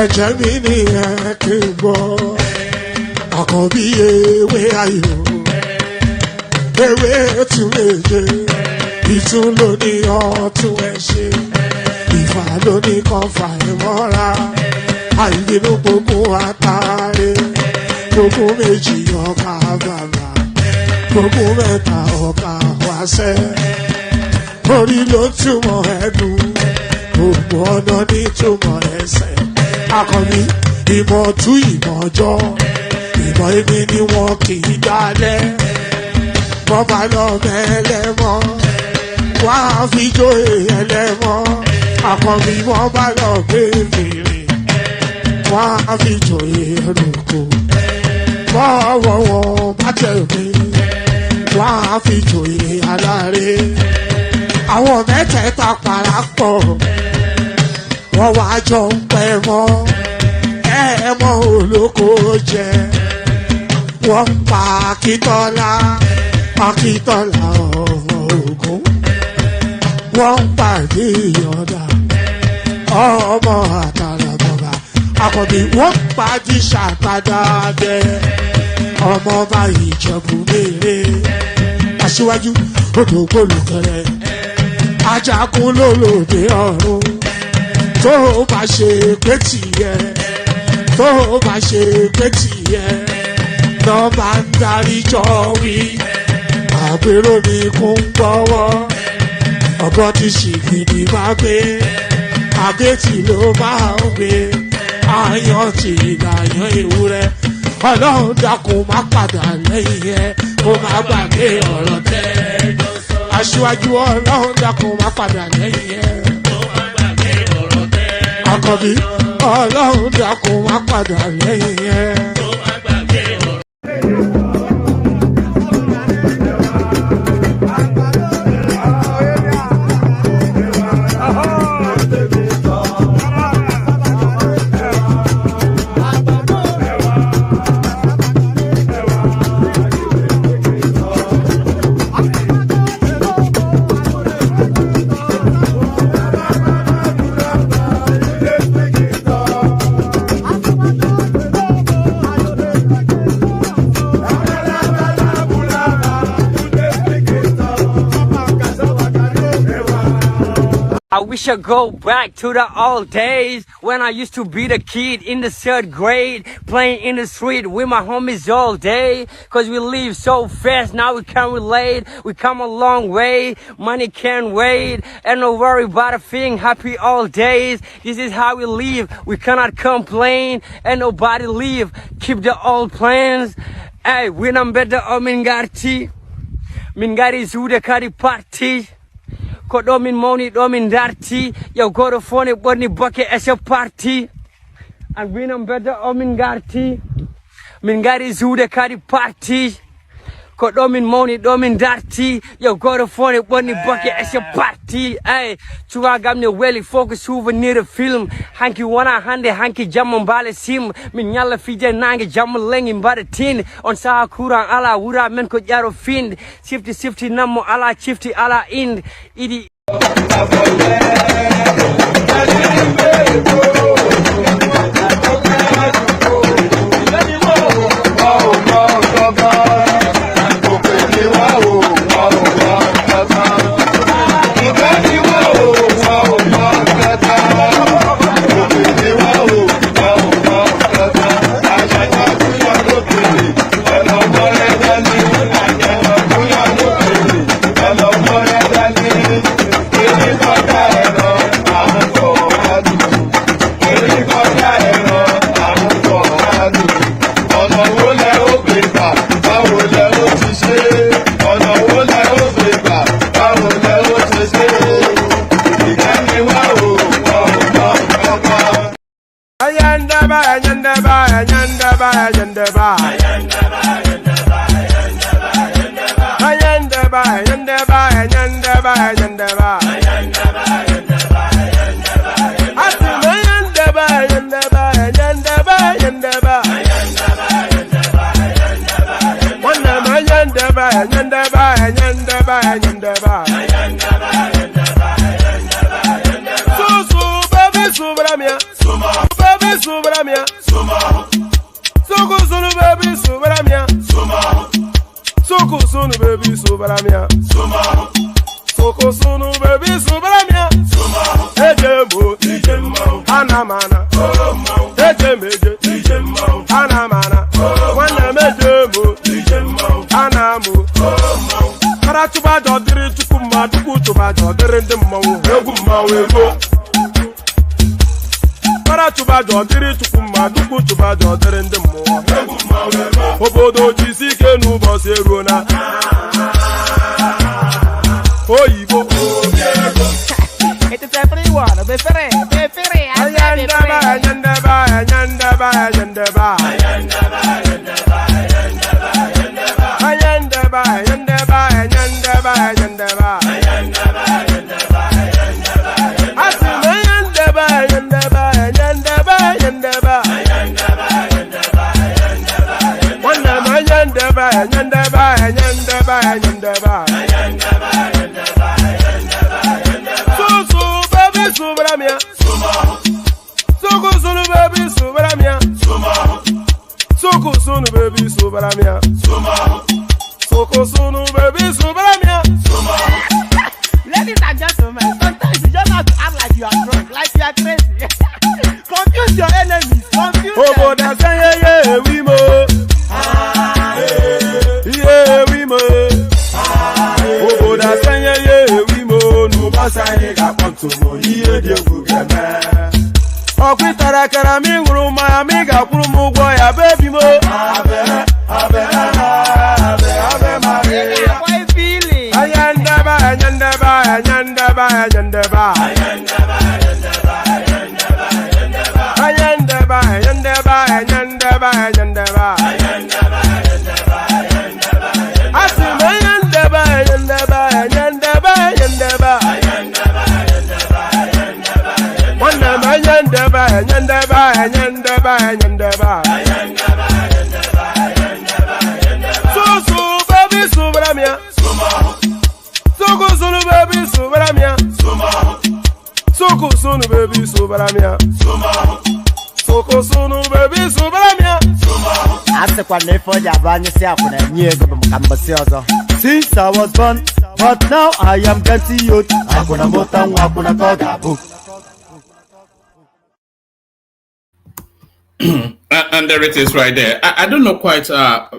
ẹ̀jẹ̀ mi ní ẹ̀kẹ́ gbọ́ àkànbí ewé ayò ewé tún méje ìtún ló ní ọtún ẹ̀ ṣe ìfà ló ní kan fà ẹ̀ mọ́ra àìbínú gbogbo àtàrẹ gbogbo méjì ọkà bàbà gbogbo mẹ́ta ọkà wáṣẹ́ orí ló túmọ̀ ẹ̀dùn gbogbo ọ̀nà ní túmọ̀ ẹsẹ̀ akọni ìmọ̀ tú ìmọ̀ jọ ìmọ̀ èmi ni wọn kì í dálẹ̀ bọ́bá lọ mẹ́lẹ́mọ́ wá fi jóye ẹlẹ́mọ́ akọni wọ́n bá lọ gbé fèrè wá fi jóye ẹlòkó bọ́wọ́ wọn bá tẹ̀lé wá fi jóye aláre àwọn mẹ́tẹ̀ẹ̀ta parapọ̀ wọ́n wá jọ ń pẹ́ mọ́ ẹ̀ẹ́mọ́ olóko jẹ wọ́n pa Akíntọ́lá ọmọ Ògún wọ́n pàdé Ìyọ̀dà ọmọ Àtàràbọ̀bà Àkànbí wọ́n pàdé Ṣàtàdàdẹ ọmọ ọba Ìjẹ̀bú Mèrè Aṣíwájú odò gbólùkẹrẹ ajagun lólòdì ọ̀run tó bá ṣe pé tìyẹ tó bá ṣe pé tìyẹ lọ bá ń darí jọ wí àpérò ní kún gbọ́wọ́ ọ̀bọ ti ṣìgìdì máa gbé àgétì ló máa ń gbé àyàn ti ìlàyàn ewúrẹ́ Ọlọ́run dákun má padà lẹ́yìn ẹ kó má gbàgbé ọ̀rọ̀ tẹ́ Aṣíwájú Ọlọ́run dákun má padà lẹ́yìn ẹ Àkànbí Ọlọ́run dákun má padà lẹ́yìn ẹ. I wish I go back to the old days when I used to be the kid in the 3rd grade, playing in the street with my homies all day. Cause we live so fast, now we can't relate. We come a long way, money can't wait. And no worry about a thing, happy all days. This is how we live, we cannot complain. And nobody leave, keep the old plans. Hey, when I'm better, Mingari Zuda Kari Party. Ko ɗomin mawni ɗomin darti yow goto fone ɓorni bokke e so parti an winam bedda omin garti min gari zuude kadi parti ko ɗomin mawni ɗomin darti yow goto fone ɓorni bokke e so parti ey cugagam ne weeli fof ko souvenir film hanki wona hande hanki jamma mbaale sim min ñalla fije nangue jamma lengi mbaɗa tin on saha courant ala wura men ko ƴaro finde sifti nammo ala cifti ala inde iɗi Subramia. Soko sunu baby Subramia. Soko sunu baby Subramia. Soko sunu baby Subramia. Ejemo, Anamana. Ejemeje, Anamana. Wana mejemo, Anamu. Parachuba jodiri chukuma chukuchuba jodiri ndemo eguma wego. Parachuba jodiri chukuma chukuchuba jodiri ndemo eguma wego. Obodo jisike nubo serona. Oyibo. It is everyone. Be free. Ayandaba. Ladies and gentlemen, sometimes you just have to act like you are drunk, like you are crazy. Confuse your enemies. Confuse them. Okwitara kara mi nguru ma mi ga kwuru m ụgwọ ya baby mo. Abe Ayandaba. Soko sunu baby Subramia. Asekwa nefo jabanye si akuna nyego mkambosi ozo. Since I was born, but now I am getting youth. Akuna motangu, akuna koga book. And there it is right there. I don't know quite,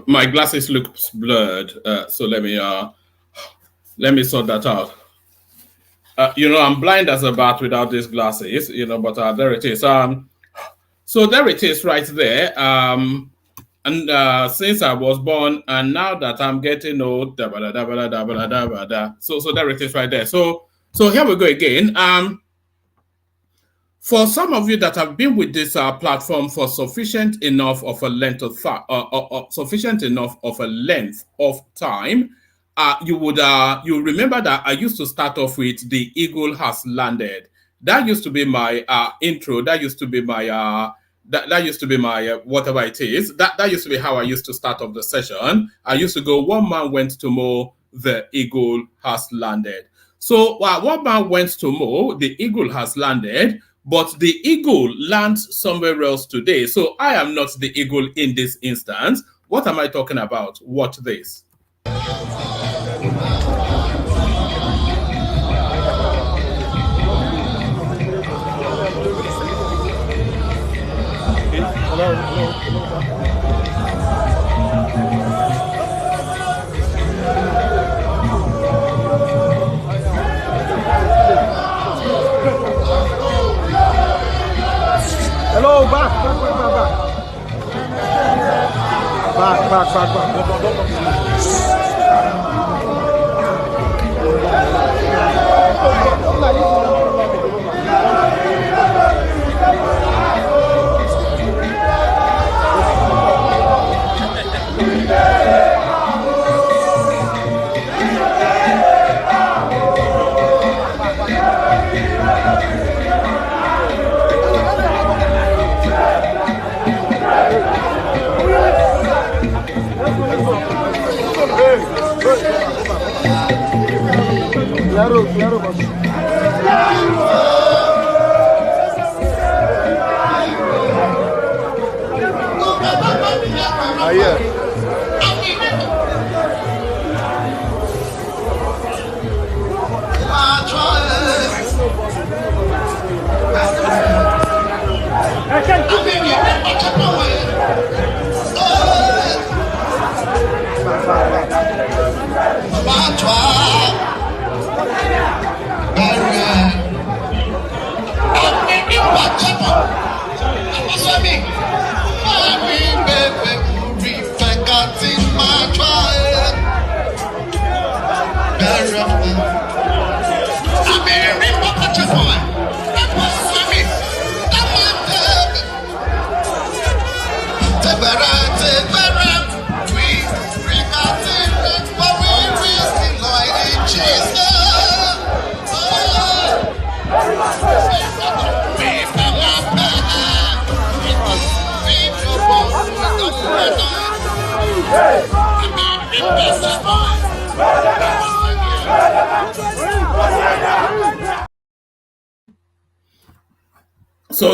my glasses look blurred. So let me sort that out. I'm blind as a bat without these glasses, but there it is. So there it is right there. And since I was born, and now that I'm getting old, so there it is right there. So here we go again. For some of you that have been with this platform for sufficient enough of a length of time, you remember that I used to start off with "The Eagle Has Landed." That used to be my intro. That used to be my that used to be my whatever it is. That used to be how I used to start off the session. I used to go, "One man went to mow, the eagle has landed." So one man went to mow, the eagle has landed. But the eagle lands somewhere else today. So I am not the eagle in this instance. What am I talking about? Watch this. Hello, back. Claro, boss.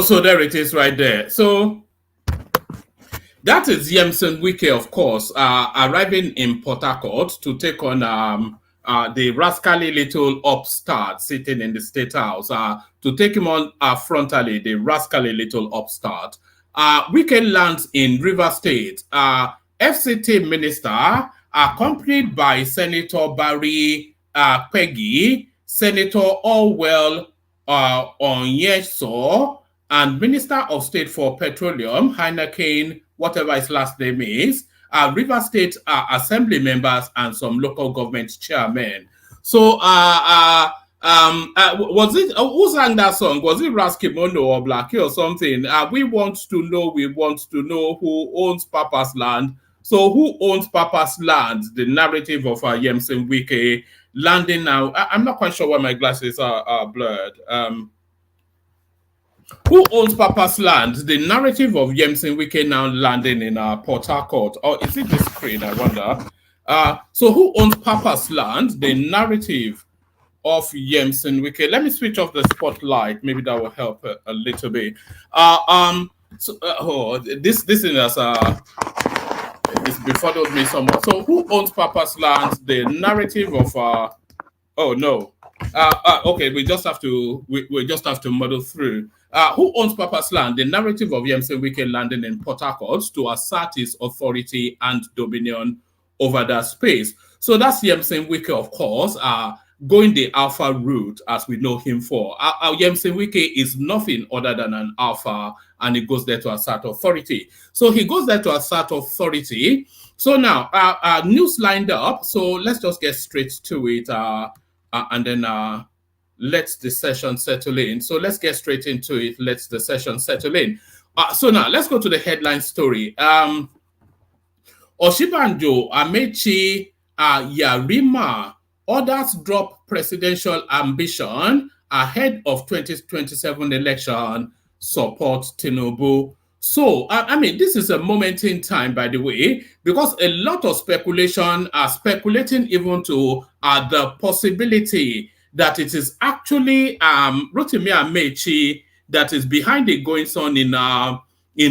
So there it is right there. So that is Yemson Wike, of course, arriving in Port Harcourt to take on the rascally little upstart sitting in the State House, to take him on frontally, the rascally little upstart. Wike lands in River State. FCT minister, accompanied by Senator Barry Peggy, Senator Orwell Onyeso, and Minister of State for Petroleum, Heineken, whatever his last name is, River State Assembly members, and some local government chairmen. So, was it, who sang that song? Was it Raskimono or Blackie or something? We want to know who owns Papa's land. So, who owns Papa's land? The narrative of Yemson Wike landing now. I'm not quite sure why my glasses are blurred. Who owns Papa's land? The narrative of Yemson Wike now landing in Port Harcourt. Or is it the screen? I wonder. So who owns Papa's land? The narrative of Yemson Wike. Let me switch off the spotlight. Maybe that will help a little bit. This is it's befuddled me somewhat. So who owns Papa's land? The narrative of okay, we just have to muddle through. Who owns Papa's land? The narrative of Yemson Wike landing in Port Harcourt to assert his authority and dominion over that space. So that's Yemson Wike, of course, going the alpha route as we know him for. Yemson Wike is nothing other than an alpha, and he goes there to assert authority. So he goes there to assert authority. So now, news lined up. So let's just get straight to it, and then let the session settle in. So let's get straight into it. Let the session settle in. So now let's go to the headline story. Osinbajo, Amaechi, Yarima, others drop presidential ambition ahead of 2027 election, support Tinubu. So, I mean, this is a moment in time, by the way, because a lot of speculation are speculating even to the possibility that it is actually Rotimi Amaechi that is behind the goings on in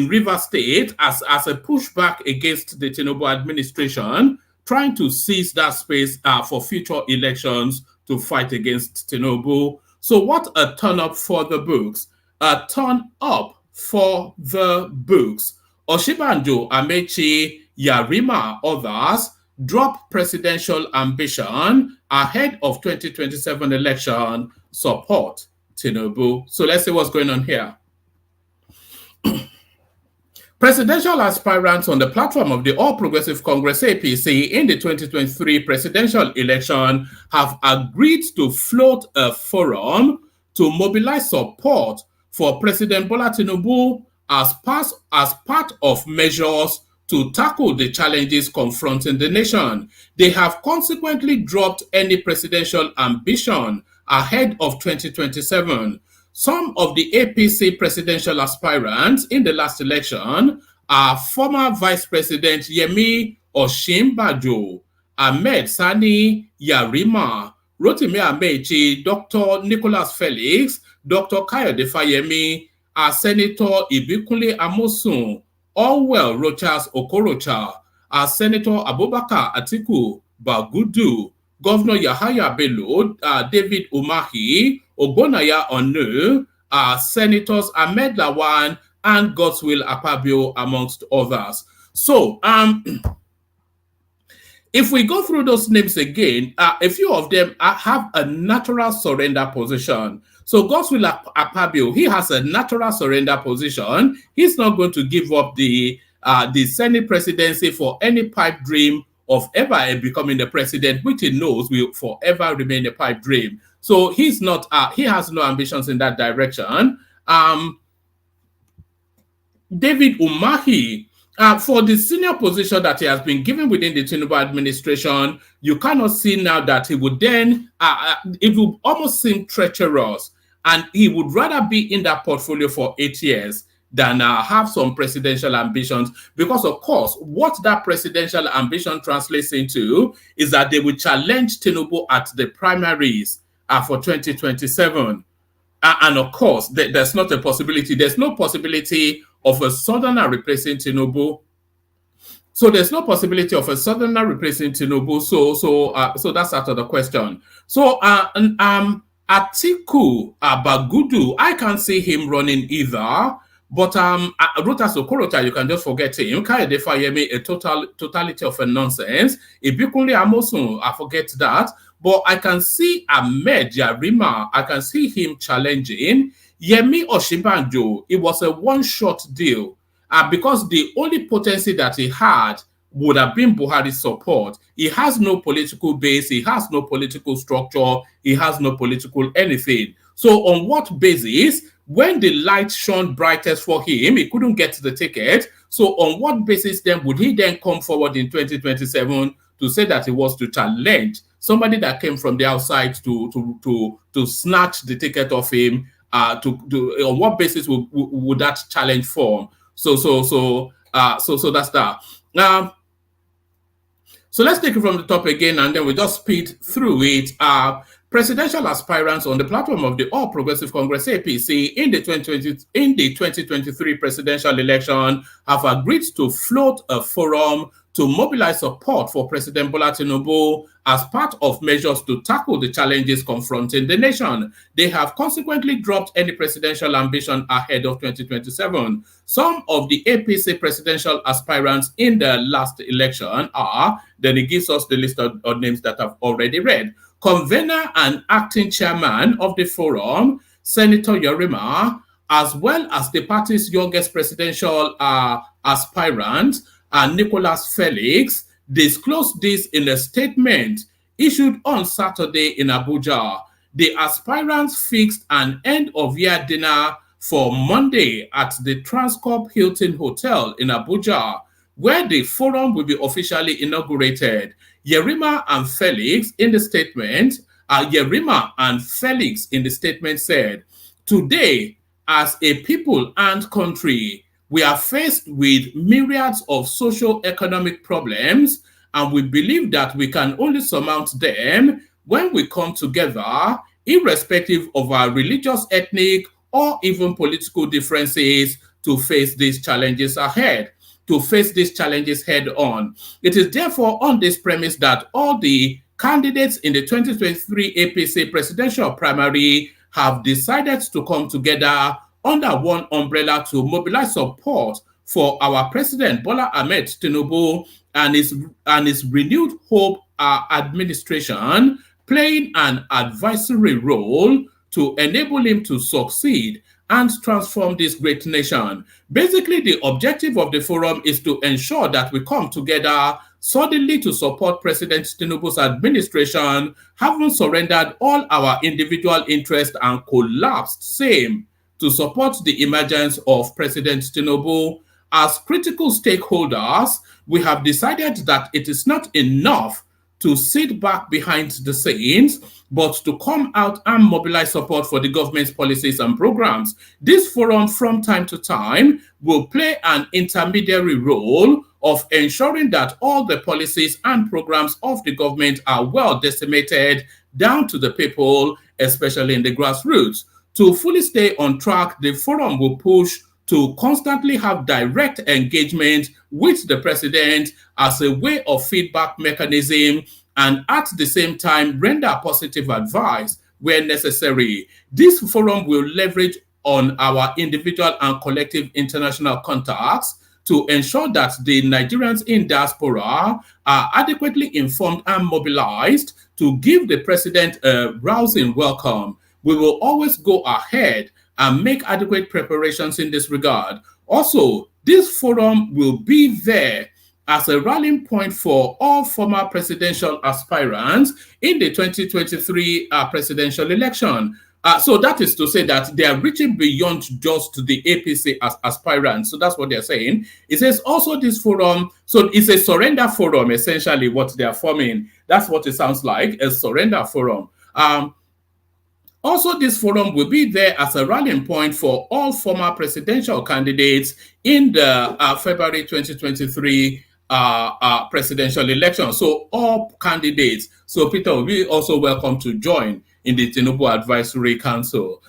River State as a pushback against the Tinubu administration, trying to seize that space for future elections to fight against Tinubu. So what a turn up for the books. A turn up for the books. Osinbajo, Amaechi, Yarima, others drop presidential ambition ahead of 2027 election, support Tinubu. So let's see what's going on here. Presidential aspirants on the platform of the All Progressive Congress APC in the 2023 presidential election have agreed to float a forum to mobilize support for President Bola Tinubu as part of measures to tackle the challenges confronting the nation. They have consequently dropped any presidential ambition ahead of 2027. Some of the APC presidential aspirants in the last election are former Vice President Yemi Osinbajo, Ahmed Sani Yarima, Rotimi Amaechi, Dr. Nicholas Felix, Dr. Kayode Fayemi, Senator Ibikunle Amosun, Orwell Rochas Okorocha, Senator Abubakar Atiku Bagudu, Governor Yahaya Bello, David Umahi, Ogbonaya Onu, Senators Ahmed Lawan, and Godswill Akpabio, amongst others. So, if we go through those names again, a few of them have a natural surrender position. So Godswill Akpabio, he has a natural surrender position. He's not going to give up the Senate presidency for any pipe dream of ever becoming the president, which he knows will forever remain a pipe dream. So he's not. He has no ambitions in that direction. David Umahi, for the senior position that he has been given within the Tinubu administration, you cannot see now that he would then, it would almost seem treacherous, and he would rather be in that portfolio for 8 years than have some presidential ambitions, because of course, what that presidential ambition translates into is that they will challenge Tinubu at the primaries for 2027. And of course, there's not a possibility. There's no possibility of a southerner replacing Tinubu. So there's no possibility of a southerner replacing Tinubu. So that's out of the question. So Atiku Bagudu, I can't see him running either. But Rotas Okorocha, you can just forget him. Kayode Fayemi, a totality of a nonsense. Ibikunle Amosun, I forget that. But I can see Ahmed Yarima. I can see him challenging. Yemi Osinbajo, it was a one-shot deal. Because the only potency that he had would have been Buhari's support. He has no political base. He has no political structure. He has no political anything. So on what basis, when the light shone brightest for him, he couldn't get the ticket. So on what basis then would he then come forward in 2027 to say that he was to challenge somebody that came from the outside to snatch the ticket off him? On what basis would that challenge form? So that's that. So let's take it from the top again, and then we just speed through it. Presidential aspirants on the platform of the All Progressive Congress (APC) in the 2023 presidential election have agreed to float a forum to mobilize support for President Bola Tinubu as part of measures to tackle the challenges confronting the nation. They have consequently dropped any presidential ambition ahead of 2027. Some of the APC presidential aspirants in the last election are, then it gives us the list of names that I've already read. Convener and acting chairman of the forum, Senator Yarima, as well as the party's youngest presidential aspirant, Nicholas Felix, disclosed this in a statement issued on Saturday in Abuja. The aspirants fixed an end-of-year dinner for Monday at the Transcorp Hilton Hotel in Abuja, where the forum will be officially inaugurated. Yarima and Felix in the statement, said, "Today, as a people and country, we are faced with myriads of socio-economic problems, and we believe that we can only surmount them when we come together, irrespective of our religious, ethnic, or even political differences, to face these challenges ahead." To face these challenges head on. It is therefore on this premise that all the candidates in the 2023 APC presidential primary have decided to come together under one umbrella to mobilize support for our President Bola Ahmed Tinubu and his renewed hope administration, playing an advisory role to enable him to succeed and transform this great nation. Basically, the objective of the forum is to ensure that we come together suddenly to support President Tinubu's administration, having surrendered all our individual interests and collapsed same to support the emergence of President Tinubu. As critical stakeholders, we have decided that it is not enough to sit back behind the scenes, but to come out and mobilize support for the government's policies and programs. This forum, from time to time, will play an intermediary role of ensuring that all the policies and programs of the government are well decimated down to the people, especially in the grassroots. To fully stay on track, the forum will push to constantly have direct engagement with the president as a way of feedback mechanism, and at the same time render positive advice where necessary. This forum will leverage on our individual and collective international contacts to ensure that the Nigerians in diaspora are adequately informed and mobilized to give the president a rousing welcome. We will always go ahead and make adequate preparations in this regard. Also, this forum will be there as a rallying point for all former presidential aspirants in the 2023 presidential election. So that is to say that they are reaching beyond just the APC as aspirants. So that's what they're saying. It says also this forum, so it's a surrender forum, essentially what they are forming. That's what it sounds like, a surrender forum. Also, this forum will be there as a rallying point for all former presidential candidates in the February 2023 presidential election. So all candidates. So Peter will be also welcome to join in the Tinubu Advisory Council.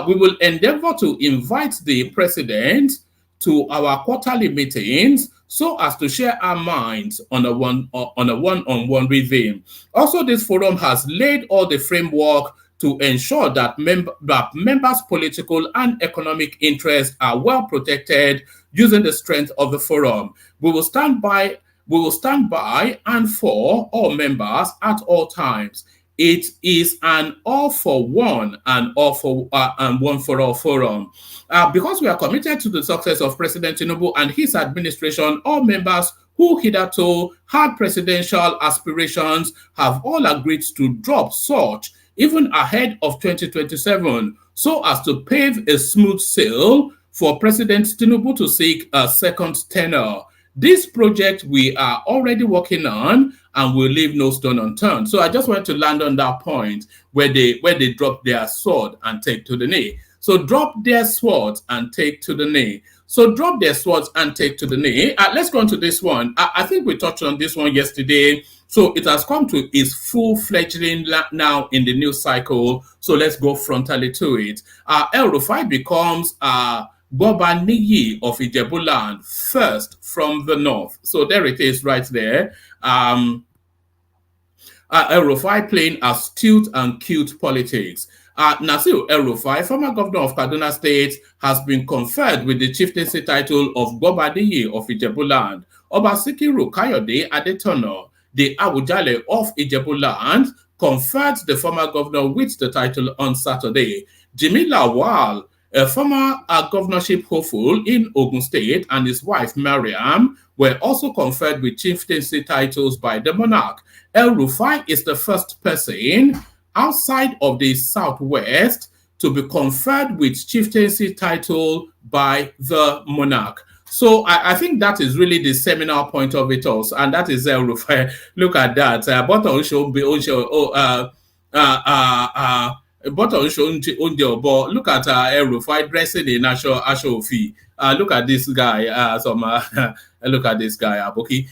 We will endeavor to invite the president to our quarterly meetings so as to share our minds on a one-on-one with him. Also, this forum has laid all the framework to ensure that members' political and economic interests are well protected using the strength of the forum. We will stand by and for all members at all times. It is an all for one and all for and one for all forum. Because we are committed to the success of President Tinubu and his administration, all members who hitherto had presidential aspirations have all agreed to drop such even ahead of 2027, so as to pave a smooth sail for President Tinubu to seek a second tenure. This project we are already working on and will leave no stone unturned. So I just want to land on that point where they drop their sword and take to the knee. So drop their swords and take to the knee. So drop their swords and take to the knee. Let's go on to this one. I think we touched on this one yesterday. So it has come to its full-fledged now in the news cycle. So let's go frontally to it. El Rufai becomes Boba Niyi of Ijebuland first from the north. So there it is right there. El Rufai playing astute and cute politics. Nasir El Rufai, former governor of Kaduna State, has been conferred with the chieftaincy title of Boba Niyi of Ijebuland. Oba Sikiru Kayode Adetono, the Awujale of Ijebuland, conferred the former governor with the title on Saturday. Jimmy Lawal, a former governorship hopeful in Ogun State, and his wife Mariam were also conferred with chieftaincy titles by the monarch. El Rufai is the first person outside of the Southwest to be conferred with chieftaincy title by the monarch. So I think that is really the seminal point of it also, and that is El Rufai. Look at that. But look at El Rufai dressing in Ashofi. Look at this guy. Look at this guy, Aboki.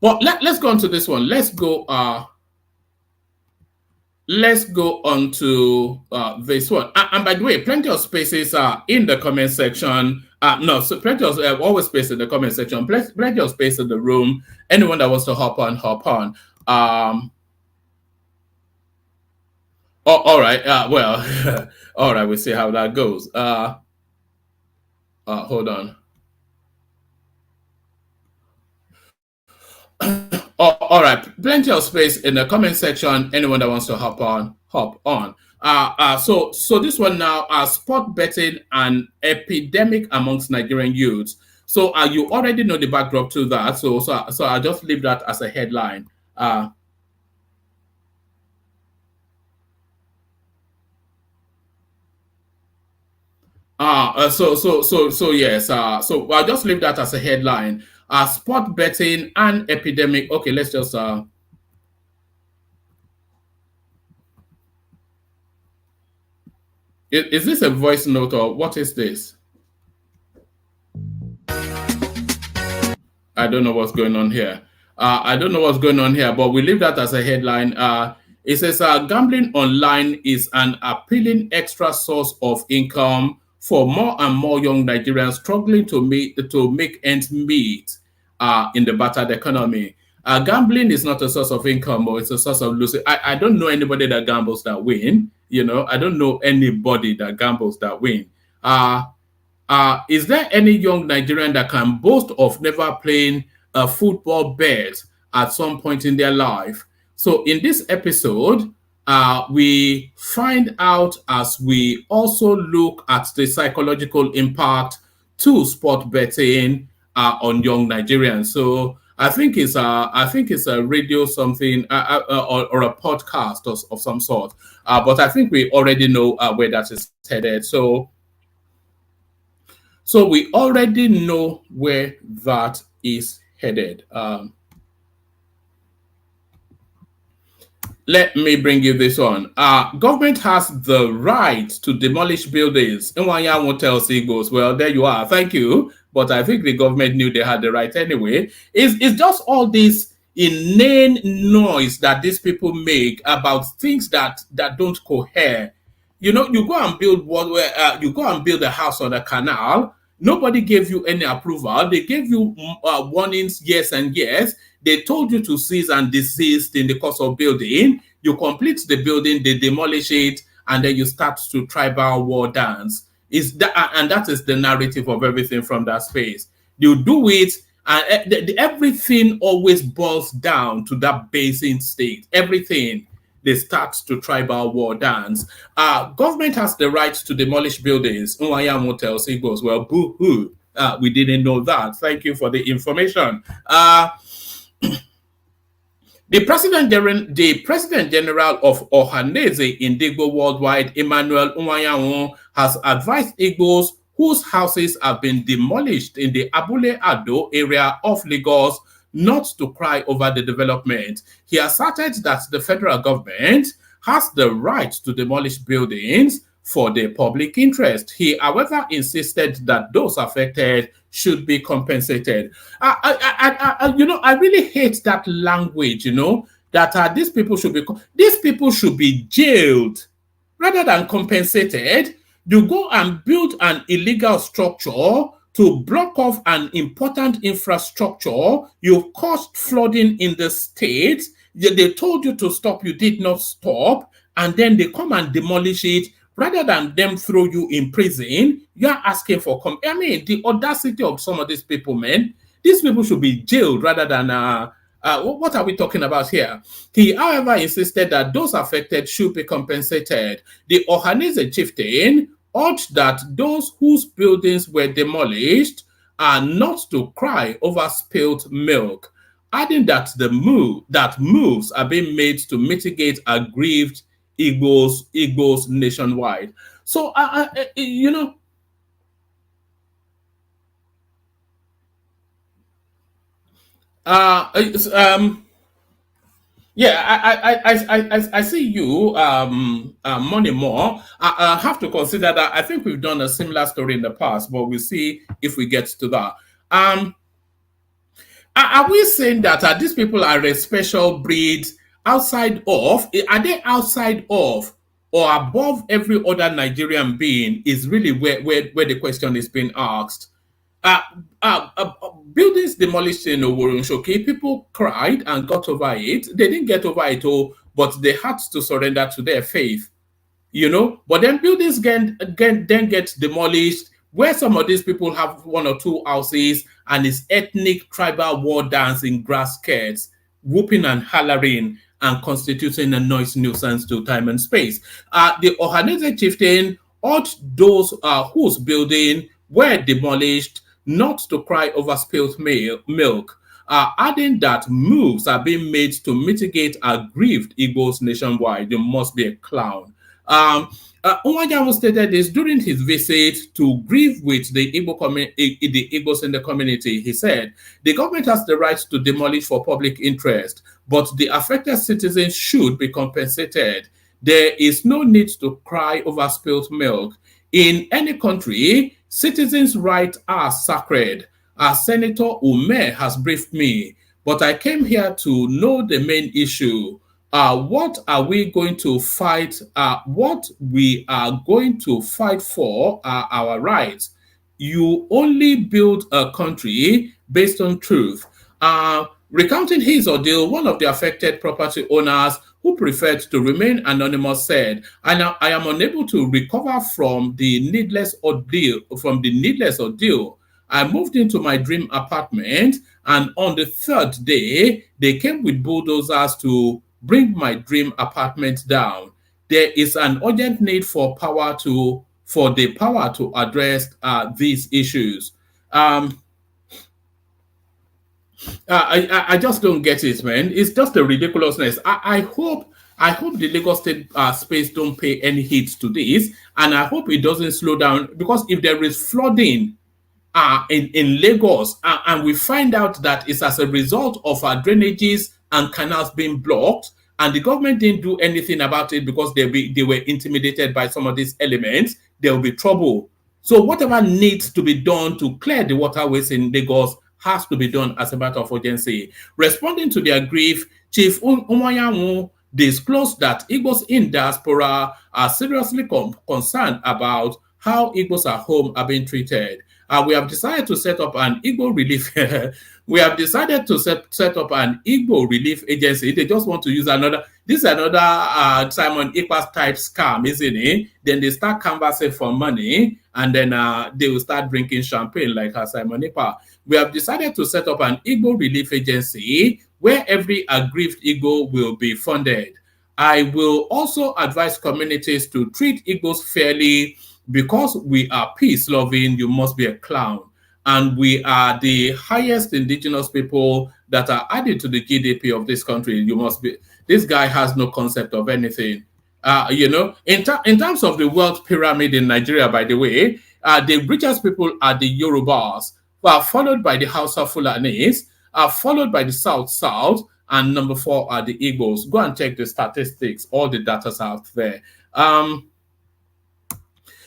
But let's go on to this one. Let's go on to this one. And by the way, plenty of spaces are in the comment section. So plenty of always space in the comment section. Plenty of space in the room. Anyone that wants to hop on, hop on. All right. Well, all right. We'll see how that goes. Hold on. All right, plenty of space in the comment section. Anyone that wants to hop on, hop on. So this one now, sport betting an epidemic amongst Nigerian youths. So you already know the backdrop to that. So I'll just leave that as a headline. Yes. So I'll just leave that as a headline. Sport betting and epidemic. Okay, let's just is this a voice note or what is this? I don't know what's going on here. But we leave that as a headline. It says gambling online is an appealing extra source of income for more and more young Nigerians struggling to make ends meet in the battered economy. Gambling is not a source of income, or it's a source of losing. I don't know anybody that gambles that win. I don't know anybody that gambles that win. Is there any young Nigerian that can boast of never playing a football bet at some point in their life? So in this episode, we find out as we also look at the psychological impact to sport betting on young Nigerians. So I think it's a radio something or a podcast of some sort. But I think we already know where that is headed. So we already know where that is headed. Let me bring you this one. Government has the right to demolish buildings. Nwanyanwu tells Igbos, well, there you are. Thank you. But I think the government knew they had the right anyway. It's just all this inane noise that these people make about things that don't cohere. You go and build you go and build a house on a canal. Nobody gave you any approval. They gave you warnings, yes and yes. They told you to cease and desist in the course of building. You complete the building, they demolish it, and then you start to tribal war dance. And that is the narrative of everything from that space. You do it, and everything always boils down to that basing state. Everything. They start to tribal war dance. Government has the right to demolish buildings. Nwanyanwu tells Igbos, well, boo-hoo. We didn't know that. Thank you for the information. The President General of Ohaneze Indigbo Worldwide, Emmanuel Nwanyanwu, has advised Igbos whose houses have been demolished in the Abule Ado area of Lagos not to cry over the development. He asserted that the federal government has the right to demolish buildings for the public interest. He, however, insisted that those affected should be compensated. I really hate that language, that these people should be jailed rather than compensated. You go and build an illegal structure to block off an important infrastructure. You've caused flooding in the state. They told you to stop, you did not stop, and then they come and demolish it. Rather than them throw you in prison, you are asking for the audacity of some of these people, man. These people should be jailed rather than what are we talking about here? He, however, insisted that those affected should be compensated. The Ohanese chieftain urged that those whose buildings were demolished are not to cry over spilled milk, adding that moves are being made to mitigate aggrieved Igbos nationwide. So, I see you, Money More. I have to consider that. I think we've done a similar story in the past, but we'll see if we get to that. Are we saying that these people are a special breed outside of? Are they outside of or above every other Nigerian being? Is really where the question is being asked. Buildings demolished in Oworonshoki, people cried and got over it. They didn't get over it all, but they had to surrender to their faith, But then buildings then get demolished, where some of these people have one or two houses, and it's ethnic tribal war dance in grass skirts, whooping and hollering and constituting a noise nuisance to time and space. The Ohanese chieftain urged those whose building were demolished not to cry over spilled milk, adding that moves are being made to mitigate aggrieved Igbos nationwide. You must be a clown. Nwanyanwu stated this during his visit to grieve with the Igbos in the community. He said, the government has the right to demolish for public interest, but the affected citizens should be compensated. There is no need to cry over spilled milk. In any country, citizens' rights are sacred. As Senator Ume has briefed me, but I came here to know the main issue. what are we going to fight? What we are going to fight for are our rights. You only build a country based on truth. Recounting his ordeal, one of the affected property owners who preferred to remain anonymous said, I am unable to recover from the needless ordeal. I moved into my dream apartment, and on the third day, they came with bulldozers to bring my dream apartment down. There is an urgent need for the power to address these issues. Um, I just don't get it, man. It's just a ridiculousness. I hope the Lagos State space don't pay any heed to this, and I hope it doesn't slow down, because if there is flooding in Lagos, and we find out that it's as a result of our drainages and canals being blocked, and the government didn't do anything about it because they were intimidated by some of these elements, there will be trouble. So whatever needs to be done to clear the waterways in Lagos has to be done as a matter of urgency. Responding to their grief, Chief Umayanwu disclosed that Igbos in diaspora are seriously concerned about how Igbos at home are being treated. We have decided to set up an Igbo relief. We have decided to set up an Igbo relief agency. They just want to use another. This is another Simon Ekpa's type scam, isn't it? Then they start canvassing for money, and then they will start drinking champagne like Simon Ekpa. We have decided to set up an Igbo relief agency where every aggrieved Igbo will be funded. I will also advise communities to treat Igbos fairly. Because we are peace-loving, you must be a clown. And we are the highest indigenous people that are added to the GDP of this country. You must be. This guy has no concept of anything. In terms of the wealth pyramid in Nigeria, by the way, the richest people are the Yorubas, followed by the Hausa Fulanis, followed by the South, and number 4 are the Igbos. Go and check the statistics. All the data's out there.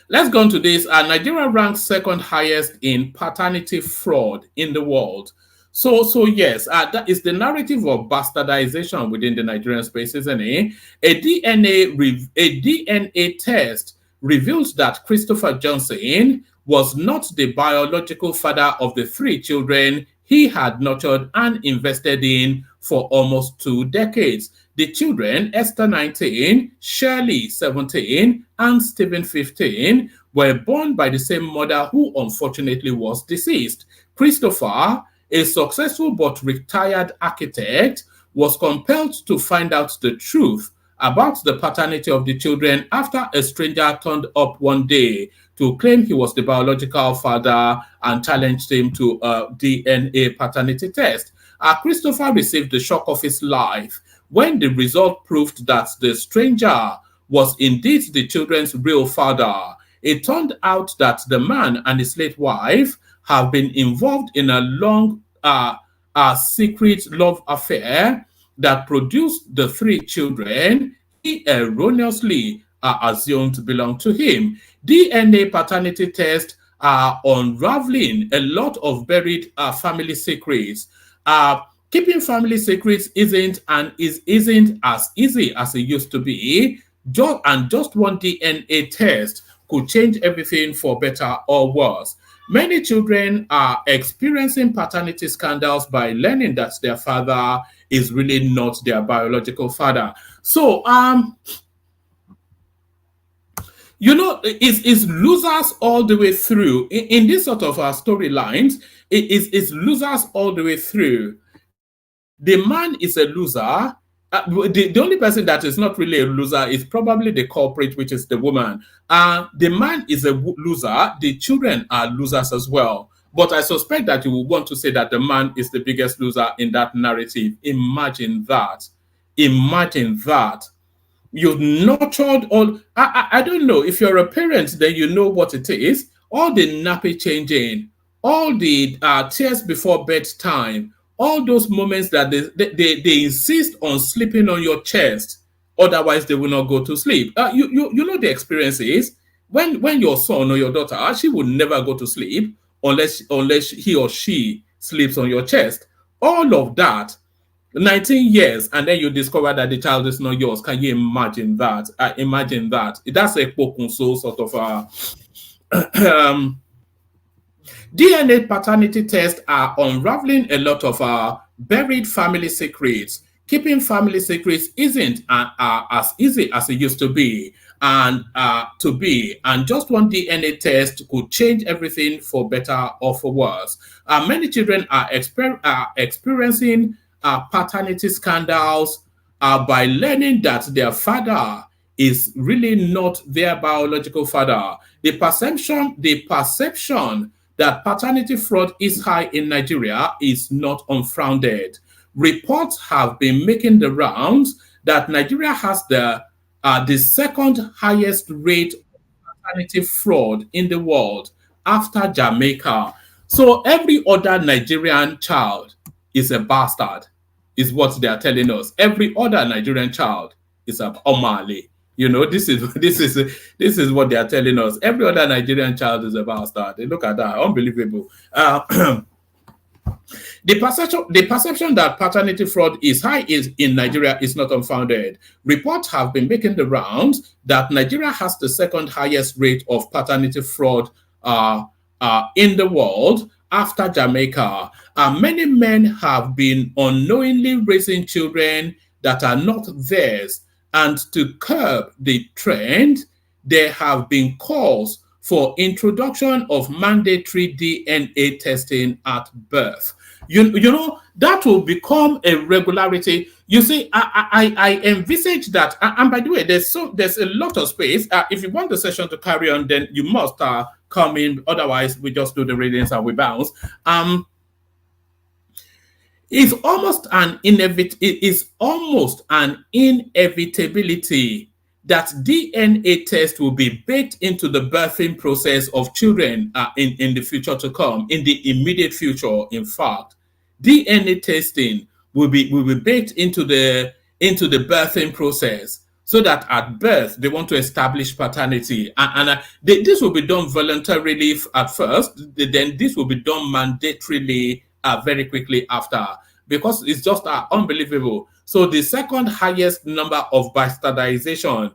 Let's go on to this. Nigeria ranks second highest in paternity fraud in the world. So yes, that is the narrative of bastardization within the Nigerian space, isn't it? A DNA test reveals that Christopher Johnson was not the biological father of the 3 children he had nurtured and invested in for almost 2 decades. The children, Esther 19, Shirley 17, and Stephen 15, were born by the same mother who unfortunately was deceased. Christopher, a successful but retired architect, was compelled to find out the truth about the paternity of the children after a stranger turned up one day to claim he was the biological father and challenged him to a DNA paternity test. Christopher received the shock of his life when the result proved that the stranger was indeed the children's real father. It turned out that the man and his late wife have been involved in a long, secret love affair that produced the 3 children he erroneously assumed belonged to him. DNA paternity tests are unraveling a lot of buried family secrets. Keeping family secrets isn't as easy as it used to be. Just one DNA test could change everything for better or worse. Many children are experiencing paternity scandals by learning that their father is really not their biological father. So, it's losers all the way through. In this sort of storylines, it's losers all the way through. The man is a loser. The only person that is not really a loser is probably the culprit, which is the woman. The man is a loser. The children are losers as well. But I suspect that you will want to say that the man is the biggest loser in that narrative. Imagine that. Imagine that. You've nurtured all. I don't know. If you're a parent, then you know what it is. All the nappy changing, all the tears before bedtime, all those moments that they insist on sleeping on your chest, otherwise they will not go to sleep. You know the experience is when your son or your daughter actually will never go to sleep unless he or she sleeps on your chest. All of that, 19 years, and then you discover that the child is not yours. Can you imagine that? Imagine that. That's a pokunso sort of DNA paternity tests are unraveling a lot of buried family secrets. Keeping family secrets isn't as easy as it used to be, and just one DNA test could change everything for better or for worse. Many children are experiencing paternity scandals by learning that their father is really not their biological father. The perception that paternity fraud is high in Nigeria is not unfounded. Reports have been making the rounds that Nigeria has the second highest rate of paternity fraud in the world after Jamaica. So every other Nigerian child is a bastard, is what they are telling us. Every other Nigerian child is a Omali. You know, this is what they are telling us. Every other Nigerian child is a bastard. Look at that, unbelievable. The perception that paternity fraud is high in Nigeria is not unfounded. Reports have been making the rounds that Nigeria has the second highest rate of paternity fraud in the world after Jamaica. Many men have been unknowingly raising children that are not theirs, and to curb the trend, there have been calls for introduction of mandatory DNA testing at birth. You know, that will become a regularity. You see, I envisage that, and by the way, there's a lot of space. If you want the session to carry on, then you must come in. Otherwise, we just do the readings and we bounce. It's almost an inevitability that DNA test will be baked into the birthing process of children in the future to come, in the immediate future. In fact, DNA testing will be baked into the birthing process, so that at birth they want to establish paternity, and this will be done voluntarily at first. Then this will be done mandatorily very quickly after, because it's just unbelievable. So the second highest number of bastardization,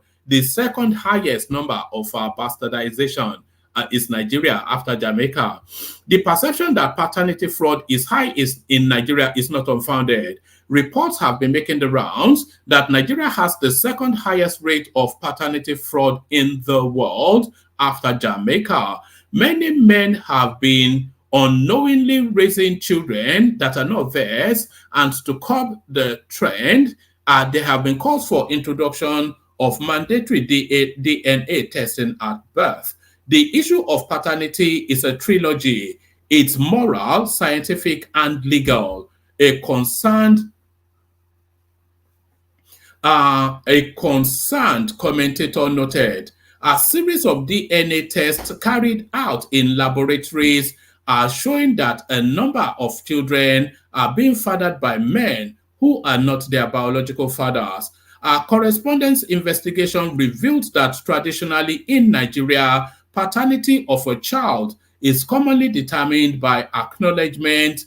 is Nigeria after Jamaica. The perception that paternity fraud is high in Nigeria is not unfounded. Reports have been making the rounds that Nigeria has the second highest rate of paternity fraud in the world after Jamaica. Many men have been unknowingly raising children that are not theirs, and to curb the trend, there have been calls for introduction of mandatory DNA testing at birth. The issue of paternity is a trilogy. It's moral, scientific, and legal. A concerned commentator noted, a series of DNA tests carried out in laboratories are showing that a number of children are being fathered by men who are not their biological fathers. Our correspondence investigation revealed that traditionally in Nigeria, paternity of a child is commonly determined by acknowledgement,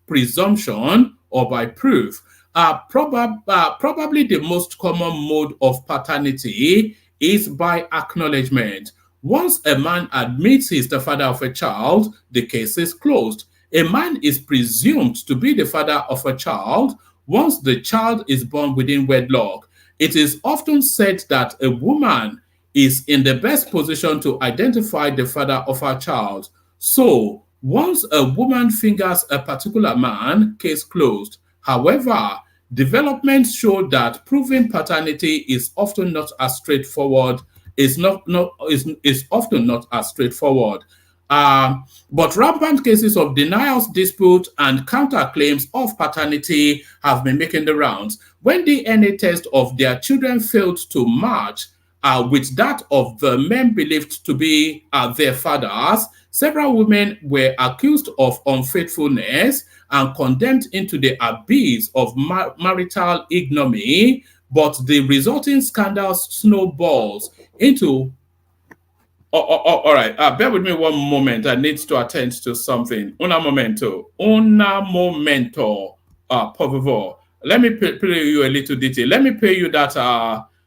presumption, or by proof. Probably the most common mode of paternity is by acknowledgement. Once a man admits he's the father of a child, the case is closed. A man is presumed to be the father of a child once the child is born within wedlock. It is often said that a woman is in the best position to identify the father of her child. So, once a woman fingers a particular man, case closed. However, developments show that proving paternity is often not as straightforward. Is often not as straightforward. But rampant cases of denials, dispute, and counterclaims of paternity have been making the rounds. When the DNA test of their children failed to match with that of the men believed to be their fathers, several women were accused of unfaithfulness and condemned into the abyss of marital ignominy, but the resulting scandals snowballs into All right. Bear with me one moment. I need to attend to something. Una momento. Una momento. Por favor. Let me play you a little detail. Let me play you that.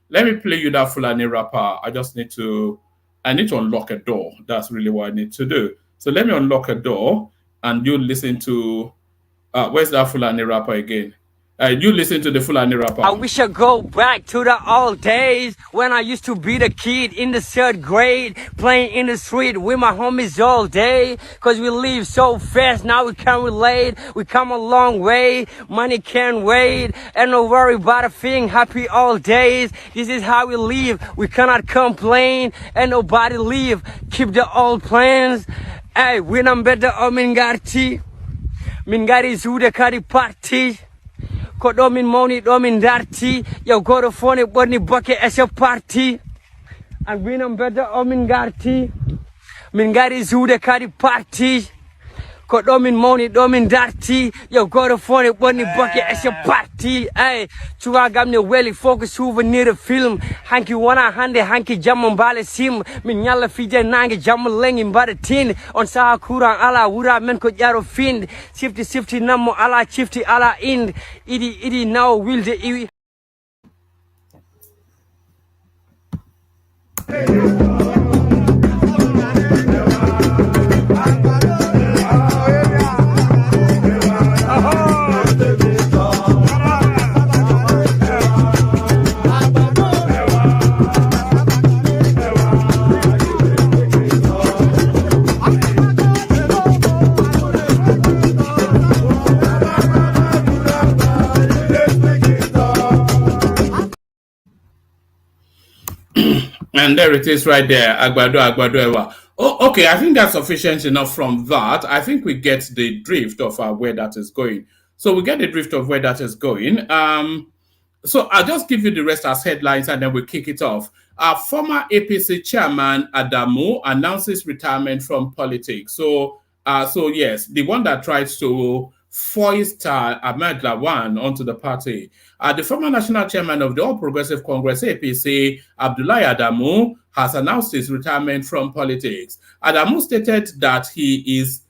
Let me play you that Fulani rapper. I just need to. I need to unlock a door. That's really what I need to do. So let me unlock a door, and you listen to. Where's that Fulani rapper again? You listen to the Fulani rapper. I wish I go back to the old days when I used to be the kid in the third grade, playing in the street with my homies all day. Cause we live so fast, now we can't relate. We come a long way, money can't wait. And no worry about a thing, happy all days. This is how we live, we cannot complain. And nobody leave, keep the old plans. Hey, when I'm better, Mingarti. Mingari Zuda Kari Party. Ko ɗo min mawni ɗo min darti yow goto fone ɓorni bokke e so parti an winam bedda o min garti min gari zuude kadi parti ko ɗo min mawni ɗo min darti yow goto fone ɓorni bokke e so parti ey cuwagam ne weeli fof ko souvenir film hanki wona hande hanki jamma mbaale sim min ñalla fije nangue jamma lengi mbaɗa tinde on saha courant ala wura men ko ƴaro finde sifti nammo ala cifti ala inde iɗi nawa wilde iwi And there it is right there. Agbado Ewa. Oh, okay. I think that's sufficient enough from that. I think we get the drift of where that is going. So we get the drift of where that is going. So I'll just give you the rest as headlines and then we'll kick it off. Former APC chairman Adamu announces retirement from politics. So yes, the one that tries to foist Ahmed Lawan onto the party. The former national chairman of the All Progressive Congress APC, Abdullahi Adamu, has announced his retirement from politics. Adamu stated that he is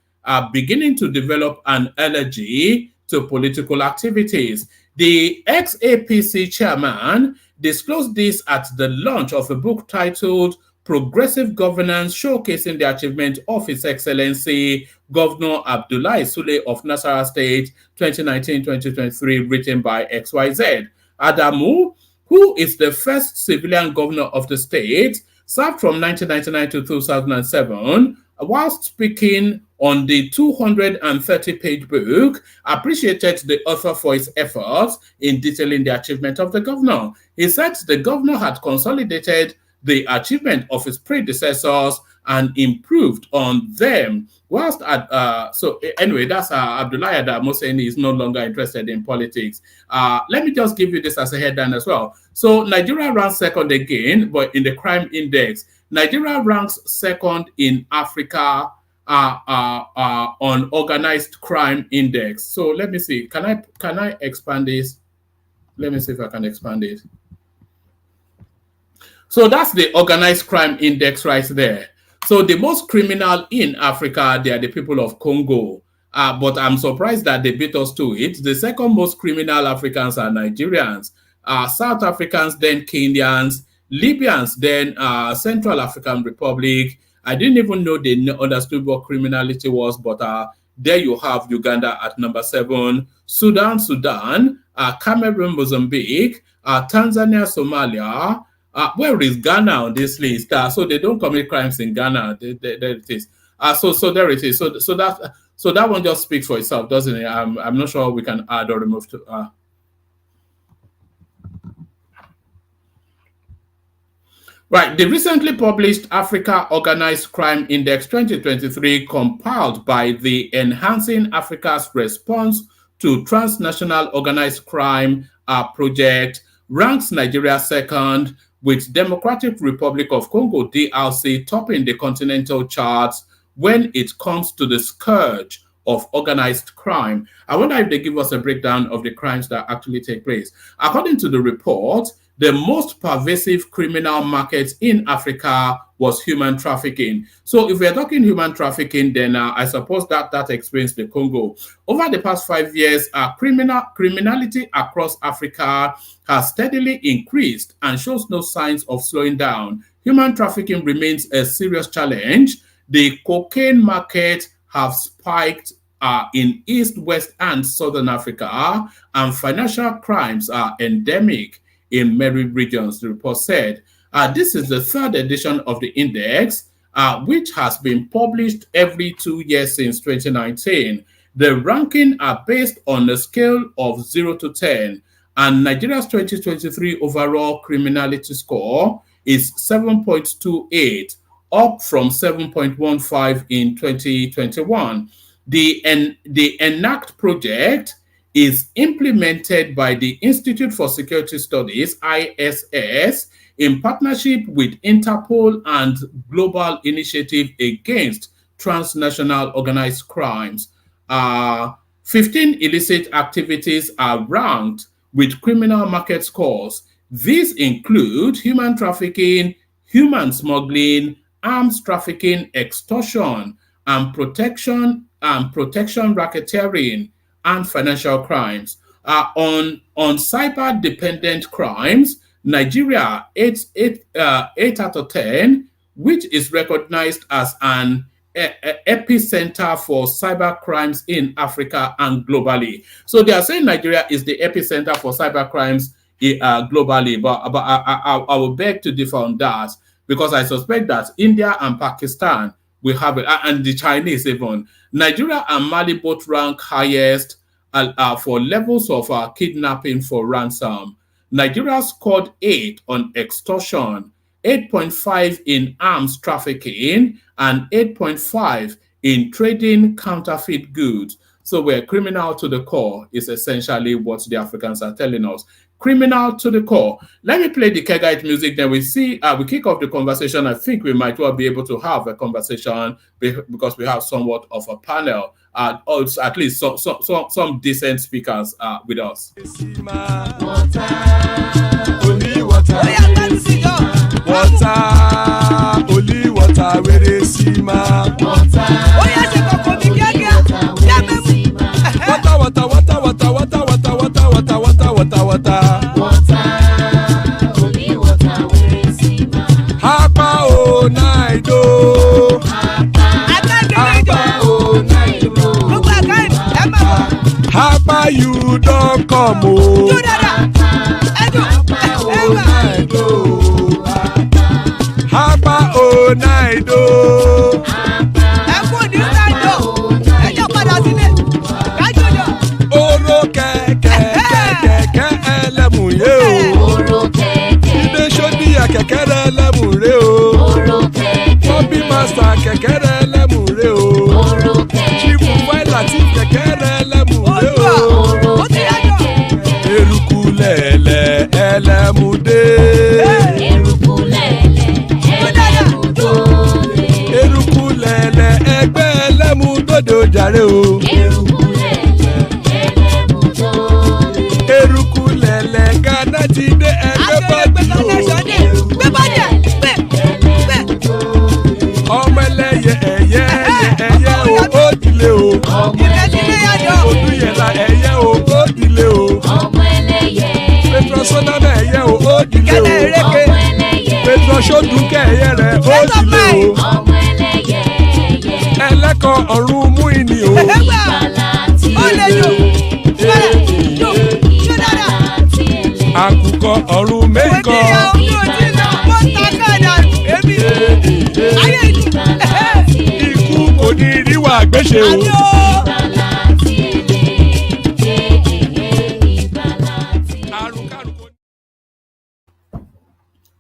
beginning to develop an allergy to political activities. The ex-APC chairman disclosed this at the launch of a book titled Progressive Governance, showcasing the achievement of His Excellency Governor Abdullahi Sule of Nasarawa State 2019-2023, written by XYZ. Adamu, who is the first civilian governor of the state, served from 1999 to 2007, whilst speaking on the 230-page book, appreciated the author for his efforts in detailing the achievement of the governor. He said the governor had consolidated the achievement of his predecessors and improved on them. Whilst so anyway, that's Abdullahi Adamu saying he's no longer interested in politics. Let me just give you this as a headline as well. So Nigeria ranks second again, but in the crime index, Nigeria ranks second in Africa on organized crime index. So let me see. Can I expand this? Let me see if I can expand it. So that's the organized crime index right there. So the most criminal in Africa, they are the people of Congo. But I'm surprised that they beat us to it. The second most criminal Africans are Nigerians, South Africans, then Kenyans, Libyans, then Central African Republic. I didn't even know they understood what criminality was, but there you have Uganda at number 7, Sudan, Cameroon, Mozambique, Tanzania, Somalia. Where is Ghana on this list? So they don't commit crimes in Ghana. There it is. So there it is. So that one just speaks for itself, doesn't it? I'm not sure we can add or remove to. Right, the recently published Africa Organized Crime Index 2023, compiled by the Enhancing Africa's Response to Transnational Organized Crime project, ranks Nigeria second, with Democratic Republic of Congo, DRC, topping the continental charts when it comes to the scourge of organized crime. I wonder if they give us a breakdown of the crimes that actually take place. According to the report, the most pervasive criminal markets in Africa was human trafficking. So if we're talking human trafficking, then I suppose that explains the Congo. Over the past 5 years, criminality across Africa has steadily increased and shows no signs of slowing down. Human trafficking remains a serious challenge. The cocaine market have spiked in East, West, and Southern Africa, and financial crimes are endemic in many regions, the report said. This is the third edition of the index, which has been published every 2 years since 2019. The ranking are based on a scale of 0 to 10, and Nigeria's 2023 overall criminality score is 7.28, up from 7.15 in 2021. The ENACT project is implemented by the Institute for Security Studies, ISS, in partnership with Interpol and Global Initiative Against Transnational Organized Crimes. 15 illicit activities are ranked with criminal market scores. These include human trafficking, human smuggling, arms trafficking, extortion, and protection racketeering, and financial crimes. On cyber-dependent crimes, Nigeria 8 out of 10, which is recognized as an epicenter for cyber crimes in Africa and globally. So they are saying Nigeria is the epicenter for cyber crimes globally, but I will beg to differ on that, because I suspect that India and Pakistan will have it, and the Chinese even. Nigeria and Mali both rank highest for levels of kidnapping for ransom. Nigeria scored 8 on extortion, 8.5 in arms trafficking, and 8.5 in trading counterfeit goods. So we're criminal to the core is essentially what the Africans are telling us. Criminal to the core. Let me play the Kegite music, then we kick off the conversation. I think we might well be able to have a conversation because we have somewhat of a panel, or at least some decent speakers with us. Only water, where they see ma. Hapa o naido. Hapa you don't come o. Hapa o naido. Oro kẹ̀kẹ́ ẹlẹ́mùyé o. Ibe sodi akẹkẹrẹ ẹlẹ́mùrè o. Bobby master kẹkẹrẹ ẹlẹ́mùrè o. Chief Waila ti kẹkẹrẹ ẹlẹ́mùrè o. Eruku lẹ̀lẹ̀ ẹlẹ́mùdé. Eruku lẹ̀lẹ̀ ẹgbẹ́ ẹlẹ́mùdódò jàre o. Eruku lẹ̀lẹ̀ Ghana ti dé ẹgbẹ́ bọ́dì o. Ọmọ ẹlẹ́yẹ ẹ̀yẹ o ó dilé o. Odúyẹ̀lá ẹ̀yẹ o ó dilé o. Petrosonama ẹ̀yẹ o ó dilé o. Petrosodúnkẹ́ ẹ̀yẹ rẹ̀ ó dilé o. Ẹlẹ́kọ̀ ọ̀run mú ìní o. Àkùkọ ọ̀run mẹ́kọ̀. Ikú kò ní ríwà gbéṣe o.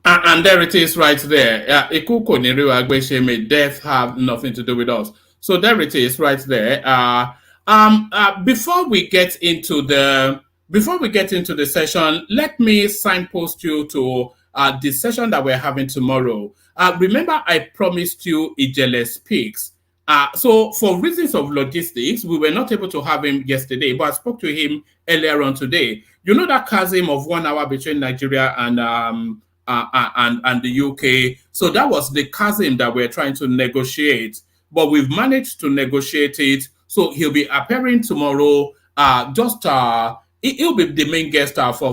And there it is right there. Ikú kò ní ríwà gbéṣe, may death have nothing to do with us. So there it is right there. Before we get into the session, let me signpost you to the session that we're having tomorrow. Remember, I promised you Ijele Speaks. So for reasons of logistics, we were not able to have him yesterday, but I spoke to him earlier on today. You know that chasm of 1 hour between Nigeria and and the UK. So that was the chasm that we're trying to negotiate. But we've managed to negotiate it. So he'll be appearing tomorrow. He'll be the main guest for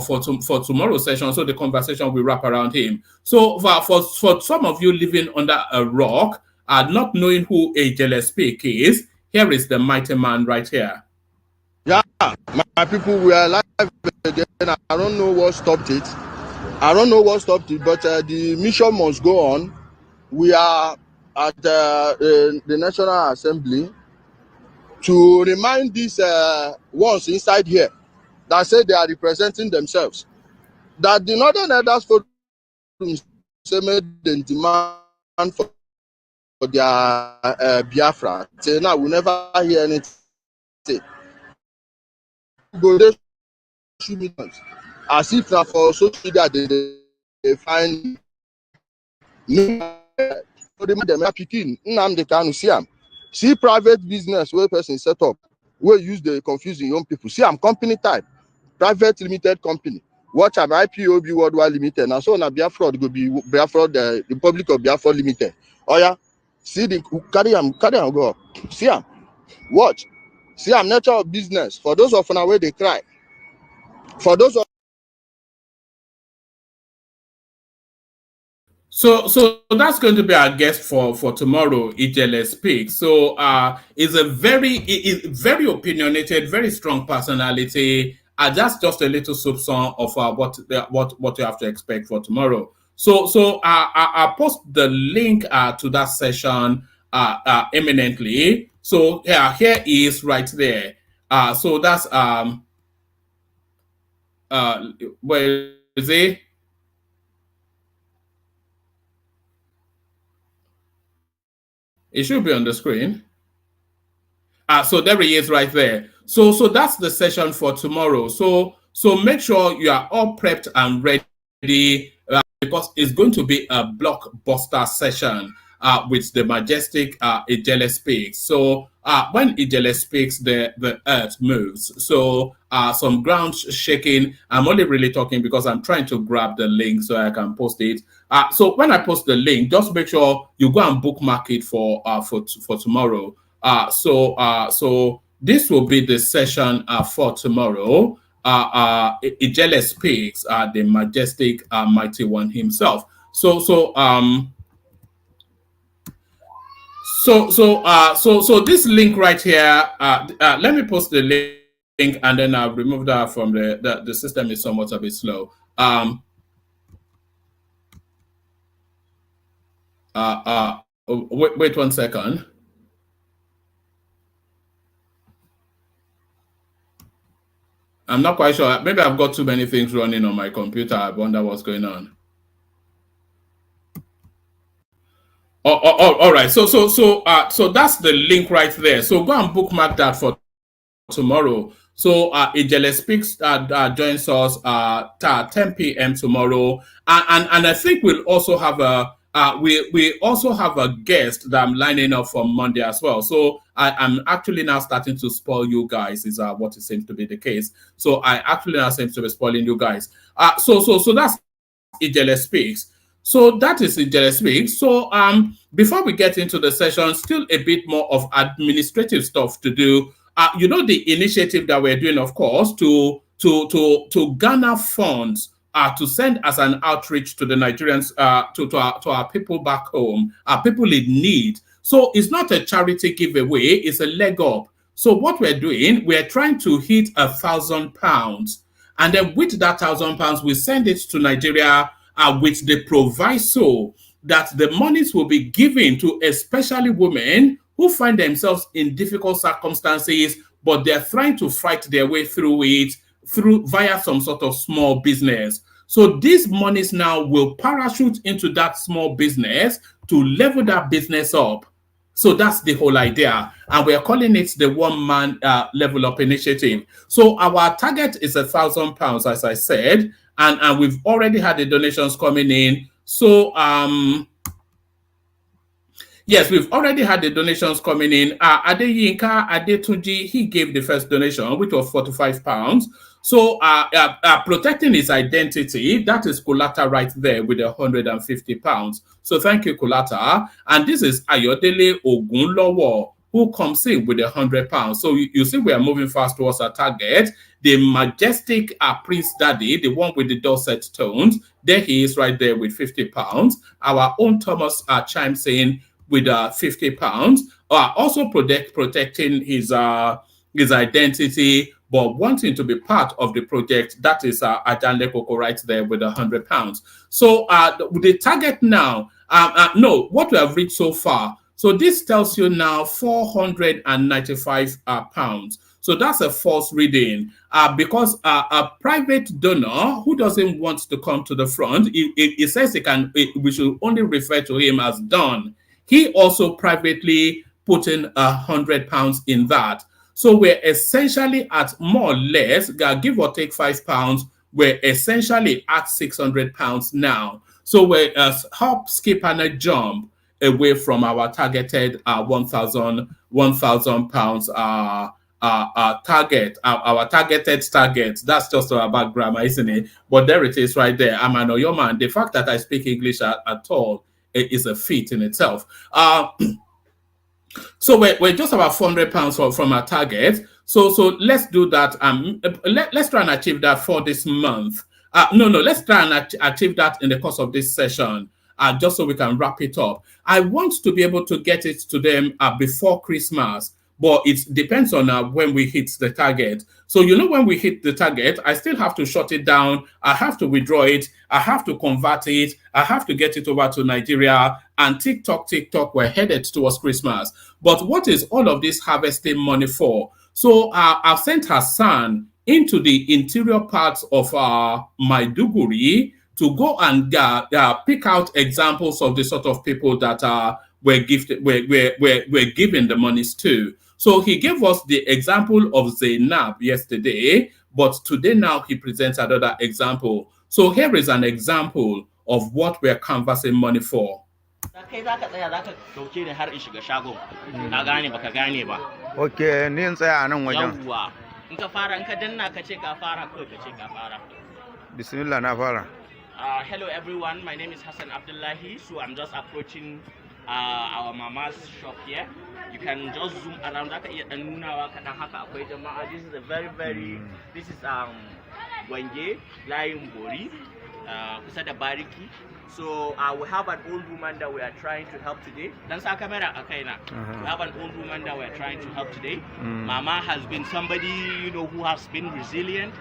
tomorrow's session. So the conversation will wrap around him. So for some of you living under a rock, not knowing who Ejele Speak is, here is the mighty man right here. Yeah, my people, we are live again. I don't know what stopped it. But the mission must go on. We are at the National Assembly to remind these ones inside here that say they are representing themselves, that the Northern Elders Forum say made the demand for their Biafra. Say now we never hear anything. Go they shoot me as if now for social media they find no. They make them picking. They can see private business where person set up where use the confusing young people. See, I'm company type, private limited company. Watch am IPOB Worldwide Limited. And so na Biafra go be Biafra the Republic of Biafra Limited. Oh yeah, see the carry am go up. See am, watch. See am nature of business. For those of where they cry. For those of So that's going to be our guest for tomorrow, Ejele Speak. So is a very opinionated, very strong personality. That's just a little soupçon of what you have to expect for tomorrow. So I'll post the link to that session imminently. So here is right there. So that's where is it? It should be on the screen. So there he is right there. So that's the session for tomorrow. So make sure you are all prepped and ready because it's going to be a blockbuster session with the majestic Ejele Speaks. So when Ejele speaks, the earth moves. So some ground shaking. I'm only really talking because I'm trying to grab the link so I can post it. So when I post the link, just make sure you go and bookmark it for tomorrow. So this will be the session for tomorrow. Ejele Speaks, the majestic, mighty one himself. So this link right here. Let me post the link and then I'll remove that from the system is somewhat a bit slow. Wait 1 second. I'm not quite sure. Maybe I've got too many things running on my computer. I wonder what's going on. All right. So that's the link right there. So go and bookmark that for tomorrow. So Ejele Speaks joins us at 10 p.m. tomorrow, and I think we'll also have we also have a guest that I'm lining up for Monday as well. So I'm actually now starting to spoil you guys, is what it seems to be the case. So I actually now seems to be spoiling you guys. So that's Ejele Speaks. So that is Ejele Speaks. So before we get into the session, still a bit more of administrative stuff to do. The initiative that we're doing, of course, to garner funds to send as an outreach to the Nigerians, to our people back home, our people in need. So it's not a charity giveaway, it's a leg up. So what we're doing, we're trying to hit £1,000. And then with that £1,000, we send it to Nigeria with the proviso that the monies will be given to especially women who find themselves in difficult circumstances, but they're trying to fight their way through it via some sort of small business. So these monies now will parachute into that small business to level that business up. So that's the whole idea. And we're calling it the one-man level up initiative. So our target is £1,000, as I said, and we've already had the donations coming in. So Yes, we've already had the donations coming in. Adeyinka Adetunji, he gave the first donation, which was £45. So protecting his identity, that is Kulata right there with £150. So thank you, Kulata. And this is Ayodele Ogunlowo, who comes in with £100. So you see we are moving fast towards our target. The majestic Prince Daddy, the one with the dulcet tones, there he is right there with £50. Our own Thomas chimes in with £50, also protecting his identity, but wanting to be part of the project. That is Ajanle Koko right there with £100. So the target now, no, what we have reached so far. So this tells you now £495. So that's a false reading because a private donor who doesn't want to come to the front, it says we should only refer to him as Don. He also privately put in £100 in that. So we're essentially at more or less, give or take £5, we're essentially at £600 now. So we're hop, skip, and a jump away from our targeted £1,000 target, our targeted target. That's just about grammar, isn't it? But there it is right there. I'm an Oyoman. The fact that I speak English at all is a feat in itself. So we're just about £400 from our target. So let's do that. Let's try and achieve that for this month. Let's try and achieve that in the course of this session. Just so we can wrap it up. I want to be able to get it to them before Christmas, but it depends on when we hit the target. So, when we hit the target, I still have to shut it down. I have to withdraw it. I have to convert it. I have to get it over to Nigeria. And TikTok, we're headed towards Christmas. But what is all of this harvesting money for? So I've sent Hassan into the interior parts of Maiduguri to go and pick out examples of the sort of people that we're giving the monies to. So he gave us the example of Zainab yesterday, but today now he presents another example. So here is an example of what we're canvassing money for. Okay, hello everyone, my name is Hassan Abdullahi. So I'm just approaching our mama's shop here. You can just zoom around. This is a very this is Wenge Lion Bori, Kusada Bariki. So we have an old woman that we are trying to help today. We have an old woman that we are trying to help today. Mama has been somebody who has been resilient.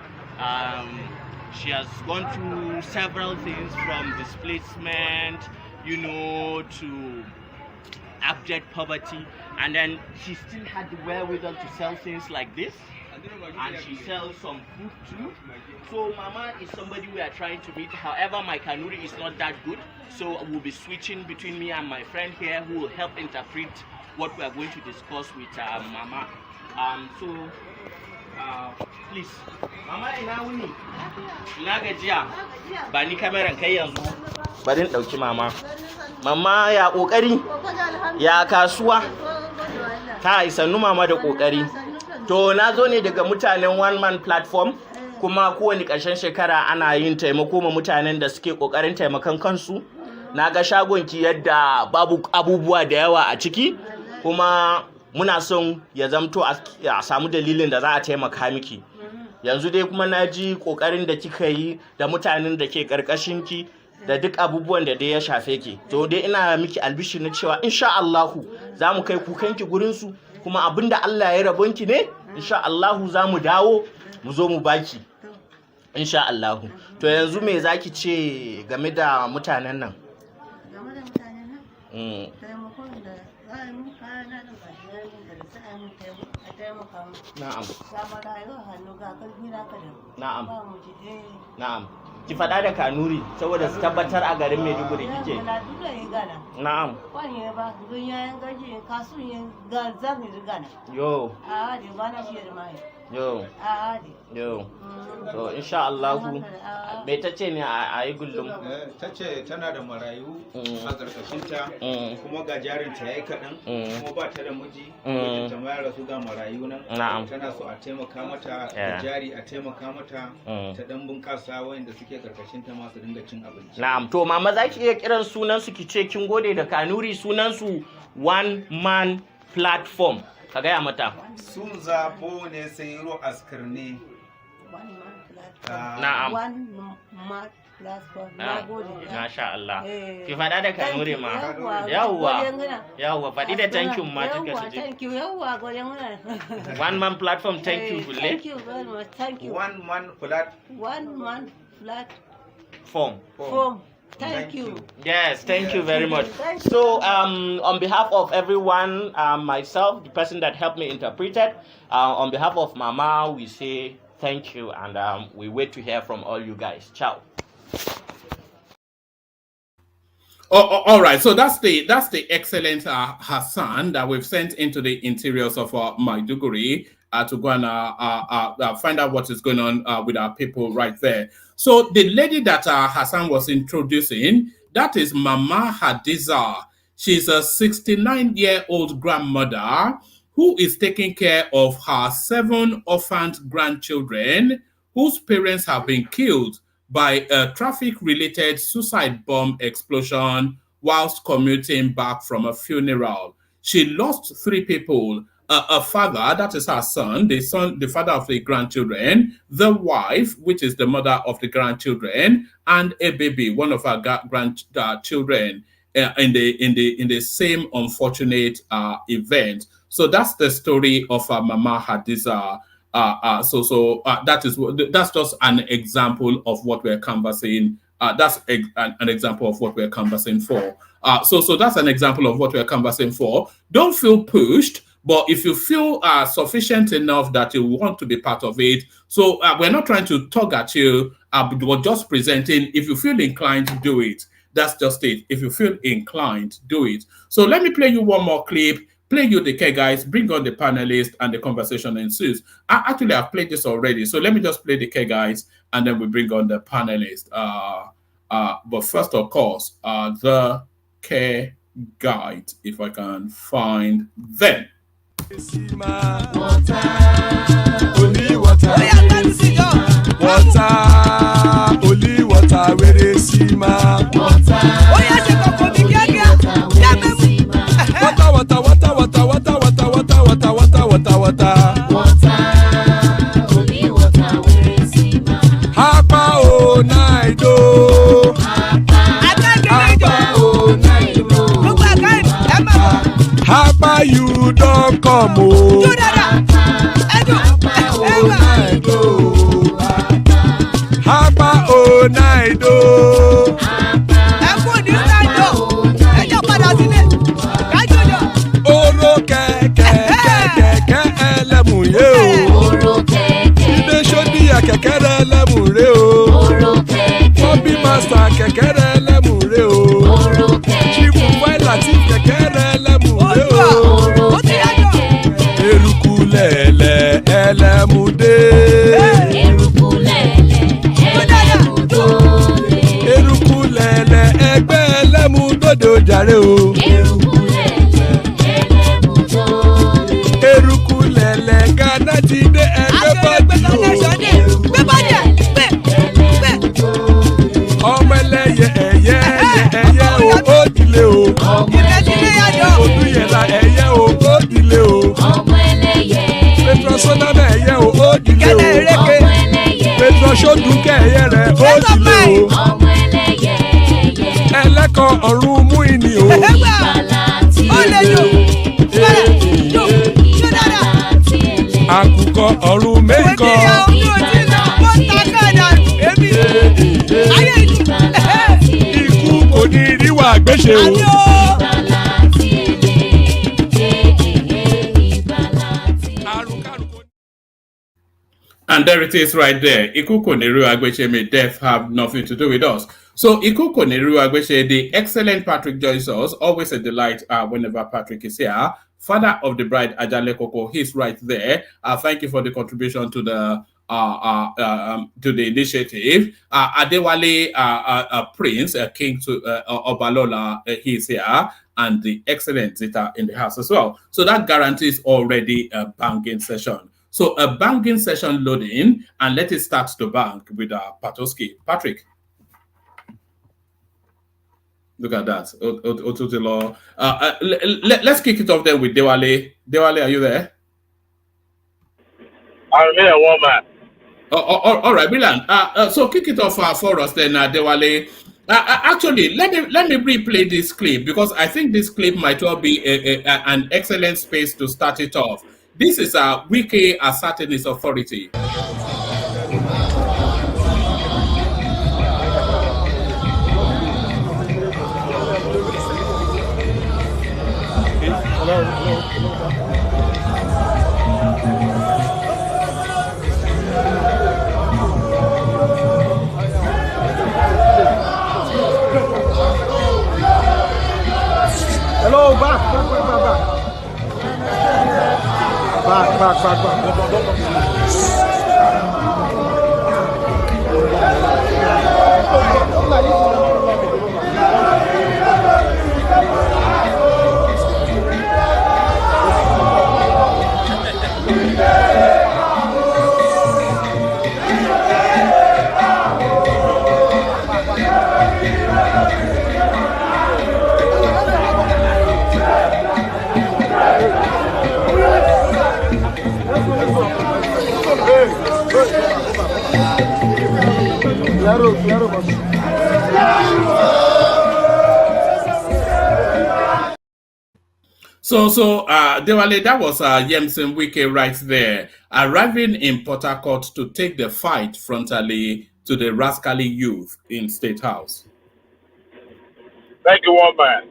She has gone through several things from displacement, to abject poverty, and then she still had the wherewithal to sell things like this, and she sells some food too. So Mama is somebody we are trying to meet. However, my Kanuri is not that good, so we'll be switching between me and my friend here who will help interpret what we are going to discuss with Mama. Please, Mama ina wuni? Ina gajiya? Ba ni kameran kai yanzu. Bari in dauki Mama. Mama ya kokari? Ya kasuwa? Kai sannu Mama da kokari. To na zo ne daga mutanen one man platform, kuma kowane ƙarshen shekara ana yin taimako ma mutanen da suke kokarin taimakon kansu. Na ga shagonki yadda babu abubuwa da yawa a ciki, kuma muna son ya zamto a samu dalilin da za a taimaka miki. Yanzu dai kuma na ji kokarin da kika yi da mutanen da ke karkashinki da duk abubuwan da dai ya shafe ki. To dai ina miki albishi na cewa insha Allahu za mu kai kukanki gurin su, kuma abinda Allah ya rabonki ne insha Allahu za mu dawo mu zo mu baki insha Allahu. To yanzu me zaki ce game da mutanen nan? Na'am. Ki faɗa da Kanuri saboda su tabbatar a garin Maiduguri kike. Na'am. Yo. Yo. Yo. So insha Allah me tace ne a yi gullum? Tace tana da marayu a karkashinta kuma ga jarinta yayi kaɗan kuma ba ta da miji ta ma rasu ga marayu nan tana so a taimaka mata da jari a taimaka mata ta dan bunƙasa wayanda suke karkashinta ma su dinga cin abinci. Na'am, to mama za ki iya kiran sunan su ki ce kin gode da Kanuri, sunan su One Man Platform. Ka gaya mata. Sun zabo ne sai ro askarne. Na'am. One Man Platform. Masha Allah. Ki faɗa da Kanuri ma. Yawwa faɗi da thank you ma kika su ji. Thank you. One Man Platform, thank you kulle. Thank you very much. Thank you. One Man Platform. Thank you. Yes, thank you very much. So, on behalf of everyone, myself, the person that helped me interpret it, on behalf of Mama, we say thank you, and we wait to hear from all you guys. Ciao. All right, so that's the excellent Hassan that we've sent into the interiors of Maiduguri to go and find out what is going on with our people right there. So the lady that Hassan was introducing, that is Mama Hadiza. She's a 69-year-old grandmother who is taking care of her 7 orphaned grandchildren whose parents have been killed by a traffic-related suicide bomb explosion whilst commuting back from a funeral. She lost 3 people, a father, that is her son, the father of the grandchildren, the wife, which is the mother of the grandchildren, and a baby, one of her grandchildren, in the same unfortunate event. So that's the story of Mama Hadiza. That's just an example of what we're canvassing. That's an example of what we're canvassing for. So that's an example of what we're canvassing for. Don't feel pushed, but if you feel sufficient enough that you want to be part of it, so we're not trying to tug at you, but we're just presenting. If you feel inclined, do it. That's just it. If you feel inclined, do it. So let me play you one more clip. Play you the K guys, bring on the panelists, and the conversation ensues. Actually, I've played this already, so let me just play the K guys, and then we bring on the panelists. But first, of course, the K guide, if I can find them. Only water, where they see my water. Hapa o naido. Hapa you don't come o. Hapa o naido. Oro kẹ̀kẹ́ ẹlẹ́mù yé o. Ilé sọ́díyà kẹ̀kẹ́ rẹ̀ ẹlẹ́mù rẹ̀ o. Bobby Master kẹ̀kẹ́ rẹ̀ ẹlẹ́mù rẹ̀ o. Chief Wailati kẹ̀kẹ́ rẹ̀ ẹlẹ́mù rẹ̀ o. Eruku lẹ̀lẹ̀ ẹlẹ́mù dé. Eruku lẹ̀lẹ̀ ẹgbẹ́ ẹlẹ́mù dòde ojàre o. Eruku lẹ̀lẹ̀ Ghana ti dé ẹgbẹ́ bọ́dì o. Ọmọ ẹlẹ́yẹ ẹ̀yẹ o ó dìle o. Odúyẹ̀lá ẹ̀yẹ o ó dìle o. Petrosoname ẹ̀yẹ o ó dìle o. Petrosodúnkẹ́ ẹ̀yẹ rẹ̀ ó dìle o. Ẹlẹ́kọ̀ ọ̀run mú ìní o. Àkùkọ ọ̀run méjìkọ. Ikú kò ní ríwà gbéṣe o. And there it is right there. Ikuko Niru Agbecheme, death have nothing to do with us. So Ikoko Neruagweshe, the excellent Patrick joins us. Always a delight whenever Patrick is here. Father of the bride, Ajale Koko, he's right there. Thank you for the contribution to the initiative. Adewale Prince, King to Obalola, he's here, and the excellent Zita in the house as well. So that guarantees already a banging session. So a banging session loading, and let it start to bang with Patoski. Patrick. Look at that. Let's kick it off then with Dewale. Dewale, are you there? I'm here, woman. All right, brilliant. So kick it off for us then, Dewale. Actually, let me replay this clip because I think this clip might well be an excellent space to start it off. This is Wike asserting his authority. Hello, back. So, Dewale, that was Yemson Wike right there, arriving in Port Harcourt to take the fight frontally to the rascally youth in State House. Thank you, woman.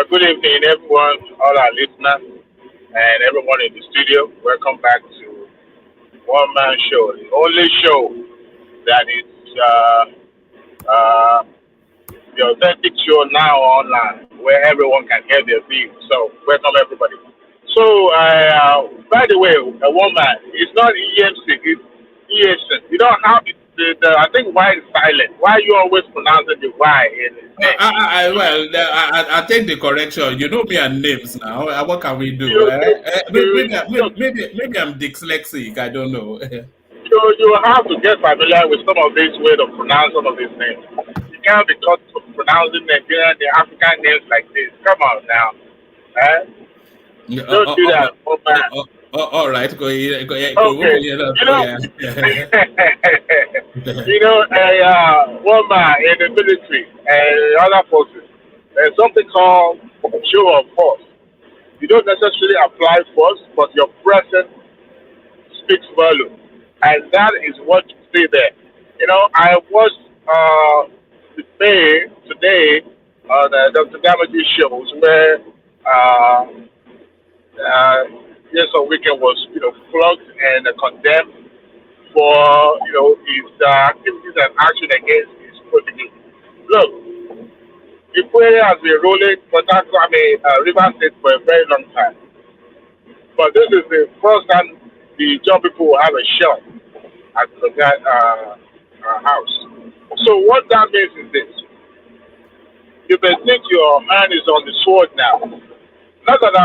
Good evening, everyone, all our listeners, and everyone in the studio. Welcome back to One Man Show, the only show that is the authentic show now online, where everyone can hear their views. So, welcome everybody. So, by the way, a woman, it's not EMC, it's ESN. You know how I think Y is silent. Why you always pronouncing the Y in his name? I take the correction. You know me and names now. What can we do? Maybe I'm dyslexic. I don't know. You have to get familiar with some of these ways of pronouncing some of these names. You can't be taught to pronouncing Nigerian, the African names like this. Come on now. Don't do that. All right. Go ahead. Okay. You know, one man in the military and other forces, there's something called show of force. You don't necessarily apply force, but your presence speaks volume. And that is what you see there. You know, I watched today on Dr. Damage's shows where Yes Weekend was, flogged and condemned for, his activities and action against his protege. Look, the prayer has been rolling for River State for a very long time. But this is the first time the job people will have a shot at the house. So what that means is this. You may think your hand is on the sword now. Not that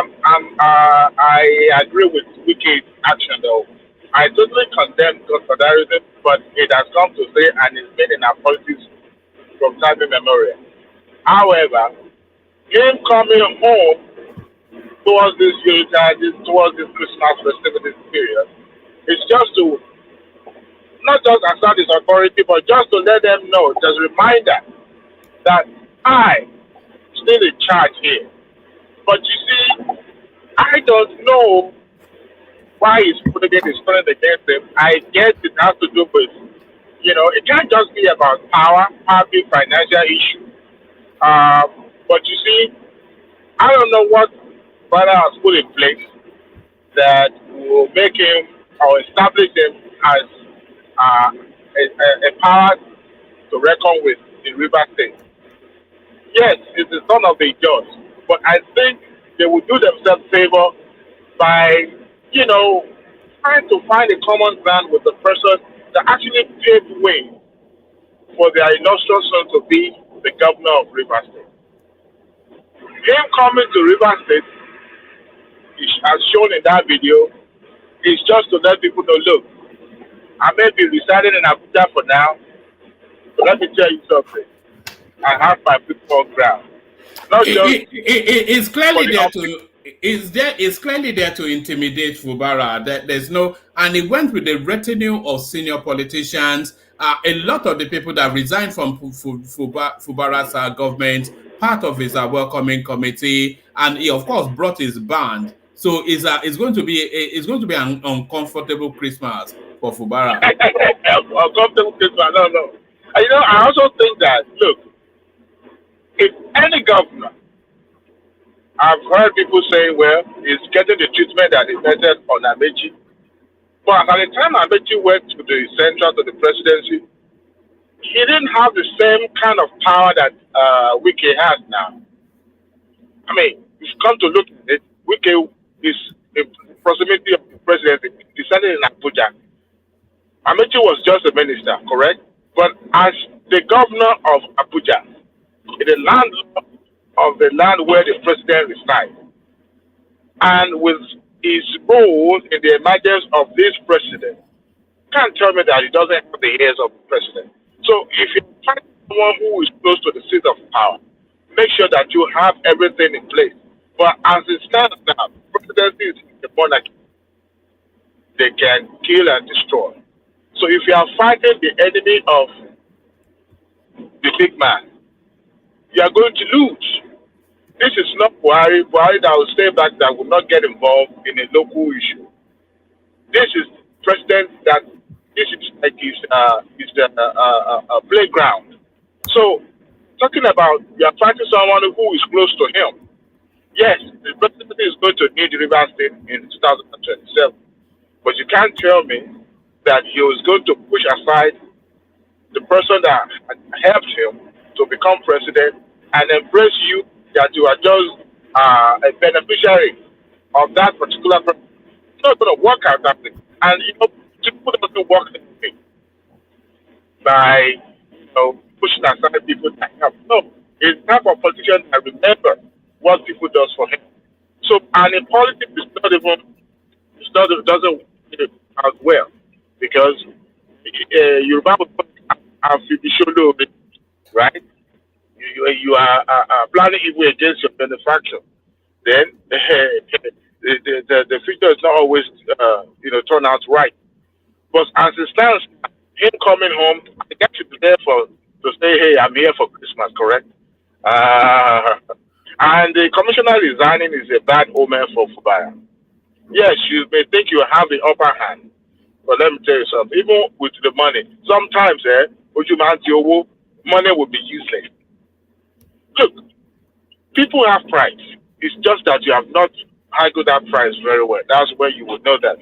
I agree with wicked action though. I totally condemn godfatherism, but it has come to stay and it's been in our politics from time immemorial. However, him coming home towards this Christmas festivities period, it's just to not just assert his authority, but just to let them know, just a reminder that I still in charge here. But you see, I don't know why he's putting it, turning against him. I guess it has to do with, it can't just be about power being financial issue. But you see, I don't know what Brother has put in place that will make him or establish him as a power to reckon with in River State. Yes, it's the son of a judge, but I think they will do themselves favor by, you know, trying to find a common ground with the person that actually paved way for their illustrious son to be the governor of River State. Him coming to River State, as shown in that video, is just to let people know, look, I may be residing in Abuja for now, but let me tell you something. I have my people on ground. Not just it's clearly there to it's clearly there to intimidate Fubara. There's no, and it went with the retinue of senior politicians. A lot of the people that resigned from Fubara's government, part of his welcoming committee, and he of course brought his band. So it's going to be an uncomfortable Christmas for Fubara. Uncomfortable Christmas, no. And, you know, I also think that, look, if any governor, I've heard people saying, well, he's getting the treatment that he meted on Amaechi. But at the time Amaechi went to the central, to the presidency, he didn't have the same kind of power that Wike has now. I mean, if you come to look at it, Wike is in proximity of the presidency, decided in Abuja. Amaechi was just a minister, correct? But as the governor of Abuja, in the land of the land where the president resides, and with his role in the emergence of this president, can't tell me that he doesn't have the ears of the president. So if you find someone who is close to the seat of power, make sure that you have everything in place. But as it stands now, the presidency is the monarchy. They can kill and destroy. So if you are fighting the enemy of the big man, you are going to lose. This is not Buhari that will stay back, that will not get involved in a local issue. This is president that this is like his playground. So talking about you are fighting someone who is close to him. Yes, the president is going to need River State in 2027, but you can't tell me that he was going to push aside the person that helped him to become president and embrace you, that you are just a beneficiary of that particular person. It's not going to work out that way. And, you know, people don't work that way by, you know, pushing aside people that help. No, it's the type of politician that remember what people does for him. So, and in politics, it doesn't as well, because Yoruba would put right? You are planning evil against your benefactor. Then the future is not always turn out right. But as it stands, him coming home, I get to be there to say, hey, I'm here for Christmas, correct? And the commissioner resigning is a bad omen for Fubara. Yes, you may think you have the upper hand, but let me tell you something. Even with the money, sometimes, money will be useless. Look, people have pride. It's just that you have not haggled that price very well. That's where you will know that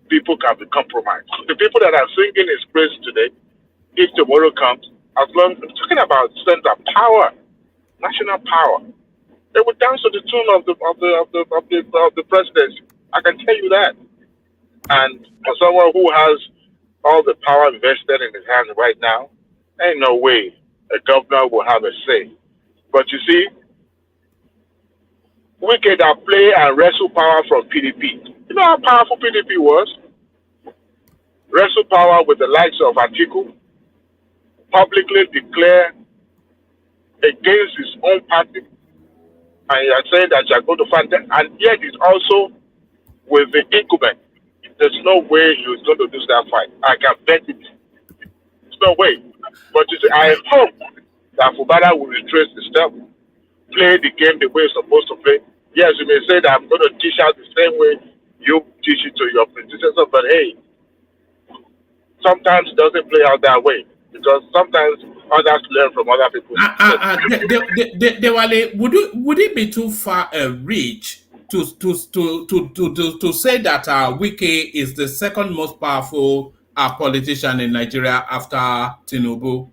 people can be compromised. The people that are singing his praise today, if tomorrow comes, as long as talking about center power, national power, they will dance to the tune of the presidency. I can tell you that. And for someone who has all the power invested in his hands right now, ain't no way a governor will have a say. But you see, we can play and wrestle power from PDP. You know how powerful PDP was? Wrestle power with the likes of Atiku, publicly declare against his own party, and you are saying that you are going to find them, and yet it's also with the incumbent. There's no way he was going to lose that fight. I can bet it. There's no way. But you see, I hope that Fubara will retrace the step, play the game the way it's supposed to play. Yes, you may say that I'm going to teach out the same way you teach it to your predecessor, but hey, sometimes it doesn't play out that way, because sometimes others learn from other people. Would it be too far a reach to say that Wike is the second most powerful politician in Nigeria after Tinubu?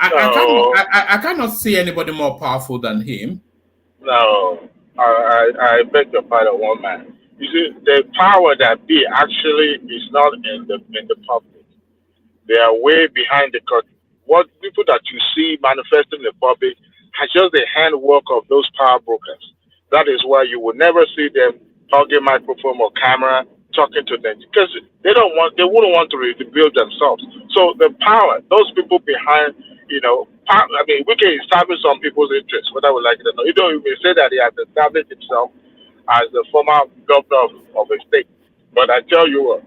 I cannot see anybody more powerful than him. No, I beg your pardon, one man. You see, the power that be actually is not in the public. They are way behind the curtain. What people that you see manifesting in the public has just the handwork of those power brokers. That is why you will never see them hugging microphone or camera talking to them because they wouldn't want to rebuild themselves. So the power, those people behind, we can establish some people's interests, whether we like it or not. You may say that he has established himself as the former governor of a state, but I tell you what,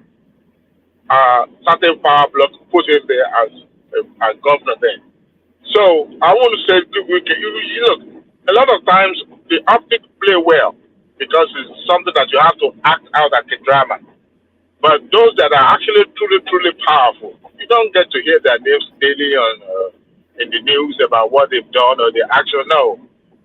certain power blocks put him there as governor there. So I want to say, look, a lot of times the optics play well because it's something that you have to act out like a drama. But those that are actually truly powerful, you don't get to hear their names daily in the news about what they've done or their action. No,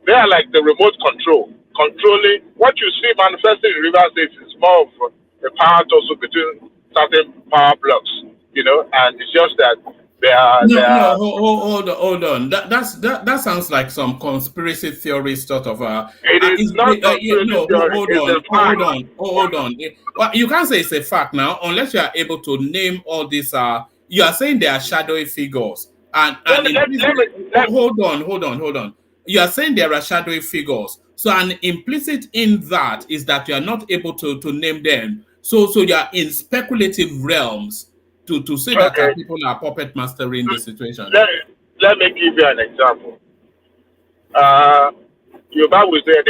they are like the remote controlling what you see manifesting in River State is more of a power tussle between certain power blocks, and it's just that hold on. That sounds like some conspiracy theory sort of. It is not conspiracy theory. Hold on. Well, you can't say it's a fact now unless you are able to name all these. You are saying they are shadowy figures, hold on. You are saying there are shadowy figures. So an implicit in that is that you are not able to name them. So you are in speculative realms. To say that people are puppet mastering the situation. Let me give you an example. Yoruba will say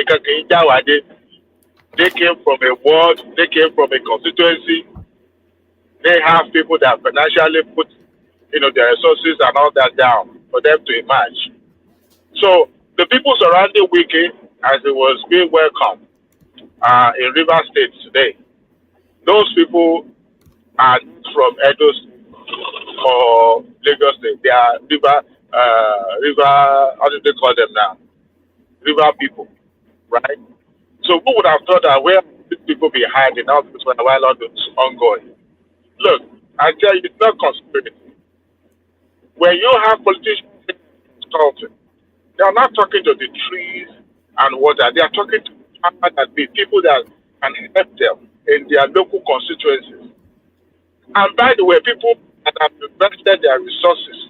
they came from a ward, they came from a constituency. They have people that financially put their resources and all that down for them to emerge. So the people surrounding Wiki, as it was being welcomed in River State today, those people are from Edo or Lagos State. They are river, how do they call them now? River people, right? So who would have thought that where these people be hiding out this while all this is ongoing? Look, I tell you, it's not conspiracy. When you have politicians consulting, they are not talking to the trees and water. They are talking to people that can help them in their local constituencies. And by the way, people that have invested their resources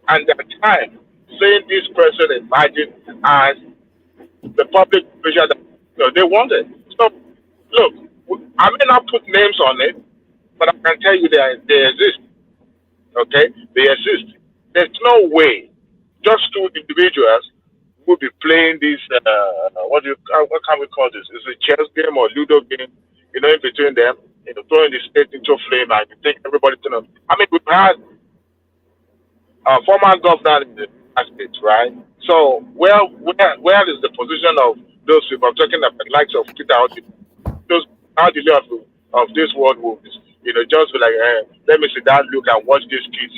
and their time saying this person imagined as the public pressure that they wanted. So, look, I may not put names on it, but I can tell you they exist. Okay? They exist. There's no way just two individuals will be playing this, what can we call this? Is it a chess game or Ludo game, in between them? Throwing the state into flame and you think everybody we've had a former governor in the state, right? So where is the position of those people? I'm talking about the likes of Peter those of this world movies, just be like, let me sit down, look and watch these kids,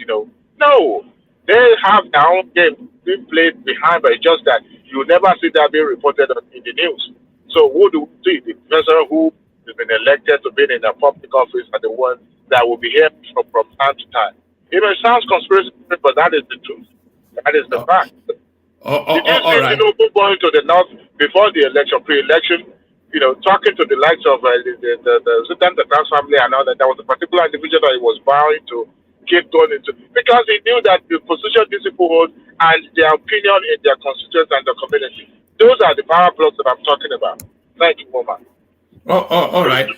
No, they have their own game being played behind, but it's just that you never see that being reported in the news. So who do we see? The person who has been elected to be in a public office are the ones that will be here from time to time. It sounds conspiracy, but that is the truth. That is the fact. Did you see Tinubu going to the north before the election, pre-election, talking to the likes of the Trans family and all that? There was a particular individual that he was bound to keep going into because he knew that the position these people hold and their opinion in their constituents and the community. Those are the power blocks that I'm talking about. Thank you, Moma. All right.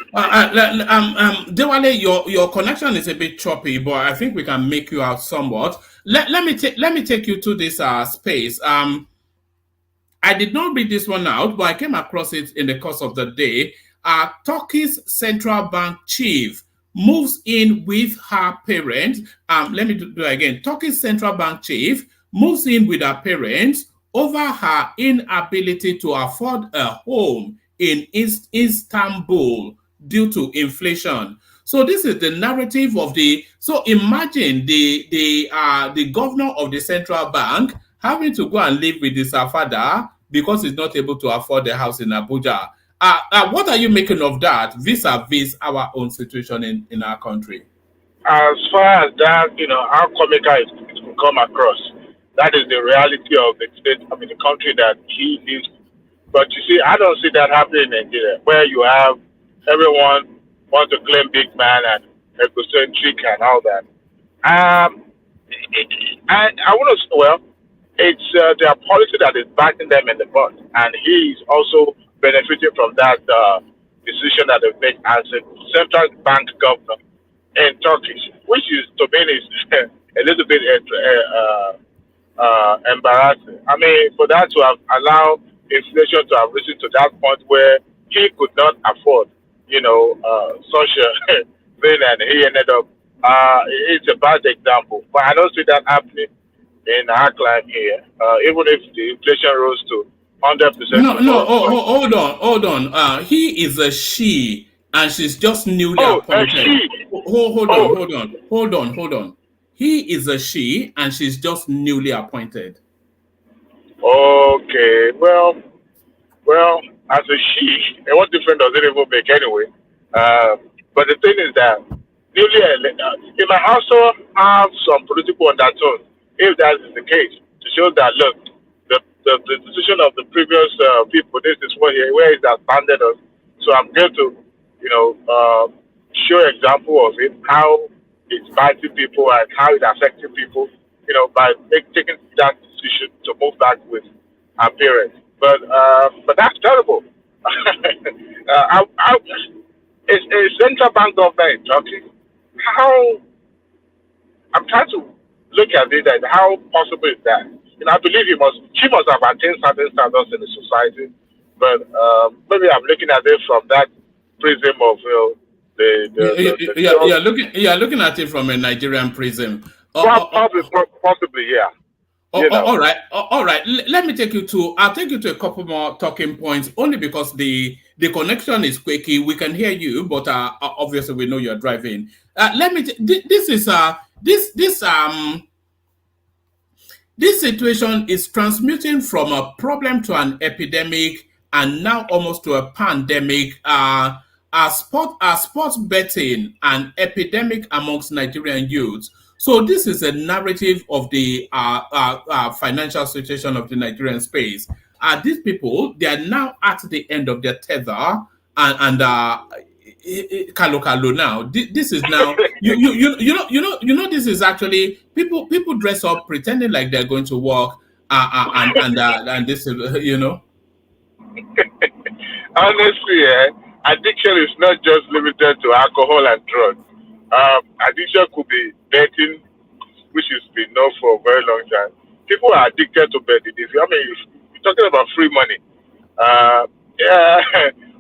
Dewale, your connection is a bit choppy, but I think we can make you out somewhat. Let me take you to this space. I did not read this one out, but I came across it in the course of the day. Turkey's central bank chief moves in with her parents. Let me do it again. Turkey's central bank chief moves in with her parents over her inability to afford a home in Istanbul due to inflation. So this is the narrative of so imagine the governor of the central bank having to go and live with his father because he's not able to afford the house in Abuja. What are you making of that vis-a-vis our own situation in our country? As far as that, how comical it will come across. That is the reality of the state, the country that he lives. But you see, I don't see that happening in Nigeria, where you have everyone wants to claim big man and egocentric and all that. Um, I want to, well, it's their policy that is biting them in the butt, and he is also benefiting from that decision that they made as a central bank governor in Turkey, which is to me is a little bit embarrassing. For that to have allowed inflation to have risen to that point where he could not afford, such a thing, and he ended up. It's a bad example, but I don't see that happening in our climate here. Even if the inflation rose to 100%. No. Hold on. He is a she, and she's just newly appointed. A she. Hold on. He is a she, and she's just newly appointed. Okay. Well, as a she, what difference does it even make anyway? But the thing is that newly it might also have some political undertone, if that is the case, to show that look, the decision of the previous people, this is where it has landed us. So I'm going to, show example of it, how it's biting people and how it's affecting people, by taking that decision to move back with our parents. But that's terrible. It's a central bank government in Turkey. How I'm trying to look at it and how possible is that? I believe she must have attained certain standards in the society, but maybe I'm looking at it from that prism of you're looking at it from a Nigerian prism. Possibly, yeah. All right. Let me take you to. I'll take you to a couple more talking points, only because the connection is quaky. We can hear you, but obviously we know you're driving. This situation is transmuting from a problem to an epidemic, and now almost to a pandemic. Sports betting an epidemic amongst Nigerian youths. So this is a narrative of the financial situation of the Nigerian space. These people, they are now at the end of their tether, and Kalo now. This is now you know this is actually people dress up pretending like they're going to work and this is Honestly, addiction is not just limited to alcohol and drugs. Addiction could be betting, which has been known for a very long time. People are addicted to betting. If you're talking about free money,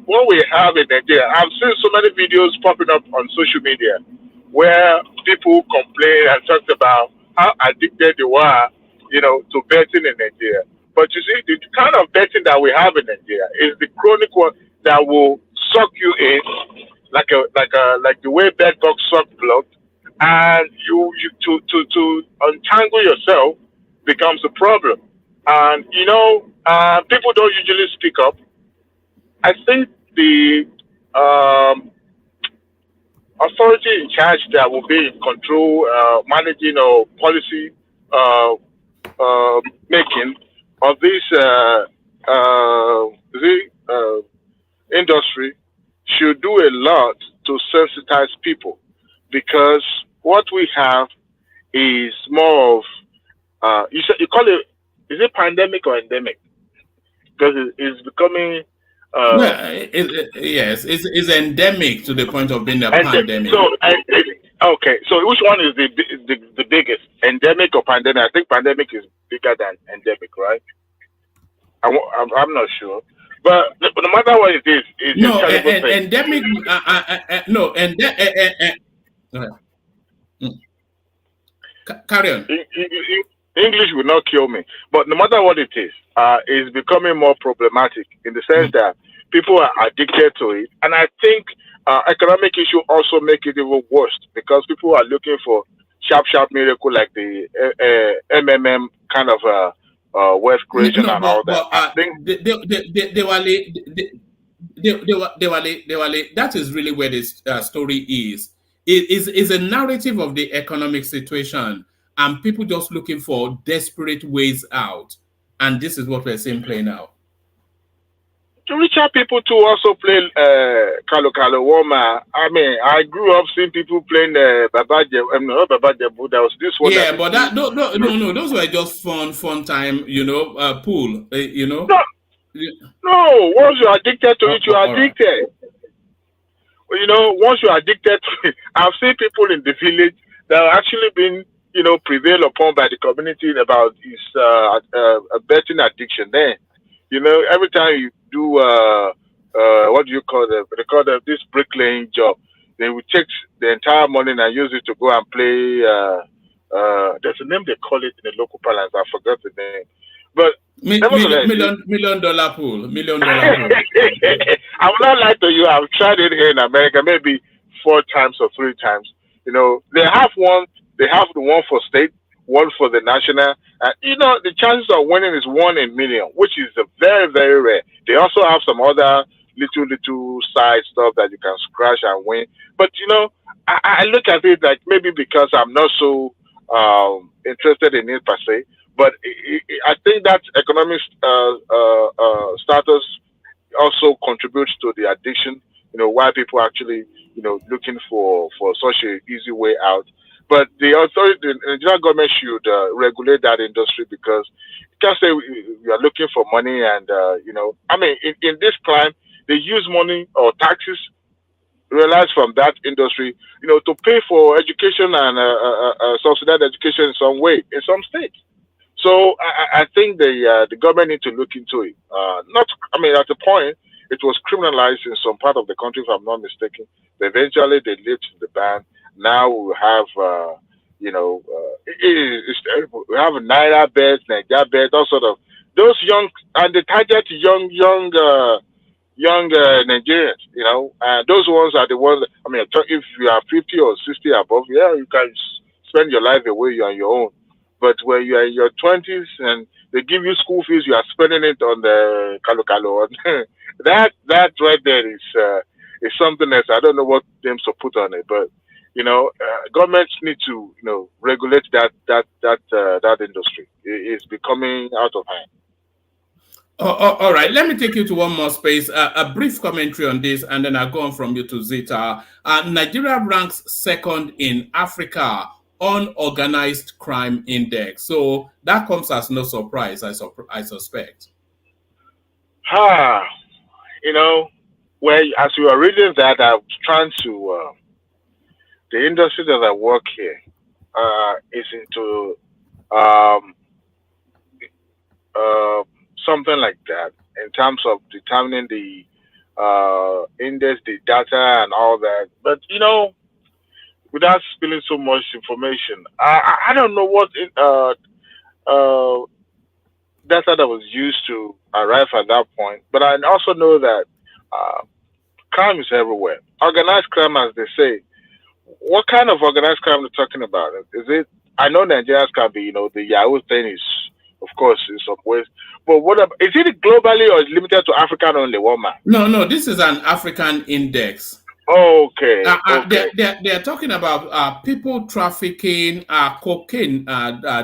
what we have in Nigeria, I've seen so many videos popping up on social media where people complain and talk about how addicted they were, to betting in Nigeria. But you see, the kind of betting that we have in Nigeria is the chronic one that will suck you in, like the way bed bugs suck blood, and you to untangle yourself becomes a problem. And people don't usually speak up. I think the authority in charge that will be in control, managing or policy making of this industry should do a lot to sensitize people, because what we have is more of you call it, is it pandemic or endemic? Because it's becoming yes, it's endemic to the point of being a pandemic. So okay, so which one is the biggest, endemic or pandemic? I think pandemic is bigger than endemic, right? I'm not sure, but no matter what it is, it's endemic. Carry on. English will not kill me, but no matter what it is, it's becoming more problematic in the sense that people are addicted to it, and I think economic issue also make it even worse, because people are looking for sharp miracle like the MMM kind of wealth creation and all that. I think that is really where this story is. It is a narrative of the economic situation. and people just looking for desperate ways out. And this is what we're seeing playing out. To richer people to also play Kalo Kalo Woma. I mean, I grew up seeing people playing Babaje. Not Babaje, but there was this one. Yeah, but that no, those were just fun time. Pool. No, once you're addicted to it, you're addicted. Right. Once you're addicted to it, I've seen people in the village that are actually been, prevailed upon by the community about this a betting addiction. Then, every time you do what do you call them? They call them this bricklaying job. They will take the entire money and use it to go and play. There's a name they call it in the local parlance. I forgot the name, but. Million dollar pool. I will not lie to you. I've tried it here in America maybe 4 times or 3 times. They have one. They have the one for state, one for the national. And the chances of winning is 1 in a million, which is very, very rare. They also have some other little side stuff that you can scratch and win. But I look at it like maybe because I'm not so interested in it per se. But I think that economic status also contributes to the addiction. Why people actually, looking for such an easy way out. But the Nigerian government should regulate that industry, because you can't say we are looking for money and I mean, in this climate, they use money or taxes realized from that industry, to pay for education and subsidized education in some way in some states. So I think the government need to look into it. At the point it was criminalized in some part of the country, if I'm not mistaken. But eventually they lifted the ban. Now we have, it's terrible. We have Naira beds, Nigeria beds, all sort of those young, and they target young Nigerians. Those ones are the ones. If you are 50 or 60 above, yeah, you can spend your life away. You're on your own. But when you are in your 20s and they give you school fees, you are spending it on the Kalo. that right there is something else. I don't know what names to put on it, but governments need to regulate that industry. It's becoming out of hand. All right, let me take you to one more space. A brief commentary on this, and then I'll go on from you to Zita. Nigeria ranks 2nd in Africa on Organized Crime Index. So that comes as no surprise, I suspect. Well, as you are reading that, I'm trying to, the industry that I work here is into something like that in terms of determining the index, the data and all that. But, without spilling so much information, I don't know what data that was used to arrive at that point. But I also know that crime is everywhere. Organized crime, as they say. What kind of organized crime are we talking about? Is it? I know Nigerians can be, the Yahoo thing is, of course, in some ways. But is it globally or is it limited to African only, woman? No, this is an African index. Okay. They're talking about people trafficking, cocaine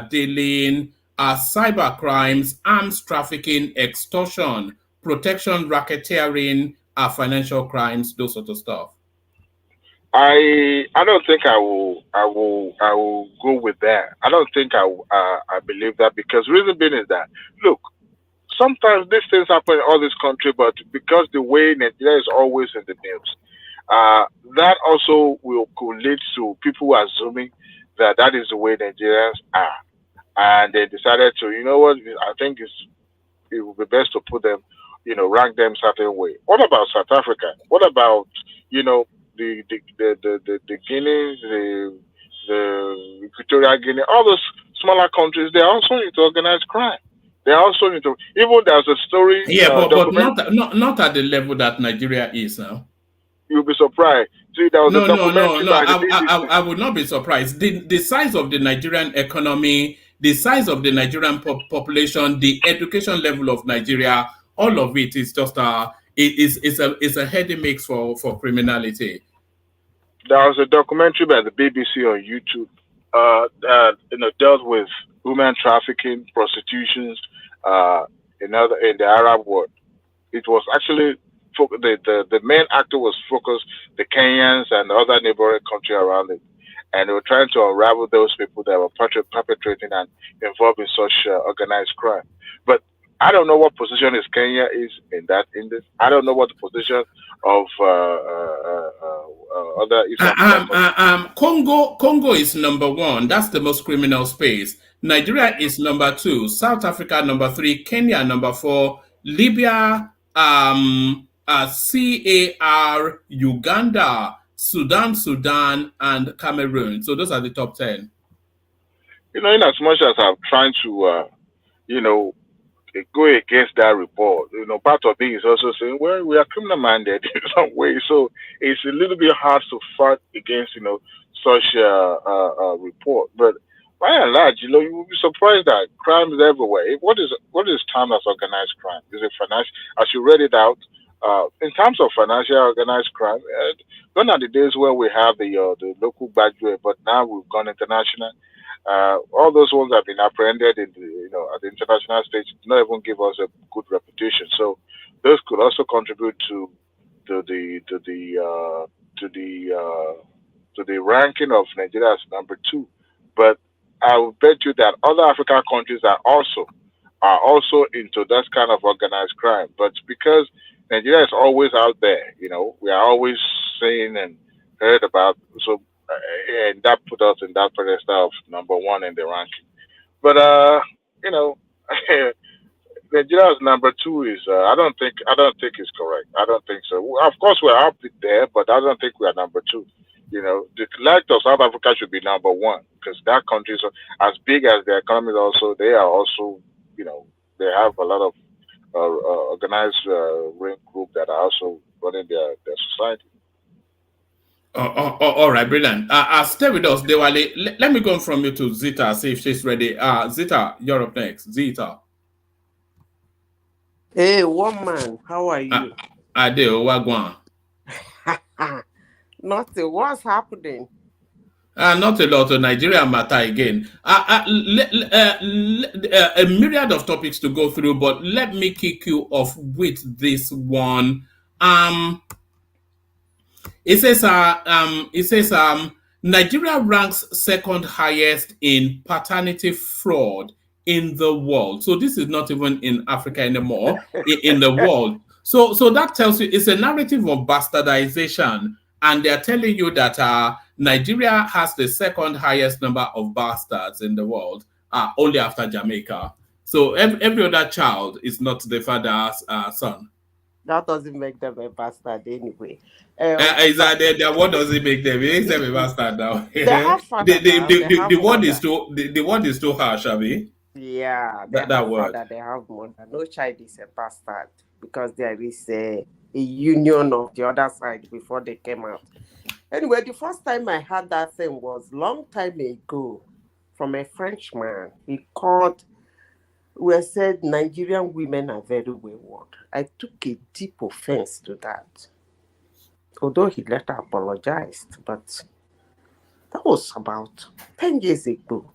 dealing, cyber crimes, arms trafficking, extortion, protection, racketeering, financial crimes, those sort of stuff. I don't think I will go with that. I don't think I believe that, because reason being is that, look, sometimes these things happen in all this country, but because the way Nigeria is always in the news, that also could lead to people assuming that is the way Nigerians are, and they decided to, I think it would be best to put them, rank them certain way. What about South Africa? What about the Guineas, the Equatorial Guinea, all those smaller countries? They're also into organized crime. They're also into, even there's a story. Yeah, but not at the level that Nigeria is now. You'll be surprised. See, there was a documentary. No. I would not be surprised. The size of the Nigerian economy, the size of the Nigerian population, the education level of Nigeria, all of it is just it's a heady mix for criminality. There was a documentary by the BBC on YouTube dealt with women trafficking, prostitutions, in the Arab world. It was actually the main actor was focused the Kenyans and other neighboring country around it, and they were trying to unravel those people that were perpetrating and involved in such organized crime. But I don't know what position is Kenya is in this. I don't know what the position of other East African Congo is number 1. That's the most criminal space. Nigeria is number 2. South Africa number 3. Kenya number 4. Libya, CAR, Uganda, Sudan, and Cameroon. So those are the top 10. In as much as I'm trying to, go against that report, part of me is also saying, well, we are criminal minded in some way. So it's a little bit hard to fight against, such a report. But by and large, you will be surprised that crime is everywhere. What is termed as organized crime? Is it financial? As you read it out, in terms of financial organized crime, gone are the days where we have the local badge, but now we've gone international. All those ones have been apprehended in at the international stage. Did not even give us a good reputation. So those could also contribute to the ranking of Nigeria as number 2. But I will bet you that other African countries are also into that kind of organized crime. But because Nigeria is always out there, we are always saying and heard about. So and that put us in that pedestal of number 1 in the ranking. But Nigeria's number 2 is I don't think it's correct. I don't think so. Of course, we're up there, but I don't think we are number 2. The like of South Africa should be number 1 because that country is as big as the economy. Also, they are also they have a lot of organized ring group that are also running their society. All right, brilliant. Stay with us, Dewale. Let me go from you to Zita, see if she's ready. Zita, you're up next. Zita. Hey, woman, how are you? Adeo, Wagwan. Nothing. What's happening? Not a lot of Nigeria matter again. A myriad of topics to go through, but let me kick you off with this one. It says Nigeria ranks second highest in paternity fraud in the world. So this is not even in Africa anymore, in the world. So that tells you it's a narrative of bastardization, and they're telling you that Nigeria has the second highest number of bastards in the world, only after Jamaica. So every other child is not the father's son. That doesn't make them a bastard anyway. What does it make them? It makes them a bastard now. The word is too harsh, Abi. Yeah, that word. They have mother. No child is a bastard because there is a union of the other side before they came out. Anyway, the first time I heard that thing was long time ago from a Frenchman. He called. We said Nigerian women are very wayward. I took a deep offense to that. Although he later apologized, but that was about 10 years ago.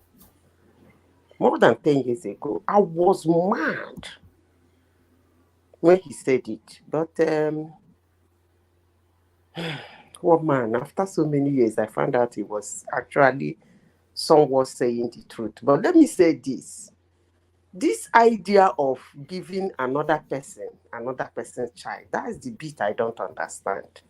More than 10 years ago. I was mad when he said it. But, well, man, after so many years, I found out he was actually somewhat saying the truth. But let me say this. This idea of giving another person's child, that's the bit I don't understand.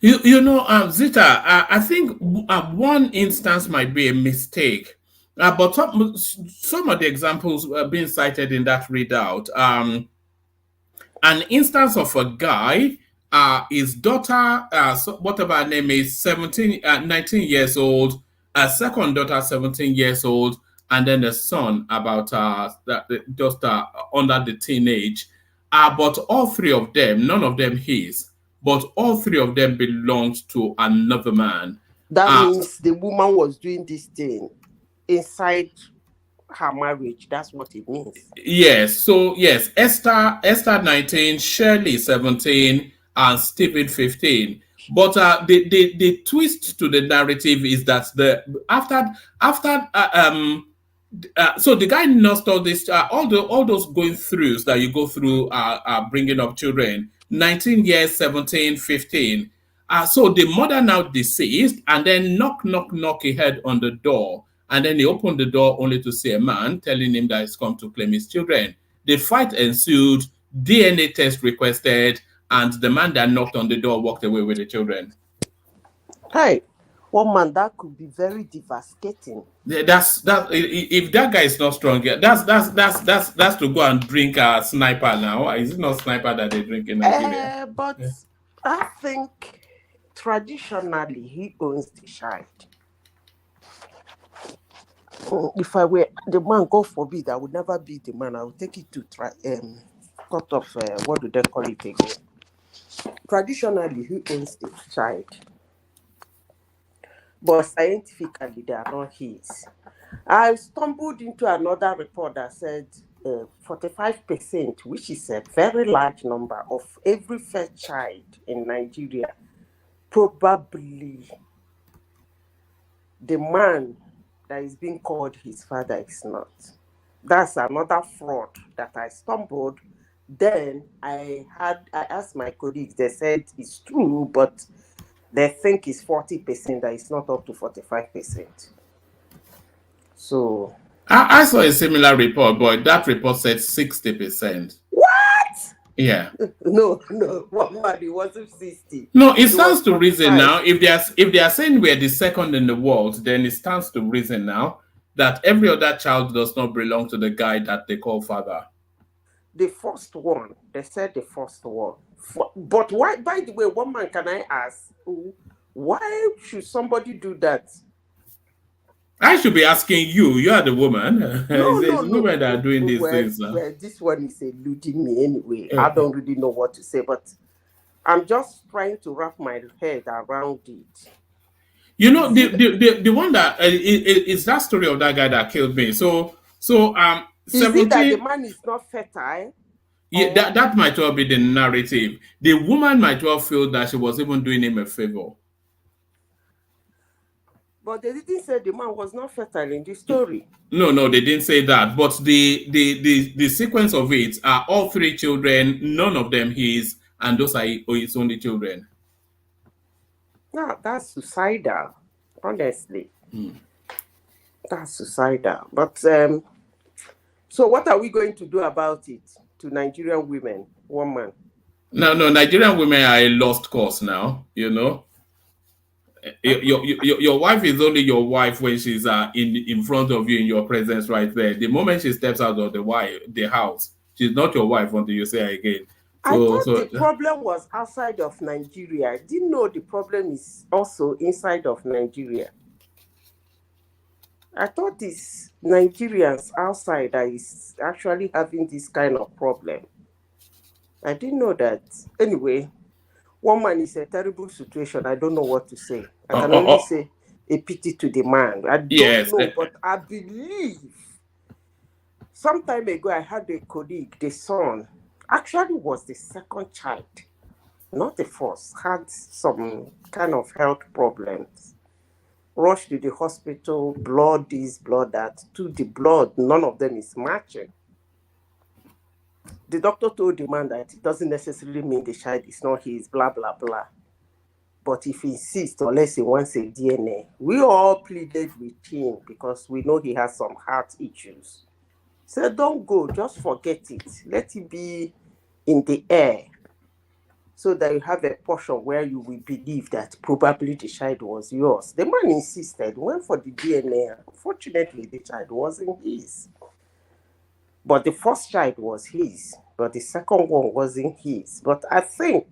Zita, I think one instance might be a mistake, but some of the examples being cited in that readout, an instance of a guy, his daughter, whatever her name is, 19 years old, a second daughter, 17 years old, and then a son about just under the teenage. But all three of them, none of them his, but all three of them belongs to another man. That means the woman was doing this thing inside her marriage. That's what it means. Yes. So yes, Esther 19, Shirley 17, and Stephen 15. But the twist to the narrative is that so the guy nursed all this all those going throughs that you go through bringing up children 19 years 17 15. So the mother now deceased, and then knock he heard on the door, and then he opened the door only to see a man telling him that he's come to claim his children. The fight ensued, DNA test requested, and the man that knocked on the door walked away with the children. Hey, one man, that could be very devastating. That's that. If that guy is not strong, that's to go and drink a sniper now. Is it not sniper that they drink in Nigeria? But I think traditionally he owns the child. If I were the man, God forbid, I would never be the man. I would take it to court of what do they call it again? Traditionally, he owns the child, but scientifically, they are not his. I stumbled into another report that said 45%, which is a very large number of every first child in Nigeria, probably the man that is being called his father is not. That's another fraud that I stumbled. Then I asked my colleagues, they said it's true, but they think it's 40%, that it's not up to 45%. So I saw a similar report, but that report said 60%. What? Yeah. No, it wasn't 60. No, it stands to reason now. If they are saying we're the second in the world, then it stands to reason now that every other child does not belong to the guy that they call father. The first one, they said the first one. But why, by the way, one man, can I ask, why should somebody do that? I should be asking you. You are the woman. It's women that are doing these things now. Well, this one is eluding me anyway. I don't really know what to say, but I'm just trying to wrap my head around it. You know, the one that is that story of that guy that killed me. Is it that the man is not fertile? Yeah, that might well be the narrative. The woman might well feel that she was even doing him a favor. But they didn't say the man was not fertile in the story. No, they didn't say that. But the sequence of it are all three children, none of them his, and those are his only children. No, that's suicidal, honestly. That's suicidal. But so what are we going to do about it to Nigerian women, one man? No, Nigerian women are a lost cause now, you know. Your wife is only your wife when she's in front of you in your presence right there. The moment she steps out of the house, she's not your wife until you say her again. I thought the problem was outside of Nigeria. I didn't know the problem is also inside of Nigeria. I thought it's Nigerians outside that is actually having this kind of problem. I didn't know that. Anyway, one man is a terrible situation. I don't know what to say. I can only say a pity to the man. I don't know, but I believe some time ago I had a colleague, the son, actually was the second child, not the first, had some kind of health problems. Rushed to the hospital, blood this, blood that. To the blood, none of them is matching. The doctor told the man that it doesn't necessarily mean the child is not his, blah, blah, blah. But if he insists, unless he wants a DNA, we all pleaded with him because we know he has some heart issues. So don't go, just forget it. Let it be in the air so that you have a portion where you will believe that probably the child was yours. The man insisted, went for the DNA. Unfortunately, the child wasn't his. But the first child was his, but the second one wasn't his. But I think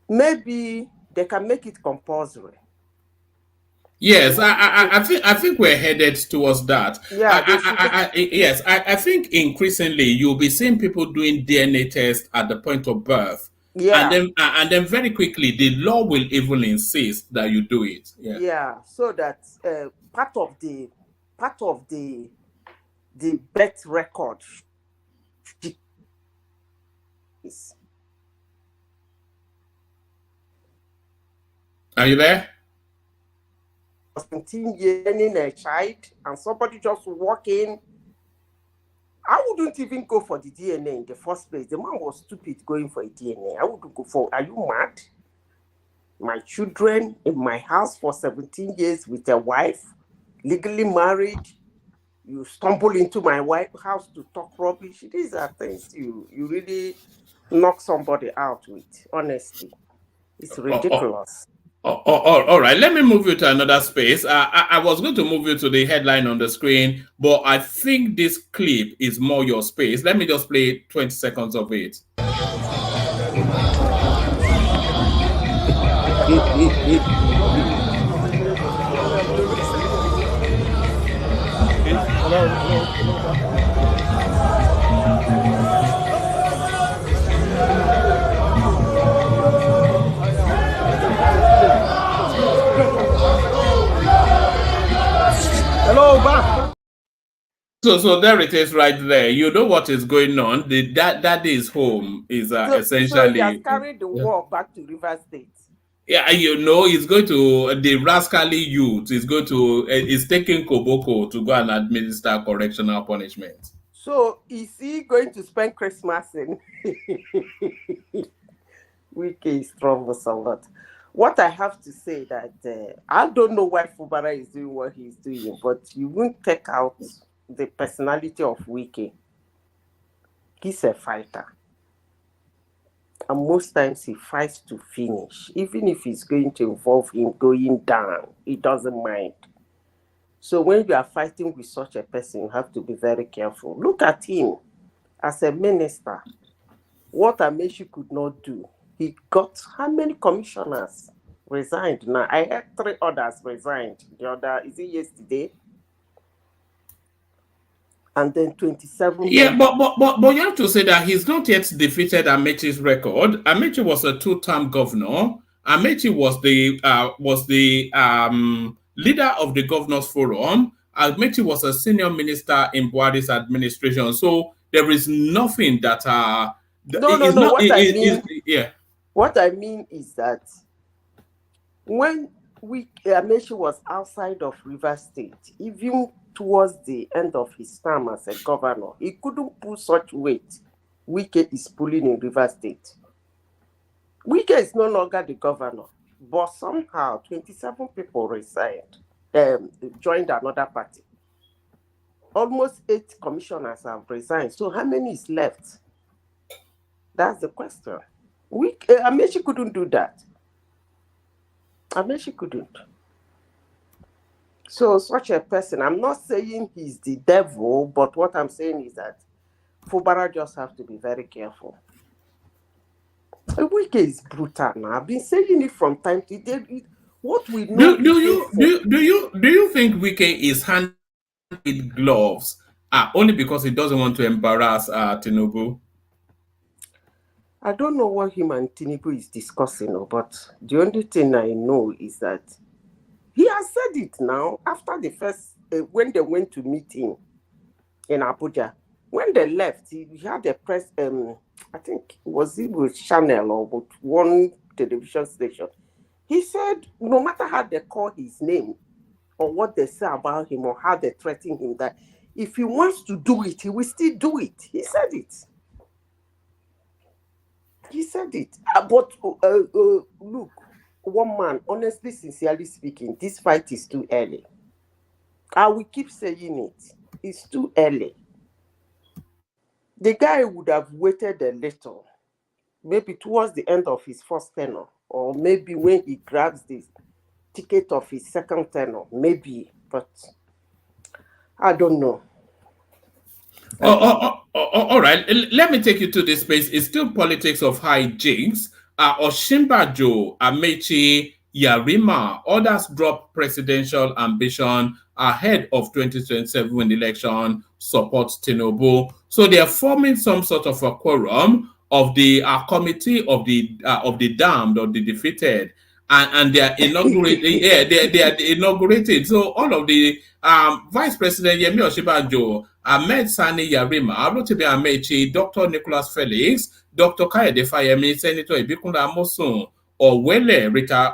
maybe they can make it compulsory. Yes, I think we're headed towards that. Yeah, I think increasingly you'll be seeing people doing DNA tests at the point of birth. Yeah. And then very quickly the law will even insist that you do it. Yeah, so that part of the birth record is Are you there? 17 years in a child, and somebody just walk in. I wouldn't even go for the DNA in the first place. The man was stupid going for a DNA. I wouldn't go for. Are you mad? My children in my house for 17 years with a wife, legally married. You stumble into my wife's house to talk rubbish. These are things you really knock somebody out with. Honestly, it's ridiculous. All right, let me move you to another space. I was going to move you to the headline on the screen, but I think this clip is more your space. Let me just play 20 seconds of it. Hello, back. So there it is right there. You know what is going on. The daddy's home is essentially. So he has carried the war back to River State. Yeah, you know, he's going to the rascally youth. Is going to is taking Koboko to go and administer correctional punishment. So is he going to spend Christmas in? Wiki is troublesome a lot. What I have to say that I don't know why Fubara is doing what he's doing, but you won't take out the personality of Wiki. He's a fighter. And most times he fights to finish. Even if it's going to involve him going down, he doesn't mind. So when you are fighting with such a person, you have to be very careful. Look at him as a minister. What Amaechi could not do. He got how many commissioners resigned now? I heard 3 others resigned. The other, is it yesterday? And then 27. Yeah, but you have to say that he's not yet defeated Amaechi's record. Amaechi was a 2-term governor. Amaechi was the leader of the Governors Forum. Amaechi was a senior minister in Buhari's administration. So there is nothing that What I mean is that when Amaechi was outside of River State, even towards the end of his term as a governor, he couldn't pull such weight Wike is pulling in River State. Wike is no longer the governor, but somehow 27 people resigned, joined another party. Almost 8 commissioners have resigned. So how many is left? That's the question. Amaechi couldn't do that. Amaechi couldn't. So such a person, I'm not saying he's the devil, but what I'm saying is that Fubara just have to be very careful. Wike is brutal now. I've been saying it from time to time. What we know. Do you think Wike is handling with gloves only because he doesn't want to embarrass Tinubu? I don't know what him and Tinubu is discussing, but the only thing I know is that he has said it now after the first, when they went to meet him in Abuja. When they left, he had a press, I think it was with Channel or with one television station. He said, no matter how they call his name or what they say about him or how they threaten him, that if he wants to do it, he will still do it. He said it. He said it. But look, one man, honestly, sincerely speaking, this fight is too early. I will keep saying it. It's too early. The guy would have waited a little, maybe towards the end of his first tenure, or maybe when he grabs the ticket of his second tenure, maybe, but I don't know. All right, let me take you to this space. It's still politics of high jinks. Osinbajo, Amaechi, Yarima, others drop presidential ambition ahead of 2027 election, support Tinubu. So they are forming some sort of a quorum of the committee of the damned or the defeated, and they are inaugurating. they are inaugurated. So all of the Vice President Yemi Osinbajo, Ahmed Sani Yarima, Rotimi Amaechi, Dr. Nicholas Felix, Dr. Kayode Fayemi, Senator Ibikunle Amosun, Owele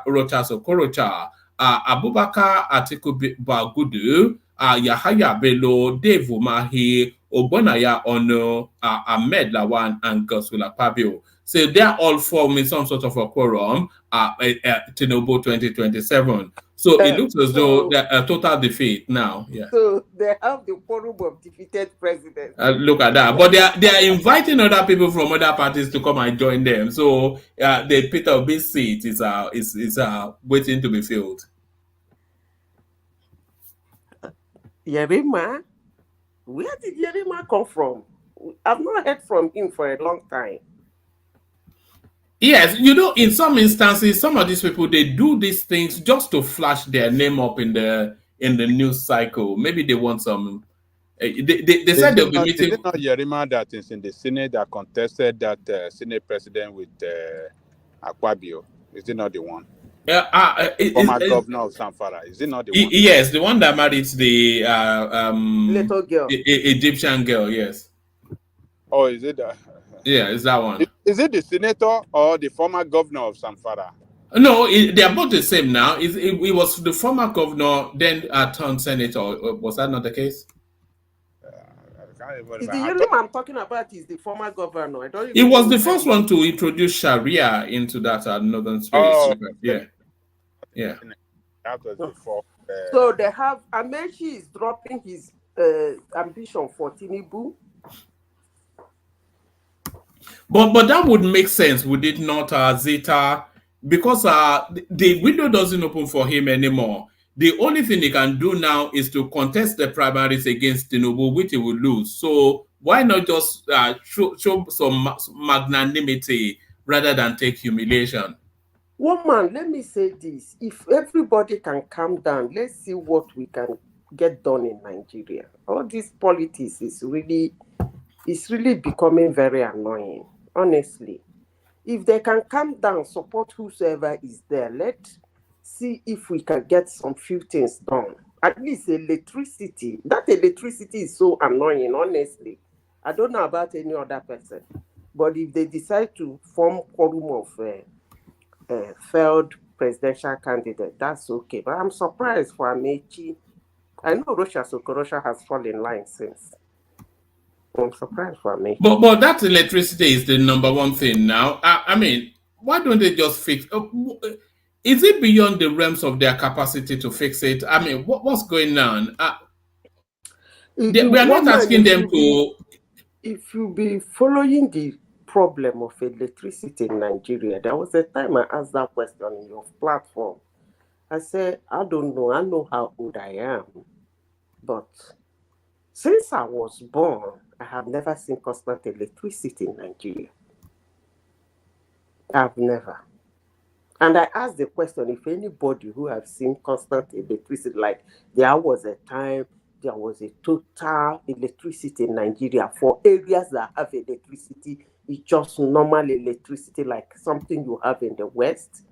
Rochas Okorocha, Abubakar Atiku Bagudu, Yahaya Bello, Dave Umahi, Ogbonaya Ono, Ahmed Lawan, and Goswila Pabio. So they're all forming some sort of a quorum Tinubu 2027. So it looks as though they're a total defeat now. Yeah. So they have the quorum of defeated presidents. Look at that. But they are inviting other people from other parties to come and join them. So the Peter Obi's seat is waiting to be filled. Yerima? Where did Yerima come from? I've not heard from him for a long time. Yes, you know, in some instances, some of these people, they do these things just to flash their name up in the news cycle. Maybe they want some. They said they'll be meeting. Is it not Yerima that is in the Senate that contested that Senate president with Akpabio? Is it not the one? Former governor of Zamfara. Is it not the one? Yes, the one that married the little girl, Egyptian girl. Yes. Oh, is it that? Yeah, it's that one. Is it the senator or the former governor of Zamfara? No, they are both the same now. It was the former governor, then turned senator. Was that not the case? Is the Yerima I'm talking about is the former governor. I don't even it was the first one to introduce Sharia into that northern space. Oh, yeah. That was before. So they have Amaechi is dropping his ambition for Tinubu. But that would make sense, would it not, Zeta? Because the window doesn't open for him anymore. The only thing he can do now is to contest the primaries against Tinubu, which he will lose. So why not just show some magnanimity rather than take humiliation? Woman, let me say this. If everybody can calm down, let's see what we can get done in Nigeria. All this politics is really becoming very annoying, honestly. If they can calm down, support whosoever is there, let's see if we can get some few things done. At least electricity. That electricity is so annoying, honestly. I don't know about any other person. But if they decide to form quorum of failed presidential candidate, that's okay. But I'm surprised for Amaechi. I know Okorocha has fallen in line since. I'm surprised for me. But that electricity is the number one thing now. I mean, why don't they just fix? Is it beyond the realms of their capacity to fix it? I mean, what's going on? We are not asking them to. If you be following the problem of electricity in Nigeria, there was a time I asked that question in your platform. I said, I don't know. I know how old I am, but since I was born, I have never seen constant electricity in Nigeria. I've never. And I asked the question, if anybody who have seen constant electricity, like there was a time there was a total electricity in Nigeria for areas that have electricity, it's just normal electricity, like something you have in the West.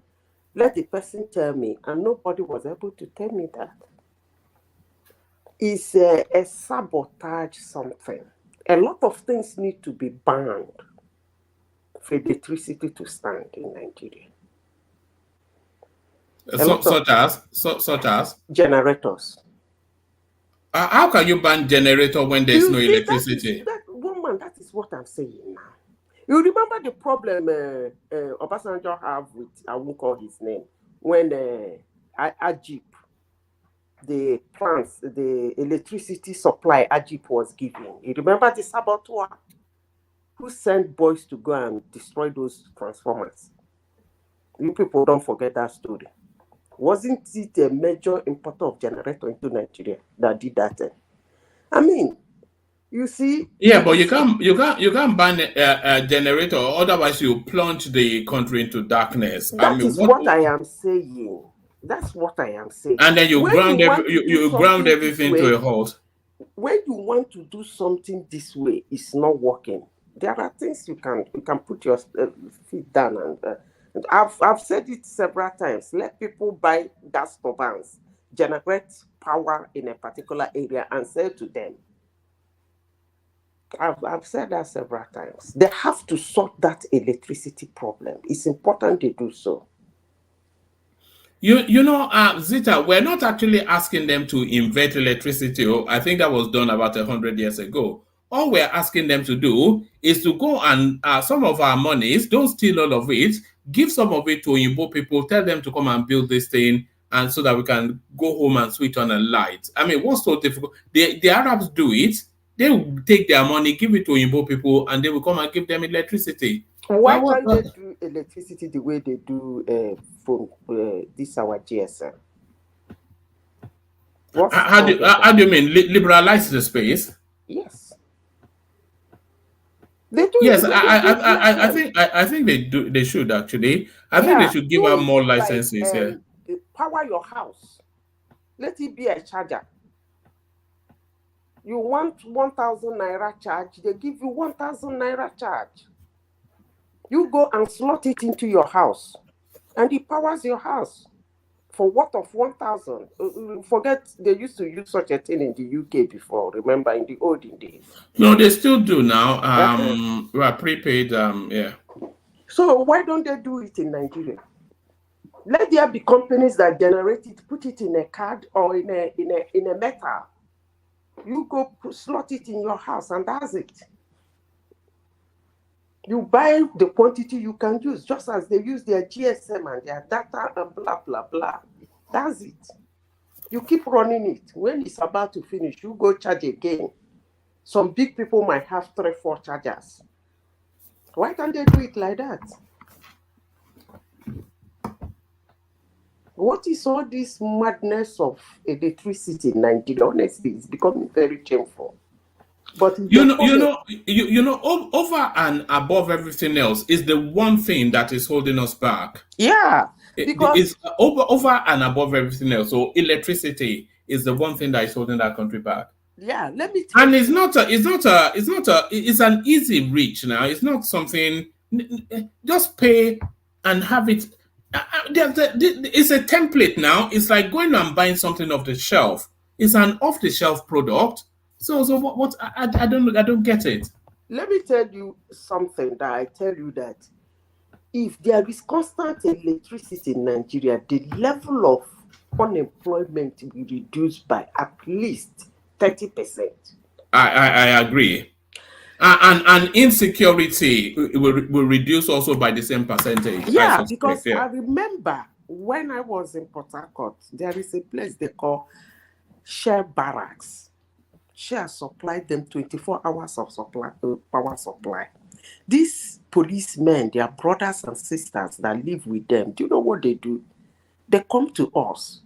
Let the person tell me, and nobody was able to tell me that. It's a sabotage something. A lot of things need to be banned for electricity to stand in Nigeria. Such as generators. How can you ban generator when there's no electricity? That is what I'm saying now. You remember the problem Obasanjo have with, I won't call his name, when Ajip, the plants, the electricity supply Ajip was giving. You remember the saboteur who sent boys to go and destroy those transformers? You people don't forget that story. Wasn't it a major importer of generator into Nigeria that did that? I mean, you see. Yeah, but you can't ban a generator, otherwise you plunge the country into darkness. That is what I am saying. That's what I am saying. And then you ground everything to a halt. When you want to do something this way, it's not working. There are things you can put your feet down and. I've said it several times. Let people buy gas turbines, generate power in a particular area, and sell to them. I've said that several times. They have to sort that electricity problem. It's important they do so. You know, Zita, we're not actually asking them to invent electricity. I think that was done about 100 years ago. All we're asking them to do is to go and some of our monies, don't steal all of it, give some of it to Igbo people, tell them to come and build this thing, and so that we can go home and switch on a light. I mean, what's so difficult? The Arabs do it. They will take their money, give it to Igbo people, and they will come and give them electricity. Why can't they do electricity the way they do for this our GSM? How do you mean liberalize the space? Yes. They do. Yes, I think they do. They should actually. I think they should give out more licenses. Like, power your house. Let it be a charger. You want 1,000 naira charge, they give you 1,000 naira charge. You go and slot it into your house, and it powers your house for what of 1,000? Forget they used to use such a thing in the UK before. Remember in the olden days? No, they still do now. Prepaid. Yeah. So why don't they do it in Nigeria? Let there be companies that generate it, put it in a card or in a metal. You go slot it in your house, and that's it. You buy the quantity you can use, just as they use their GSM and their data and blah, blah, blah. That's it. You keep running it. When it's about to finish, you go charge again. Some big people might have 3, 4 chargers. Why can't they do it like that? What is all this madness of electricity in Nigeria? Honestly, it's becoming very shameful. But you know, over and above everything else is the one thing that is holding us back. Yeah, because it's over and above everything else. So electricity is the one thing that is holding that country back. Yeah, let me tell you. And it's an easy reach now. It's not something. Just pay and have it. It's a template now. It's like going and buying something off the shelf. It's an off-the-shelf product. So what? I don't get it. Let me tell you something that I tell you that if there is constant electricity in Nigeria, the level of unemployment will reduce by at least 30%. I agree. And insecurity will reduce also by the same percentage. Yeah, because I remember when I was in Port Harcourt, there is a place they call Share Barracks. Share supplied them 24 hours of power supply. These policemen, their brothers and sisters that live with them, do you know what they do? They come to us.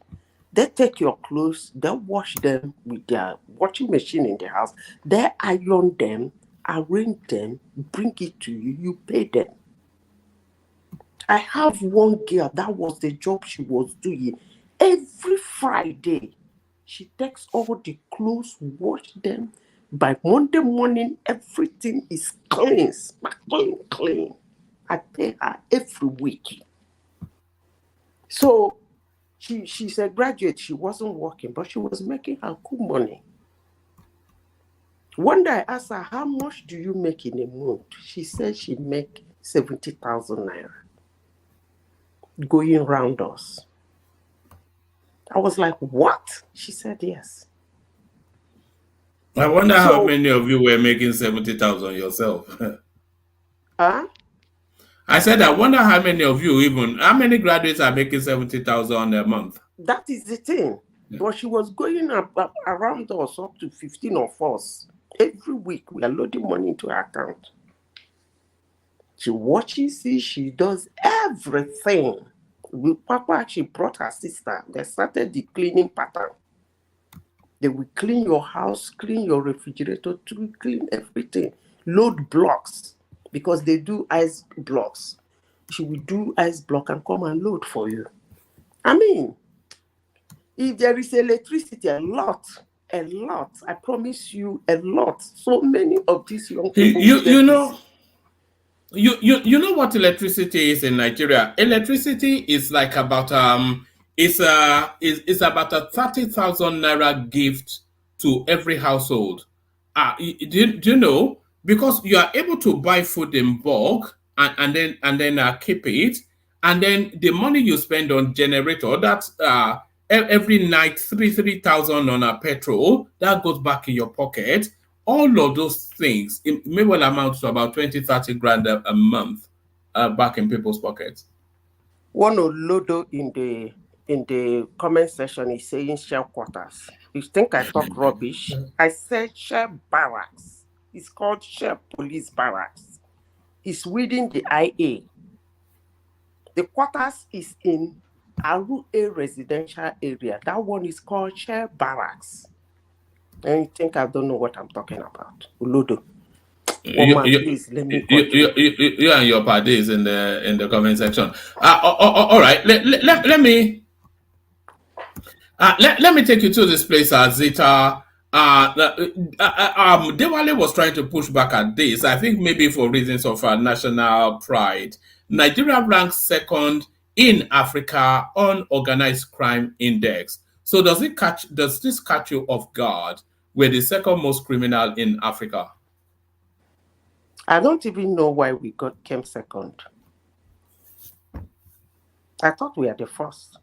They take your clothes, they wash them with their washing machine in the house. They iron them, arrange them, bring it to you, you pay them. I have one girl, that was the job she was doing. Every Friday, she takes all the clothes, wash them. By Monday morning, everything is clean, sparkling clean. I pay her every week. So she's a graduate. She wasn't working, but she was making her good money. One day I asked her, how much do you make in a month? She said she make 70,000 naira going round us. I was like, what? She said, yes. I wonder how many of you were making 70,000 yourself. Huh? I said, I wonder how many of you how many graduates are making 70,000 a month? That is the thing. Yeah. But she was going around us up to 15 of us. Every week, we are loading money into her account. She watches it. She does everything. Papa actually brought her sister. They started the cleaning pattern. They will clean your house, clean your refrigerator, clean everything. Load blocks, because they do ice blocks. She will do ice block and come and load for you. I mean, if there is electricity, a lot, I promise you, a lot. So many of these young people... You know what electricity is in Nigeria? Electricity is like about it's about a 30,000 naira gift to every household. Do you know? Because you are able to buy food in bulk and then keep it, and then the money you spend on generator, that's every night 3,000 on a petrol, that goes back in your pocket. All of those things, it may well amount to about 20-30 grand a month back in people's pockets. One Olodo in the comment section is saying shell quarters. You think I talk rubbish? I said shell barracks. It's called shell police barracks. It's within the IA. The quarters is in Aru A residential area. That one is called shell barracks. And you think I don't know what I'm talking about? Olodo. Please let me you and your parties in the comment section. All right. Let me let me take you to this place, Zita. Dewale was trying to push back at this. I think maybe for reasons of national pride. Nigeria ranks second in Africa on organized crime index. So does this catch you off guard? We're the second most criminal in Africa. I don't even know why we came second. I thought we are the first.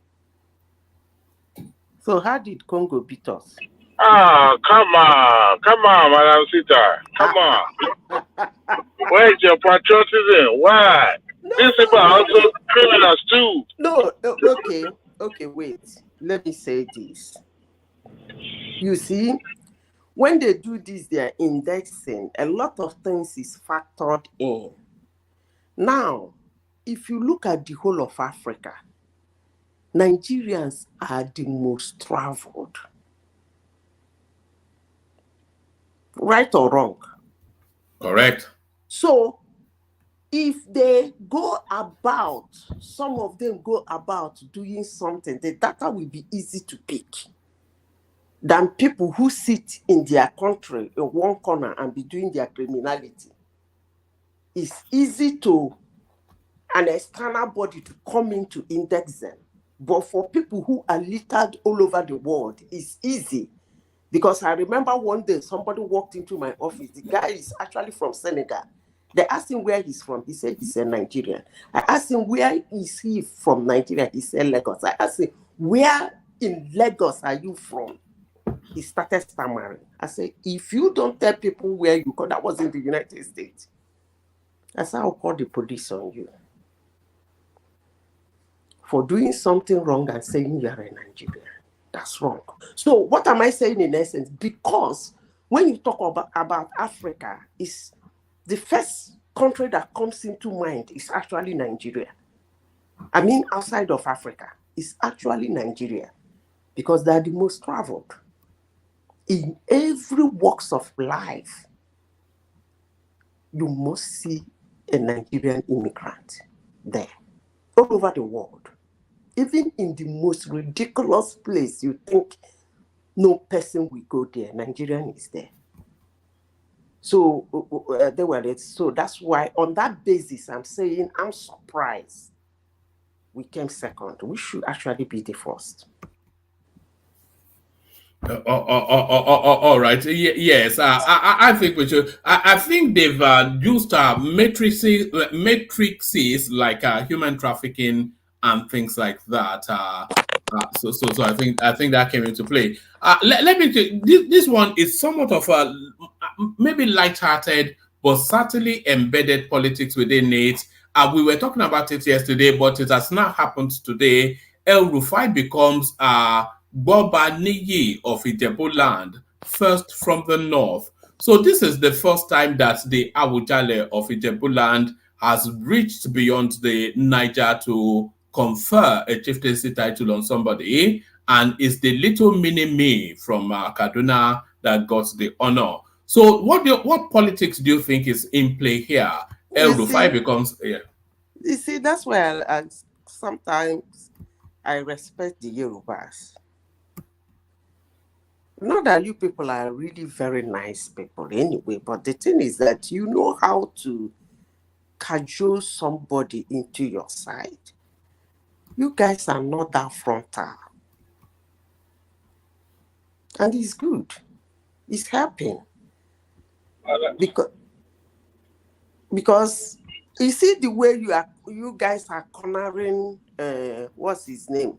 So how did Congo beat us? Come on, Madam Sita. Come on. Where's your patriotism? Why? No. These people are also criminals too. No, okay, wait. Let me say this. You see, when they do this, they are indexing. A lot of things is factored in. Now, if you look at the whole of Africa, Nigerians are the most traveled. Right or wrong? Correct. So, if they go about, some of them go about doing something, the data will be easy to pick than people who sit in their country in one corner and be doing their criminality. It's easy to an external body to come in to index them. But for people who are littered all over the world, it's easy. Because I remember one day somebody walked into my office. The guy is actually from Senegal. They asked him where he's from. He said he's a Nigerian. I asked him where is he from Nigeria. He said Lagos. I asked him, where in Lagos are you from? He started stammering. I said, if you don't tell people where you go, that was in the United States. I said, I'll call the police on you for doing something wrong and saying you are a Nigerian. That's wrong. So what am I saying in essence? Because when you talk about Africa, is the first country that comes into mind is actually Nigeria. I mean, outside of Africa, it's actually Nigeria because they are the most traveled. In every walks of life, you must see a Nigerian immigrant there, all over the world. Even in the most ridiculous place, you think no person will go there. Nigerian is there. So so that's why on that basis, I'm saying I'm surprised we came second. We should actually be the first. All right. Yes. I think we should. I think they've used matrices like human trafficking and things like that. So I think that came into play. Let me take this one is somewhat of a maybe light-hearted, but certainly embedded politics within it. We were talking about it yesterday, but it has now happened today. El Rufai becomes Boba Niyi of Ijebu land, first from the north. So this is the first time that the Awujale of Ijebu land has reached beyond the Niger to confer a chieftaincy title on somebody, and it's the little mini-me from Kaduna that got the honor. So what politics do you think is in play here? El Rufai becomes... Yeah. You see, that's why I sometimes I respect the Yorubas. Not that you people are really very nice people anyway, but the thing is that you know how to cajole somebody into your side. You guys are not that frontal. And it's good. It's helping. Because You see the way you guys are cornering, what's his name?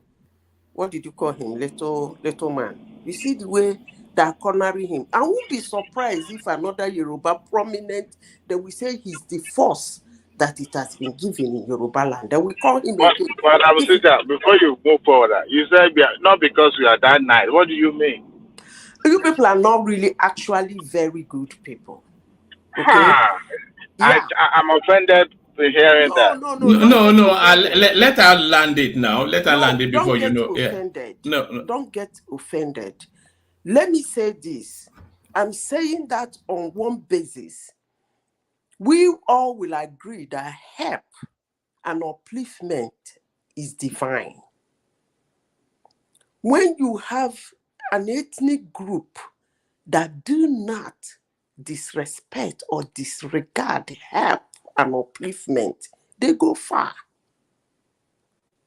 What did you call him? Little man. You see the way they're cornering him. I won't be surprised if another Yoruba prominent, they will say he's the force that it has been given in Yoruba land. Then we call him again. But I was saying that before you move forward, you said not because we are that nice. What do you mean? You people are not really actually very good people. Okay? Yeah. I'm offended to hearing that. No. Let her land it now. Let her land it before you know. Offended. Yeah. No. Don't get offended. Let me say this. I'm saying that on one basis. We all will agree that help and upliftment is divine. When you have an ethnic group that do not disrespect or disregard help and upliftment, they go far.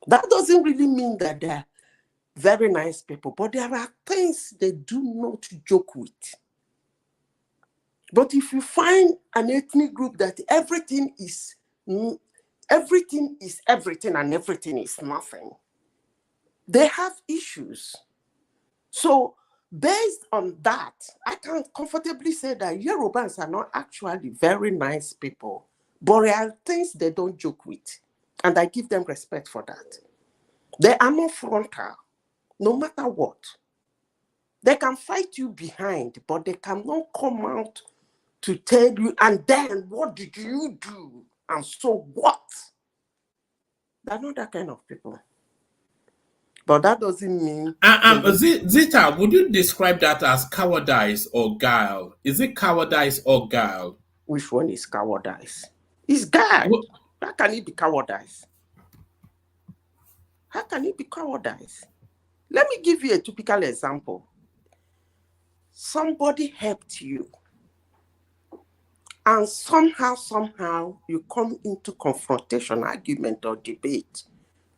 That doesn't really mean that they're very nice people, but there are things they do not joke with. But if you find an ethnic group that everything is everything and everything is nothing, they have issues. So based on that, I can comfortably say that Yorubans are not actually very nice people, but there are things they don't joke with. And I give them respect for that. They are not frontal, no matter what. They can fight you behind, but they cannot come out to tell you, and then what did you do? And so what? They're not that kind of people. But that doesn't mean... Zita, would you describe that as cowardice or guile? Is it cowardice or guile? Which one is cowardice? It's guile. How can it be cowardice? How can it be cowardice? Let me give you a typical example. Somebody helped you. And somehow, you come into confrontation, argument, or debate.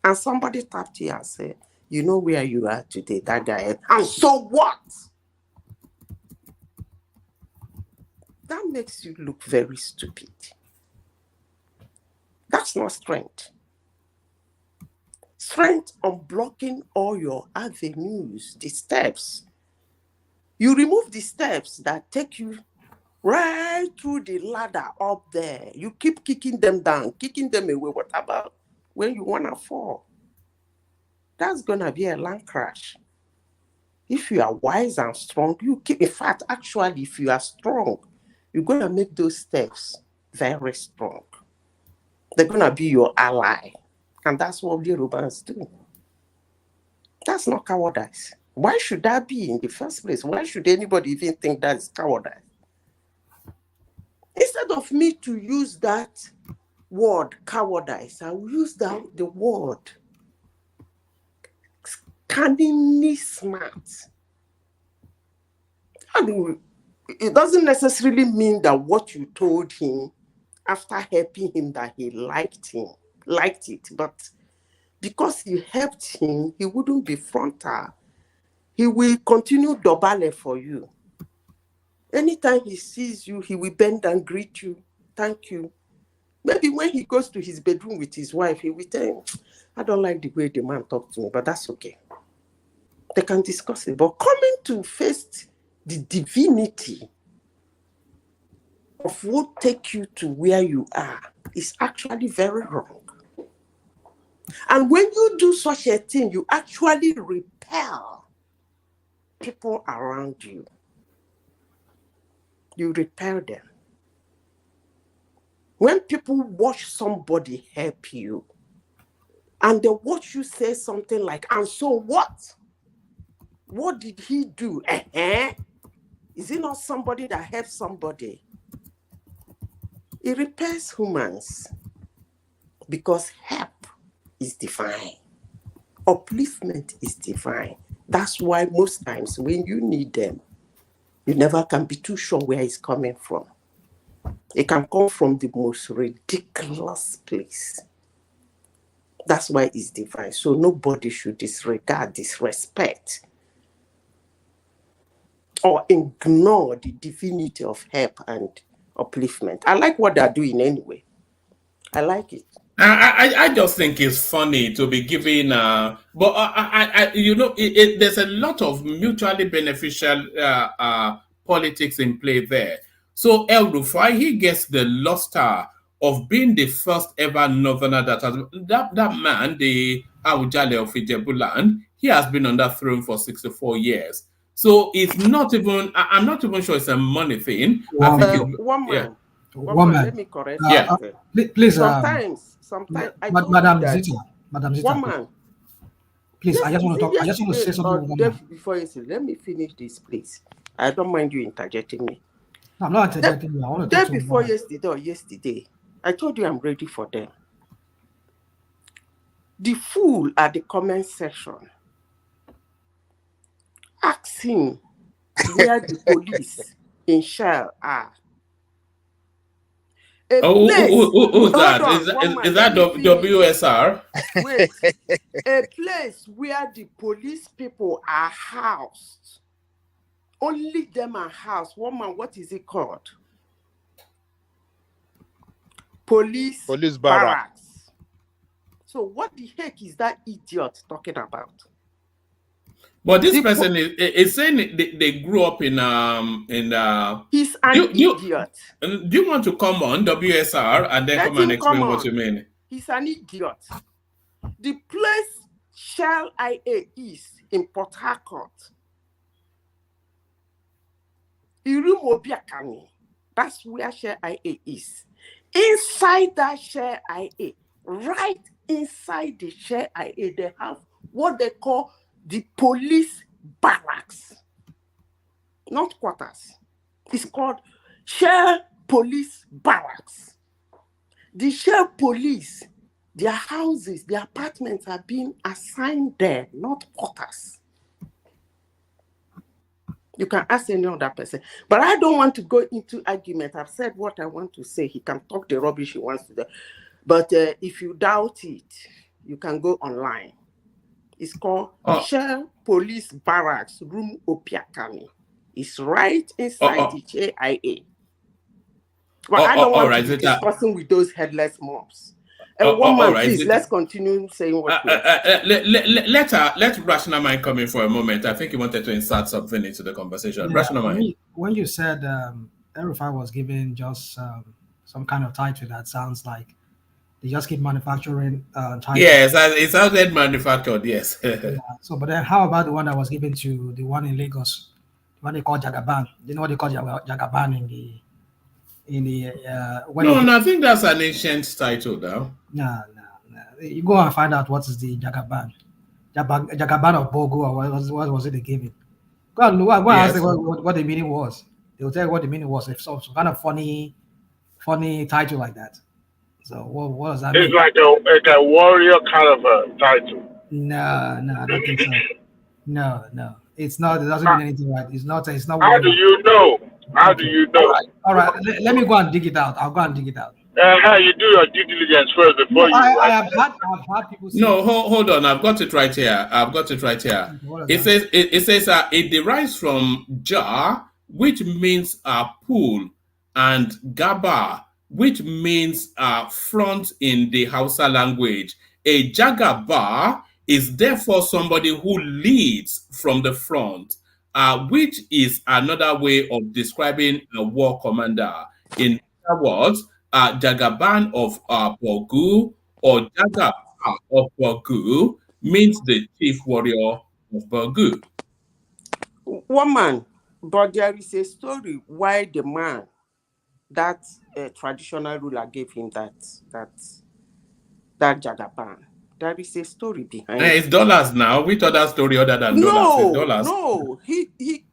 And somebody tapped you and said, you know where you are today, that guy. And so what? That makes you look very stupid. That's not strength. Strength on blocking all your avenues, the steps. You remove the steps that take you right through the ladder up there. You keep kicking them down, kicking them away. What about when you want to fall? That's going to be a land crash. If you are wise and strong, you keep. In fact, actually, if you are strong, you're going to make those steps very strong. They're going to be your ally. And that's what the Yorubans do. That's not cowardice. Why should that be in the first place? Why should anybody even think that is cowardice? Instead of me to use that word, cowardice, I will use the word cunningly smart. It doesn't necessarily mean that what you told him after helping him that he liked it, but because you helped him, he wouldn't be frontal. He will continue dobale for you. Anytime he sees you, he will bend and greet you. Thank you. Maybe when he goes to his bedroom with his wife, he will tell him, I don't like the way the man talks to me, but that's okay. They can discuss it. But coming to face the divinity of what take you to where you are is actually very wrong. And when you do such a thing, you actually repel people around you. You repel them. When people watch somebody help you, and they watch you say something like, and so what? What did he do? Is he not somebody that helps somebody? It repels humans because help is divine. Upliftment is divine. That's why most times when you need them, you never can be too sure where it's coming from. It can come from the most ridiculous place. That's why it's divine. So nobody should disregard, disrespect, or ignore the divinity of help and upliftment. I like what they're doing anyway. I like it. I just think it's funny to be giving, but there's a lot of mutually beneficial politics in play there. So El Rufai, he gets the luster of being the first ever northerner that man, the Awujale of Ijebuland, he has been on that throne for 64 years. So it's not even, I'm not even sure it's a money thing. I think it's, one man. yeah. One man. Let me correct something. Please, sometimes I told Madam you that Zita, Madam Zita, one man. please, Yes, I just want to talk. I just want to say something. Before you say, let me finish this, please. I don't mind you interjecting me. No, I'm not interjecting you. I want to talk to before yesterday, I told you I'm ready for them. The fool at the comment section asked him where the police in Shell are. Who's that? Is that WSR? Wait, a place where the police people are housed. Only them are housed. One man, what is it called? Police barracks. So what the heck is that idiot talking about? But this person is saying they grew up in he's an idiot. Do you want to come on WSR and then come and explain what you mean? He's an idiot. The place Shell IA is in Port Harcourt. Irumobiakani. That's where Shell IA is. Inside that Shell IA, right inside the Shell IA, they have what they call the police barracks. Not quarters. It's called Shell Police Barracks. The Shell Police, their houses, their apartments are being assigned there, not quarters. You can ask any other person. But I don't want to go into argument. I've said what I want to say. He can talk the rubbish he wants to do. But if you doubt it, you can go online. It's called Shell Police Barracks, Room Opiakami. It's right inside the JIA. Well, I don't want to be discussing with those headless mobs. Please, let's continue saying what let Rational Mind come in for a moment. I think he wanted to insert something into the conversation. Yeah, Rational Mind. When you said El-Rufai was given just some kind of title that sounds like they just keep manufacturing titles. Yes, it sounded manufactured, yes. Yeah, so, but then how about the one that was given to the one in Lagos? The one they call Jagaban. You know what they call Jagaban in the No, I think that's an ancient title now. No. You go and find out what is the Jagaban. Jagaban of Bogu, or what was it they gave him? Go and ask them what the meaning was. They will tell you what the meaning was. If some kind of funny title like that. So what does that mean? It's like a warrior kind of a title. No, I don't think so. No. It's not. It doesn't mean anything right. It's not. How do you know? How do you know? All right. Let me go and dig it out. I'll go and dig it out. How you do your due diligence first before you. I have had people say. No, hold on. I've got it right here. It says it derives from jar, which means pool, and gaba, which means front in the Hausa language. A jagabar is therefore somebody who leads from the front, which is another way of describing a war commander. In other words, Jagaban of Bogu or Jagaba of Bogu means the chief warrior of Bogu. One man, but there is a story why the man, that traditional ruler, gave him that Jagaban. There is a story behind it. It's dollars now. Which other story other than dollars? No. The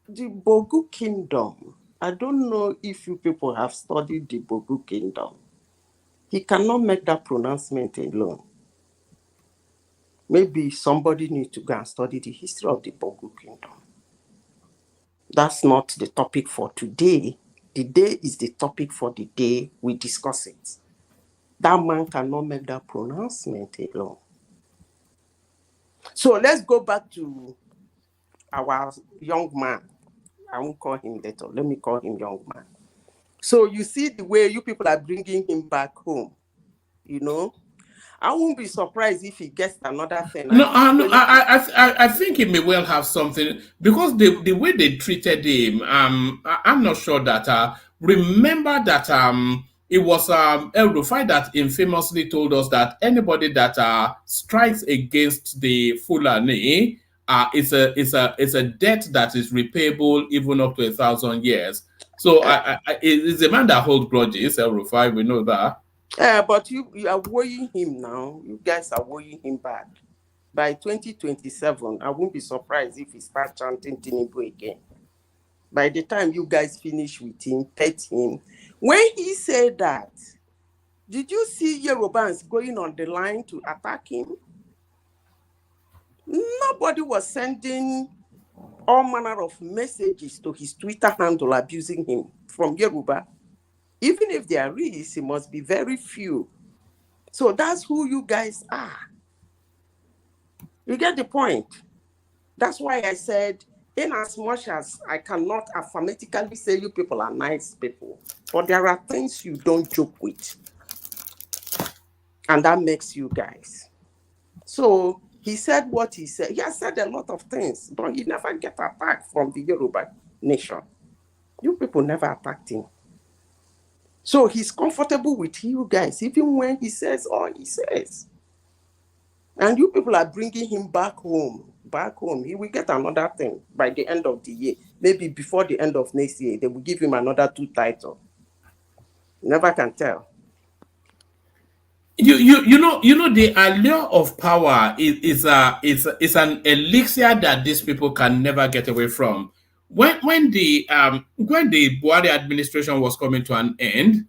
Bogu kingdom. I don't know if you people have studied the Bogu kingdom. He cannot make that pronouncement alone. Maybe somebody needs to go and study the history of the Bogu kingdom. That's not the topic for today. The day is the topic for the day we discuss it. That man cannot make that pronouncement alone. So let's go back to our young man. I won't call him later. Let me call him young man. So you see the way you people are bringing him back home, you know. I won't be surprised if he gets another thing. No, I think he may well have something because the way they treated him, I'm not sure that. Remember that it was El Rufai that infamously told us that anybody that strikes against the Fulani, it's a debt that is repayable even up to 1,000 years. So it's a man that holds grudges. El Rufai, we know that. But you are worrying him now. You guys are worrying him back. By 2027, I won't be surprised if he starts chanting Tinubu again. By the time you guys finish with him, pet him. When he said that, did you see Yorubans going on the line to attack him? Nobody was sending all manner of messages to his Twitter handle abusing him from Yoruba. Even if there is, it must be very few. So that's who you guys are. You get the point? That's why I said, in as much as I cannot affirmatively say you people are nice people, but there are things you don't joke with. And that makes you guys. So he said what he said. He has said a lot of things, but he never get attacked from the Yoruba nation. You people never attacked him. So he's comfortable with you guys, even when he says all he says. And you people are bringing him back home. Back home. He will get another thing by the end of the year. Maybe before the end of next year, they will give him another 2 titles. Never can tell. You know the allure of power is an elixir that these people can never get away from. When the Buhari administration was coming to an end,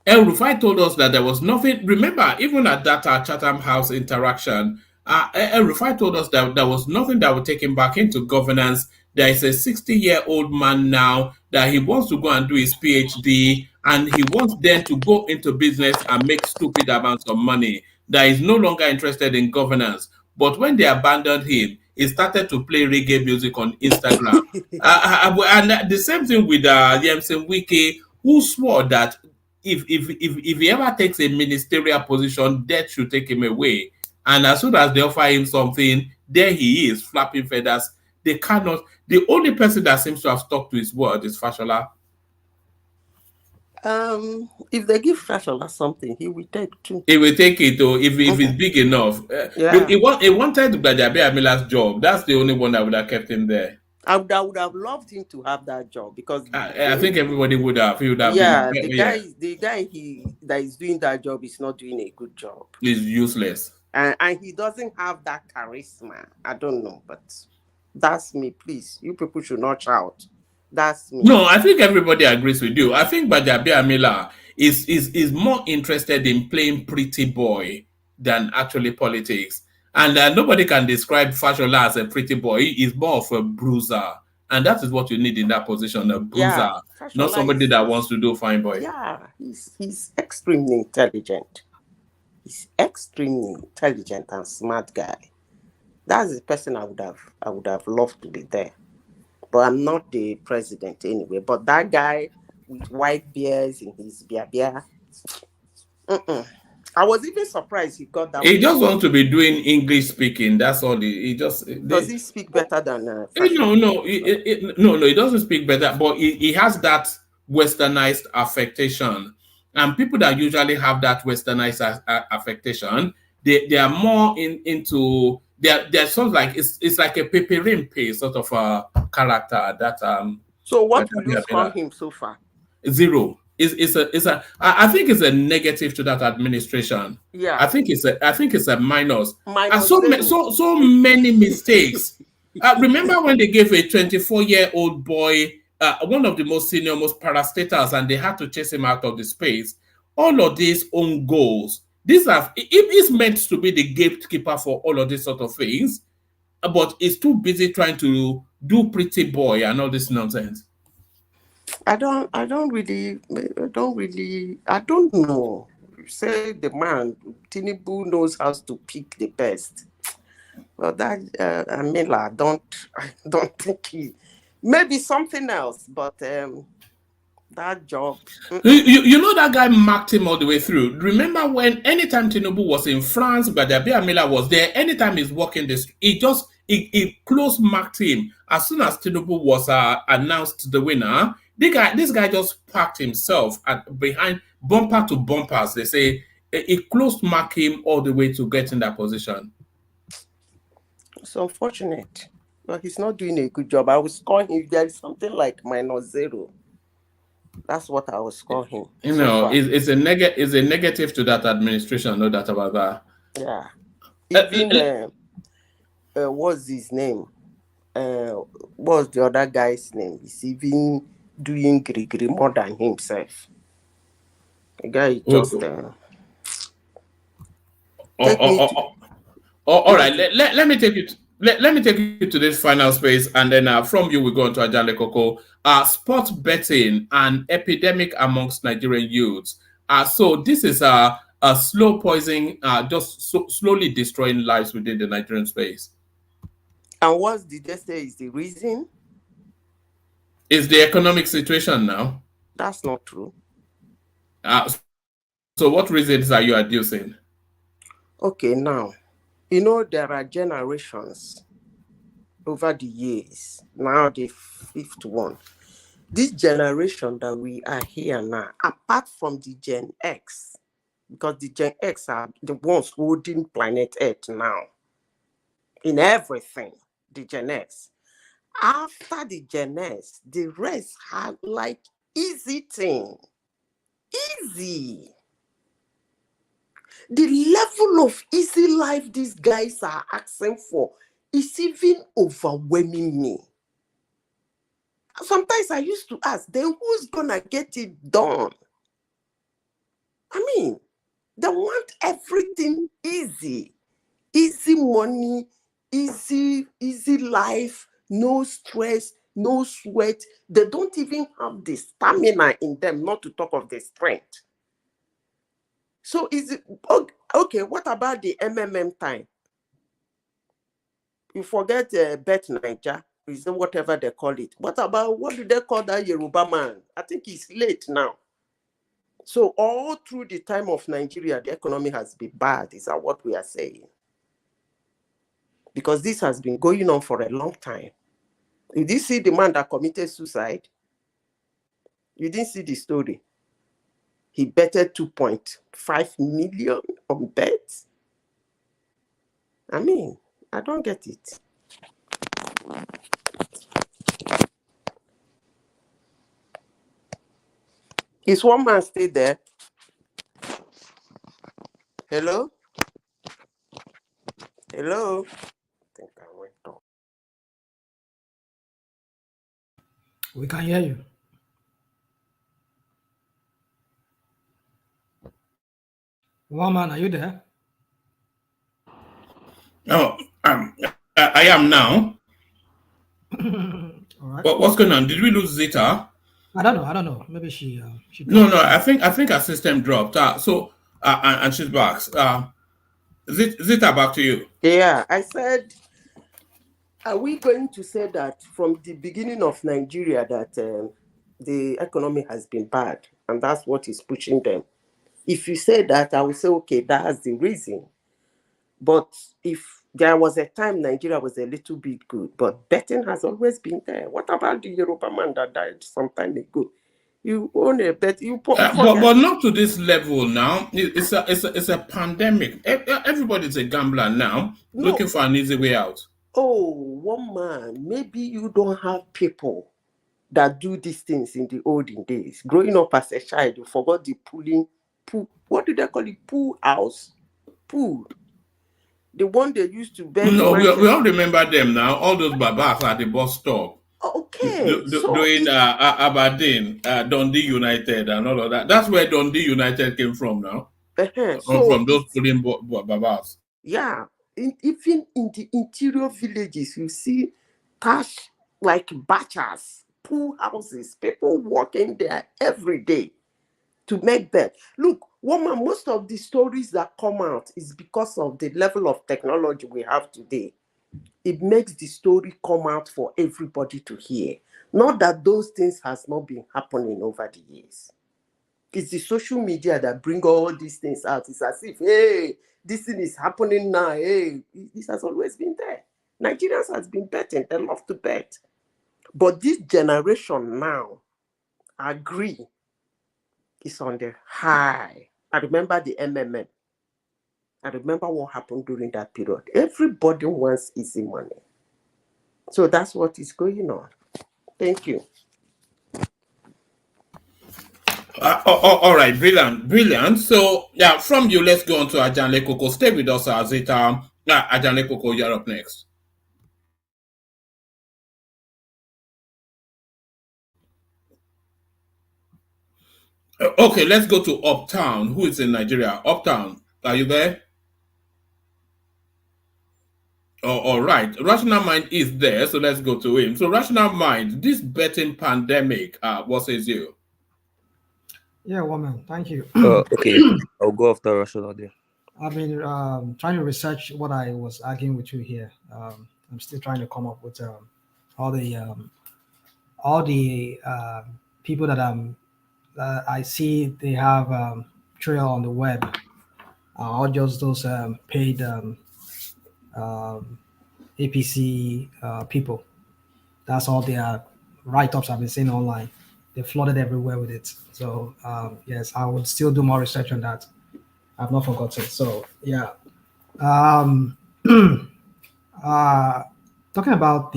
El Rufai told us that there was nothing. Remember, even at that Chatham House interaction, El Rufai told us that there was nothing that would take him back into governance. There is a 60-year-old man now that he wants to go and do his PhD, and he wants then to go into business and make stupid amounts of money. That is no longer interested in governance. But when they abandoned him, he started to play reggae music on Instagram. And the same thing with Yemsen Wike, who swore that if he ever takes a ministerial position, death should take him away. And as soon as they offer him something, there he is, flapping feathers. They cannot. The only person that seems to have stuck to his word is Fashola. If they give Fashola something, he will take too. He will take it, or if it's big enough. He wanted Gbadebo Amila's job. That's the only one that would have kept him there. I would have loved him to have that job because I think everybody would have. He would have. Yeah, the guy that is doing that job is not doing a good job. He's useless. And he doesn't have that charisma. I don't know, but that's me. Please, you people should not shout. That's me. No, I think everybody agrees with you. I think Gbadebo Amila is more interested in playing pretty boy than actually politics. And nobody can describe Fashola as a pretty boy. He is more of a bruiser. And that is what you need in that position, a bruiser. Not somebody that wants to do fine boy. Yeah, he's extremely intelligent. He's extremely intelligent and smart guy. That's the person I would have loved to be there. But I'm not the president anyway. But that guy with white beards in his beer. I was even surprised he got that. He just wants to be doing English speaking. That's all. Does he speak better than? No, he doesn't speak better. But he has that westernized affectation, and people that usually have that westernized affectation, they are more into. They're sort of like it's like a peperimpe sort of a character that. So what would you score him so far? 0. I think it's a negative to that administration. Yeah. I think it's a minus. And so many mistakes. Remember when they gave a 24-year-old boy one of the most senior, most parastatals, and they had to chase him out of the space. All of these own goals. It's meant to be the gatekeeper for all of these sort of things, but it's too busy trying to do pretty boy and all this nonsense. I don't know. Say the man, Tinubu knows how to pick the best. Well, that I don't think he. Maybe something else, but that job. You know that guy marked him all the way through. Remember when anytime Tinubu was in France, Badabia Miller was there, anytime he's walking this, he close marked him. As soon as Tinubu was announced the winner, this guy just parked himself behind bumper to bumpers. They say he close marked him all the way to get in that position. It's unfortunate, but he's not doing a good job. I was scoring him. There is something like -0. That's what I was scoring him. You know, it's a negative to that administration. No doubt about that. Yeah. Even what's his name? What's the other guy's name? He's even doing grigri more than himself. The guy just. All right. Let me take it. Let me take you to this final space, and then from you we go on to Ajale Koko. Sports betting and epidemic amongst Nigerian youths. So this is a slow poison, just slowly destroying lives within the Nigerian space. And what did they say is the reason? Is the economic situation now? That's not true. So what reasons are you adducing? Okay, now, you know, there are generations over the years. Now the 5th one. This generation that we are here now, apart from the Gen X, because the Gen X are the ones holding planet Earth now. In everything, the Gen X. After the Gen X, the rest had like easy thing. Easy. The level of easy life these guys are asking for is even overwhelming me. Sometimes I used to ask, then who's gonna get it done? I mean, they want everything easy. Easy money, easy life, no stress, no sweat. They don't even have the stamina in them, not to talk of the strength. So is it okay? What about the MMM time? You forget Bet Niger, is whatever they call it. What about what do they call that Yoruba man? I think he's late now. So all through the time of Nigeria, the economy has been bad. Is that what we are saying? Because this has been going on for a long time. You didn't see the man that committed suicide. You didn't see the story. He betted 2.5 million on bets. I mean, I don't get it. Is one man stay there? Hello? Hello? I think I went off. We can hear you. One man, are you there? No, I am now. All right. What's going on? Did we lose Zita? I don't know. Maybe she. No. I think our system dropped. And she's back. Zita, back to you. Yeah, I said, are we going to say that from the beginning of Nigeria that the economy has been bad and that's what is pushing them? If you say that, I will say, okay, that's the reason. But if there was a time Nigeria was a little bit good, but betting has always been there. What about the Yoruba man that died some time ago? You own a bet. But not to this level now. It's a pandemic. Everybody's a gambler now, looking for an easy way out. Oh, one man. Maybe you don't have people that do these things in the olden days. Growing up as a child, you forgot the pool. What do they call it? Pool house? Pool. The one they used to bet. No, we all remember them now. All those babas at the bus stop. Okay. Doing Aberdeen, Dundee United and all of that. That's where Dundee United came from now. From those pulling babas. Yeah. Even in the interior villages, you see cash like bachas, pool houses, people walking there every day to make bet. Look, woman, most of the stories that come out is because of the level of technology we have today. It makes the story come out for everybody to hear. Not that those things has not been happening over the years. It's the social media that bring all these things out. It's as if, hey, this thing is happening now. Hey, this has always been there. Nigerians has been betting. They love to bet. But this generation now, agree, is on the high. I remember the MMM. I remember what happened during that period. Everybody wants easy money. So that's what is going on. Thank you. All right, brilliant. So, yeah, from you, let's go on to Ajanle Koko. Stay with us as it Ajanle Koko, you're up next. Okay, let's go to Uptown. Who is in Nigeria? Uptown, are you there? Oh, all right. Rational Mind is there, so let's go to him. So, Rational Mind, this betting pandemic, what says you? Yeah, woman, thank you. Okay, I'll go after Rational there. I've been trying to research what I was arguing with you here. I'm still trying to come up with all the people that I see they have trail on the web, all just those paid APC people. That's all their write-ups I've been seeing online. They flooded everywhere with it. So yes, I would still do more research on that. I've not forgotten. So yeah. Talking about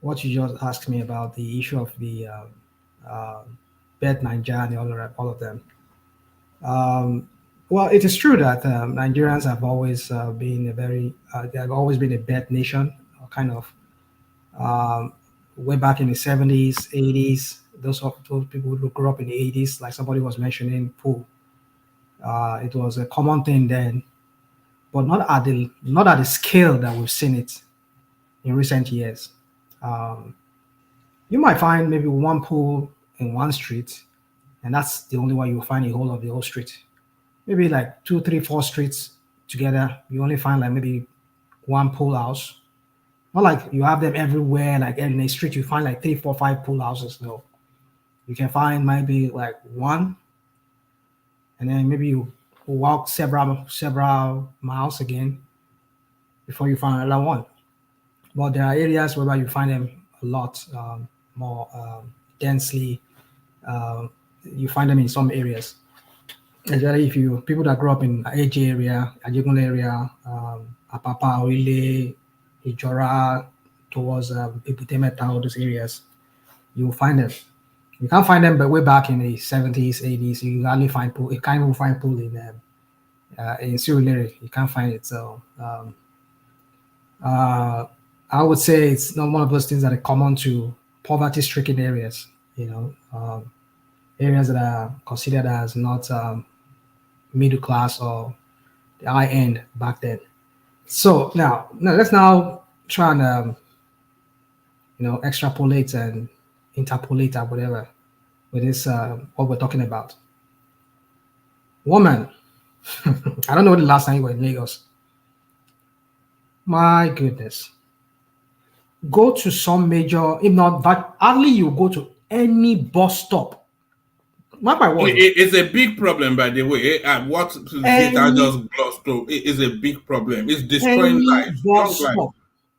what you just asked me about the issue of the Bet Nigeria and all of them. Well, it is true that Nigerians have always been they have always been a bet nation, kind of way back in the 70s, 80s. Those people who grew up in the 80s, like somebody was mentioning, pool. It was a common thing then, but not at the scale that we've seen it in recent years. You might find maybe one pool in one street, and that's the only one you'll find a whole of the whole street. Maybe like 2, 3, 4 streets together, you only find like maybe one pool house. Not like you have them everywhere, like in a street you find like 3, 4, 5 pool houses. No, you can find maybe like one, and then maybe you walk several miles again before you find another one. But there are areas where you find them a lot more densely. You find them in some areas. Especially if people that grew up in AJ area, Ajegun area, Apapa, Orile, Ijora, towards Ebutemeta, all those areas, you will find them. You can't find them, but way back in the 70s, 80s, you only find pool. You can't even find pool in Surulere. You can't find it. So I would say it's not one of those things that are common to poverty-stricken areas. Areas that are considered as not middle class or the high end back then. So now let's try and extrapolate and interpolate or whatever with this what we're talking about. Woman, I don't know the last time you were in Lagos. My goodness. Go to some major, if not, but hardly you go to any bus stop. It's a big problem, by the way. What I just glossed through is a big problem. It's destroying lives.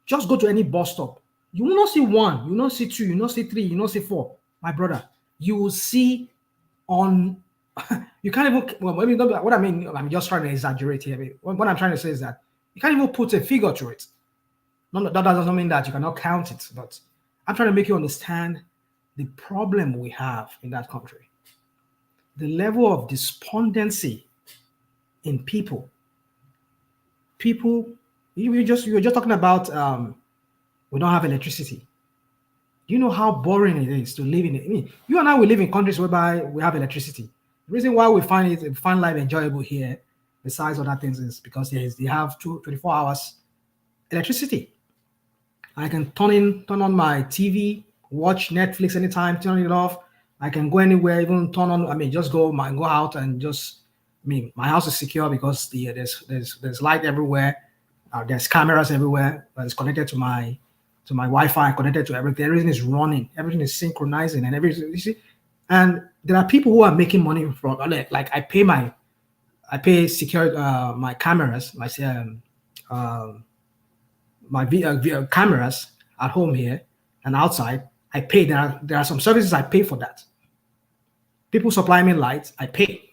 Just go to any bus stop. You will not see one, you will not see two, you will not see three, you will not see four. My brother, you will see on. You can't even. Well, maybe what I mean. I'm just trying to exaggerate here. What I'm trying to say is that you can't even put a figure to it. No, that doesn't mean that you cannot count it, but I'm trying to make you understand the problem we have in that country. The level of despondency in people. You were just talking about we don't have electricity. Do you know how boring it is to live in it? I mean, you and I will live in countries whereby we have electricity. The reason why we find life enjoyable here, besides other things, is because they have 24 hours electricity. I can turn on my TV, watch Netflix anytime, turn it off. I can go anywhere, even just go out and my house is secure because there's light everywhere. There's cameras everywhere. It's connected to my to my Wi-Fi, connected to everything. Everything is running, everything is synchronizing, and everything. You see, and there are people who are making money from like I pay secure my cameras, my cameras at home here and outside. I pay. There are some services I pay for that. People supply me lights, I pay.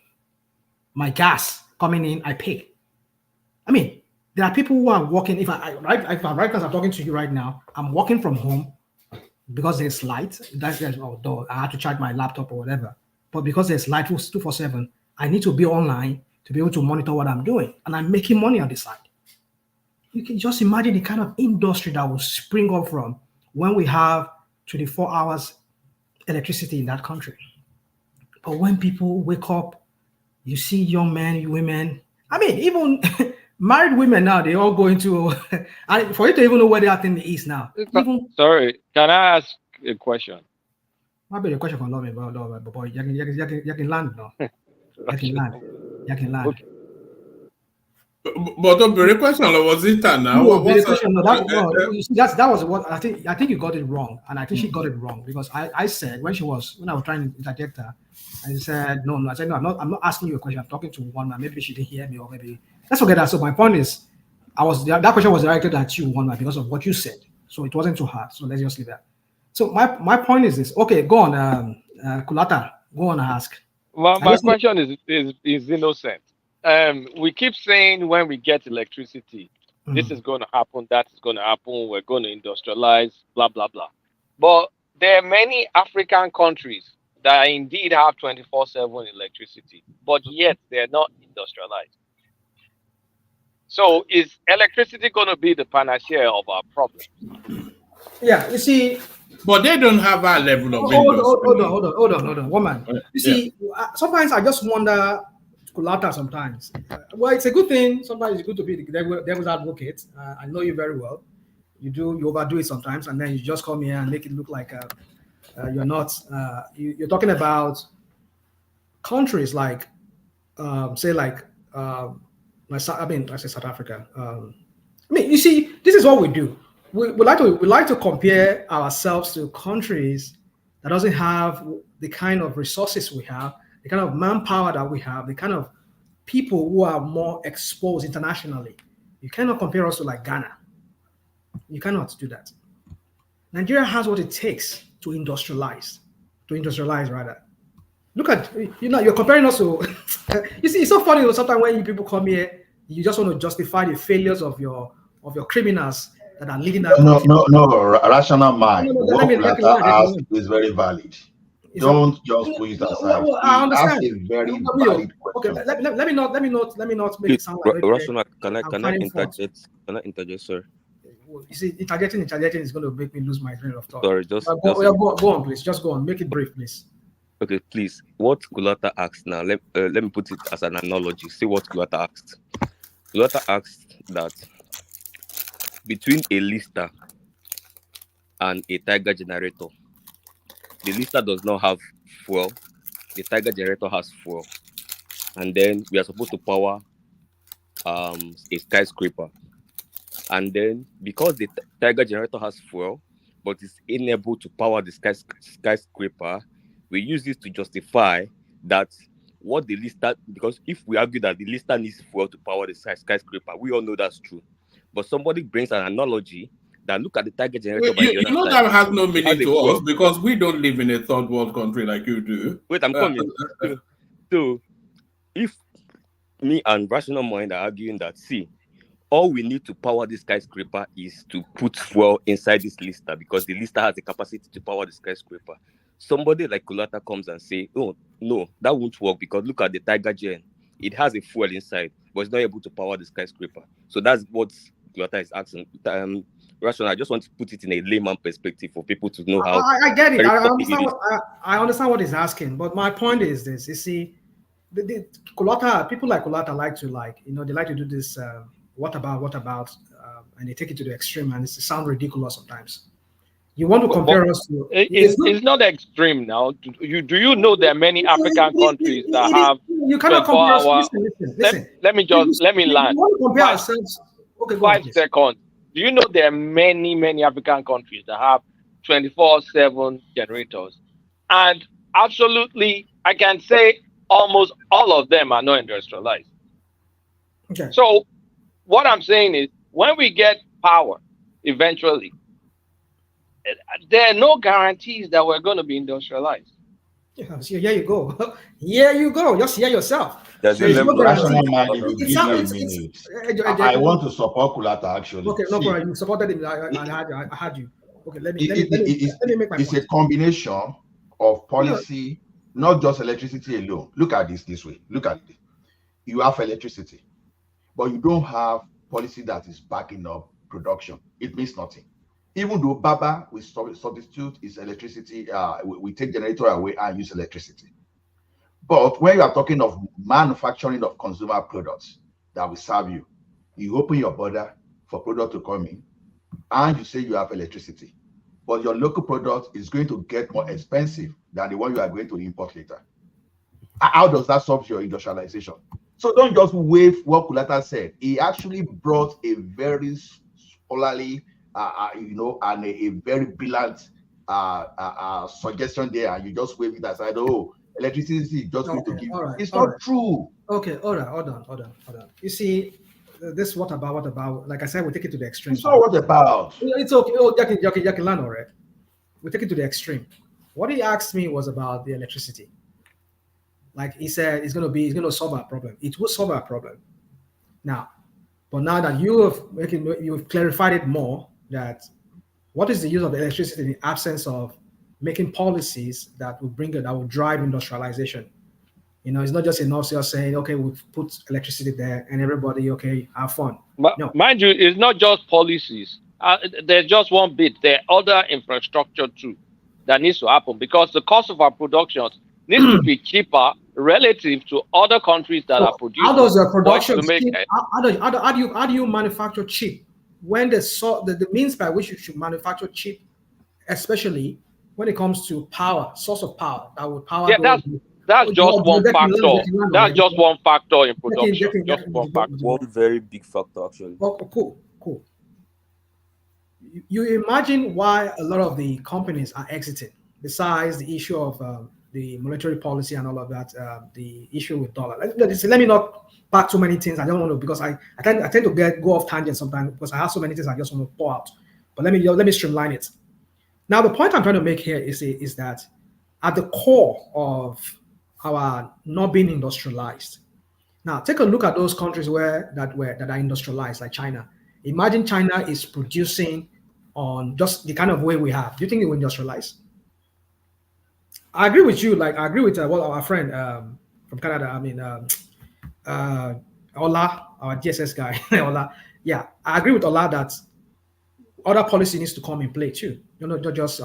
My gas coming in, I pay. I mean, there are people who are working. If right as I'm talking to you right now, I'm working from home because there's light. Although I have to charge my laptop or whatever. But because there's light 247, I need to be online to be able to monitor what I'm doing, and I'm making money on the side. You can just imagine the kind of industry that will spring up from when we have 24 hours electricity in that country. But when people wake up, you see young men, women. I mean, even married women now, they all go into. For you to even know where they are in the East now. Sorry, can I ask a question? Maybe the question can love me, but boy, you can land now. You can land. You can land. Okay. But the question was it now? No, the question, that was what I think you got it wrong, and I think she got it wrong because I said when I was trying to interject her, I said no. I said no. I'm not asking you a question. I'm talking to one man. Maybe she didn't hear me, or maybe let's forget that. So my point is, that question was directed at you, one man, because of what you said. So it wasn't too hard. So let's just leave that. So my point is this. Okay, go on, Kulata. Go on and ask. Well, my question is innocent. We keep saying when we get electricity, this is going to happen, that is going to happen, we're going to industrialize, blah, blah, blah. But there are many African countries that indeed have 24/7 electricity, but yet they're not industrialized. So is electricity going to be the panacea of our problems? Yeah, you see. But they don't have that level of Hold on, woman. You see, sometimes I just wonder, Kulata, sometimes. Well, it's a good thing. Sometimes it's good to be the devil's advocate. I know you very well. You overdo it sometimes, and then you just come here and make it look like you're not. You're talking about countries like, I say South Africa. I mean, you see, this is what we do. We like to compare ourselves to countries that doesn't have the kind of resources we have, the kind of manpower that we have, the kind of people who are more exposed internationally. You cannot compare us to like Ghana. You cannot do that. Nigeria has what it takes to industrialize rather. Look at, you're comparing us to, you see, it's so funny sometimes when you people come here, you just want to justify the failures of your criminals that are leading that. No, rational mind. What Kulata asked is very valid. Don't just push it aside. I understand. That's a very valid question. Okay, let me not make it sound like rational. Can I interject? Can I interject, sir? You see, interjecting is going to make me lose my train of thought. Sorry, go on, please. Just go on. Make it brief, please. Okay, please. What Kulata asked now, let me put it as an analogy. See what Kulata asked. Kulata asked that between a lister and a Tiger generator, the lister does not have fuel, the Tiger generator has fuel. And then we are supposed to power a skyscraper. And then because the Tiger generator has fuel, but is unable to power the skyscraper, we use this to justify that what the lister, because if we argue that the lister needs fuel to power the skyscraper, we all know that's true. But somebody brings an analogy that look at the Tiger generator. That has no meaning to us because we don't live in a third world country like you do. Wait, I'm coming. So if me and rational mind are arguing that, see, all we need to power this skyscraper is to put fuel inside this lister because the lister has the capacity to power the skyscraper. Somebody like Kulata comes and say, oh, no, that won't work because look at the Tiger Gen. It has a fuel inside, but it's not able to power the skyscraper. So that's what Kulata is asking. Rational, I just want to put it in a layman perspective for people to know how. I get it. I understand what he's asking, but my point is this. You see, Kulata, people like Kulata like to do this, what about, and they take it to the extreme, and it sounds ridiculous sometimes. You want to compare us to... It's not extreme now. Do you know there are many African countries that have... You cannot compare us... Listen. Let me land. You want to compare ourselves... Okay, 5 seconds. Do you know there are many African countries that have 24/7 generators? And absolutely, I can say almost all of them are not industrialized. Okay. So what I'm saying is, when we get power, eventually, there are no guarantees that we're going to be industrialized. Yeah, so here you go. Here you go. Just hear yourself. There's a There's no level of guarantee. Rational mind, if you It's give how me a it's minute, I want to support Kulata actually. Okay, no See, problem. You supported him. I had you. Okay, let me make my it's point. a combination of policy, not just electricity alone. Look at this way. Look at it. You have electricity, but you don't have policy that is backing up production. It means nothing. Even though Baba will substitute his electricity, we take generator away and use electricity. But when you are talking of manufacturing of consumer products that will serve you, you open your border for product to come in, and you say you have electricity, but your local product is going to get more expensive than the one you are going to import later. How does that solve your industrialization? So don't just wave what Kulata said. He actually brought a very scholarly, and a very brilliant suggestion there, and you just wave it aside. Oh, electricity is just going to give. It's not true. Okay, hold on. You see, this what about? Like I said, we take it to the extreme. It's not what about. It's okay. Oh, you can learn already. We take it to the extreme. What he asked me was about the electricity. Like he said, it's going to solve our problem. It will solve our problem. Now, but now that you've clarified it more, that what is the use of electricity in the absence of making policies that will drive industrialization? It's not just enough just saying, okay, we've put electricity there and everybody, okay, have fun. But no. Mind you, it's not just policies. There's just one bit. There are other infrastructure too that needs to happen, because the cost of our productions needs to be cheaper relative to other countries that are producing. How does your production cheap? How do you manufacture cheap when the means by which you should manufacture cheap, especially when it comes to source of power that would power. Yeah, that's just one factor. That's just one factor in production. Just one factor. One very big factor, actually. Oh, cool. You imagine why a lot of the companies are exiting, besides the issue of the monetary policy and all of that, the issue with dollar. Let me not pack too many things. I don't want to, because I tend to go off tangent sometimes, because I have so many things I just want to pour out. But let me streamline it. Now, the point I'm trying to make here is that at the core of our not being industrialized. Now, take a look at those countries that are industrialized, like China. Imagine China is producing on just the kind of way we have. Do you think they will industrialize? I agree with you. Like, I agree with our friend from Canada. I mean, Ola, our DSS guy, Ola. Yeah, I agree with Ola that other policy needs to come in play too. Not just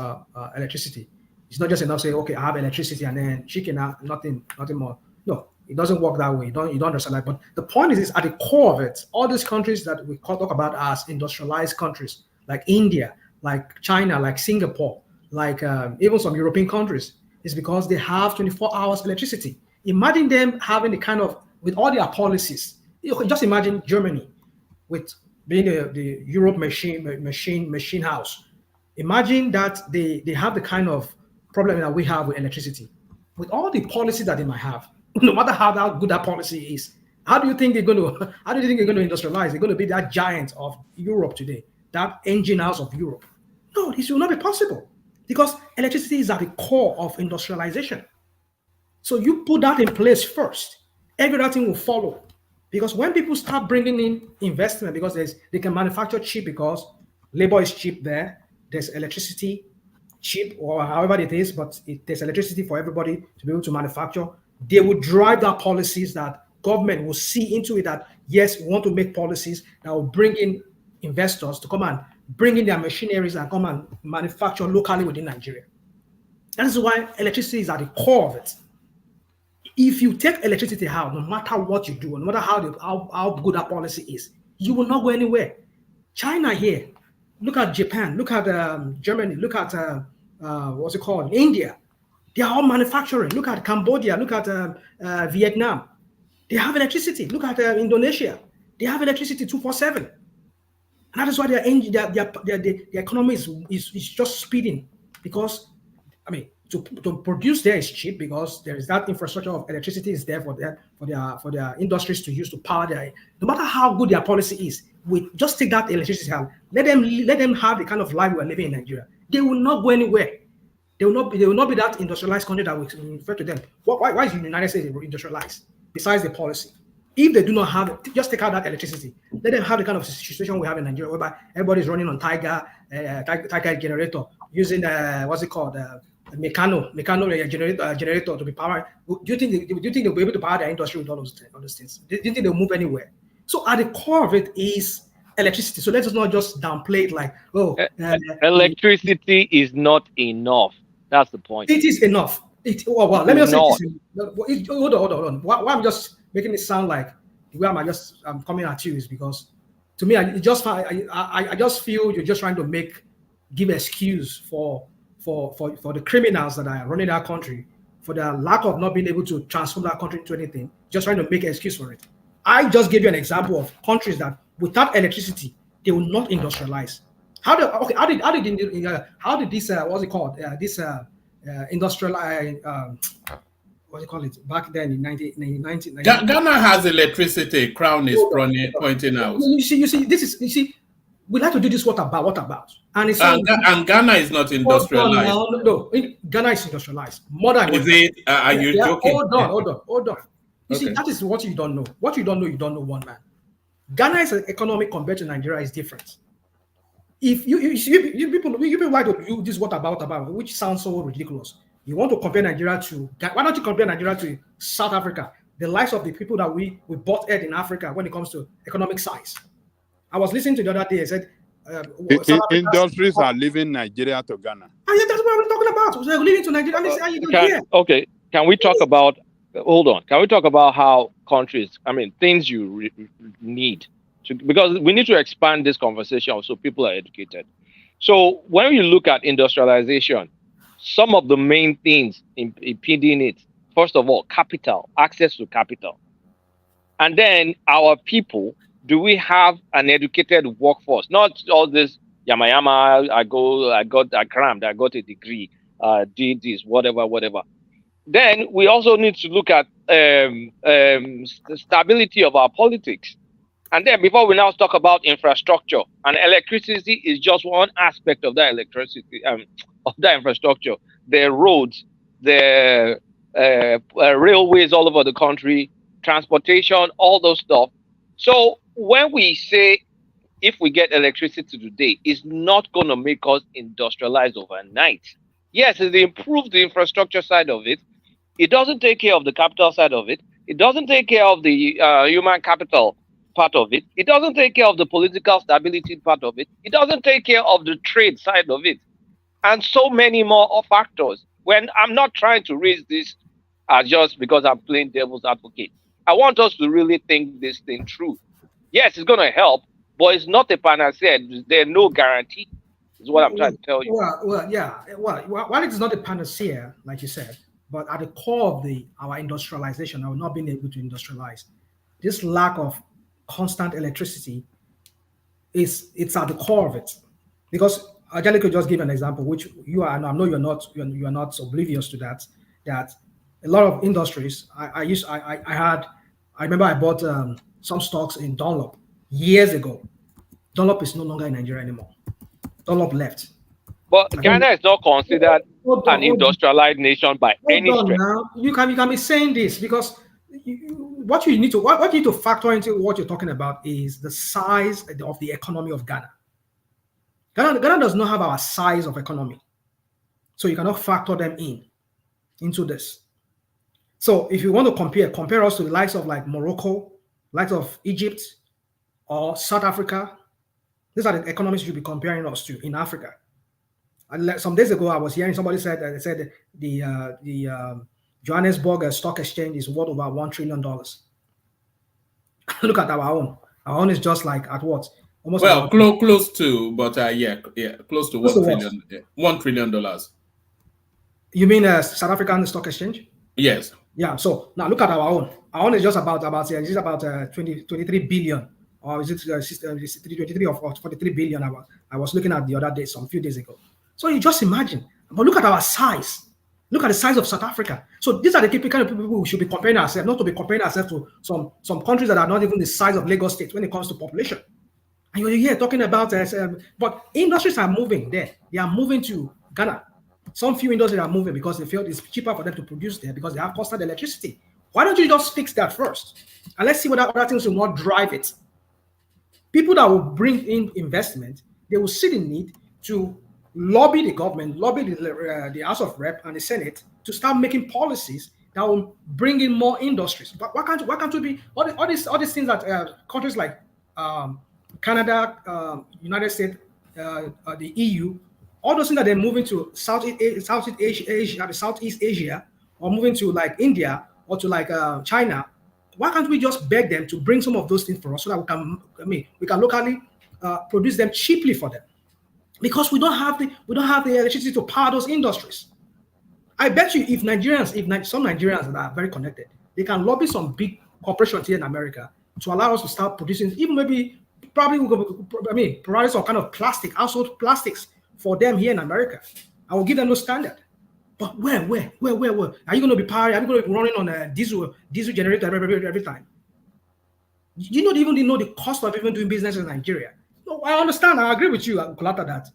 electricity. It's not just enough say, okay, I have electricity and then chicken, nothing more. No, it doesn't work that way. You don't understand that. But the point is at the core of it, all these countries that we talk about as industrialized countries, like India, like China, like Singapore, like even some European countries, is because they have 24 hours electricity. Imagine them having the kind of, with all their policies. You can just imagine Germany with being the Europe machine house. Imagine that they have the kind of problem that we have with electricity. With all the policy that they might have, no matter how good that policy is, how do you think they're going to industrialize? They're going to be that giant of Europe today, that engine house of Europe. No, this will not be possible, because electricity is at the core of industrialization. So you put that in place first, every other thing will follow. Because when people start bringing in investment, because they can manufacture cheap, because labor is cheap there's electricity cheap, or however it is, but there's electricity for everybody to be able to manufacture. They will drive that policies that government will see into it, that yes, we want to make policies that will bring in investors to come and bring in their machineries and come and manufacture locally within Nigeria. That is why electricity is at the core of it. If you take electricity out, no matter what you do, no matter how good that policy is, you will not go anywhere. China here, look at Japan, look at Germany, look at what's it called, India. They are all manufacturing. Look at Cambodia, look at Vietnam. They have electricity. Look at Indonesia. They have electricity 24/7. And that is why the economy is just speeding, because, I mean, to produce there is cheap, because there is that infrastructure of electricity is there for their industries to use to power their. No matter how good their policy is, we just take that electricity out, let them have the kind of life we are living in Nigeria. They will not go anywhere. They will not be that industrialized country that we refer to them. Why is the United States industrialized? Besides the policy, if they do not have it, just take out that electricity. Let them have the kind of situation we have in Nigeria, whereby everybody's running on Tiger generator, using what's it called, Meccano generator to be powered. Do you think they'll be able to power their industry with all those things? Do you think they'll move anywhere? So at the core of it is electricity. So let us not just downplay it like, electricity is not enough. That's the point. It is enough. Let me just say, hold on. Why I'm just making it sound like the way I'm coming at you is because, to me, I just feel you're just trying to give excuse for the criminals that are running our country, for their lack of not being able to transform that country into anything. Just trying to make an excuse for it. I just gave you an example of countries that without electricity they will not industrialize. How did this what's it called, this industrial what do you call it, back then in 1990? Ghana has electricity. Crown is pointing out. You see, we like to do this. What about? And Ghana is not industrialized. No, Ghana is industrialized. More than is it? Are you joking? Hold on. You see, that is what you don't know. What you don't know, one man. Ghana's economic compared to Nigeria is different. If you people like to do this what about, which sounds so ridiculous. You want to compare Nigeria to, why don't you compare Nigeria to South Africa, the lives of the people that we bought in Africa when it comes to economic size? I was listening to the other day. I said, industries are leaving Nigeria to Ghana. That's what we're talking about. They're leaving to Nigeria. Okay, can we talk about? Hold on. Can we talk about how countries? I mean, things you need to, because we need to expand this conversation so people are educated. So when you look at industrialization, some of the main things impeding it, first of all, capital, access to capital, and then our people. Do we have an educated workforce? Not all this yama. I crammed, I got a degree, did this, whatever. Then we also need to look at the stability of our politics. And then before we now talk about infrastructure, and electricity is just one aspect of that electricity, of that infrastructure. The roads, the railways all over the country, transportation, all those stuff. So when we say if we get electricity today, it's not going to make us industrialize overnight. Yes, it improves the infrastructure side of it. It doesn't take care of the capital side of it. It doesn't take care of the human capital part of it. It doesn't take care of the political stability part of it. It doesn't take care of the trade side of it. And so many more factors. When I'm not trying to raise this just because I'm playing devil's advocate. I want us to really think this thing through. Yes, it's going to help, but it's not a panacea. There's no guarantee, is what I'm trying to tell you. While it's not a panacea, like you said, but at the core of our industrialization, our not being able to industrialize, this lack of constant electricity it's at the core of it. Because Angelico just gave an example, which you are, and I know you're not oblivious to that a lot of industries, I remember I bought some stocks in Dunlop years ago. Dunlop is no longer in Nigeria anymore. Dunlop left. But Ghana is not considered an industrialized nation by any stretch. Now. You can be saying this because what you need to factor into what you're talking about is the size of the economy of Ghana. Ghana does not have our size of economy, so you cannot factor them into this. So if you want to compare us to the likes of like Morocco, likes of Egypt, or South Africa, these are the economies you should be comparing us to in Africa. And some days ago, I was hearing somebody said the Johannesburg Stock Exchange is worth about $1 trillion. Look at our own. Our own is just like at what? Almost close to, but close to $1 trillion. You mean South African Stock Exchange? Yes. Yeah. So now look at our own. Our own is just about 23 billion or is it 23 or 43 billion? I was looking at the other day, some few days ago. So you just imagine. But look at our size. Look at the size of South Africa. So these are the kind of people we should be comparing ourselves, not to be comparing ourselves to some countries that are not even the size of Lagos State when it comes to population. And you're here talking about, but industries are moving there. They are moving to Ghana. Some few industries are moving because they feel it's cheaper for them to produce there because they have constant electricity. Why don't you just fix that first? And let's see what other things will not drive it. People that will bring in investment, they will see the need to lobby the government, lobby the House of Rep and the Senate to start making policies that will bring in more industries. But why can't we be all these things that countries like Canada, United States, the EU, all those things that they're moving to Southeast Asia, or moving to like India or to like China, why can't we just beg them to bring some of those things for us so that we can locally produce them cheaply for them? Because we don't have the electricity to power those industries. I bet you if some Nigerians that are very connected, they can lobby some big corporations here in America to allow us to start producing, even provide some kind of household plastics for them here in America. I will give them no standard. But where? Are you going to be powering? Are you going to be running on a diesel generator every time? You don't even know the cost of even doing business in Nigeria. No, I understand. I agree with you, Kulata, that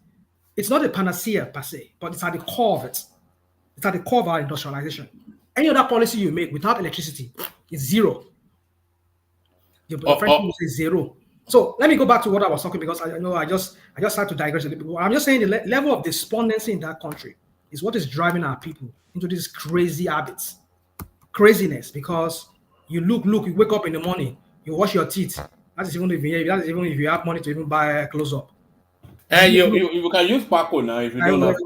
it's not a panacea per se, but it's at the core of it. It's at the core of our industrialization. Any other policy you make without electricity is zero. The French people say zero. So let me go back to what I was talking, because I know I just had to digress a little bit. I'm just saying the level of despondency in that country is what is driving our people into these crazy habits, craziness. Because you you wake up in the morning, you wash your teeth. That is even if you have money to even buy close up. You can use Paco now if you don't have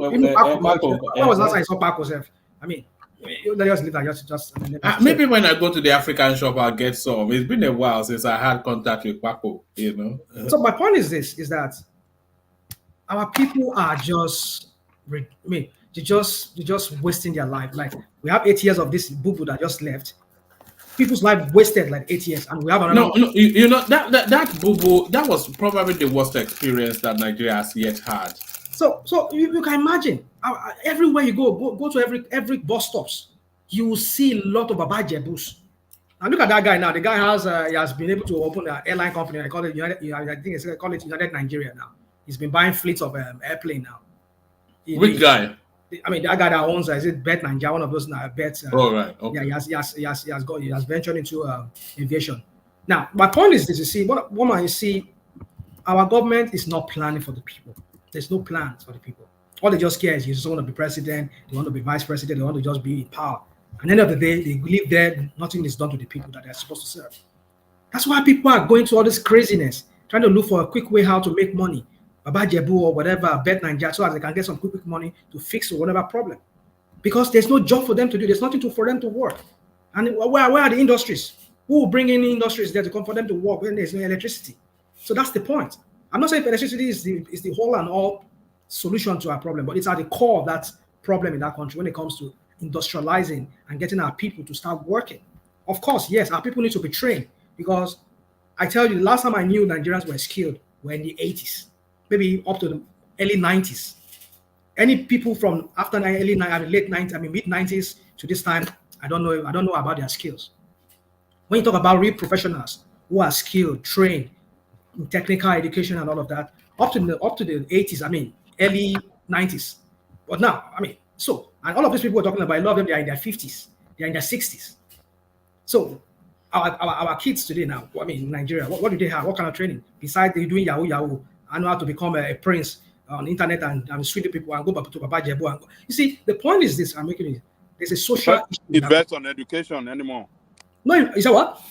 Paco. When was last time I saw Paco, Seth? I mean, let's leave that. Maybe when I go to the African shop, I'll get some. It's been a while since I had contact with Paco, So my point is this: is that our people are just, they're just wasting their life. Like, we have 8 years of this boo-boo that just left. People's life wasted like 8 years, and we have another. No, that boo-boo, that was probably the worst experience that Nigeria has yet had. So you can imagine, everywhere you go to every bus stops, you will see a lot of Baba Jebus. And look at that guy now. The guy he has been able to open an airline company. I call it United Nigeria now. He's been buying fleets of airplane now. Which guy? I mean, that guy that owns is it Bet Nigeria, one of those bets. Right. Okay. Yeah, he has ventured into aviation. Now, my point is this: you see, you see, our government is not planning for the people. There's no plans for the people. All they just care is you just want to be president, they want to be vice president, they want to just be in power. At the end of the day, they live there, nothing is done to the people that they're supposed to serve. That's why people are going to all this craziness, trying to look for a quick way how to make money. Baba Jebu or whatever, Bet Nigeria, so as they can get some quick money to fix whatever problem. Because there's no job for them to do, there's nothing for them to work. And where are the industries? Who will bring in industries there to come for them to work when there's no electricity? So that's the point. I'm not saying electricity is the whole and all solution to our problem, but it's at the core of that problem in that country when it comes to industrializing and getting our people to start working. Of course, yes, our people need to be trained, because I tell you, the last time I knew Nigerians were skilled were in the 80s, maybe up to the early 90s. Any people from after late 90s, mid 90s to this time, I don't know about their skills. When you talk about real professionals who are skilled, trained, in technical education and all of that, up to the 80s, early 90s. But now, and all of these people we're talking about, a lot of them, they are in their 50s, they are in their 60s. So our kids today now, in Nigeria, what do they have? What kind of training? Besides they doing Yahoo, I know how to become a prince on the internet and sweet people and go back to Baba Jebu. You see, the point is this, I'm making it. There's a social issue. Invest on education anymore. No, you say what?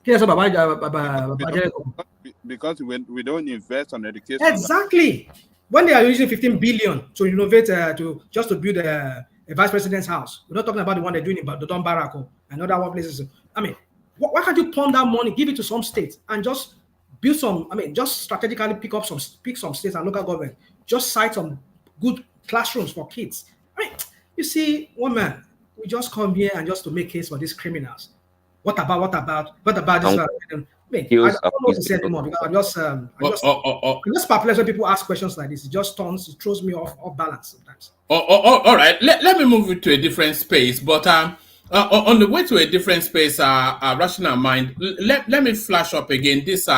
Because we don't invest on education. Exactly. When they are using 15 billion to innovate to build a vice president's house, we're not talking about the one they're doing in the Don Barako and other one places. Why can't you pawn that money, give it to some states, and just build some? Just strategically pick some states and local government, just cite some good classrooms for kids. You see, one man, we just come here and just to make case for these criminals. What about this? I don't know what to say anymore because I'm just perplexed when people ask questions like this. It just throws me off balance sometimes. All right. Let me move it to a different space. But on the way to a different space, rational mind. Let me flash up again this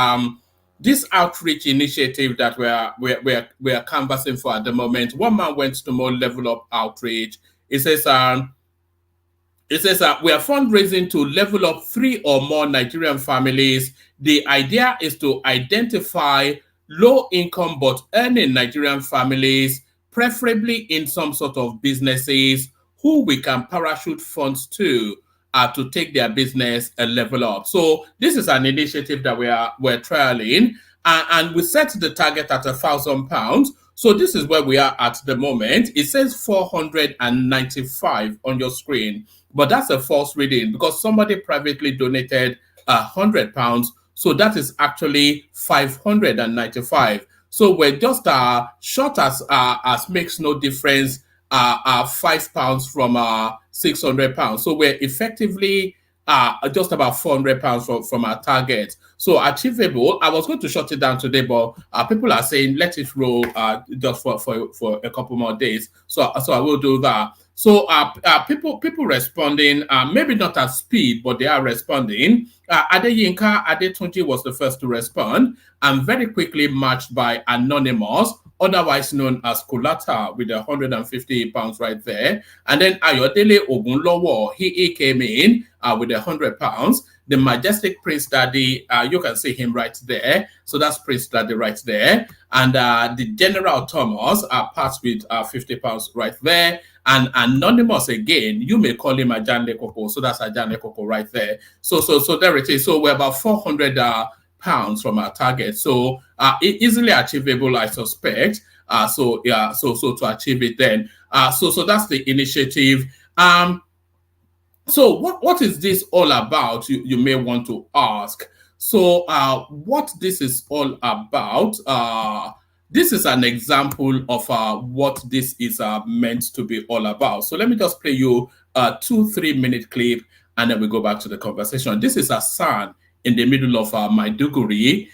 outreach initiative that we're canvassing for at the moment. One man went to more level up outreach. It says we are fundraising to level up 3 or more Nigerian families. The idea is to identify low-income but earning Nigerian families, preferably in some sort of businesses, who we can parachute funds to take their business a level up. So this is an initiative that we're trialing, and we set the target at £1,000. So this is where we are at the moment. It says 495 on your screen, but that's a false reading because somebody privately donated £100. So that is actually 595. So we're just short as makes no difference, £5 from £600. So we're effectively just about £400 from our target. So achievable. I was going to shut it down today, but people are saying let it roll just for a couple more days. So I will do that. So people responding, maybe not at speed, but they are responding. Adeyinka Adetunji was the first to respond, and very quickly matched by Anonymous, otherwise known as Kulata, with £150 right there. And then Ayodele Ogunlowo, he came in with £100. The Majestic Prince Daddy, you can see him right there. So that's Prince Daddy right there. And the General Thomas passed with £50 right there. And Anonymous again, you may call him Ajane Koko. So that's Ajane Koko right there. So there it is. So we're about £400 from our target. So easily achievable, I suspect. So to achieve it then. So that's the initiative. So what is this all about? You may want to ask. So what this is all about, this is an example of what this is meant to be all about. So let me just play you a 2-3 minute clip and then we go back to the conversation. This is Hassan in the middle of Maiduguri,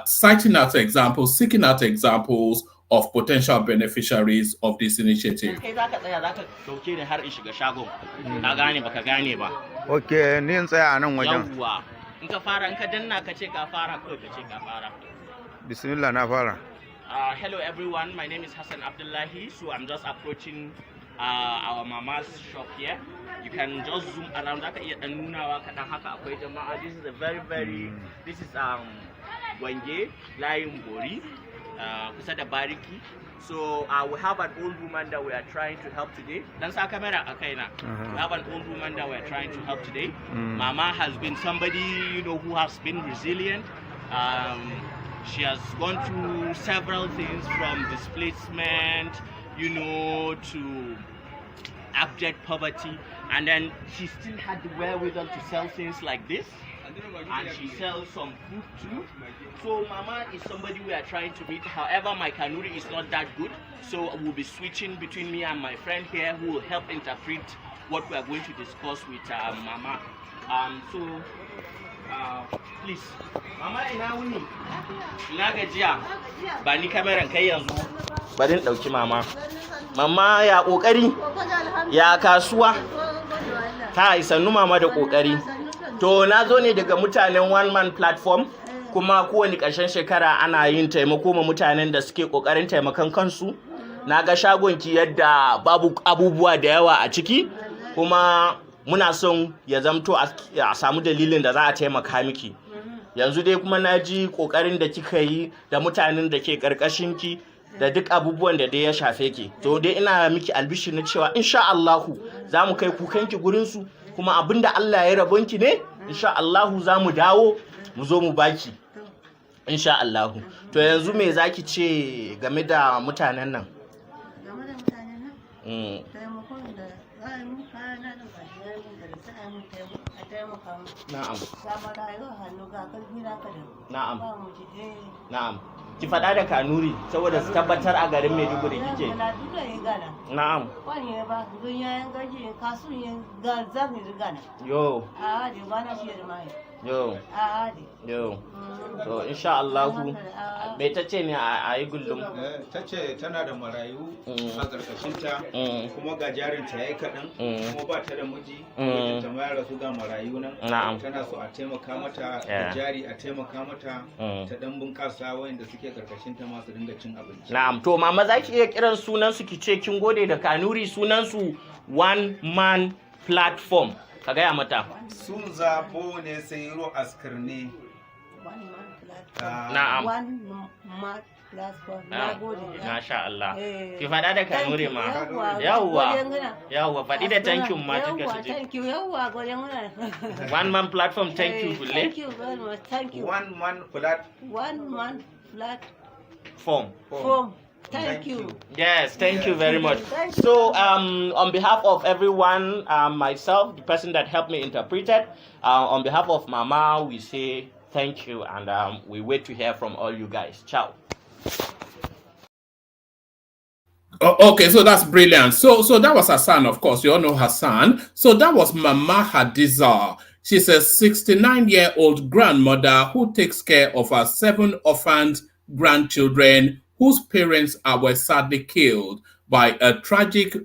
citing out examples, seeking out examples of potential beneficiaries of this initiative. Okay, Bismillah, hello everyone, my name is Hassan Abdullahi. So I'm just approaching our mama's shop here. You can just zoom around. This is a very this is Wenge Lion Bori, Kusada Bariki. So we have an old woman that we are trying to help today. We have an old woman that we are trying to help today. Mama has been somebody, who has been resilient. She has gone through several things from displacement, to abject poverty, and then she still had the wherewithal to sell things like this, and she sells some food too. So Mama is somebody we are trying to meet. However, my Kanuri is not that good, so we'll be switching between me and my friend here who will help interpret what we are going to discuss with Mama. Please, Mama ina wuni? Ina gajiya? Ba ni kameran kai yanzu. Bari in dauki mama. Mama ya kokari? Ya kasuwa? Ta sannu mama da kokari. To na zo ne daga mutanen one man platform, kuma kowane ƙarshen shekara ana yin taimako ma mutanen da suke kokarin taimakon kansu. Na ga shagonki yadda babu abubuwa da yawa a ciki, kuma muna son ya zamto a samu dalilin da za a taimaka miki. Yanzu dai kuma na ji kokarin da kika yi da mutanen da ke karkashinki da duk abubuwan da dai ya shafe ki. To dai ina miki albishi na cewa insha Allahu za mu kai kukanki gurin su, kuma abinda Allah ya rabonki ne insha Allahu za mu dawo mu zo mu baki insha Allahu. To yanzu me zaki ce game da mutanen nan? Na'am. Na'am. Na'am. Ki faɗa da Kanuri saboda su tabbatar a garin Maiduguri kike. Na'am. Yo. Yo. Yo. So insha Allah me ta ce ne a yi gullum? Ta ce tana da marayu a ƙarƙashinta kuma ga jarinta ya yi kaɗan kuma ba ta da miji ta ma ya rasu ga marayu nan tana so a taimaka mata da jari a taimaka mata ta ɗan bunƙasa wayanda suke ƙarƙashinta masu dinga cin abinci. Na'am, to mama za ki iya kiran sunansu ki ce kin gode da Kanuri, sunansu One Man Platform. Ka gaya mata. Sun zabo ne sai ro askirne. Na'am. One Man Platform. Na gode. Masha Allah. Ki faɗa da Kanuri ma. Yawwa. Faɗi da thank you ma kika ce. Thank you. Yawwa, gode muna. One Man Platform, thank you kulle. Thank you very much. Thank you. One Man Platform. Thank you. Yes, thank you very much. So, on behalf of everyone, myself, the person that helped me interpret it, on behalf of Mama, we say thank you, and we wait to hear from all you guys. Ciao. Okay, so that's brilliant. So that was Hassan, of course. You all know Hassan. So that was Mama Hadiza. She's a 69-year-old grandmother who takes care of her 7 orphaned grandchildren whose parents were sadly killed by a tragic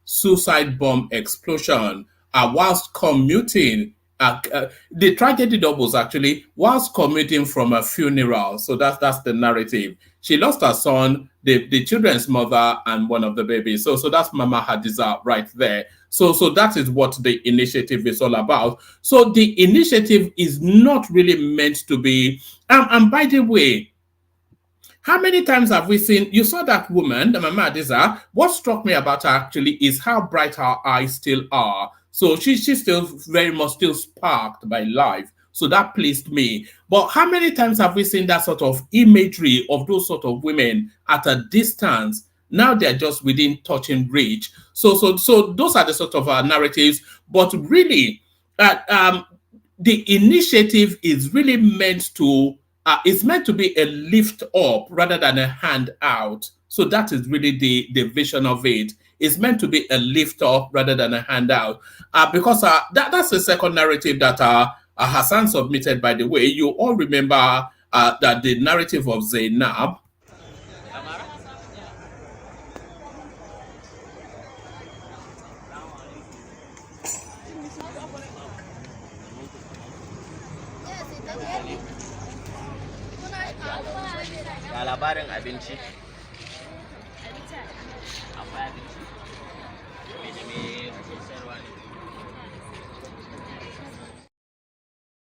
suicide bomb explosion whilst commuting. The tragedy doubles actually whilst commuting from a funeral. So that's the narrative. She lost her son, the children's mother, and one of the babies. So that's Mama Hadiza right there. So that is what the initiative is all about. So the initiative is not really meant to be. And by the way, how many times have we seen, you saw that woman, the Mama Hadiza, what struck me about her actually is how bright her eyes still are. So she's still very much still sparked by life. So that pleased me. But how many times have we seen that sort of imagery of those sort of women at a distance? Now they're just within touching reach. So those are the sort of narratives. But really, the initiative is really meant to, it's meant to be a lift up rather than a hand out. So that is really the vision of it. It's meant to be a lift up rather than a handout. Because that's the second narrative that Hassan submitted, by the way. You all remember that the narrative of Zainab. Labarin abinci.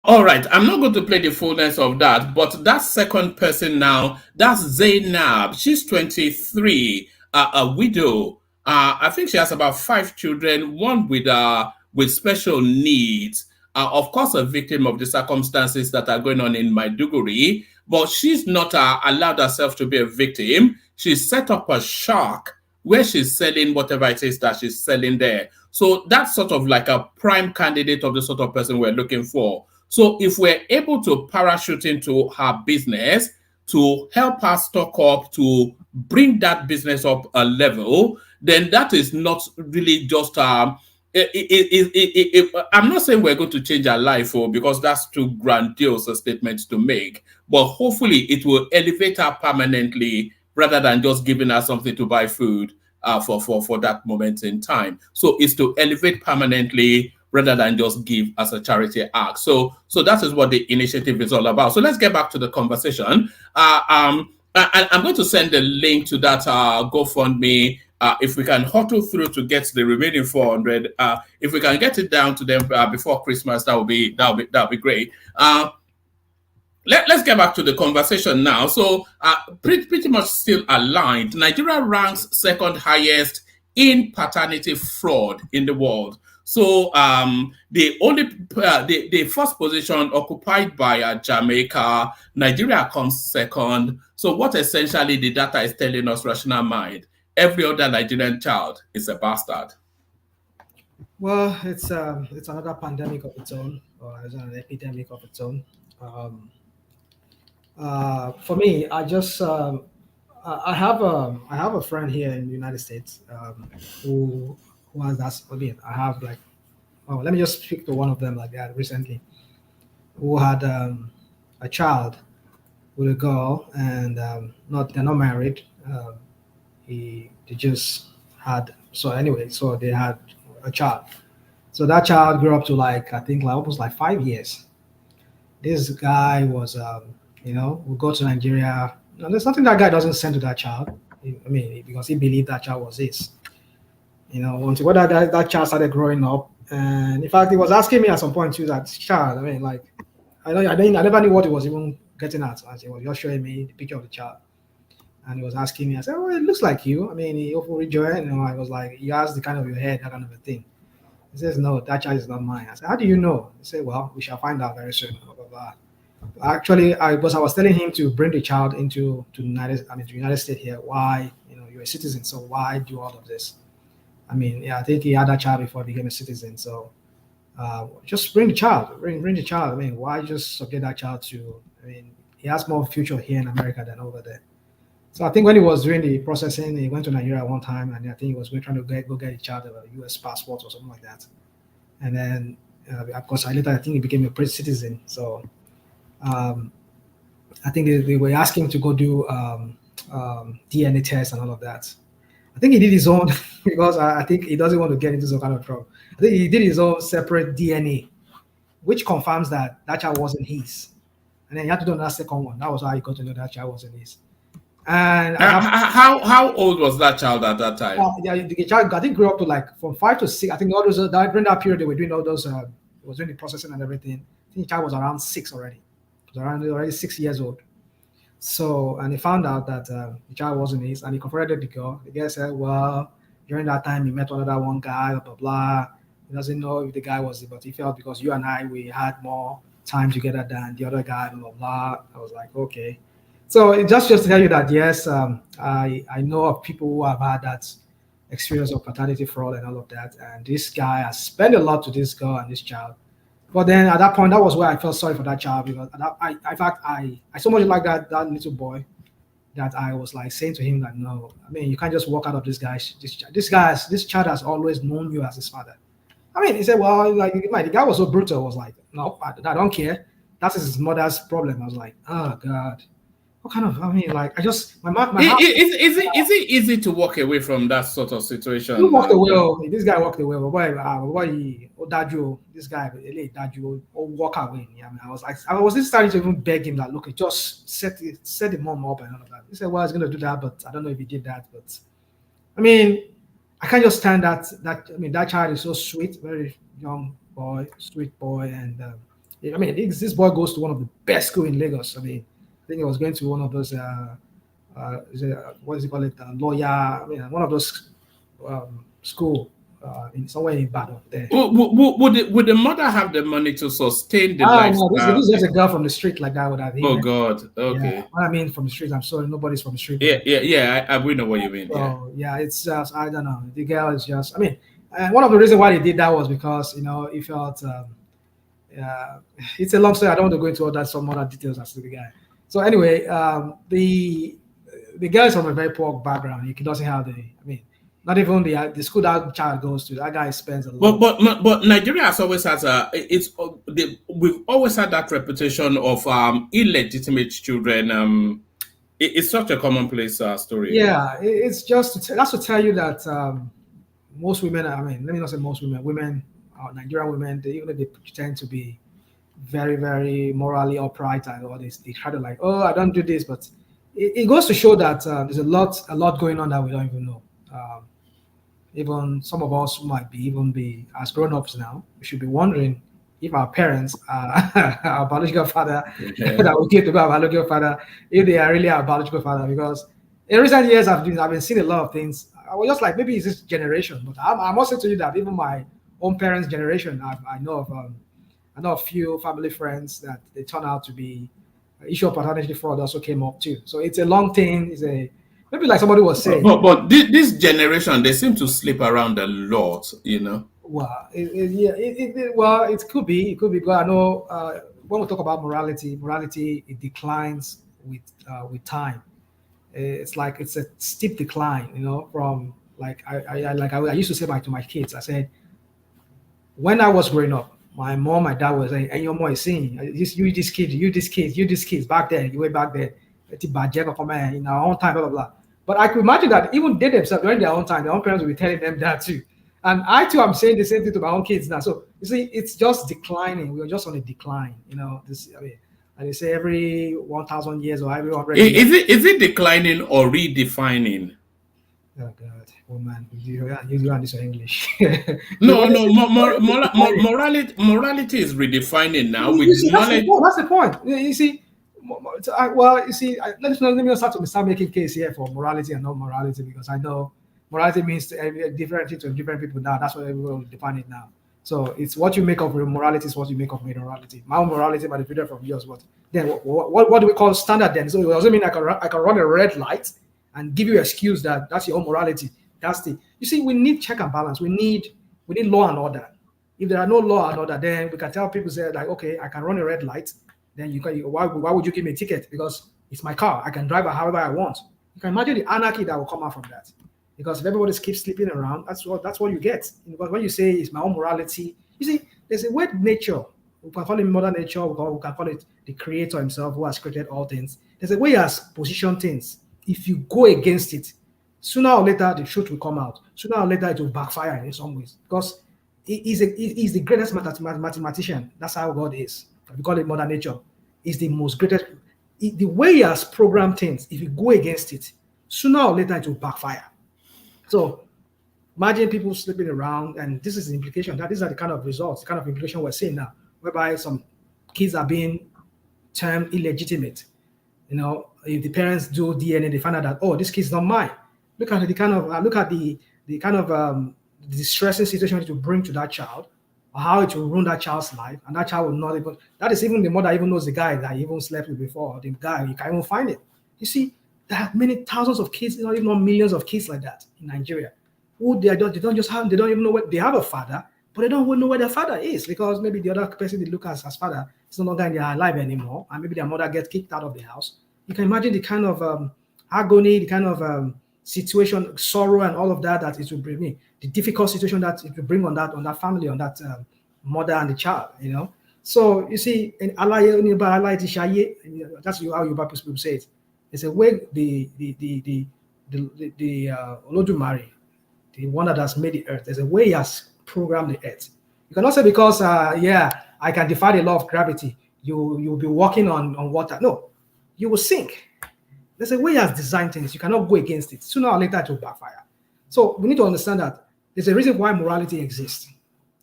All right, I'm not going to play the fullness of that, but that second person now, that's Zainab. She's 23, a widow. I think she has about 5 children, one with special needs. Of course, a victim of the circumstances that are going on in Maiduguri, but she's not allowed herself to be a victim. She's set up a shack where she's selling whatever it is that she's selling there. So that's sort of like a prime candidate of the sort of person we're looking for. So if we're able to parachute into her business to help her stock up, to bring that business up a level, then that is not really just I'm not saying we're going to change her life, because that's too grandiose a statement to make. But hopefully it will elevate her permanently rather than just giving her something to buy food for that moment in time. So it's to elevate permanently rather than just give as a charity act. So that is what the initiative is all about. So let's get back to the conversation. I'm going to send the link to that GoFundMe. If we can hustle through to get the remaining 400, if we can get it down to them before Christmas, that'll be great. Let's get back to the conversation now. So pretty much still aligned. Nigeria ranks second highest in paternity fraud in the world. So the first position occupied by Jamaica. Nigeria comes second. So what essentially the data is telling us, rational mind, every other Nigerian child is a bastard. Well, it's another pandemic of its own, or it's an epidemic of its own. For me, I just I have a friend here in the United States who has that. Again, I have let me just speak to one of them like that recently. who had a child with a girl, and they're not married. They just had, so anyway, so they had a child. So that child grew up to like, I think like almost like 5 years. This guy was, would go to Nigeria. No, there's nothing that guy doesn't send to that child. I mean, because he believed that child was his. Until whether that child started growing up, and in fact, he was asking me at some point too that child. I mean, like, I never knew what he was even getting at. As he was just showing me the picture of the child, and he was asking me. I said, "Oh, it looks like you." I mean, he opened rejoined. I was like, "You asked the kind of your head, that kind of a thing." He says, "No, that child is not mine." I said, "How do you know?" He said, "Well, we shall find out very soon." Blah, blah, blah. Actually, I was telling him to bring the child to United States here. Why? You're a citizen, so why do all of this? I mean, yeah, I think he had that child before he became a citizen. So just bring the child, bring the child. I mean, why just subject that child to? I mean, he has more future here in America than over there. So I think when he was doing the processing, he went to Nigeria one time, and I think he was trying to go get a child a U.S. passport or something like that. And then, of course, later I think he became a British citizen. So I think they were asking him to go do DNA tests and all of that. I think he did his own because I think he doesn't want to get into some kind of trouble. I think he did his own separate DNA, which confirms that child wasn't his. And then he had to do that second one. That was how he got to know that child wasn't his. And how old was that child at that time? The child, I think, grew up to like from 5 to 6. I think all those during that period they were doing all those. Was doing the processing and everything. I think the child was around 6 already. It was already 6 years old. So, and he found out that the child wasn't his, and he confronted the girl. The girl said, "Well, during that time he met another one guy, blah blah blah. He doesn't know if the guy was it, but he felt because you and I we had more time together than the other guy, blah blah blah." I was like, okay. So it just to tell you that yes, I know of people who have had that experience of paternity fraud and all of that, and this guy has spent a lot to this girl and this child. But then at that point, that was where I felt sorry for that child because in fact, I so much like that little boy that I was like saying to him that no, I mean you can't just walk out of this guy. This child has always known you as his father. I mean, he said, well, like the guy was so brutal. I was like, no, I don't care. That is his mother's problem. I was like, oh God. What kind of? I mean, like, I just my heart. Is it easy to walk away from that sort of situation? You walked away. This guy walked away. This guy, Daju, walk away. I mean, I was just starting to even beg him that look, just set the mom up and all of that. He said, well, he's gonna do that, but I don't know if he did that. But I mean, I can't just stand that. I mean, that child is so sweet, very young boy, sweet boy, and I mean, this boy goes to one of the best schools in Lagos. I mean. I think I was going to one of those, what is it called? Lawyer. I mean, one of those school in somewhere in Ibadan. There. Would the mother have the money to sustain the lifestyle? No, this is just a girl from the street like that. Would have Oh God. Okay. Yeah, what I mean from the street. I'm sorry, nobody's from the street. Yeah. I will know what you mean. So, yeah, it's just I don't know. The girl is just. I mean, one of the reasons why they did that was because he felt. It's a long story. I don't want to go into all that. Some other details as to the guy. So anyway, the guy is from a very poor background. He doesn't have not even the school that child goes to. That guy spends a lot. But Nigeria has always had we've always had that reputation of illegitimate children. It's such a commonplace story. Yeah, it's just that's to tell you that most women. I mean, let me not say most women, Nigerian women, they pretend to be very, very morally upright and all this. They try to like, oh, I don't do this, but it goes to show that there's a lot going on that we don't even know. Even some of us might be as grown-ups now, we should be wondering if our parents, our biological father, that we give to be our biological father, if they are really our biological father. Because in recent years, I've been seeing a lot of things. I was just like, maybe it's this generation, but I must say to you that even my own parents' generation, I know of. I know a few family friends that they turn out to be issue of paternity fraud also came up too. So it's a long thing. It's maybe like somebody was saying. But this generation, they seem to slip around a lot, Well, it could be. It could be. But I know when we talk about morality it declines with time. It's like it's a steep decline, from like I used to say to my kids. I said, when I was growing up. my mom, my dad was saying, and your mom is saying, you this kid, you this kid, you this kid, back then, you were back there, in our own time, blah, blah, blah. But I could imagine that even they themselves, during their own time, their own parents will be telling them that too. And I too am saying the same thing to my own kids now. So you see, it's just declining. We're just on a decline, This, I mean, and they say every 1,000 years or every 100 years. Is it declining or redefining? Oh God, woman, you understand English. No, morality is redefining now with knowledge. That's the point. You see, let me not start making case here for morality and not morality, because I know morality means different things to different people now. That's what everyone will define it now. So it's what you make of morality is what you make of morality. My own morality might be different from yours, but then what do we call standard then? So it doesn't mean I can run a red light and give you an excuse that that's your own morality. You see, we need check and balance. We need law and order. If there are no law and order, then we can tell people, say, like, okay, I can run a red light. Then why would you give me a ticket? Because it's my car. I can drive it however I want. You can imagine the anarchy that will come out from that. Because if everybody keeps sleeping around, that's what you get. Because when you say it's my own morality, you see, there's a word nature. We can call it Mother Nature. We can call it the Creator himself, who has created all things. There's a way he has positioned things. If you go against it, sooner or later the truth will come out. Sooner or later it will backfire in some ways, because he's the greatest mathematician. That's how God is. We call it Mother Nature. He's the most greatest. The way he has programmed things, if you go against it, sooner or later it will backfire. So imagine people sleeping around, and this is the implication. These are the kind of results, the kind of implication we're seeing now, whereby some kids are being termed illegitimate. If the parents do DNA, they find out that, oh, this kid's not mine. Look at the kind of distressing situation it will bring to that child, or how it will ruin that child's life, and that child will not even. That is even the mother even knows the guy that he even slept with before. The guy, you can't even find it. You see, there are many thousands of kids, not even millions of kids like that in Nigeria, who they don't even know what they have a father, but they don't even know where their father is, because maybe the other person they look at as father is no longer in their life anymore, and maybe their mother gets kicked out of the house. You can imagine the kind of agony, the kind of situation, sorrow, and all of that it will bring me, the difficult situation that it will bring on that family, on that mother and the child. So you see, in that's how Yoruba people say it. It's a way the Olodumare, the one that has made the earth. There's a way he has programmed the earth. You cannot say because I can defy the law of gravity, you'll be walking on water. No, you will sink. There's a way he has designed things. You cannot go against it. Sooner or later it will backfire. So we need to understand that there's a reason why morality exists.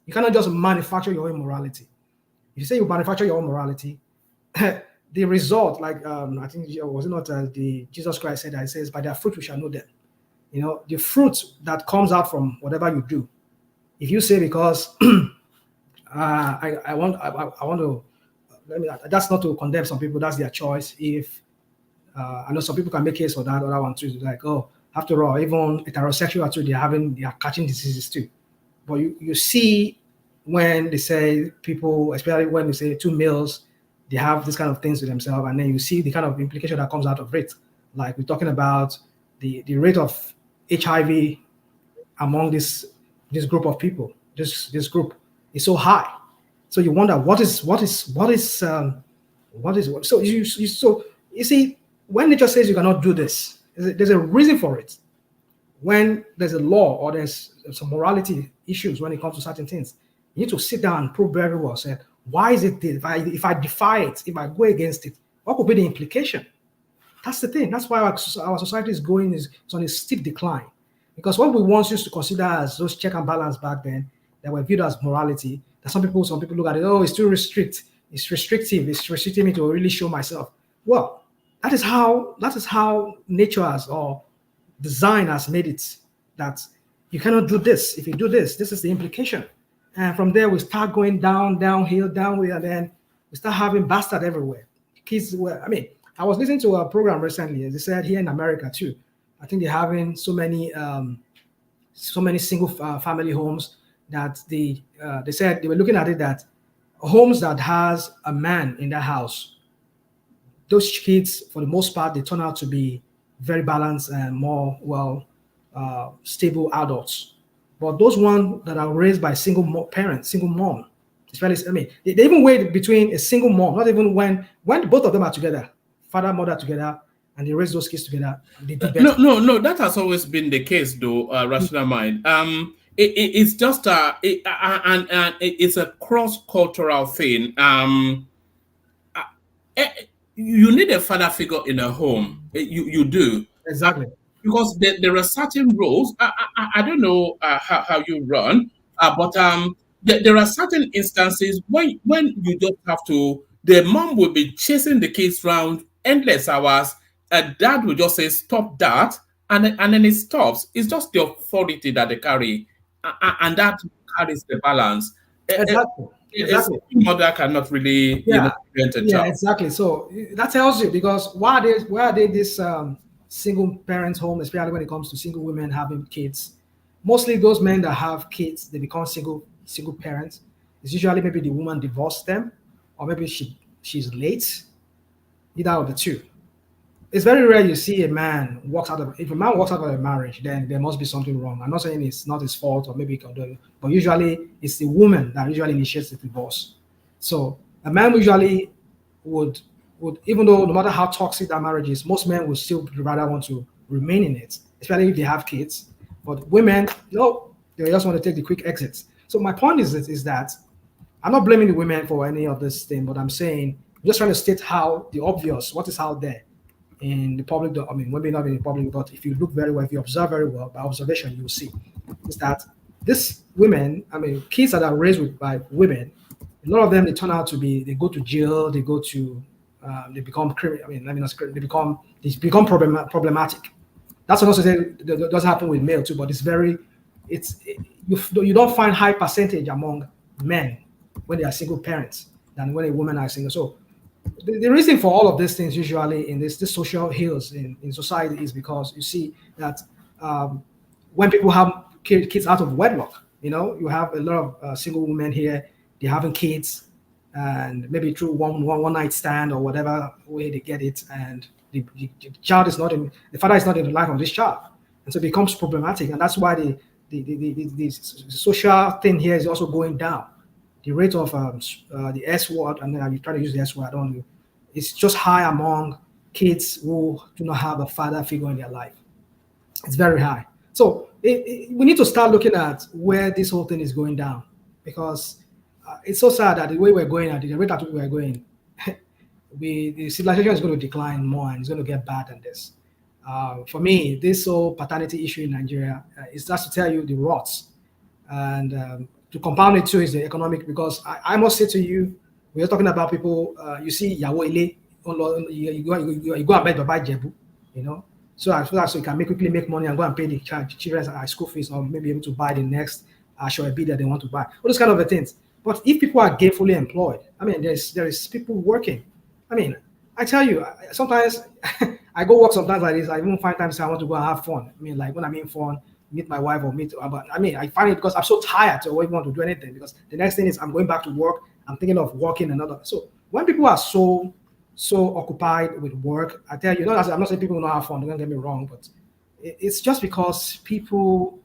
You cannot just manufacture your own morality. If you say you manufacture your own morality, the result, like I think was it not the Jesus Christ said that, it says, by their fruit we shall know them. The fruit that comes out from whatever you do. If you say because I want to, that's not to condemn some people, that's their choice. If I know some people can make case for that, other one too, like, oh, after all, even heterosexual too, they are catching diseases too. But you see when they say people, especially when they say two males, they have this kind of things to themselves, and then you see the kind of implication that comes out of it. Like we're talking about the rate of HIV among this group of people, this group is so high. So you wonder what is. So you see, when nature says you cannot do this, there's a reason for it. When there's a law or there's some morality issues when it comes to certain things, you need to sit down and prove very well. Say, why is it this? If I defy it, if I go against it, what could be the implication? That's the thing. That's why our society is on a steep decline. Because what we once used to consider as those check and balance back then, that were viewed as morality, that some people look at it, oh, it's too restrictive. It's restricting me to really show myself. Well, that is how nature has, or design has made it, that you cannot do this. If you do this, this is the implication. And from there, we start going downhill, and then we start having bastard everywhere. Kids were, I was listening to a program recently, as they said here in America too. I think they're having so many single family homes that they said they were looking at it, that homes that has a man in the house, those kids, for the most part, they turn out to be very balanced and more stable adults. But those ones that are raised by single parents, single mom, Especially, I mean, they even weigh between a single mom, not even when both of them are together, father, mother together, and they raise those kids together, they do better. No, that has always been the case, though. Rational mind. It's just it's a cross-cultural thing. You need a father figure in a home. You do. Exactly. Because there are certain roles. I don't know how you run, but there are certain instances when you just have to. The mom will be chasing the kids around endless hours. Dad will just say, "Stop that," and then it stops. It's just the authority that they carry, and that carries the balance. Exactly. A single mother cannot really, parent a child. Exactly. So that tells you, because why are they this single parents home, especially when it comes to single women having kids? Mostly those men that have kids, they become single parents. It's usually maybe the woman divorced them, or maybe she's late. Either of the two. It's very rare you see a man if a man walks out of a marriage, then there must be something wrong. I'm not saying it's not his fault, or maybe he can do it, but usually it's the woman that usually initiates the divorce. So a man usually would even though no matter how toxic that marriage is, most men would still rather want to remain in it, especially if they have kids. But women, no, they just want to take the quick exits. So my point is that I'm not blaming the women for any of this thing, but I'm saying, I'm just trying to state what is out there in the public. I mean, maybe not in the public, but if you look very well, if you observe very well, by observation, you will see is that these women, I mean, kids that are raised by women, a lot of them, they turn out to be, they go to jail, they go to, they become criminal. I mean, let me not say they become problematic. That's not to say that doesn't happen with male too, but you don't find high percentage among men when they are single parents than when a woman are single. So the reason for all of these things usually in this social hills in society is because you see that when people have kids out of wedlock, you have a lot of single women here, they're having kids, and maybe through one night stand or whatever way they get it, and the child is not in, the father is not in the life of this child, and so it becomes problematic, and that's why the social thing here is also going down. The rate of the S word, and then I'm trying to use the S word, I don't know, it's just high among kids who do not have a father figure in their life. It's very high. So we need to start looking at where this whole thing is going down, because it's so sad that the way we're going at the rate at which we're going, the civilization is going to decline more and it's going to get bad than this. For me, this whole paternity issue in Nigeria is just to tell you the rots. And to compound it too is the economic, because I must say to you, we're talking about people, you see, you go and buy Baba Jebu, so as you can quickly make money and go and pay the children's school fees, or maybe able to buy the next Shoaib that they want to buy, all those kind of things. But if people are gainfully employed, I mean, there is people working. I mean, I tell you, sometimes I go work sometimes like this. I even find times I want to go and have fun. I mean, like when I mean fun, meet my wife or meet, but I mean, I find it because I'm so tired to even want to do anything, because the next thing is I'm going back to work. I'm thinking of working another. So when people are so occupied with work, I tell you, I'm not saying people don't have fun, don't get me wrong, but it's just because people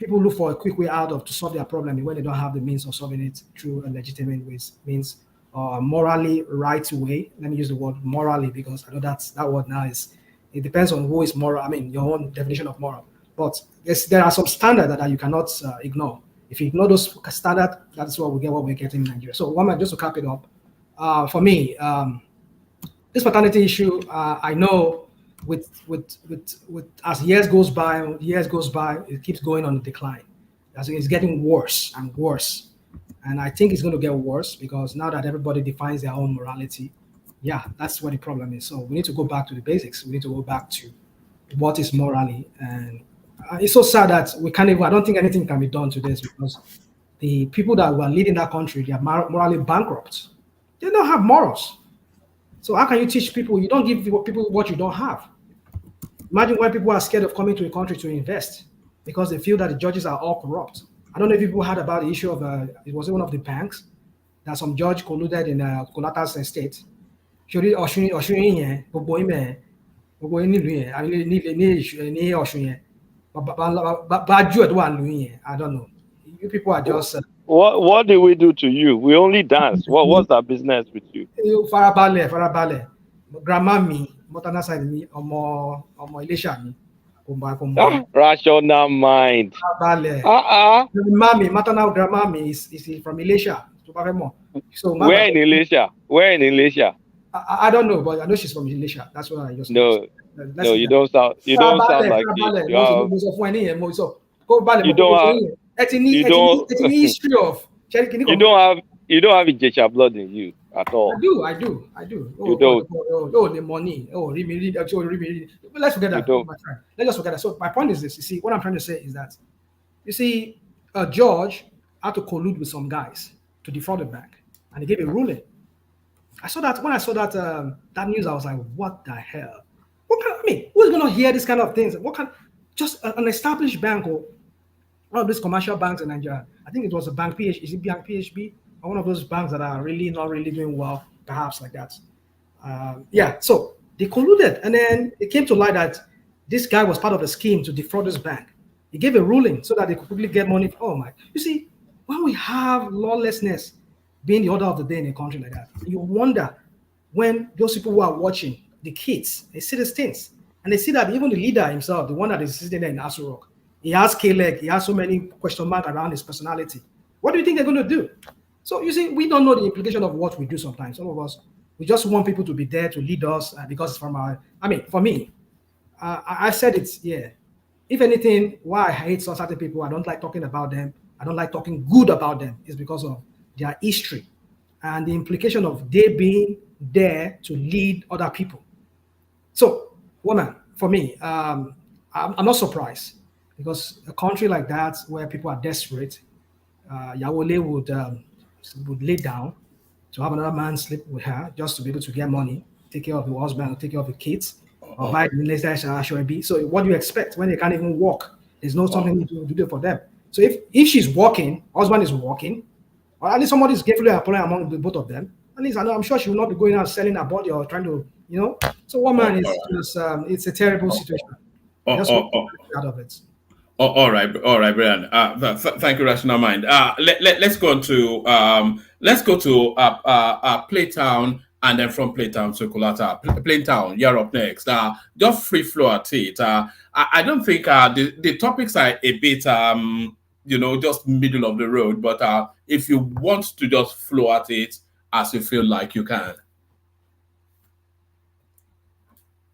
look for a quick way out to solve their problem when they don't have the means of solving it through a legitimate means, morally right way. Let me use the word morally, because I know that word now it depends on who is moral. I mean, your own definition of moral. But there are some standards that you cannot ignore. If you ignore those standards, that's what we're getting in Nigeria. So just to cap it up, for me, this paternity issue, I know with as years goes by, it keeps going on the decline. As it's getting worse and worse. And I think it's going to get worse, because now that everybody defines their own morality, that's where the problem is. So we need to go back to the basics. We need to go back to what is morally. And it's so sad that I don't think anything can be done to this, because the people that were leading that country, they are morally bankrupt. They don't have morals. So how can you teach people? You don't give people what you don't have. Imagine when people are scared of coming to a country to invest because they feel that the judges are all corrupt. I don't know if people heard about the issue of, it was one of the banks that some judge colluded in Kolata's estate. I don't know. You people are just What did we do to you? We only dance. What's our business with you? Farabalẹ̀. Grandma mi, maternal side mi, ọmọ Iléṣà ni. Rational mind. Farabalẹ̀. Maternal grandma mi is from Iléṣà. So where in Iléṣà? Where in Iléṣà? I don't know, but I know she's from Iléṣà. That's what I just know. No, you don't sound like it. You don't history of you don't have Ijesha blood in you at all. I do. You don't. The money. But let's forget that. My friend. Let's just forget that. So my point is this. You see, what I'm trying to say is that, you see, George had to collude with some guys to defraud the bank, and he gave a ruling. I saw that when I saw that that news, I was like, what the hell? Who's gonna hear this kind of things? Just an established bank or one of these commercial banks in Nigeria? I think it was a bank PH. Is it bank PHB or one of those banks that are really not really doing well, perhaps like that? Yeah. So they colluded, and then it came to light that this guy was part of the scheme to defraud this bank. He gave a ruling so that they could quickly get money. Oh my! You see, when we have lawlessness being the order of the day in a country like that, you wonder when those people who are watching, the kids, they see these things, and they see that even the leader himself, the one that is sitting there in Aso Rock, he has K-leg, he has so many question marks around his personality. What do you think they're going to do? So you see, we don't know the implication of what we do sometimes. Some of us, we just want people to be there to lead us because it's from our, for me, I said it, yeah. If anything, why I hate certain people, I don't like talking about them, I don't like talking good about them, is because of their history and the implication of they being there to lead other people. So, woman, for me, I'm not surprised, because a country like that where people are desperate, Yawole would lay down to have another man sleep with her just to be able to get money, take care of the husband, take care of the kids, or buy the latest HOB. So what do you expect when they can't even walk? There's no something to do for them. So if she's walking, husband is walking, or at least somebody is carefully applying among the both of them, at least I'm sure she will not be going out selling her body or trying to, So woman is just, it's a terrible situation. Just out of it. All right, Brian. Thank you, Rational Mind. Let's go to Playtown, and then from Playtown to Kulata. Playtown, you're up next. Just free flow at it. I don't think the topics are a bit just middle of the road, but if you want to just flow at it as you feel like you can.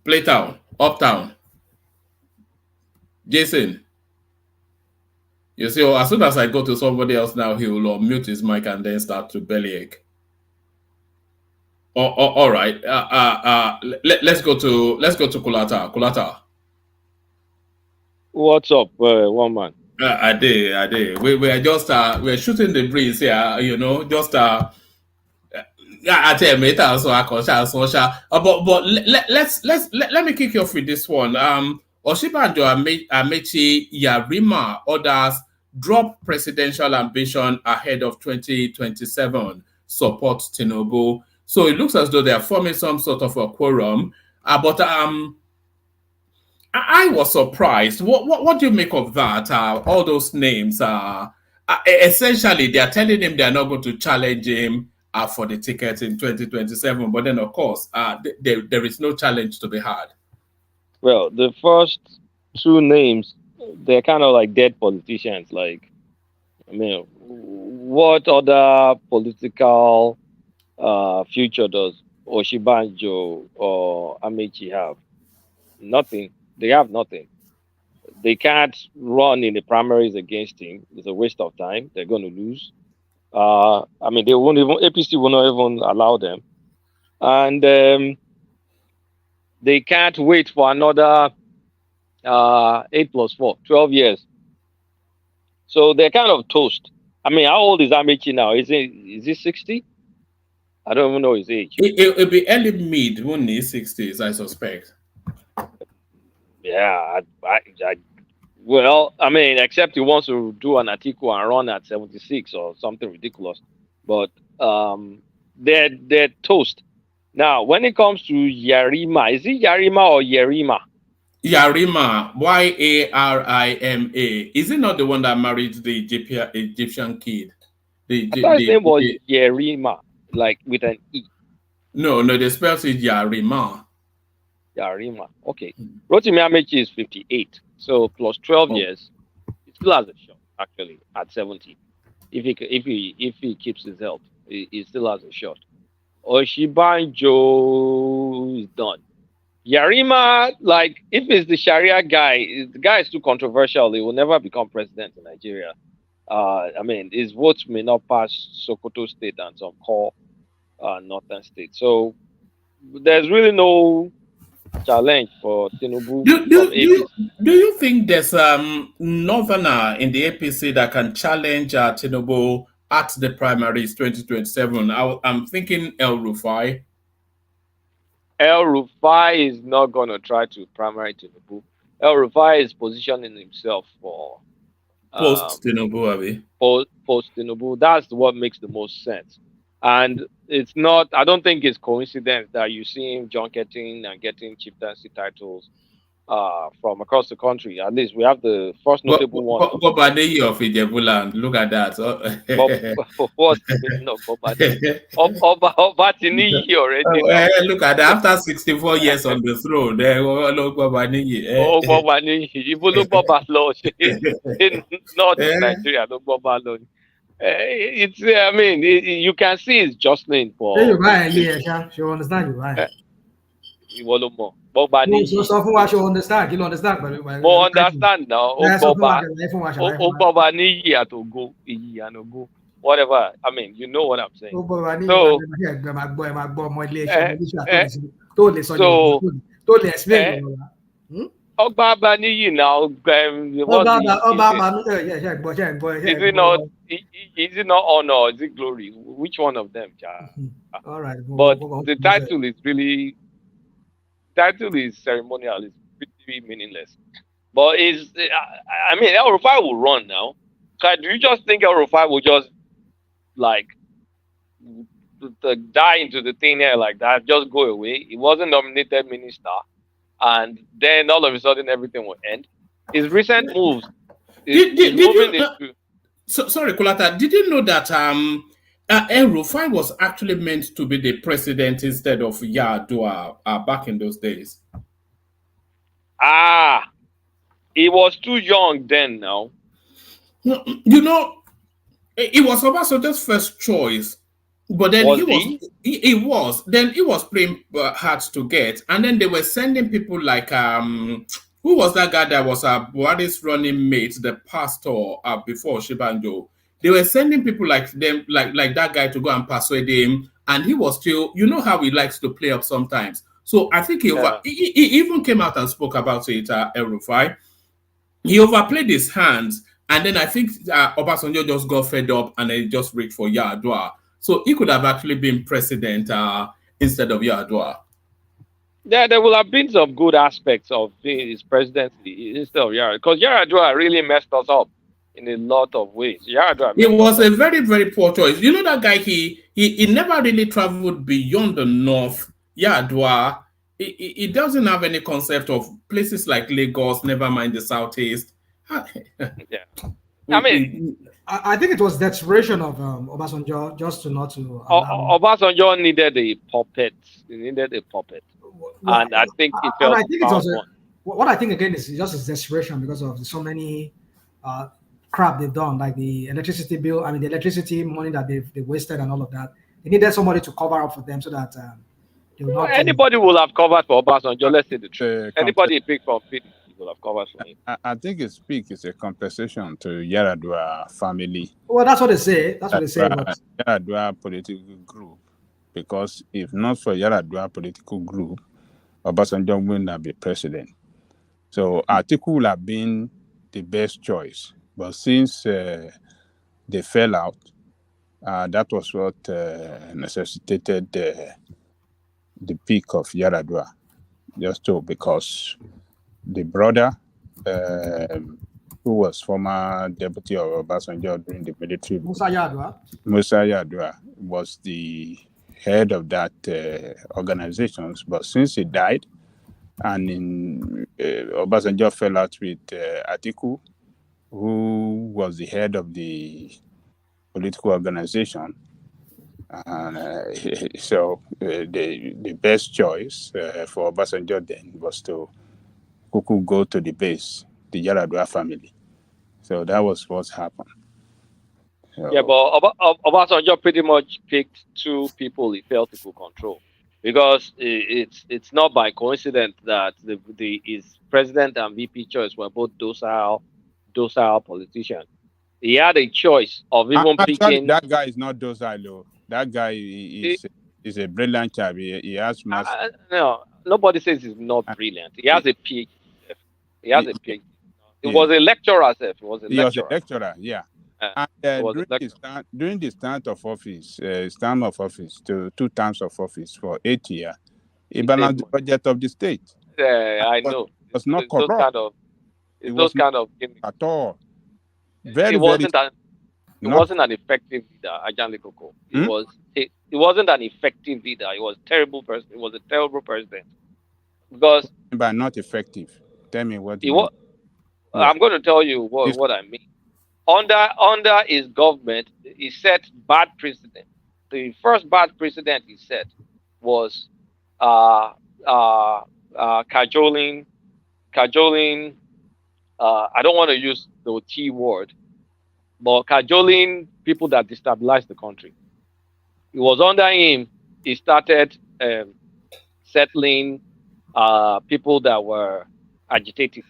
Playtown, Uptown. Jason. You see, as soon as I go to somebody else now, he will mute his mic and then start to bellyache. All right. Let's go to Kulata. Kulata. What's up, one man? I did. We are just we're shooting the breeze here. Just I tell you, but let me kick you off with this one. Osinbajo, Amaechi, Yarima, others drop presidential ambition ahead of 2027. Support Tinubu. So it looks as though they are forming some sort of a quorum. But I was surprised. What do you make of that? All those names essentially they are telling him they are not going to challenge him for the ticket in 2027. But then, of course, there is no challenge to be had. Well, the first two names, they're kind of like dead politicians. What other political future does Osinbajo or Amaechi have? Nothing. They have nothing. They can't run in the primaries against him. It's a waste of time. They're going to lose. They won't even, APC will not even allow them. And they can't wait for another 8 + 4, 12 years. So they're kind of toast. How old is Amaechi now? Is he 60? I don't even know his age. It'll be early mid, won't he? 60s, I suspect. Yeah, except he wants to do an article and run at 76 or something ridiculous. But they're toast. Now, when it comes to Yarima, is it Yarima or Yerima? Yarima, Yarima. Is it not the one that married the Egyptian kid? I thought his name was Yerima, like with an E. No, they spell it Yarima. Yarima. Okay. Rotimi Amaechi is 58. So plus 12 years, he still has a shot, actually, at 70. If he keeps his health, he still has a shot. Osinbajo is done. Yarima, like, if it's the Sharia guy, the guy is too controversial. He will never become president in Nigeria. I mean, his votes may not pass Sokoto State and some core northern states. So there's really no challenge for Tinubu from APC. Do you think there's northerner in the APC that can challenge Tinubu at the primaries 2027? I'm thinking El Rufai. El Rufai is not going to try to primary Tinubu. El Rufai is positioning himself for post Tinubu, post Tinubu. That's what makes the most sense. And it's not, I don't think it's coincidence that you see him junketing and getting chieftaincy titles from across the country. At least we have the first notable one. Bobaneyi of Ijebuland. Look at that. What's the meaning of Bobaneyi? Obatiniyi already. Look at that. After 64 years on the throne, look Bobaneyi. Bobaneyi. Even look Bobalo. Not Nigeria. Look Bobalo. It's, I mean, you can see it's jostling for. You're right, yeah, she understand you, right? Boba ni. So she understand. You understand, but more understand now. Boba ni to go, go. Whatever. I mean, you know what I'm saying. So explain. Obaba Niyi now. Is it not honor or is it glory? Which one of them? All right. But the title is really ceremonial. It's pretty meaningless. But I mean, El Rufai will run now. So do you just think El Rufai will just like die into the thin air like that, just go away? He wasn't nominated minister. And then all of a sudden everything will end. His recent moves sorry, Kulata, did you know that El Rufai was actually meant to be the president instead of Yar'Adua back in those days? He was too young then now. You know, it was Obasanjo's first choice. But then he was playing hard to get, and then they were sending people like who was that guy that was Buhari's running mate, the pastor before Osinbajo. They were sending people like them, like that guy to go and persuade him, and he was still, you know how he likes to play up sometimes. So I think he even came out and spoke about it. El Rufai, he overplayed his hands, and then I think Obasanjo just got fed up and then just reached for Yar'Adua. So he could have actually been president instead of Yar'Adua. Yeah, there will have been some good aspects of his presidency instead of Yar'Adua, because Yar'Adua really messed us up in a lot of ways. It was a very, very poor choice. You know that guy, he never really traveled beyond the north. Yar'Adua, he doesn't have any concept of places like Lagos, never mind the southeast. Yeah. I mean, I think it was desperation of Obasanjo just to not to. Obasanjo needed a puppet. He needed a puppet, and I think it felt. I think it was what I think again is just his desperation because of so many crap they've done, like the electricity bill. I mean, the electricity money that they wasted and all of that. They needed somebody to cover up for them so that they will not. Anybody will have covered for Obasanjo. Let's say the truth. Anybody picked for PDP. I think his peak is a compensation to Yar'Adua family. Well, that's what they say. That's what they say. But Yar'Adua political group, because if not for Yar'Adua political group, Obasanjo will not be president. So Atiku would have been the best choice, but since they fell out, that was what necessitated the peak of Yar'Adua, just because the brother, who was former deputy of Obasanjo during the military, Musa Yar'Adua was the head of that organizations. But since he died, and Obasanjo fell out with Atiku, who was the head of the political organization. So the best choice for Obasanjo then was to Kuku go to the base, the Yaradua family. So that was what happened. So, Yeah, but Obasanjo pretty much picked two people he felt he could control, because it's not by coincidence that his president and VP choice were both docile politicians. He had a choice of even actually, picking. that guy is not docile. That guy is a brilliant child. He has mass. No, nobody says he's not brilliant. He has a PhD. He has a PhD. He Yeah. was a lecturer, sir. He was a He was a lecturer. lecturer, yeah. He And was a lecturer. during the term of office, two terms of office for 8 years, he balanced the budget of the state. I know. It was not It's those corrupt. kind of. It's those kind of gimmicks. At all. It wasn't an effective leader, Ajan Lekoko. It wasn't an effective leader. He was a terrible person. He was a terrible president. Because by not effective. Tell me what you mean. I'm going to tell you what I mean. Under his government, he set bad precedent. The first bad precedent he set was cajoling. I don't want to use the T word, but cajoling people that destabilize the country. It was under him he started settling people that were agitating.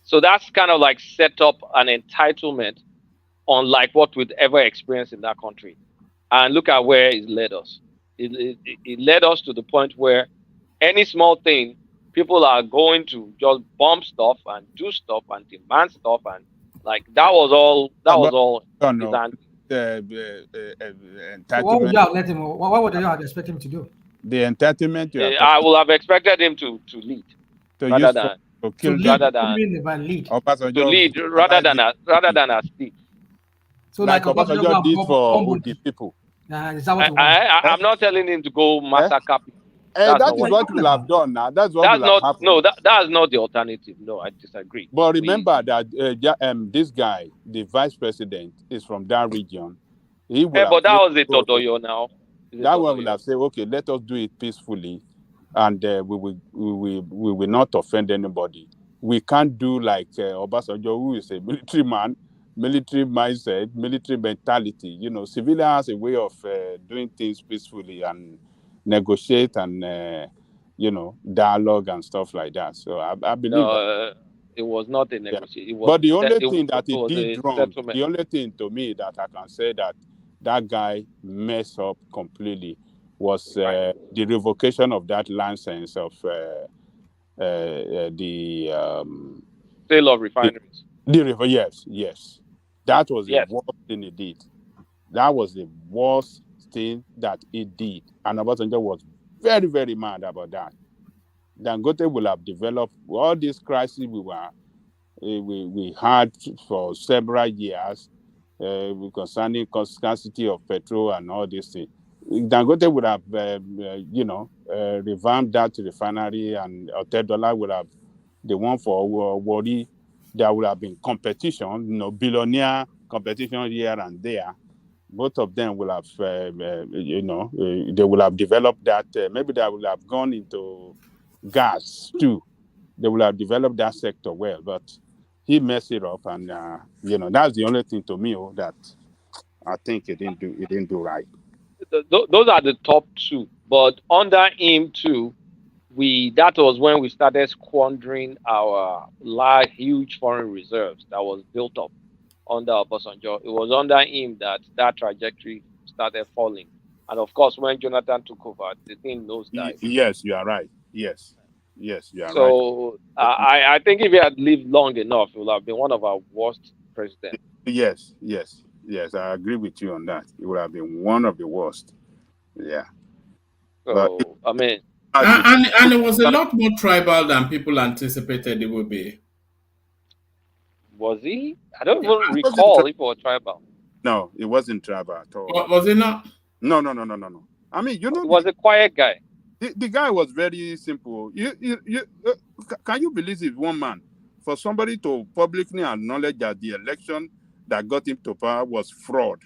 So that's kind of like set up an entitlement unlike what we'd ever experience in that country. And look at where it led us. It led us to the point where any small thing, people are going to just bomb stuff and do stuff and demand stuff, and like that was all. entitlement. What would you have let him? What would you have expected him to do? The entitlement. I would have expected him to lead rather than as thief. So like Obasanjo did for the people. Is that what I'm not telling him to go massacre people. That is what we'll have done now. That's what will have happened. No, that's not the alternative. No, I disagree. But remember that this guy, the vice president, is from that region. But that was a Todoyo now. That one will have said, okay, let us do it peacefully, and we will not offend anybody. We can't do like Obasanjo, who is a military man, military mindset, military mentality. You know, civilian has a way of doing things peacefully and negotiate and dialogue and stuff like that. So I believe it was not a negotiation. Yeah. But the only thing that he did wrong, the only thing to me that I can say that guy messed up completely was the revocation of that license of the sale of refineries. Yes. That was the worst thing he did. That was the worst thing that he did. And Obasanjo was very, very mad about that. Dangote will have developed all this crisis we had for several years concerning scarcity of petrol and all these things. Dangote would have, revamped that refinery, and $10 would have the one for Wari. There would have been competition, billionaire competition here and there. Both of them will have, they will have developed that. Maybe they will have gone into gas too. They will have developed that sector well, but he messed it up, and that's the only thing to me that I think he didn't do right. Those are the top two, but under him too, that was when we started squandering our huge foreign reserves that was built up under Obasanjo. It was under him that trajectory started falling, and of course, when Jonathan took over, the thing nosedived. Yes, you are right. Yes, you are right. So I think if he had lived long enough, he would have been one of our worst presidents. Yes, I agree with you on that. It would have been one of the worst. Yeah. So I mean, and it was a lot more tribal than people anticipated it would be. Was he? I don't even recall if it was tribal. No, it wasn't tribal at all. Was it not? No. I mean, he was a quiet guy. The guy was very simple. Can you believe it? One man, for somebody to publicly acknowledge that the election that got him to power was fraud,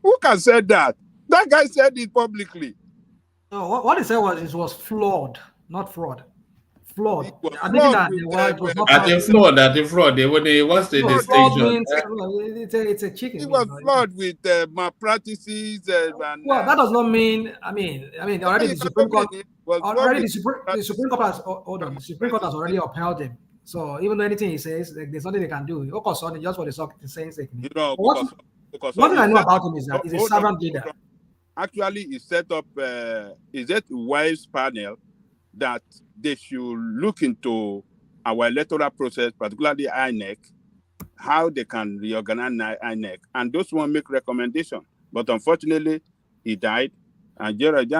Who can say that? That guy said it publicly. No, what he said was it was flawed, not fraud. Flawed. Was Admitting flawed that with, it was not At the fraud, when they what's the no, fraud distinction? means it's a chicken. It was flawed with malpractices and. Well, that does not mean. Already the Supreme Court. The Supreme Court has hold on. The Supreme Court has already upheld him. So even though anything he says, like, there's nothing they can do. Just for the saying sake. One thing I know about him is that he's a servant leader. Actually, he set up is it Wives panel that they should look into our electoral process, particularly INEC, how they can reorganize INEC, and those one make recommendation. But unfortunately, he died. And Jonathan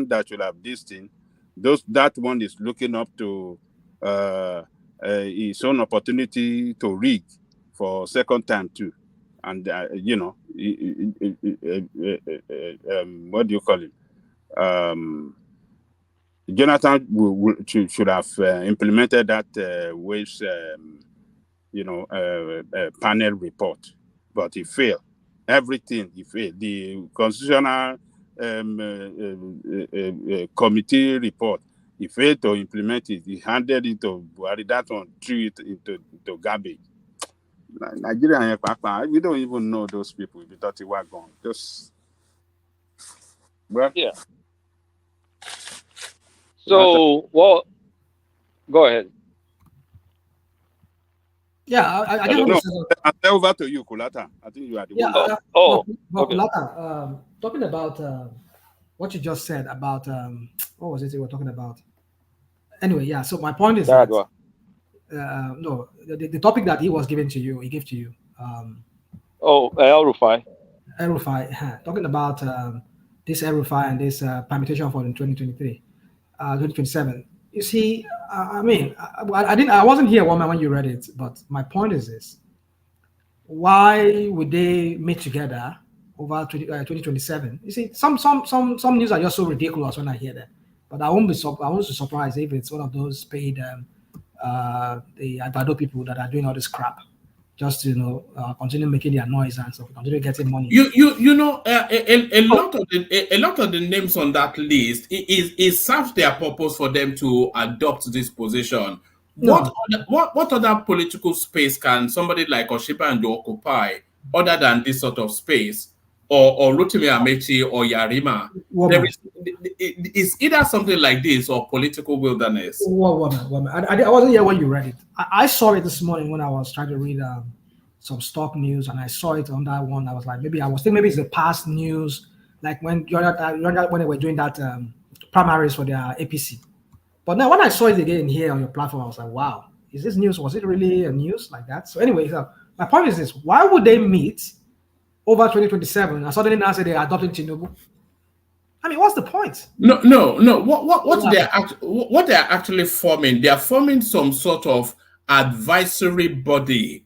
that should have this thing. That one is looking up to his own opportunity to rig for second time too. And what do you call it? Jonathan should have implemented that Waves, panel report, but he failed. Everything he failed. The constitutional committee report, he failed to implement it. He handed it to Buhari. That one threw it into garbage. Nigeria, we don't even know those people. We thought they were gone. Just yeah. So, well, go ahead. Yeah, I just want to say. I'll over to you, Kulata. I think you are the one. Okay. Kulata, talking about what you just said about what was it you were talking about? Anyway, yeah. So my point is that no, the topic that he gave to you. El-Rufai. El-Rufai, talking about this El-Rufai and this permutation for 2023, 2027. You see, I wasn't here when you read it, but my point is this: why would they meet together over 2027? You see, some news are just so ridiculous when I hear that. But I won't be surprised if it's one of those paid the Advado people that are doing all this crap, just to continue making their noise and so continue getting money. A lot of the names on that list, it serves their purpose for them to adopt this position. No. What other political space can somebody like Osinbajo occupy other than this sort of space, or Rotimi Amaechi or Yarima? It's either something like this or political wilderness. Woman. I wasn't here when you read it. I saw it this morning when I was trying to read some stock news, and I saw it on that one. I was like, maybe it's the past news, like when they were doing that primaries for their APC. But now when I saw it again here on your platform, I was like, wow, is this news? Was it really a news like that? So anyway, my point is this: why would they meet over 2027 and suddenly now say they're adopting Tinubu? I mean, what's the point? No. What they're actually forming, they are forming some sort of advisory body,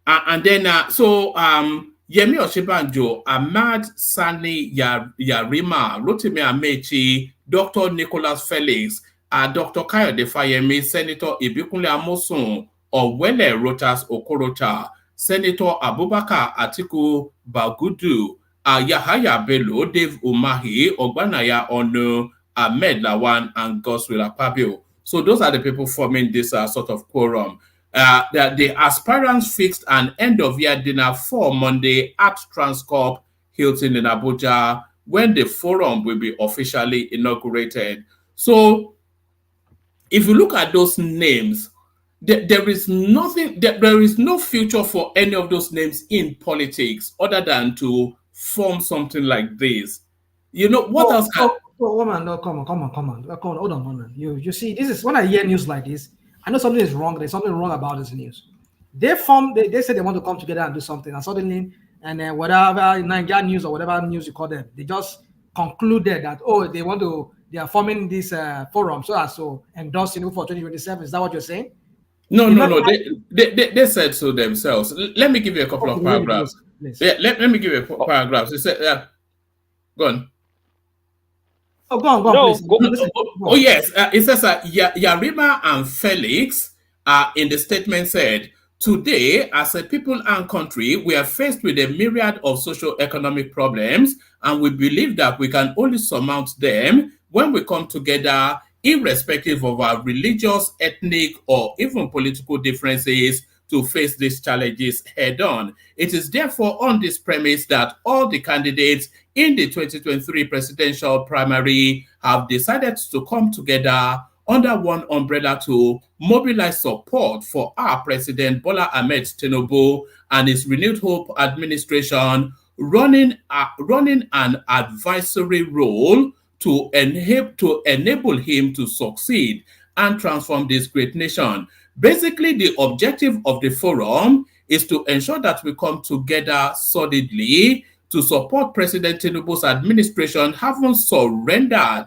and then Yemi Osinbajo, Ahmad Sani Yarima, Rotimi Amaechi, Dr. Nicholas Felix, Dr. Kayode Fayemi, Senator Ibikunle Amosun, Owele Rotas Okorocha, Senator Abubakar Atiku Bagudu, Yahaya Bello, Dave Umahi, Ogbanaya Ono, Ahmed Lawan, and Godswill Akpabio. So those are the people forming this sort of quorum. The aspirants fixed an end-of-year dinner for Monday at Transcorp Hilton in Abuja, when the forum will be officially inaugurated. So if you look at those names, there is nothing. There is no future for any of those names in politics other than to form something like this. What else can... woman, no, come on, hold on, woman. You see, this is when I hear news like this, I know something is wrong. There's something wrong about this news. They said they want to come together and do something, and suddenly, and then whatever Nigerian news or whatever news you call them, they just concluded that they are forming this forum so as to endorse for 2027. Is that what you're saying? No. They said so themselves. Let me give you a couple of paragraphs. Please. Yeah, let me give you a paragraphs. They said, go on. Oh, go on. Yes. It says Yarima and Felix in the statement said, Today, as a people and country, we are faced with a myriad of socio-economic problems, and we believe that we can only surmount them when we come together, irrespective of our religious, ethnic, or even political differences, to face these challenges head on. It is therefore on this premise that all the candidates in the 2023 presidential primary have decided to come together under one umbrella to mobilize support for our President Bola Ahmed Tinubu and his renewed hope administration, running an advisory role to enable him to succeed and transform this great nation. Basically, the objective of the forum is to ensure that we come together solidly to support President Tinubu's administration, having surrendered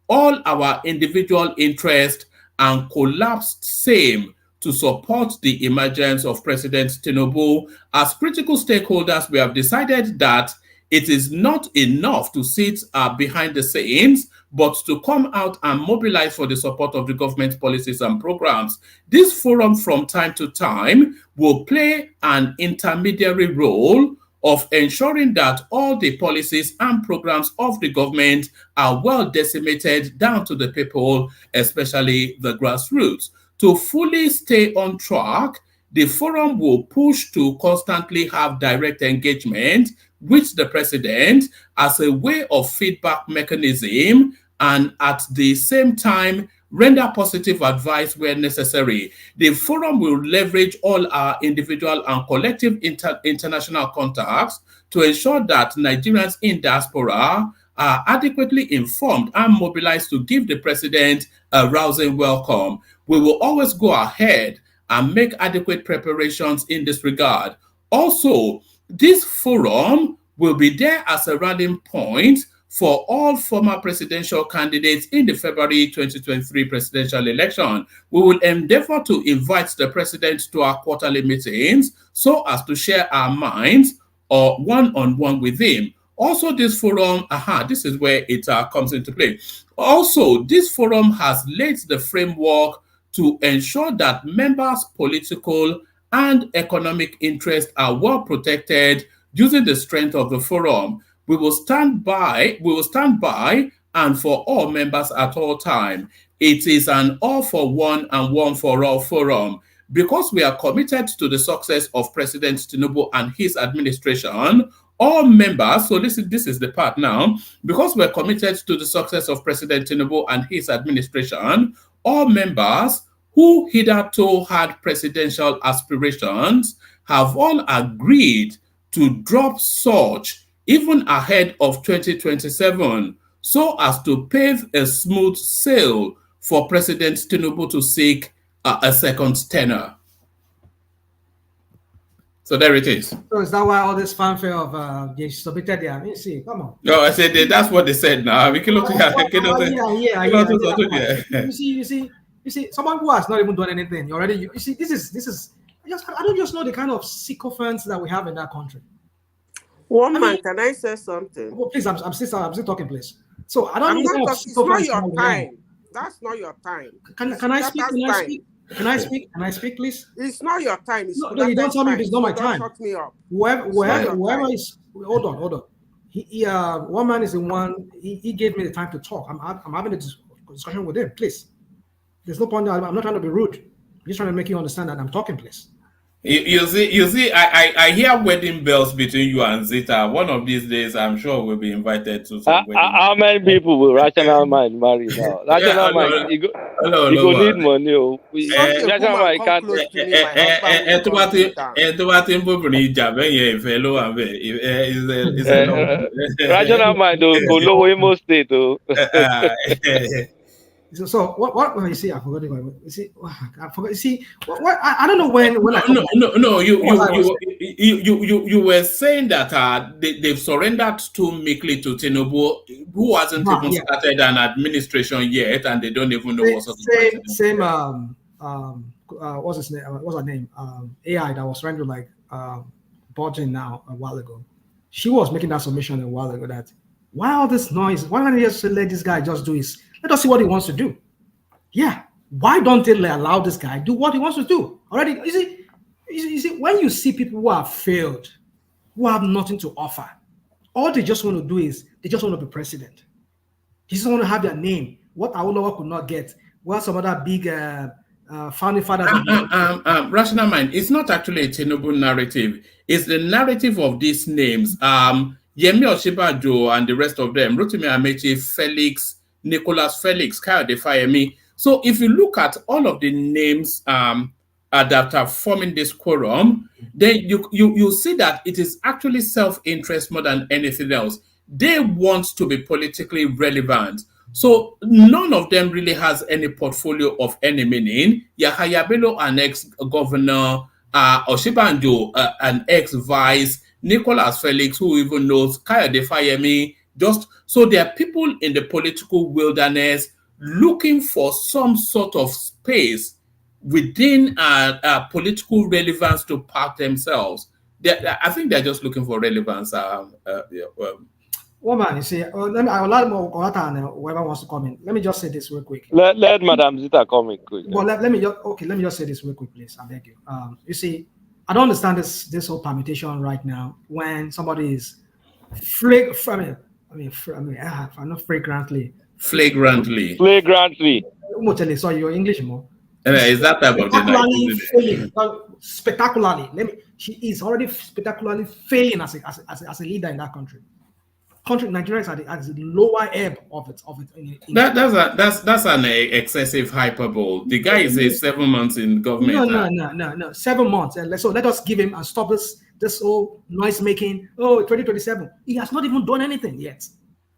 all our individual interests and collapsed same to support the emergence of President Tinubu. As critical stakeholders, we have decided that it is not enough to sit behind the scenes, but to come out and mobilize for the support of the government policies and programs. This forum from time to time will play an intermediary role of ensuring that all the policies and programs of the government are well decimated down to the people, especially the grassroots. To fully stay on track, the forum will push to constantly have direct engagement with the president as a way of feedback mechanism, and at the same time render positive advice where necessary. The forum will leverage all our individual and collective international contacts to ensure that Nigerians in diaspora are adequately informed and mobilized to give the president a rousing welcome. We will always go ahead and make adequate preparations in this regard. Also, this forum will be there as a rallying point for all former presidential candidates in the February 2023 presidential election. We will endeavor to invite the president to our quarterly meetings so as to share our minds or one-on-one with him. Also, this forum, this is where it comes into play. Also, this forum has laid the framework to ensure that members' political and economic interests are well protected using the strength of the forum. We will stand by and for all members at all time. It is an all for one and one for all forum. Because we are committed to the success of President Tinubu and his administration, all members, so this is the part now, because we're committed to the success of President Tinubu and his administration, all members who hitherto had presidential aspirations have all agreed to drop such even ahead of 2027, so as to pave a smooth sail for President Tinubu to seek a second tenure. So there it is. So is that why all this fanfare of they submitted there? I mean, see, come on. No, I said that's what they said now. You see, someone who has not even done anything, you see, this is I don't just know the kind of sycophants that we have in that country. Can I say something? Oh, please, I'm still talking, please. So I don't know. It's not your time. That's not your time. Can I speak? Can I speak, please? It's not your time. It's no, you don't tell me if it's not my time. Shut me up. Whoever is, hold on. One man is the one. He gave me the time to talk. I'm having a discussion with him. Please, there's no point. I'm not trying to be rude. I'm just trying to make you understand that I'm talking, please. You see, I hear wedding bells between you and Zita. One of these days, I'm sure we'll be invited to some wedding. How many people will rational mind marry now? Rational mind, you go need money. Rational mind can't. Rational mind go low Imo State. So what you see? I forgot it. You see, I forgot. You see, what I don't know when. No. You were saying that they've surrendered too meekly to Tinubu, who hasn't even started an administration yet, and they don't even know what's same. What's his name? What's her name? AI that was trying to like budging now a while ago. She was making that submission a while ago that why all this noise? Why don't you just let this guy just do his? Let us see what he wants to do. Yeah. Why don't they allow this guy do what he wants to do? Already, you see, You see, when you see people who have failed, who have nothing to offer, all they just want to do is they just want to be president. They just want to have their name. What Awolowo could not get, what some other big founding fathers. Rational mind. It's not actually a Tinubu narrative. It's the narrative of these names. Yemi Osinbajo and the rest of them. Rotimi Amaechi, Felix, Nicholas Felix, Kayode Fayemi. So if you look at all of the names that are forming this quorum, then you see that it is actually self-interest more than anything else. They want to be politically relevant. So none of them really has any portfolio of any meaning. Yahaya Bello, an ex-governor, Osinbajo, an ex-vice, Nicholas Felix, who even knows, Kayode Fayemi. Just so there are people in the political wilderness looking for some sort of space within political relevance to park themselves. I think they're just looking for relevance. Woman, you see, let me. I will let whoever wants to comment. Let me just say this real quick. Let Madam Zita comment quick. Well, let me just say this real quick, please. I beg you. You see, I don't understand this whole permutation right now when somebody is flagrantly. Sorry, your English more. Is that type of failing, spectacularly. She is already spectacularly failing as a leader in that country. Nigeria is at the lower ebb of it. That's an excessive hyperbole. The guy is 7 months in government. No. 7 months. So let us give him and stop this whole noise making. Oh, 2027. He has not even done anything yet.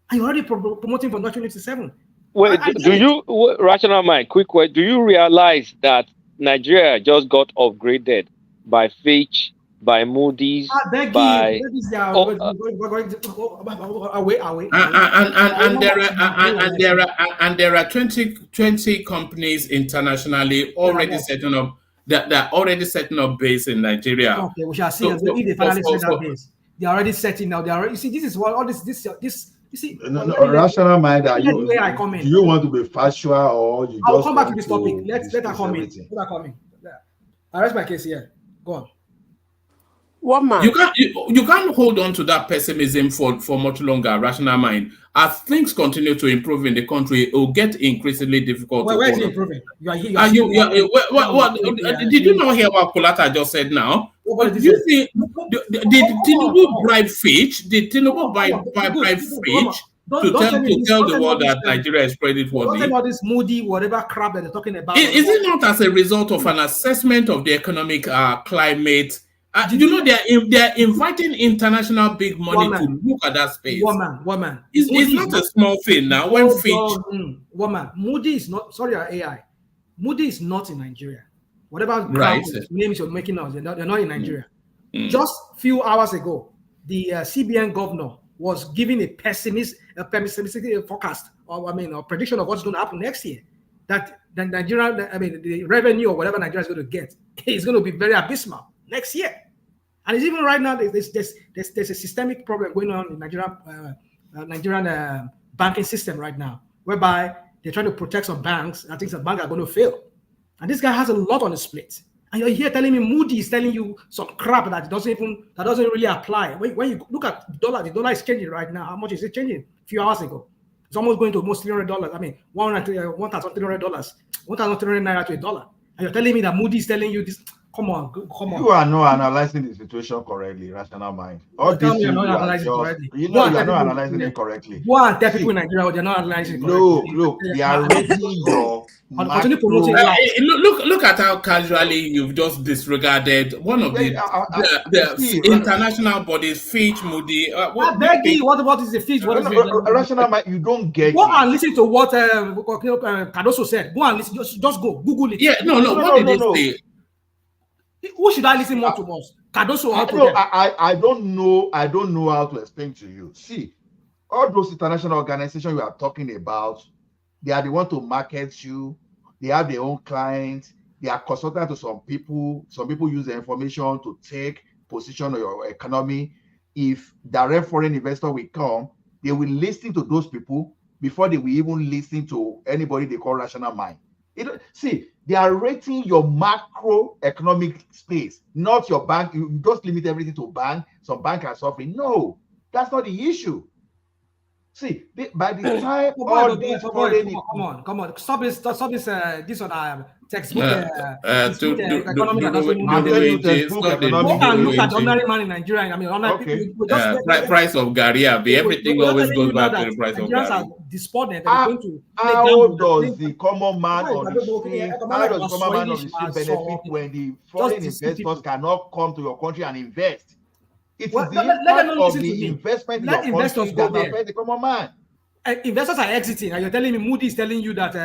And you're already promoting for 2027. Wait, Rational Mind, quick question. Do you realize that Nigeria just got upgraded by Fitch, by Moody's, and there are 20 companies internationally already setting up that are already setting up base in Nigeria. Okay, we shall see. If they finally set that base, they're already setting now. You see, this is what all this. You see, Rational Mind. Do you want to be factual or you I'll just come back to this topic. Let her comment. Let her comment. I rest my case here. Go on. You can't hold on to that pessimism for much longer. Rational Mind. As things continue to improve in the country, it will get increasingly difficult. Where is it improving? Did you not hear what Kulata just said now? Do you think did Tinubu bribe Fitch? Did Tinubu bribe Fitch to tell the world that Nigeria is creditworthy? Don't about this Moody, whatever crap that they're talking about. Is it not as a result of an assessment of the economic climate? They're inviting international big money to look at that space. Woman. It's not a small thing now. When Fitch, Moody is not. Sorry, AI. Moody is not in Nigeria. Whatever names you're making now, they're not in Nigeria. Just a few hours ago, the CBN governor was giving a pessimistic forecast, or prediction of what's going to happen next year. That Nigeria, the revenue or whatever Nigeria is going to get is going to be very abysmal next year. And it's even right now, there's a systemic problem going on in Nigerian banking system right now, whereby they're trying to protect some banks. I think some banks are going to fail. And this guy has a lot on his plate. And you're here telling me Moody is telling you some crap that doesn't really apply. When you look at the dollar is changing right now. How much is it changing? A few hours ago. It's almost going to almost $300. $1,300, $1,300 to $1. And you're telling me that Moody is telling you this. Come on. You are not analyzing the situation correctly, Rational Mind. All this you are not analyzing it correctly. Go and tell people in Nigeria they're not analyzing it correctly. Look, they are raising your look at how casually you've just disregarded one of the international bodies, Fitch, Moody. What is the Fitch? What is the Rational Mind? You don't get. Go and listen to what Cardoso said. Go and listen. Just go Google it. Yeah, no. What did they say? Who should I listen more to most? Cardoso or I don't know. I don't know how to explain to you. See, all those international organizations you are talking about, they are the one to market you. They have their own clients. They are consultant to some people. Some people use the information to take position on your economy. If direct foreign investor will come, they will listen to those people before they will even listen to anybody they call Rational Mind. See, They are rating your macroeconomic space, not your bank. You just limit everything to bank. Some banks are suffering. No, that's not the issue. See, by the time all these foreign... Come on. Stop this this on textbook economic and textbook economic. Go and look at the ordinary man in Nigeria. I mean, ordinary people just price of Gary, everything always goes back to the price of Gary. Nigerians are despondent. How does the common man on the street benefit when the foreign investors cannot come to your country and invest? It is the impact of the investment in your country that affects the common man. Investors are exiting, and you're telling me Moody is telling you that.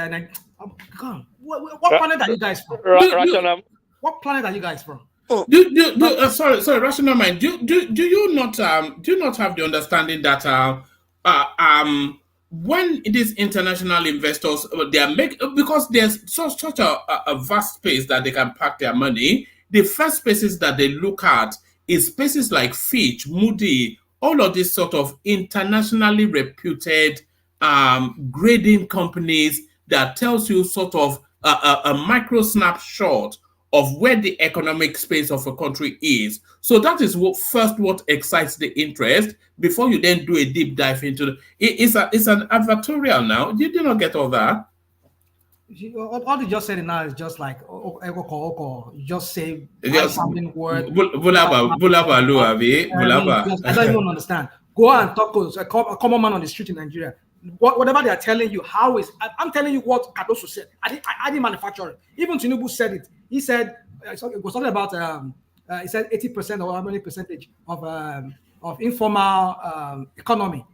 What planet are you guys from? What planet are you guys from? Sorry, rational mind. Do you not have the understanding that when these international investors they are because there's such a vast space that they can park their money, the first spaces that they look at is spaces like Fitch, Moody, all of these sort of internationally reputed grading companies that tells you sort of a micro snapshot of where the economic space of a country is. So that is what excites the interest before you then do a deep dive into it's an advertorial now. You do not get all that. All you just said now is just like you just say something word. I don't even understand. Go and talk to a common man on the street in Nigeria. Whatever they are telling you, I'm telling you what Cardoso said. I didn't manufacture it. Even Tinubu said it. He said it was talking about he said 80% or how many percentage of informal economy.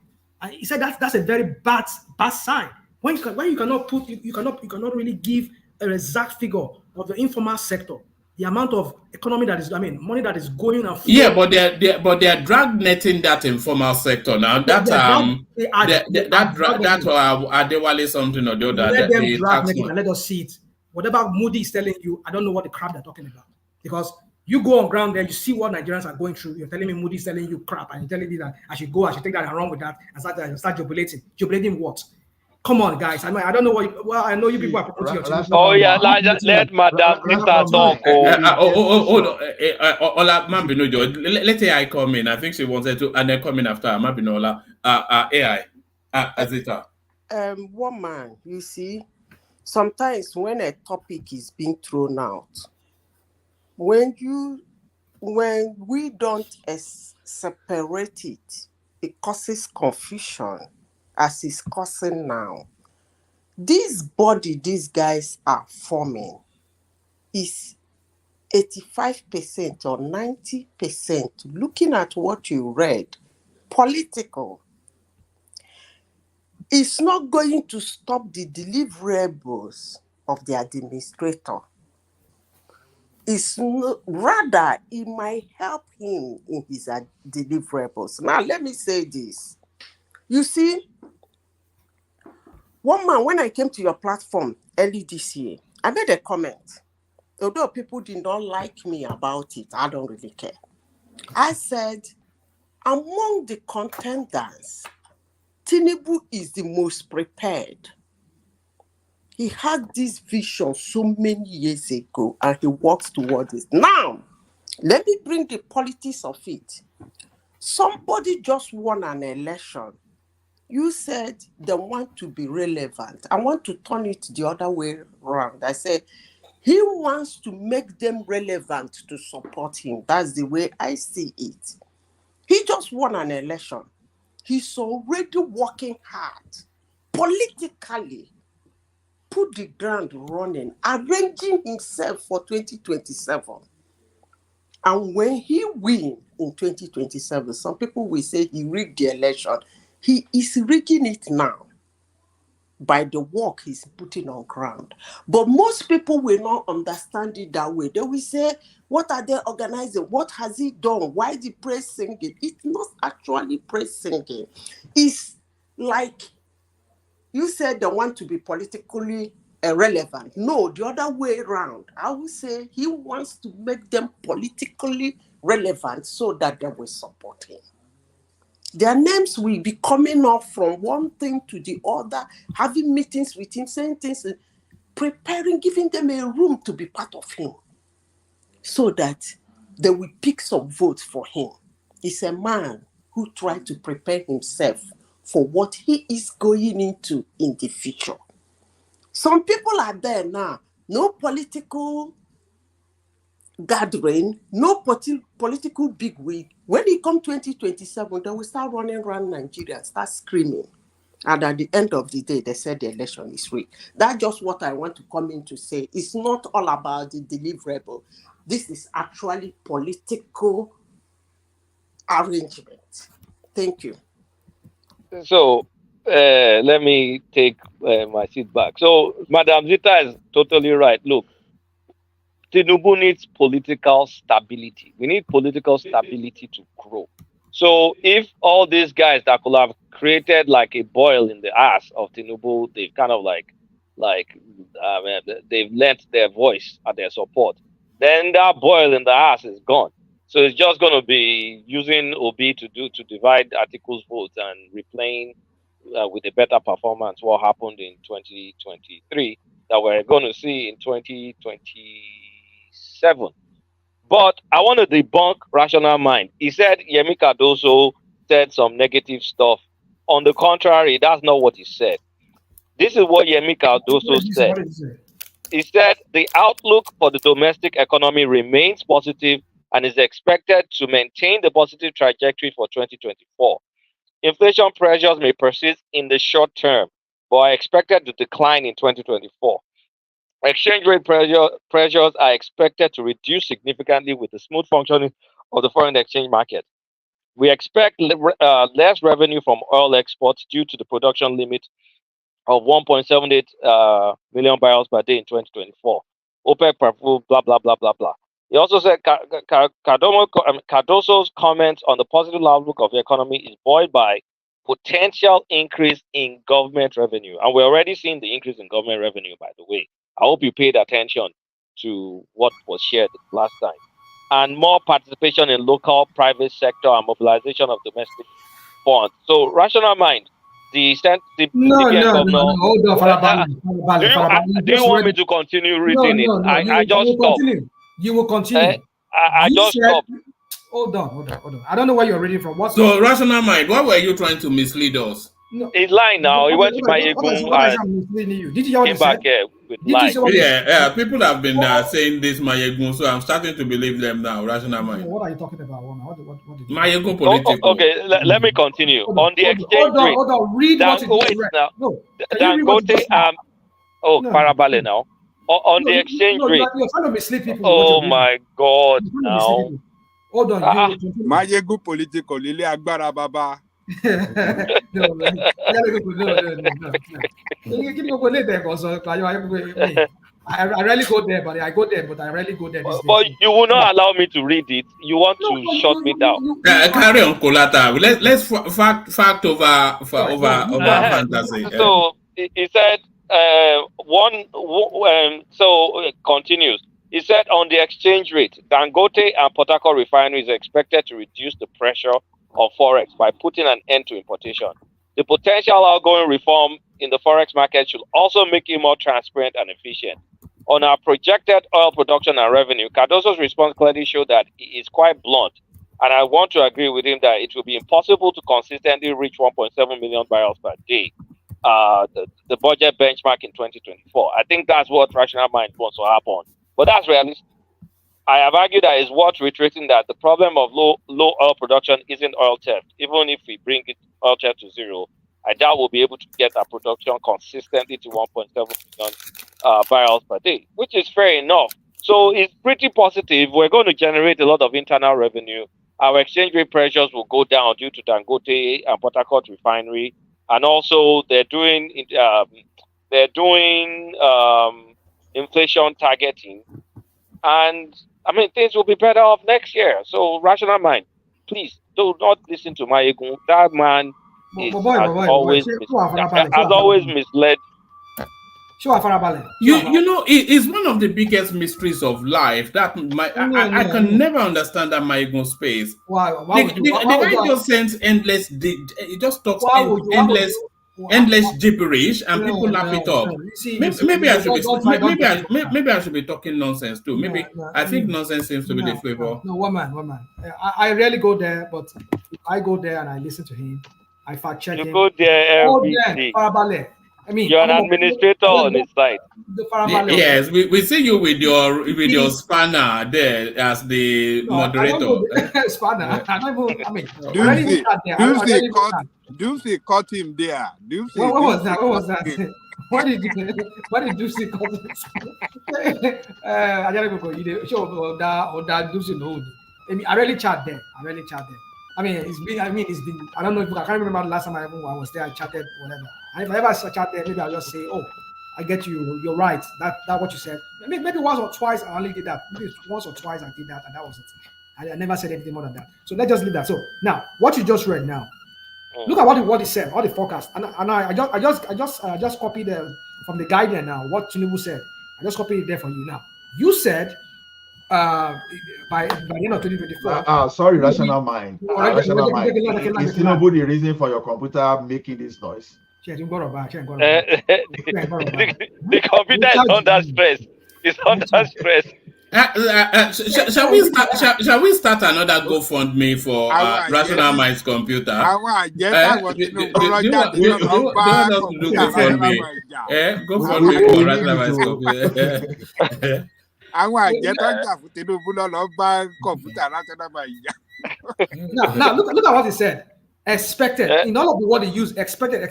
And he said that's a very bad sign. When you cannot really give an exact figure of the informal sector, the amount of economy money that is going and flowing. Yeah, but they are drag-netting that informal sector now. Adewale something or the other. Let them drag-net it and let us see it. Whatever Moody is telling you, I don't know what the crap they're talking about. Because you go on ground there, you see what Nigerians are going through. You're telling me Moody is telling you crap, and you're telling me that I should take that and run with that and start jubilating. Jubilating what? Come on, guys. I don't know what. Well, I know you people are putting your. Oh yeah, let Madam Krista talk. Ola Mambinojo. Let AI come in. I think she wanted to, and then come in after Mambinola. AI, Azita. One man, you see, sometimes when a topic is being thrown out, when we don't separate it causes confusion. As is causing now. This body these guys are forming is 85% or 90%, looking at what you read, political. It's not going to stop the deliverables of the administrator. Rather, it might help him in his deliverables. Now, let me say this. You see, one man, when I came to your platform early this year, I made a comment. Although people did not like me about it, I don't really care. I said, among the contenders, Tinubu is the most prepared. He had this vision so many years ago, and he works towards it. Now, let me bring the politics of it. Somebody just won an election. You said they want to be relevant. I want to turn it the other way around. I said, he wants to make them relevant to support him. That's the way I see it. He just won an election. He's already working hard, politically, put the ground running, arranging himself for 2027. And when he wins in 2027, some people will say he rigged the election. He is rigging it now by the work he's putting on ground. But most people will not understand it that way. They will say, what are they organizing? What has he done? Why the praise singing? It's not actually praise singing. It's like you said they want to be politically irrelevant. No, the other way around. I would say he wants to make them politically relevant so that they will support him. Their names will be coming off from one thing to the other, having meetings with him, saying things. preparing, giving them a room to be part of him so that they will pick some votes for him. He's a man who tried to prepare himself for what he is going into in the future. Some people are there now, no political gathering, no political bigwig. When it comes 2027, they will start running around Nigeria, start screaming. And at the end of the day, they said the election is rigged. That's just what I want to come in to say. It's not all about the deliverable. This is actually political arrangement. Thank you. So let me take my seat back. So Madam Zita is totally right. Look, Tinubu needs political stability. We need political stability to grow. So if all these guys that could have created like a boil in the ass of Tinubu, they've kind of they've lent their voice and their support, then that boil in the ass is gone. So it's just going to be using Obi to divide articles votes and replaying with a better performance what happened in 2023 that we're going to see in 2027. But I want to debunk Rational Mind. He said Yemi Cardoso said some negative stuff. On the contrary, that's not what he said. This is what Yemi Cardoso said. He said the outlook for the domestic economy remains positive and is expected to maintain the positive trajectory for 2024. Inflation pressures may persist in the short term, but are expected to decline in 2024. Exchange rate pressures are expected to reduce significantly with the smooth functioning of the foreign exchange market. We expect less revenue from oil exports due to the production limit of 1.78 million barrels per day in 2024. OPEC, blah, blah, blah, blah, blah. He also said Cardoso's comments on the positive outlook of the economy is buoyed by potential increase in government revenue. And we're already seeing the increase in government revenue, by the way. I hope you paid attention to what was shared last time. And more participation in local private sector and mobilization of domestic funds. So, Rational Mind, the CBN governor. Hold on, Do you want me to continue reading it? I just stopped. You will continue. I just stopped. Hold on. I don't know where you're reading from. So, Rational Mind, why were you trying to mislead us? No. He's lying now. He went to my Did you hear came back here with lies. Yeah, people have been saying this Mayegun, so I'm starting to believe them now. Rational Mind. What are you talking about? Mayegun political. Okay, let me continue. On the exchange rate. Hold on. Read what it is. Now. Dangote, Parabale now. On the exchange rate. You're trying to mislead people. Oh my God! Now. Hold on. Mayegun political. Lile agbára baba. No. I rarely go there, but I go there, but I rarely go there. But you will not allow me to read it. You want to shut me down. Carry on, Kolata. Let's fact over fantasy. So he said continues. He said on the exchange rate, Dangote and Port Harcourt refinery is expected to reduce the pressure of Forex by putting an end to importation. The potential outgoing reform in the Forex market should also make it more transparent and efficient. On our projected oil production and revenue, Cardoso's response clearly showed that he is quite blunt, and I want to agree with him that it will be impossible to consistently reach 1.7 million barrels per day, the budget benchmark in 2024. I think that's what Rational Mind wants to happen, but that's realistic. I have argued that it's worth reiterating that the problem of low oil production isn't oil theft. Even if we bring oil theft to zero, I doubt we'll be able to get our production consistently to 1.7 million barrels per day, which is fair enough. So it's pretty positive. We're going to generate a lot of internal revenue. Our exchange rate pressures will go down due to Dangote and Port Harcourt refinery, and also they're doing inflation targeting, and I mean, things will be better off next year. So, Rational Mind, please do not listen to Mayegun. That man has always misled. You know, it's one of the biggest mysteries of life that I can never understand that Mayegun space. The guy just sends endless. He just talks endless. endless gibberish, and people lap it up. Maybe I should be talking nonsense too. Maybe I think nonsense seems to be the flavor. No, one man. I rarely go there, but if I go there and I listen to him, I fact check him. You go there every day. I mean, you're an administrator on his side. Yes, we see you with your spanner there as the moderator. Spanner. I don't even. I mean, Doomsday caught him there. What was that? What did Doomsday call him? I don't even go. You show that Doomsday no. I rarely chat there. I mean, it's been. I don't know. I can't remember the last time I was there. I chatted whatever. And if I ever chat there, maybe I'll just say, "Oh, I get you. You're right. That what you said." Maybe once or twice I only did that. Maybe once or twice I did that, and that was it. I never said anything more than that. So let's just leave that. So now, what you just read now, look at what he said, all the forecast, and I just copied from the Guardian now what Tinubu said. I just copied it there for you now. You said by the end of 2024. Sorry, rational mind. Rational mind. Is Tinubu the reason for your computer making this noise? The computer is under stress. It's under stress. Shall we start another GoFundMe for Rational Mind's computer? Do you want us to do GoFundMe? GoFundMe for Rational Mind's computer. Now look at what he said. Expected in all of the word he used. Expected.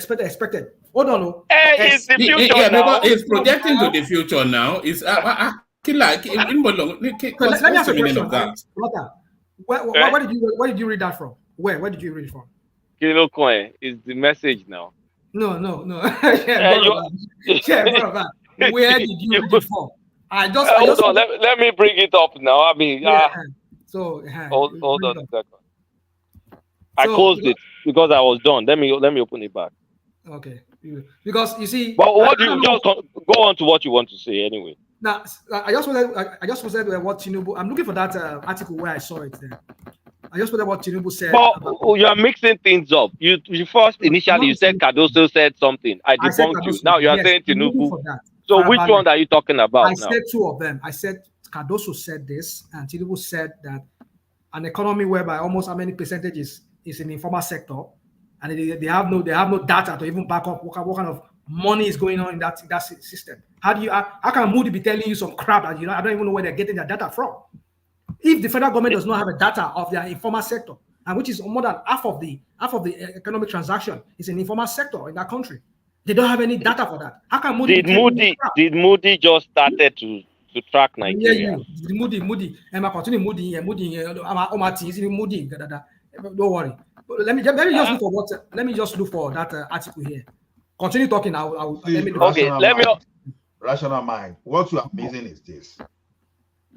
Hold on, it's the future now. It's projecting to the future now. It's let me ask you a question. Where did you read that from? Where did you read it from? Kilo coin is the message now. No. Where did you read it from? Hold on. Let me bring it up now. I mean, hold on a second. I closed it because I was done. Let me open it back. Okay. Because you see. But what do you just go on to what you want to say anyway? Now, I just wanted what Tinubu. I'm looking for that article where I saw it there. I just wanted what Tinubu said. But you are mixing things up. You first initially you said Cardoso said something. I debunked you. Now you are saying Tinubu. So which one are you talking about now? I said two of them. I said Cardoso said this, and Tinubu said that an economy whereby almost how many percentages is in the informal sector, and they have no data to even back up what kind of money is going on in that system. How can Moody be telling you some crap that I don't even know where they're getting their data from? If the federal government does not have a data of their informal sector, and which is more than half of the economic transaction is in the informal sector in that country, they don't have any data for that. How can Moody? Did Moody just started to track Nigeria? Yeah, Moody. And I continue Moody. Don't worry. Let me just look for that article here. Continue talking. Rational mind. What you are missing is this: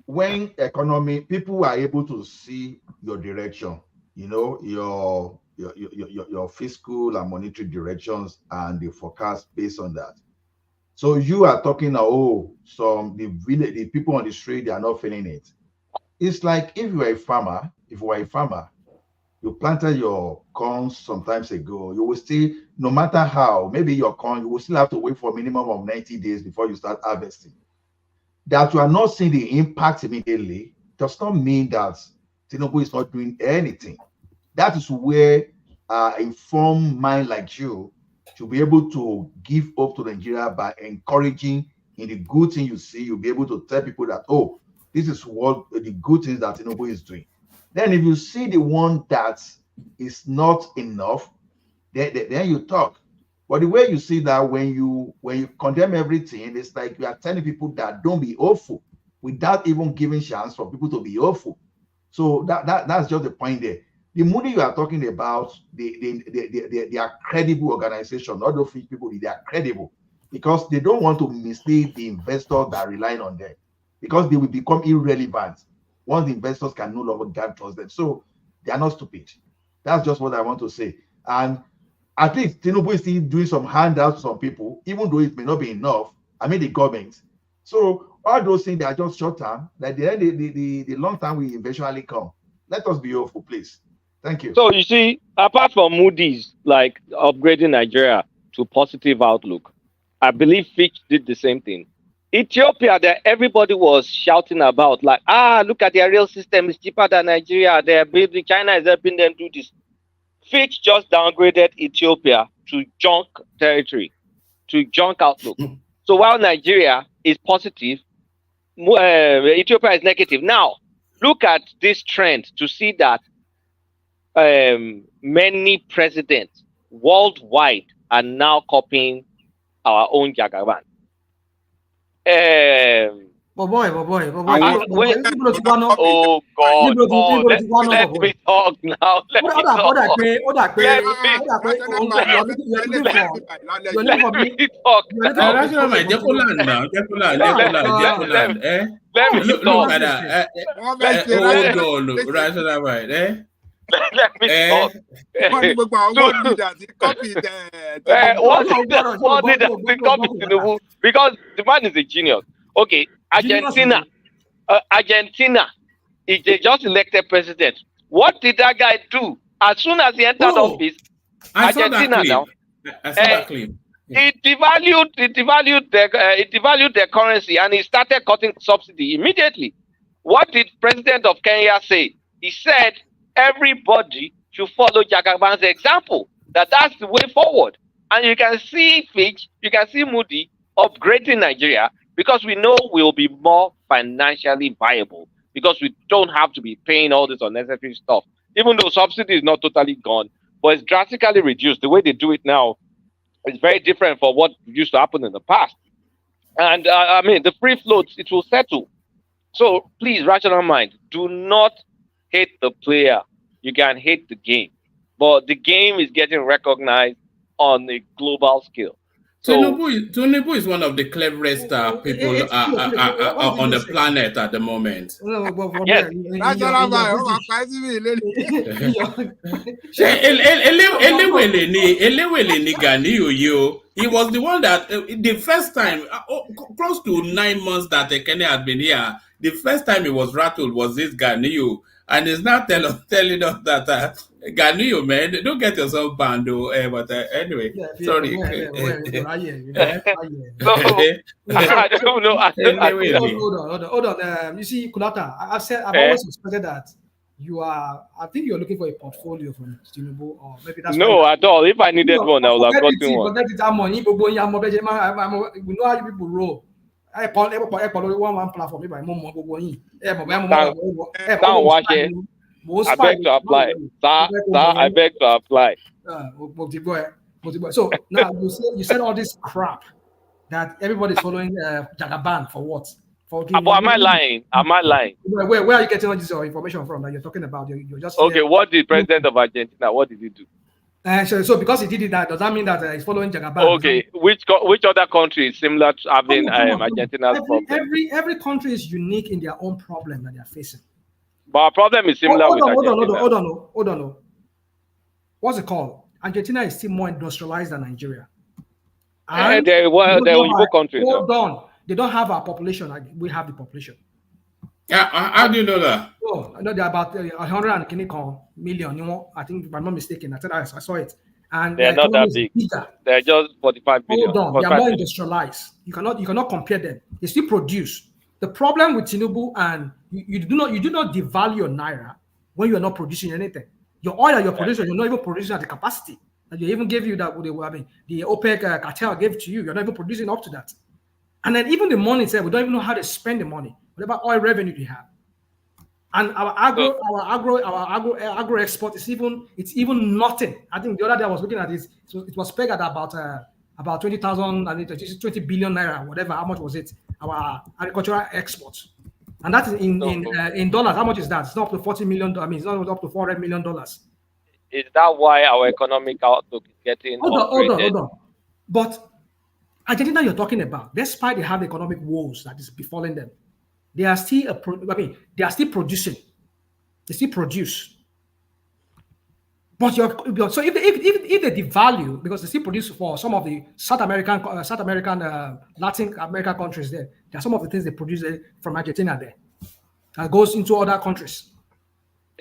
when people are able to see your direction, your fiscal and monetary directions and the forecast based on that. So you are talking now, the people on the street, they are not feeling it. It's like if you were a farmer, you planted your corn some times ago, you will still, no matter how, maybe your corn, you will still have to wait for a minimum of 90 days before you start harvesting. That you are not seeing the impact immediately does not mean that Tinubu is not doing anything. That is where informed mind like you should be able to give hope to Nigeria by encouraging in the good thing you see. You'll be able to tell people that, oh, this is what the good things that Tinubu is doing. Then if you see the one that is not enough, then you talk. But the way you see that when you condemn everything, it's like you are telling people that don't be hopeful without even giving chance for people to be hopeful. So that's just the point there. The Moody you are talking about, they are credible organization. Not those people, they are credible because they don't want to mislead the investors that are relying on them, because they will become irrelevant once the investors can no longer trust them. So they are not stupid. That's just what I want to say. And at least Tinubu is still doing some handouts to some people, even though it may not be enough. I mean, the government. So all those things, they are just short term. Like the long term will eventually come. Let us be hopeful, please. Thank you. So you see, apart from Moody's, like upgrading Nigeria, to positive outlook. I believe Fitch did the same thing. Ethiopia, that everybody was shouting about, like, look at their real system, it's cheaper than Nigeria. They're building, China is helping them do this. Fitch just downgraded Ethiopia to junk territory, to junk outlook. So while Nigeria is positive, Ethiopia is negative. Now, look at this trend to see that many presidents worldwide are now copying our own Jagaban. Oh boy. Oh God! Let me talk now. Let me talk. Because the man is a genius. Okay, Argentina, they just elected president. What did that guy do? As soon as he entered office, Argentina now, it devalued their currency and he started cutting subsidy immediately. What did President of Kenya say? He said everybody should follow Jagaban's example. That's the way forward. And you can see Fitch, you can see Moody upgrading Nigeria because we know we'll be more financially viable because we don't have to be paying all this unnecessary stuff. Even though subsidy is not totally gone, but it's drastically reduced. The way they do it now is very different from what used to happen in the past. And I mean, the free floats, it will settle. So please, rational mind, do not hate the player. You can hate the game. But the game is getting recognized on a global scale. So, Tinubu is one of the cleverest people on the planet at the moment. Yes. He was the one that the first time, close to 9 months that Kenya had been here, the first time he was rattled was this Ganiyu. And he's now telling us that Ganiyu, man, don't get yourself banned, but anyway, sorry. I don't know. Hold on. You see, Kulata, I've always suspected that I think you're looking for a portfolio from Tinubu, or maybe that's no at all. If I needed one, I would have gotten one. We know how you people roll. I platform. I beg to apply. I beg to apply. So now you said all this crap that everybody's following Jagaban for what? But am I lying? Where are you getting all this information from that you're talking about? You're just okay. What did President of Argentina? What did he do? So because he did that, does that mean that he's following Jagaban? Okay, which other country is similar to having Argentina's problem? Every country is unique in their own problem that they are facing. But our problem is similar with Argentina. Hold on. What's it called? Argentina is still more industrialized than Nigeria. They're Igbo countries. Hold on. They don't have our population like we have the population. Yeah, how do you know that? Oh, I know they're about 100 million. I think if I'm not mistaken, I saw it. And they're not that big. Bigger. They're just 45 billion. Hold on, they are more industrialized. You cannot compare them. They still produce. The problem with Tinubu and you do not devalue your naira when you are not producing anything. Your oil that you're producing, you're not even producing at the capacity that they even gave you. The OPEC cartel gave to you. You're not even producing up to that. And then even the money itself, we don't even know how to spend the money. What about oil revenue we have? And our agro export is even nothing. I think the other day I was looking at this. So it was pegged at about 20,000 and 20 billion naira, whatever. How much was it? Our agricultural exports, and that is in dollars. How much is that? It's not up to $40 million. I mean, it's not up to $400 million. Is that why our economic outlook is getting hold on. But Argentina, you're talking about, despite they have economic woes that is befalling them, they are still they are still producing. They still produce. But so if they devalue, because they still produce for some of the South American, Latin American countries there are some of the things they produce from Argentina there that goes into other countries.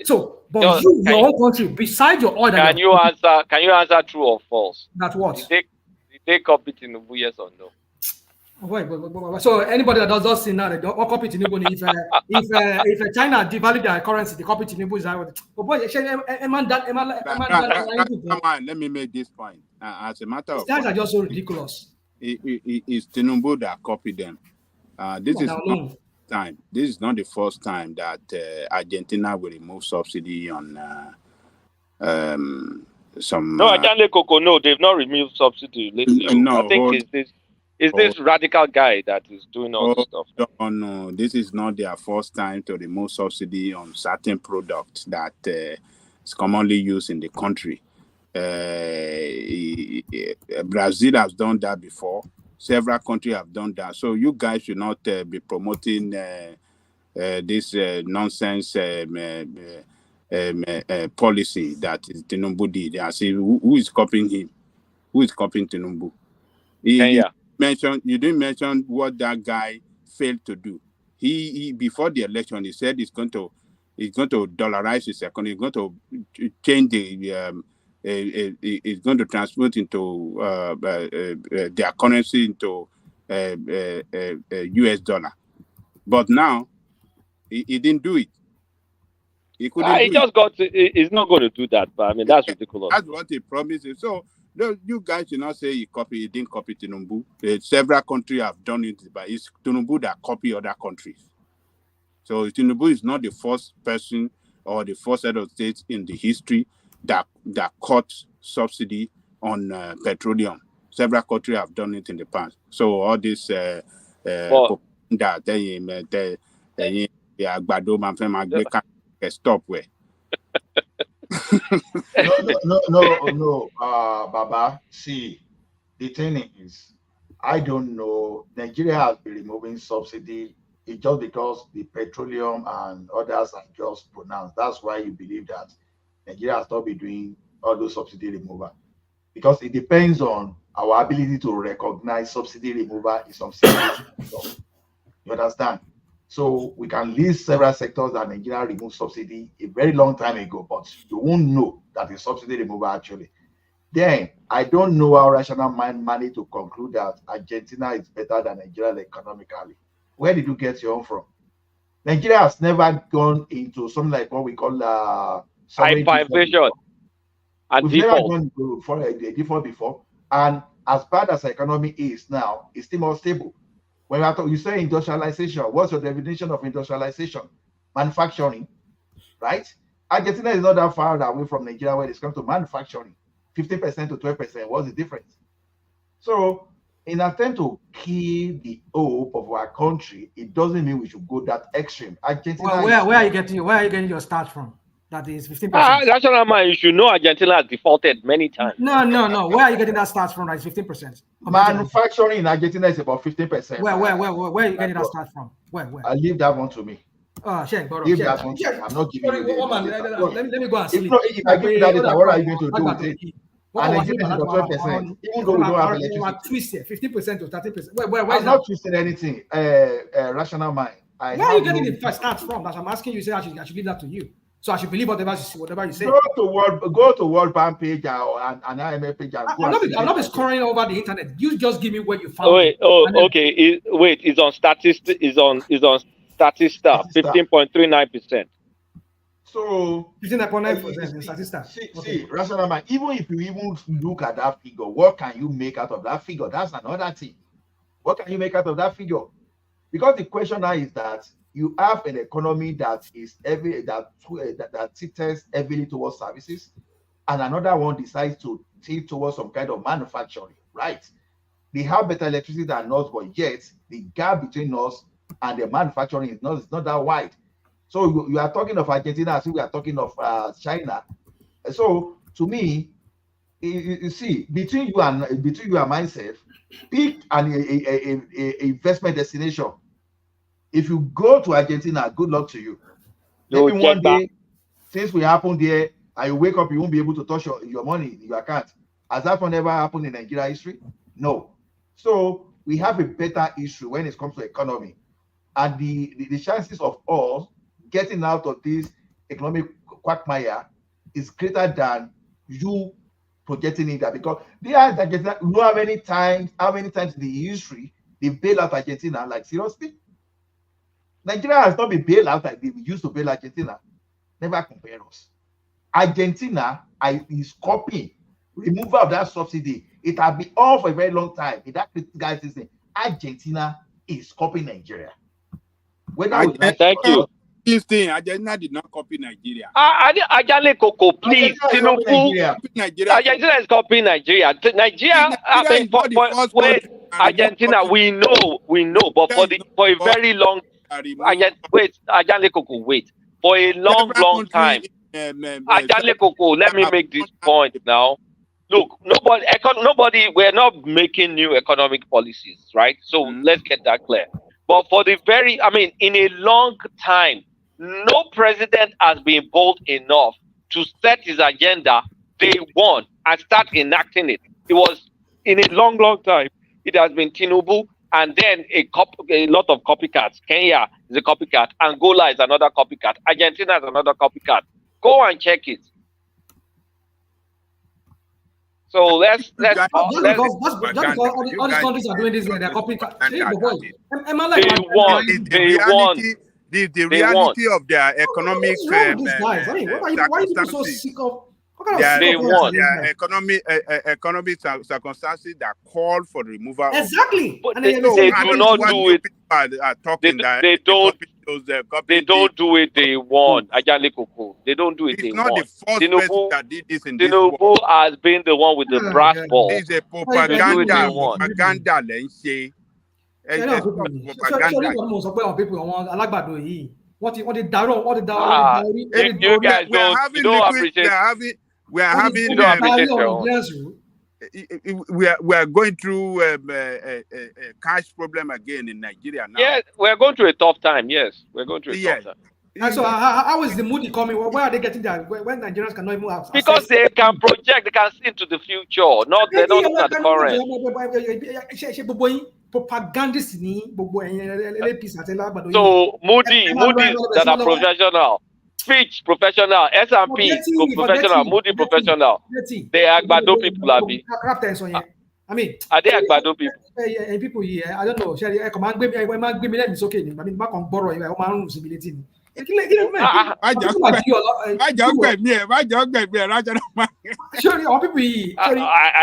So, but your own country, besides your oil, can you answer true or false? That what? they copy Tinubu, yes or no? Wait. So anybody that does those things now, they don't copy Tinubu. If China devalue their currency, they copy Tinubu. Is that what? But boy, Come on, let me make this point. As a matter of fact, fact, are just so ridiculous. It's Tinubu that copied them. This is not time. This is not the first time that Argentina will remove subsidy on some. No, Ajane Koko, no, they've not removed subsidy lately. No, I think it's this radical guy that is doing all this stuff. No, this is not their first time to remove subsidy on certain products that is commonly used in the country. Brazil has done that before. Several countries have done that. So you guys should not be promoting this nonsense policy that Tinubu did. I see who is copying him. Who is copying Tinubu? You didn't mention what that guy failed to do. He before the election, he said he's going to dollarize his economy. He's going to change it's going to transmute into their currency into US dollar. But now he didn't do it. He couldn't. He's not going to do that. But I mean, that's ridiculous. That's what he promised. So you guys should not say he didn't copy Tinubu. Several countries have done it, but it's Tinubu that copy other countries. So Tinubu is not the first person or the first head of state in the history that cut subsidy on petroleum. Several countries have done it in the past. So all this stop where. No, Baba. See, the thing is, I don't know. Nigeria has been removing subsidy. It's just because the petroleum and others are just pronounced. That's why you believe that Nigeria has not been doing all those subsidy removal. Because it depends on our ability to recognize subsidy removal in some sectors. You understand? So we can list several sectors that Nigeria removed subsidy a very long time ago, but you won't know that it's subsidy removal actually. Then I don't know how rational mind managed to conclude that Argentina is better than Nigeria economically. Where did you get your own from? Nigeria has never gone into something like what we call hyperinflation and we've default. never gone for a default before. And as bad as the economy is now, it's still more stable. When you say industrialization, what's your definition of industrialization? Manufacturing, right? Argentina is not that far away from Nigeria when it comes to manufacturing. 15% to 12%, what's the difference? So, in an attempt to kill the hope of our country, it doesn't mean we should go that extreme. Argentina. Well, where are you getting your start from? That is 15%. National man, you should know Argentina has defaulted many times. No. Where are you getting that start from? That is 15%. Manufacturing in Argentina is about 15%. Where are you getting that start from? Where? I'll leave that one to me. Leave that one to me. I'm not giving you the let me go and sleep. If I give you that data, what are you going to do with it? And Nigeria is about 12%. Even though we don't have electricity. 15% to 30%. I'm not twisting anything. Rational mind. Where are you getting the start from? That I'm asking you. Say I should leave that to you. So I should believe whatever you say. Go to World Bank page or an IMF page. I'm not scoring over the internet. You just give me where you found. Okay. It's on Statista. It's on Statista. 15.39%. So 15.9% in Statista. See, rational mind. Even if you even look at that figure, what can you make out of that figure? That's another thing. What can you make out of that figure? Because the question now is that you have an economy that is that tilts heavily towards services, and another one decides to tilt towards some kind of manufacturing, right? They have better electricity than us, but yet the gap between us and the manufacturing is not that wide. So you are talking of Argentina as if we are talking of China. So to me, you see, between you and myself, pick an investment destination. If you go to Argentina, good luck to you. Maybe one day, things will happen there, and you wake up, you won't be able to touch your money in your account. Has that one ever happened in Nigeria history? No. So we have a better issue when it comes to economy. And the chances of us getting out of this economic quagmire is greater than you projecting it there because they are Argentina. You know how many times in the history they bail out Argentina? Like seriously, Nigeria has not been bailed out like they used to bail Argentina. Never compare us. Argentina is copying removal of that subsidy. It has been on for a very long time. In that critical season, Argentina is copying Nigeria. Thank you. This thing, Argentina did not copy Nigeria. Ajale Koko, please. Tinubu. Argentina is copying Nigeria. Nigeria, wait, Argentina, we know, but for a very long wait, Ajale Koko, wait. For a long time. Ajale Koko, let me make this point now. Look, nobody, we're not making new economic policies, right? So let's get that clear. But for the in a long time, no president has been bold enough to set his agenda day one and start enacting it. It was in a long time. It has been Tinubu and then a lot of copycats. Kenya is a copycat. Angola is another copycat. Argentina is another copycat. Go and check it. So let's because all these countries are doing this. They're copying. The reality of their economic why are you so sick of? Economic circumstances that call for the removal. Exactly. But they do not do it. They don't do it day one. Ajale Koko. They don't do it day one. It's not the first person that did this in this world. Tinubu has been the one with the brass ball. It's a propaganda. You guys don't appreciate. We are going through a cash problem again in Nigeria now. Yes, we're going through a tough time. Yes, we're going through a tough time. And so how is the Moody coming? Where are they getting that? When Nigerians cannot even have because they can project, they can see into the future. They're not looking at the current. So Moody that are professional. Fitch professional, S&P professional, Moody professional. They are Agbado people, Abi. I mean, are they Agbado people? People here, I don't know. It's okay. I mean, back on borrow, I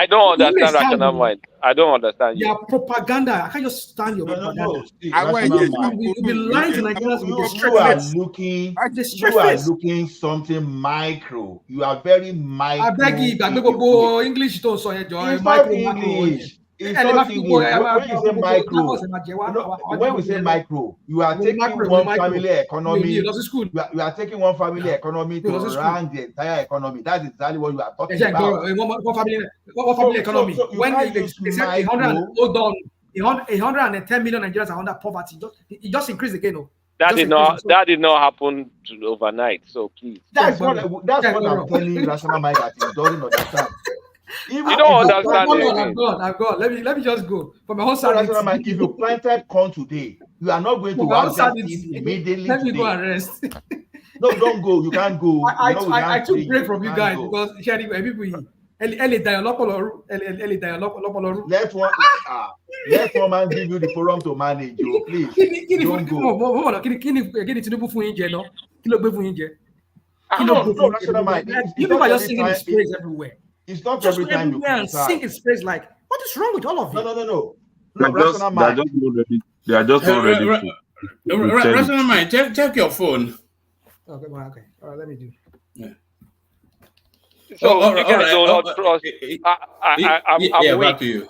don't understand rational mind. I don't understand you. Your propaganda. I can't just stand your propaganda. You'll be lying to Nigerians with you are looking something micro. You are very micro. I beg you, English don't say it's not English. It's not when we say micro, you are taking one family economy. You are taking one family economy to run the entire economy. That is exactly what you are talking about. One family economy. When they say 110 million Nigerians are under poverty, it just increased again. That did not happen overnight. So please. That's what I'm telling you, rational mind, that you don't understand. You don't understand. I've gone. Let me just go for my whole sanity. If you planted corn today, you are not going to harvest it immediately. Let me go and rest. No, don't go. You can't go. I took break from you guys because people. Let one man give you the forum to manage you, please. Don't go. People are just singing his praise everywhere. It's not every time you sing his praise. Like, what is wrong with all of you? No. They are just not ready. Rational mind, check your phone. Okay. All right, let me do. Yeah. So you guys don't trust. I'm weak. Back to you.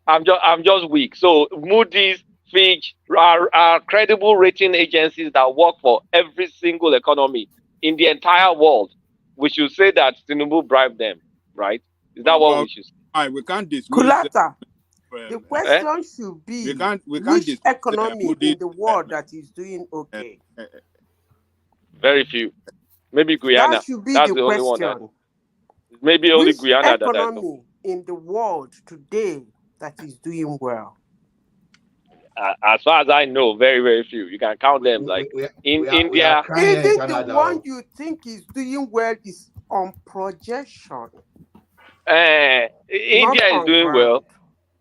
I'm just weak. So Moody's, Fitch are credible rating agencies that work for every single economy in the entire world. We should say that Tinubu bribed them, right? Is that what we should say? We can't dismiss. Kulata, the question should be which economy in the world that is doing okay? Very few. Maybe Guyana. That should be That's the only question. one. Maybe only Which Guyana that I know. economy in the world today that is doing well? As far as I know, very, very few. You can count them India. Even the one you think is doing well is on projection. India is doing well.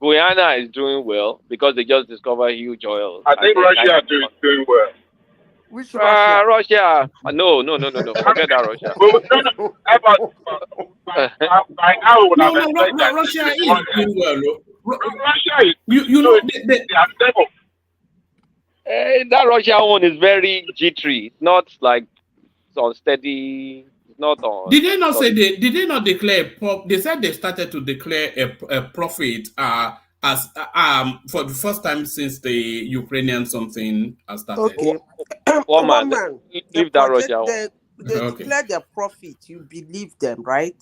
Guyana is doing well because they just discovered huge oil. I think Russia is doing well. Which Russia? Russia. No. Forget that Russia. By now, we would have No, expected that Russia is doing well. Russia is. You know, they are stable. That Russia one is very jittery. It's not like it's unsteady. It's not on. Did they not say did they not declare? They said they started to declare a profit as for the first time since the Ukrainian something has started. Okay. One man. Leave that Russia one. They declare their profit. You believe them, right?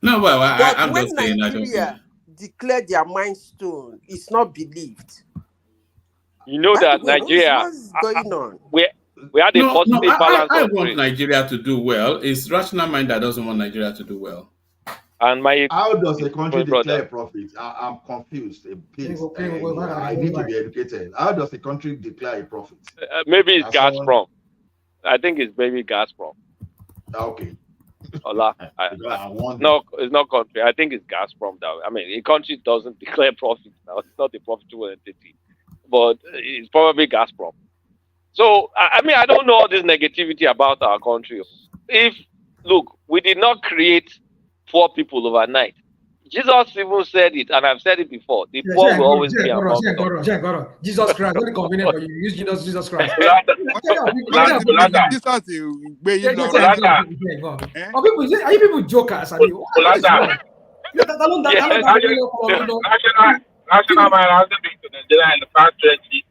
No, well, I'm when just saying. I don't Nigeria declare their milestone, it's not believed. You know that Nigeria. What's going on? We had a positive balance. I want Nigeria to do well. It's rational mind that doesn't want Nigeria to do well. And how does a country declare profit? I'm confused. Please, I need to be educated. How does a country declare a profit? Maybe it's Gazprom. I think it's maybe Gazprom. Okay. No, it's not country. I think it's Gazprom. Now, I mean, a country doesn't declare profit now. It's not a profitable entity, but it's probably Gazprom. So, I mean, I don't know all this negativity about our country. Look, we did not create poor people overnight. Jesus even said it, and I've said it before. The poor will always be among them. Jesus Christ, very convenient for you. Use Jesus Christ. Are you people jokers? I mean, National man hasn't been to Nigeria in the past 20 years.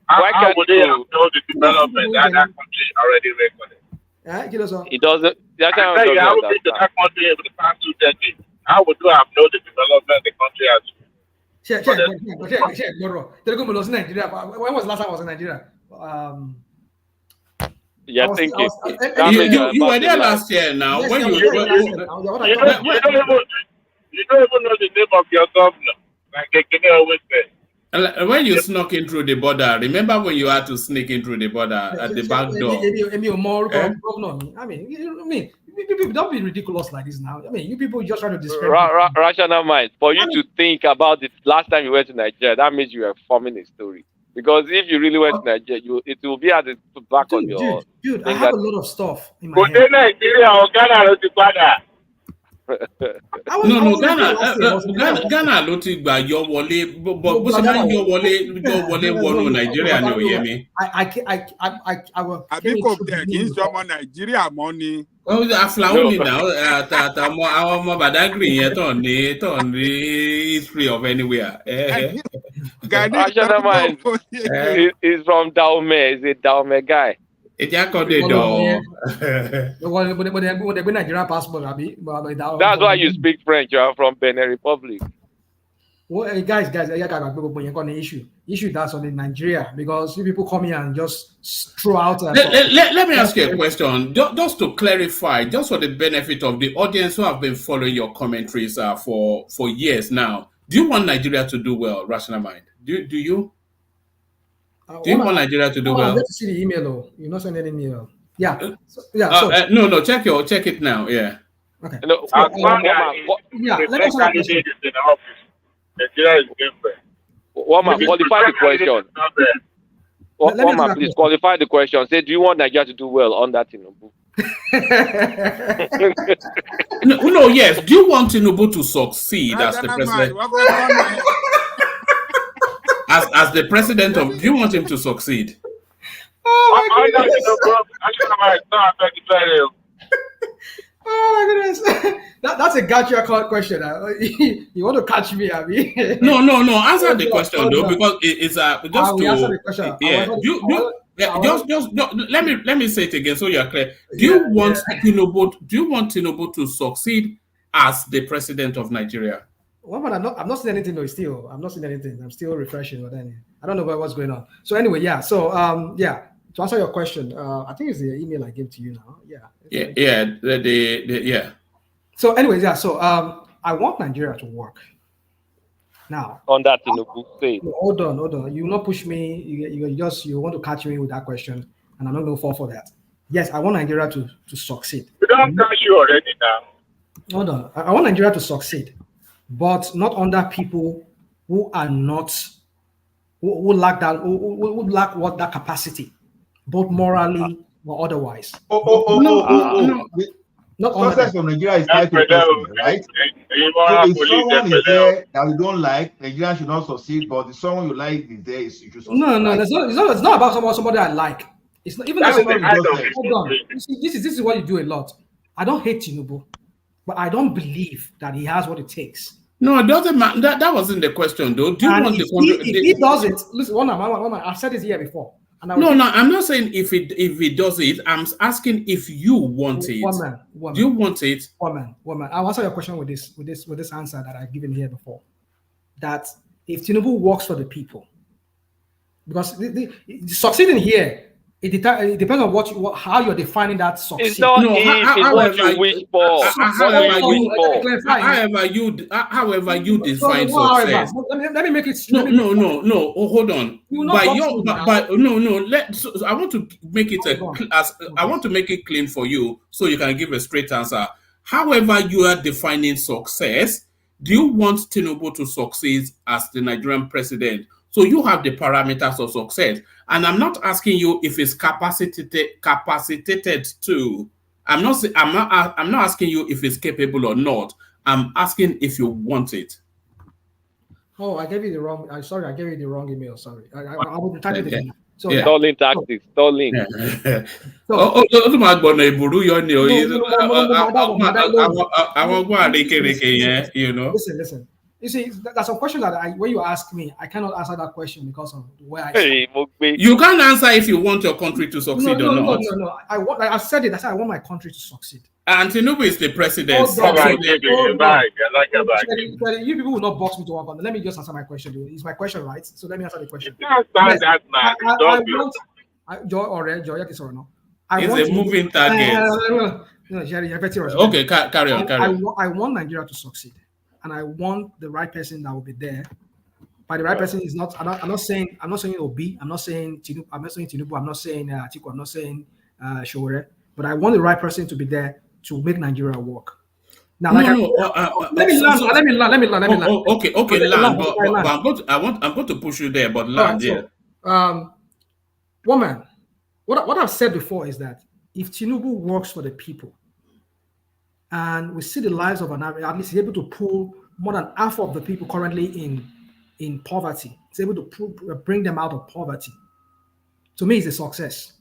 How would they have known the development that that country already recorded? It doesn't. I say you haven't been to that country over the past 2 decades. How would you have known the development the country has? When was the last time I was in Nigeria? Yeah, I think you were there last year. Now, Yes, when you don't even know the name of your governor, like Ekene always says. When you snuck in through the border, remember when you had to sneak in through the border at the back door? I mean, people don't be ridiculous like this now. I mean, you people just try to describe rational mind. For you to think about it last time you went to Nigeria, that means you are forming a story. Because if you really went to Nigeria, it will be at the back of your. Dude, I have a lot of stuff in my head. Nigeria or Ghana or Ghana. No, Ghana ló ti gbà yọ wọlé bó ṣe máa ń yọ wọlé wọnú Nàìjíríà ni ò yé mi. I àbí kò tẹ̀ kí n sọ ọmọ Nàìjíríà mọ́ ni. Àflàwọ́ ni náà àwọn ọmọ Badagry yẹn tàn ní history of anywhere. He's from Dahomey. He's a Dahomey guy. That's why you speak French. You are from Benin Republic. Well, guys, issue that's on in Nigeria because you people come here and just throw out. Let me ask you a question, just to clarify, just for the benefit of the audience who have been following your commentaries for years now. Do you want Nigeria to do well, Rational Mind? Do you? Do you want Nigeria to do well? Let's see the email. You're not sending any email. Yeah. No. Check it now. Yeah. Okay. As long as the candidate is in the office, Nigeria is different. Woman, qualify the question. Woman, please qualify the question. Say, do you want Nigeria to do well on that Tinubu? No. Yes. Do you want Tinubu to succeed as the president? As the president of, do you want him to succeed? Oh my goodness. That's a gotcha question. You want to catch me, Abby? No. Answer the question though, because it's just to answer the question. Just let me say it again so you're clear. Do you want Tinubu to succeed as the president of Nigeria? Well, but I'm not seeing anything. No, still, I'm not seeing anything. I'm still refreshing, but then I don't know what's going on. So anyway, yeah. So to answer your question, I think it's the email I gave to you now. Yeah. So anyways, yeah. So I want Nigeria to work. Now on that Tinubu say. Hold on. You will not push me. You want to catch me with that question, and I'm not going to fall for that. Yes, I want Nigeria to succeed. We don't catch you already now. Hold on. I want Nigeria to succeed, but not under people who are not who lack that who lack what that capacity, both morally or otherwise. Not under Success them. from Nigeria is tied to person, right? So if someone is there that you don't like, Nigeria should not succeed, but if someone you like is there, you should succeed. No, right? it's not about somebody I like. It's not even That's that what somebody. you just said. Hold on. You see, this is what you do a lot. I don't hate Tinubu, but I don't believe that he has what it takes. No, it doesn't matter. That wasn't the question, though. Do you And want if he does it, listen, I've said this here before. And No, I'm not saying if he does it. I'm asking if you want it. Woman. Do you want it? Woman. I'll answer your question with this answer that I've given here before. That if Tinubu works for the people, because succeeding here, it depends on how you're defining that succeed. It's not what you wish for. However you define success. Let me make it. No. Oh, hold on. I want to make it I want to make it clean for you so you can give a straight answer. However you are defining success, do you want Tinubu to succeed as the Nigerian president? So you have the parameters of success. And I'm not asking you if it's capacitated to. I'm not asking you if it's capable or not. I'm asking if you want it. Oh, I gave you the wrong. I'm sorry, I gave you the wrong email. Sorry, I will type it again. So Stalling tactics, stalling. Listen. You see, that's a question that when you ask me, I cannot answer that question because of where I stand. You can't answer if you want your country to succeed or not. No. I said it. I said I want my country to succeed. And Tinubu is the president. You people will not box me to one corner. Let me just answer my question. It's my question, right? So let me answer the question. It's a moving target. Okay, carry on. I want Nigeria to succeed. And I want the right person that will be there. By the right person is not. I'm not saying Obi. I'm not saying Tinubu. I'm not saying Tinubu. I'm not saying Atiku. I'm not saying Showore. But I want the right person to be there to make Nigeria work. Now, let me land. Okay, land. But I'm going to push you there. But land, yeah. Woman, what I've said before is that if Tinubu works for the people, and we see the lives of an average, at least he's able to pull more than half of the people currently in poverty. He's able to bring them out of poverty. To me, it's a success.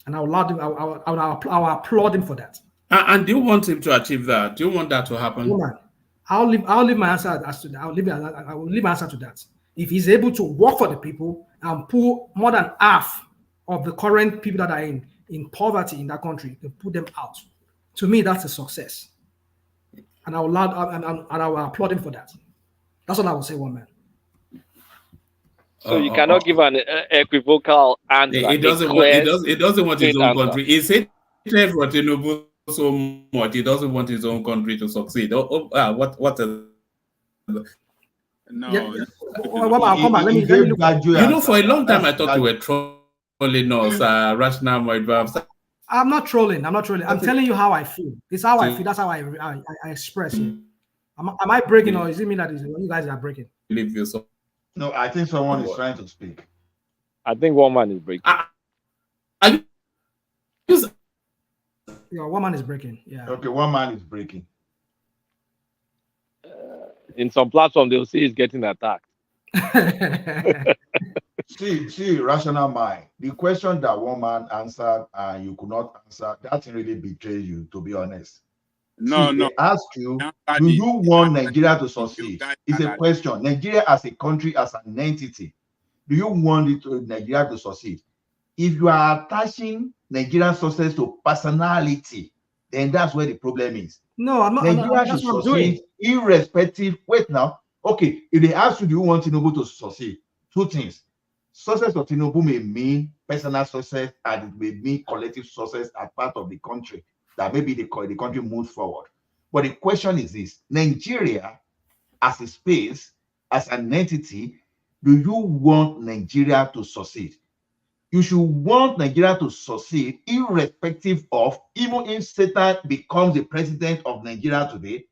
And I'll applaud him for that. And do you want him to achieve that? Do you want that to happen? Woman, I'll leave my answer as to that. I will leave my answer to that. If he's able to work for the people and pull more than half of the current people that are in poverty in that country, to put them out. To me, that's a success, and I will applaud him for that. That's what I will say, one man. So you cannot give an equivocal answer. It doesn't want his own country. He said for Tinubu so much. He doesn't want his own country to succeed. What a no. Yeah. For a long time I thought you were trolling us. Rational. I'm not trolling. I'm telling you how I feel. It's how I feel. That's how I express it. Am I breaking, or is it me that is you guys are breaking? No, I think someone is trying to speak. I think one man is breaking. One man is breaking. Yeah. Okay, one man is breaking. In some platform, they'll say he's getting attacked. See, rational mind. The question that one man answered and you could not answer, that really betrays you, to be honest. No. They ask you, do you want Nigeria to succeed? It's a question. Nigeria as a country, as an entity, do you want Nigeria to succeed? If you are attaching Nigerian success to personality, then that's where the problem is. No, I'm not. Nigeria should succeed irrespective. Wait now. Okay, if they ask you, do you want Tinubu to succeed? Two things. Success of Tinubu may mean personal success, and it may mean collective success as part of the country, that maybe the country moves forward. But the question is this: Nigeria as a space, as an entity, do you want Nigeria to succeed? You should want Nigeria to succeed, irrespective of, even if Satan becomes the president of Nigeria today,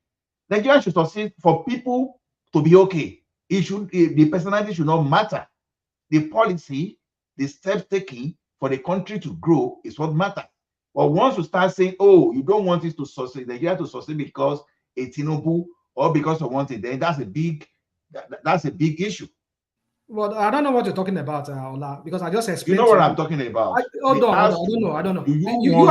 Nigeria should succeed for people to be okay. The personality should not matter. The policy, the steps taken for the country to grow is what matters. But once you start saying, oh, you don't want it to succeed, Nigeria to succeed because a Tinubu or because of one thing, then that's a big issue. Well, I don't know what you're talking about, Ola, because I just explained. You know what I'm talking about. Hold on. I don't know. You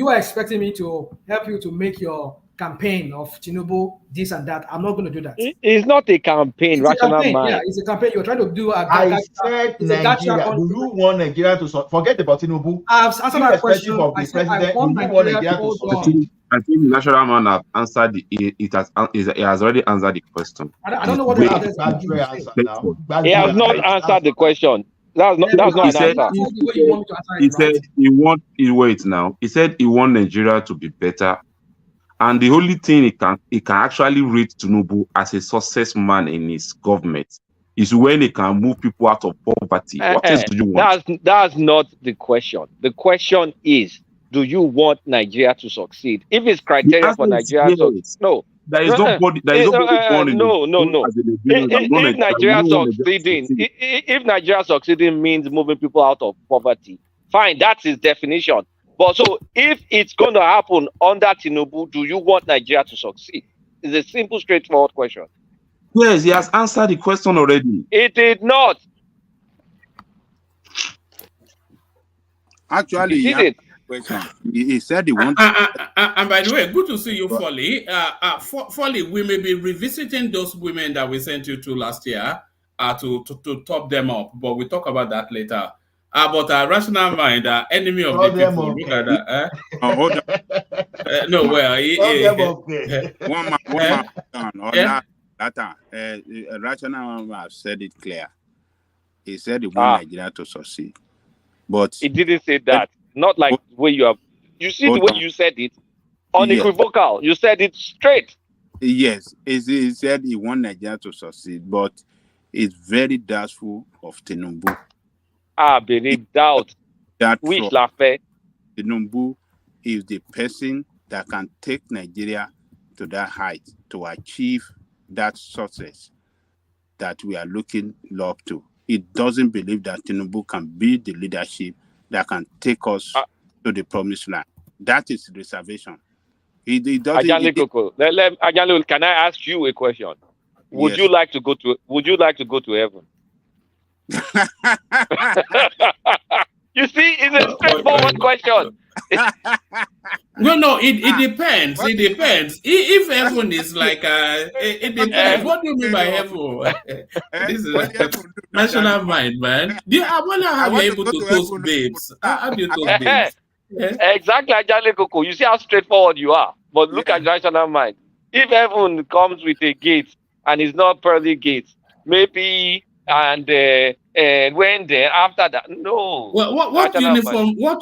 are expecting me to help you to make your campaign of Tinubu this and that. I'm not going to do that. It's not a campaign, it's rational a campaign. mind. Yeah, it's a campaign. You're trying to do I said Nigeria. Do you want Nigeria to forget about Tinubu? I've answered that question. Of the president, do you want Nigeria to succeed? I think the national man have answered it has already answered the question. I don't know what the answer now. He has not answered the question. That's not an answer. He said he said he want Nigeria to be better. And the only thing he can actually rate Tinubu as a success man in his government is when he can move people out of poverty. What else do you want? That's not the question. The question is, do you want Nigeria to succeed? If it's criteria for Nigeria to succeed, no. There is nobody born in no. If Nigeria succeeding, if Nigeria succeeding means moving people out of poverty, fine, that's his definition. But so if it's going to happen under Tinubu, do you want Nigeria to succeed? It's a simple, straightforward question. Yes, he has answered the question already. It did not. Actually, he said he wanted. And by the way, good to see you, Folly. Folly, we may be revisiting those women that we sent you to last year to top them up, but we'll talk about that later. But rational mind, enemy of the people. Look at that. Hold on. No, well, one man. Rational man have said it clear. He said he want Nigeria to succeed, but he didn't say that. Not like the way you have. You see the way you said it, unequivocal. Yes. You said it straight. Yes, he said he want Nigeria to succeed, but it's very doubtful of Tinubu. Beneath doubt. Which Lafe? Tinubu is the person that can take Nigeria to that height to achieve that success that we are looking up to. It doesn't believe that Tinubu can be the leadership that can take us to the promised land. That is reservation. He doesn't. Ajanle, can I ask you a question? Would you like to go to heaven? You see, it's a straightforward question. No, it depends. It depends. If heaven is like it depends. What do you mean by heaven? This is national mind, man. I wonder how you're able to toast babes. How do you toast babes? Exactly, Ajale Koko. You see how straightforward you are. But look at rational mind. If heaven comes with a gate and it's not pearly gates, maybe and when then after that, no. Well, what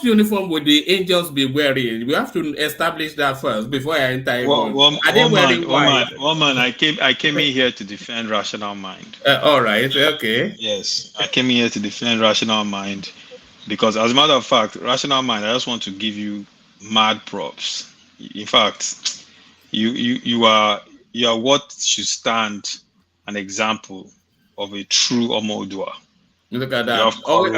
uniform would the angels be wearing? We have to establish that first before I enter. Are they wearing white? Woman, I came in here to defend rational mind. All right, okay. Yes, I came in here to defend rational mind because, as a matter of fact, rational mind. I just want to give you mad props. In fact, you are what should stand an example of a true Omodua. Look at that. Always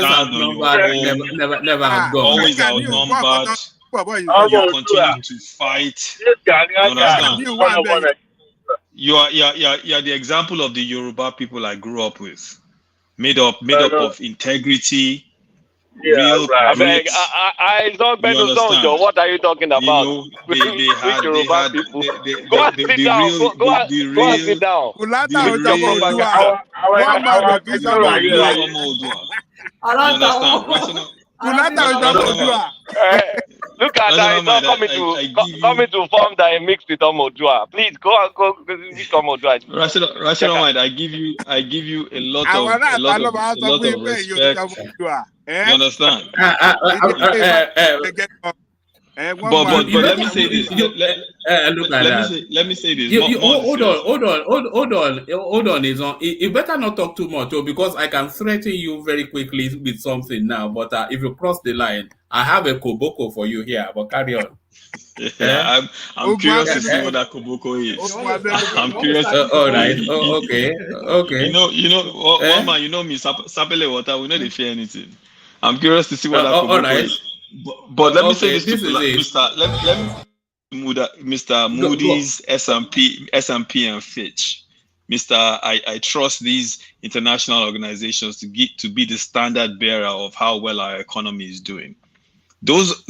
outnumbered, never outgunned. Always outnumbered. You continue to fight. You are the example of the Yoruba people I grew up with. Made up of integrity. Real grit. It's not better Sonjo. What are you talking about? They had people. Go and sit down. Go and sit down. Look at that. It's not coming to form that I mixed with Omodua. Please go with Omodua. Rational mind. I give you a lot of respect. You understand? But let me say this. Look at that. Let me say this. Hold on. You better not talk too much, because I can threaten you very quickly with something now. But if you cross the line, I have a koboko for you here. But carry on. Yeah, I'm curious to see what that koboko is. I'm curious. All right. Okay. You know, one man. You know me, sapele water. We know they fear anything. I'm curious to see what that koboko is. But let me say this to Mr. Moody's, S&P and Fitch. I trust these international organizations to be the standard bearer of how well our economy is doing. Those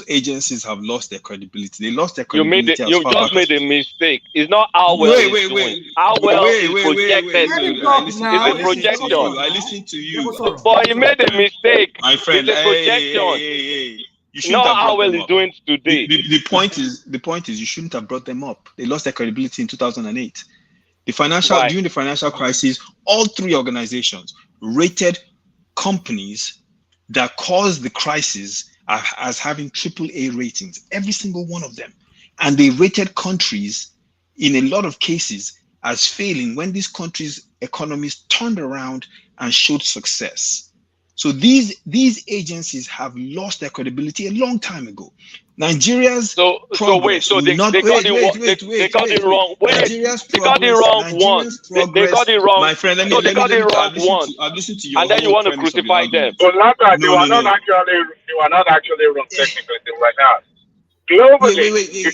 agencies have lost their credibility. They lost their credibility. You just made a mistake. It's not how well it's doing. How well is projected. It's a projection. I listen to you. But you made a mistake. My friend, it's a projection. Hey. You shouldn't not have how well them it's doing today. The point is you shouldn't have brought them up. They lost their credibility in 2008. During the financial crisis, all three organizations rated companies that caused the crisis as having AAA ratings, every single one of them. And they rated countries in a lot of cases as failing when these countries' economies turned around and showed success. So these agencies have lost their credibility a long time ago. Nigeria's progress. They got it wrong. Nigeria's they got it wrong once. They got it wrong. My friend, they got it wrong once. I've listened to your and then you want to crucify them. But they were not actually wrong technically. They were not. Globally,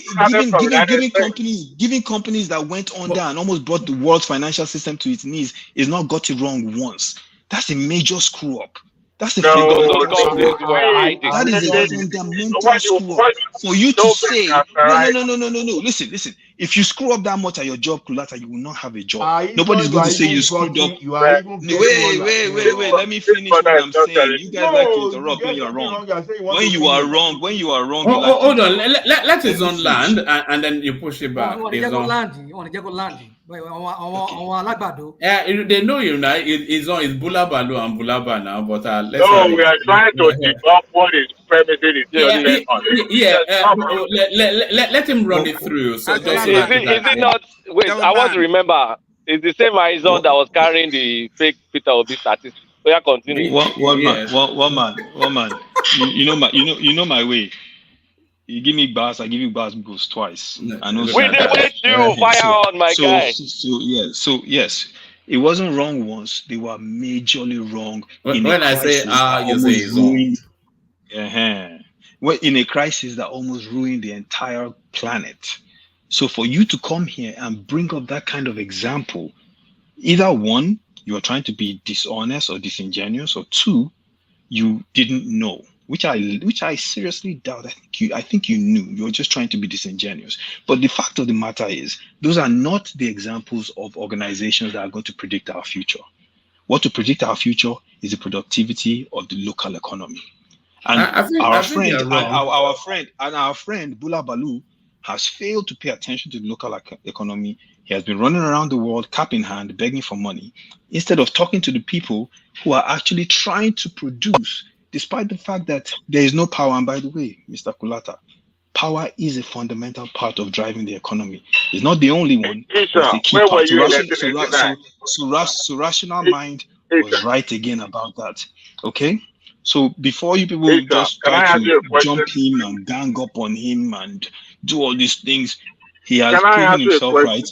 giving companies that went under and almost brought the world's financial system to its knees is not got it wrong once. That's a major screw up. That's the that is a fundamental screw up. For you to say no. Listen. If you screw up that much at your job, Kulata, you will not have a job. Nobody's going to say you screwed up. Wait. Let me finish what I'm saying. You guys like to interrupt when you're wrong. When you are wrong, hold on. Let his own land, and then you push it back. They know you now. It's on his Bulabalu and Bulaba now, but we are trying to debunk what is premising let him run it through. So is it not? Wait, I want to remember. It's the same Aizon that was carrying the fake Peter Obi statistics. We are continuing. One man. You know my way. You give me bars, I give you bars goes twice. We did wait you fire on my guy. So yes, it wasn't wrong once. They were majorly wrong. When I say you say it's ruined. Well, in a crisis that almost ruined the entire planet. So for you to come here and bring up that kind of example, either one, you are trying to be dishonest or disingenuous, or two, you didn't know. Which I seriously doubt. I think you knew. You're just trying to be disingenuous. But the fact of the matter is, those are not the examples of organizations that are going to predict our future. What to predict our future is the productivity of the local economy. And our friend Bula Balu has failed to pay attention to the local economy. He has been running around the world, cap in hand, begging for money, instead of talking to the people who are actually trying to produce, despite the fact that there is no power. And by the way, Mr. Kulata, power is a fundamental part of driving the economy. It's not the only one. It's a key part. So rational mind was right again about that. Okay? So before you people just try to jump him and gang up on him and do all these things, he has proven himself right,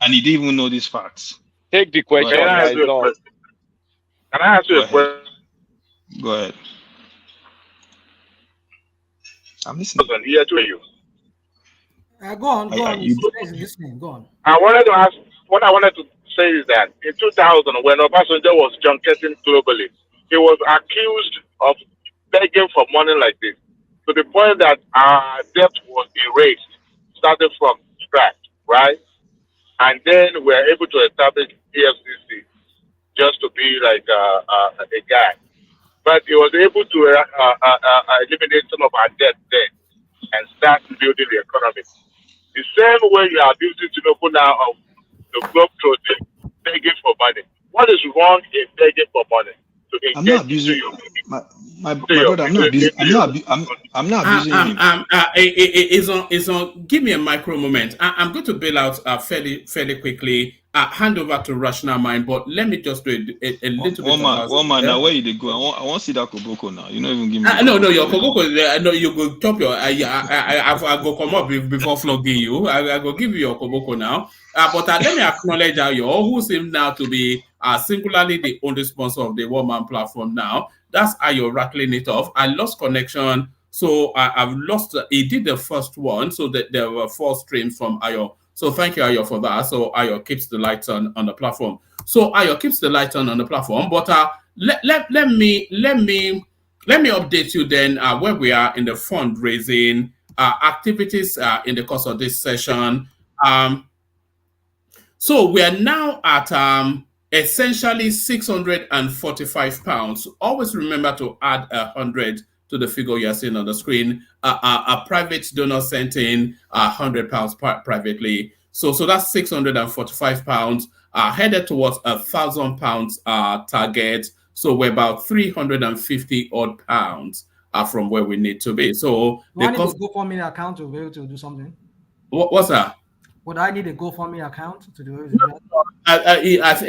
and he didn't even know these facts. Take the question. Can I ask you a question? Go ahead. I'm listening. Here to you. Go on. He's listening. Go on. What I wanted to say is that in 2000, when Obasanjo was junketing globally, he was accused of begging for money like this, to the point that our debt was erased, starting from scratch, right? And then we were able to establish EFCC just to be like a guy. But he was able to eliminate some of our debt then and start building the economy. The same way you are abusing Tinubu now of the globetrotting, begging for money. What is wrong in begging for money? I'm not abusing. my brother, I'm not abusing. I'm not abusing him. It's on. Give me a micro moment. I'm going to bail out fairly quickly. Hand over to Rational Mind, but let me just do a little bit of one man. Now where you they go? I want to see that Koboko now. You don't even give me. No, your Koboko. No, you go top your. I go come up before flogging you. I go give you your Koboko now. But let me acknowledge Ayo, who seems now to be singularly the only sponsor of the One Man platform now. That's Ayo rattling it off. I lost connection, so I've lost. He did the first one, so that there were 4 streams from Ayo. So thank you, Ayo, for that. So Ayo keeps the lights on the platform. So Ayo keeps the lights on the platform. But let me update you then where we are in the fundraising activities in the course of this session. So we are now at essentially £645. Always remember to add 100 to the figure you are seeing on the screen. A private donor sent in £100 privately. So that's £645 headed towards £1,000 target. So we're about 350 odd pounds from where we need to be. So I need a GoFundMe account to be able to do something. What's that? Would I need a GoFundMe account to do it?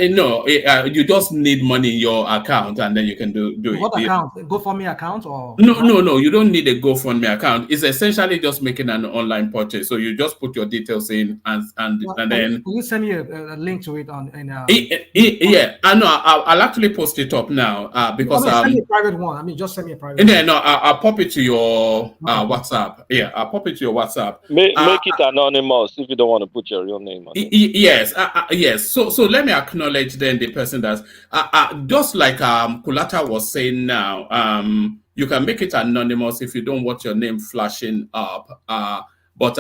No, you just need money in your account and then you can do it. What account? GoFundMe account or? No, you don't need a GoFundMe account. It's essentially just making an online purchase. So you just put your details in and then. Can you send me a link to it on? Yeah, I know. I'll actually post it up now because send me a private one. Just send me a private. Yeah, no, I'll pop it to your WhatsApp. Yeah, I'll pop it to your WhatsApp. Make it anonymous if you don't want to put your real name on it. Yes, yes. So let me acknowledge then the person that's just like Kulata was saying now. You can make it anonymous if you don't want your name flashing up. But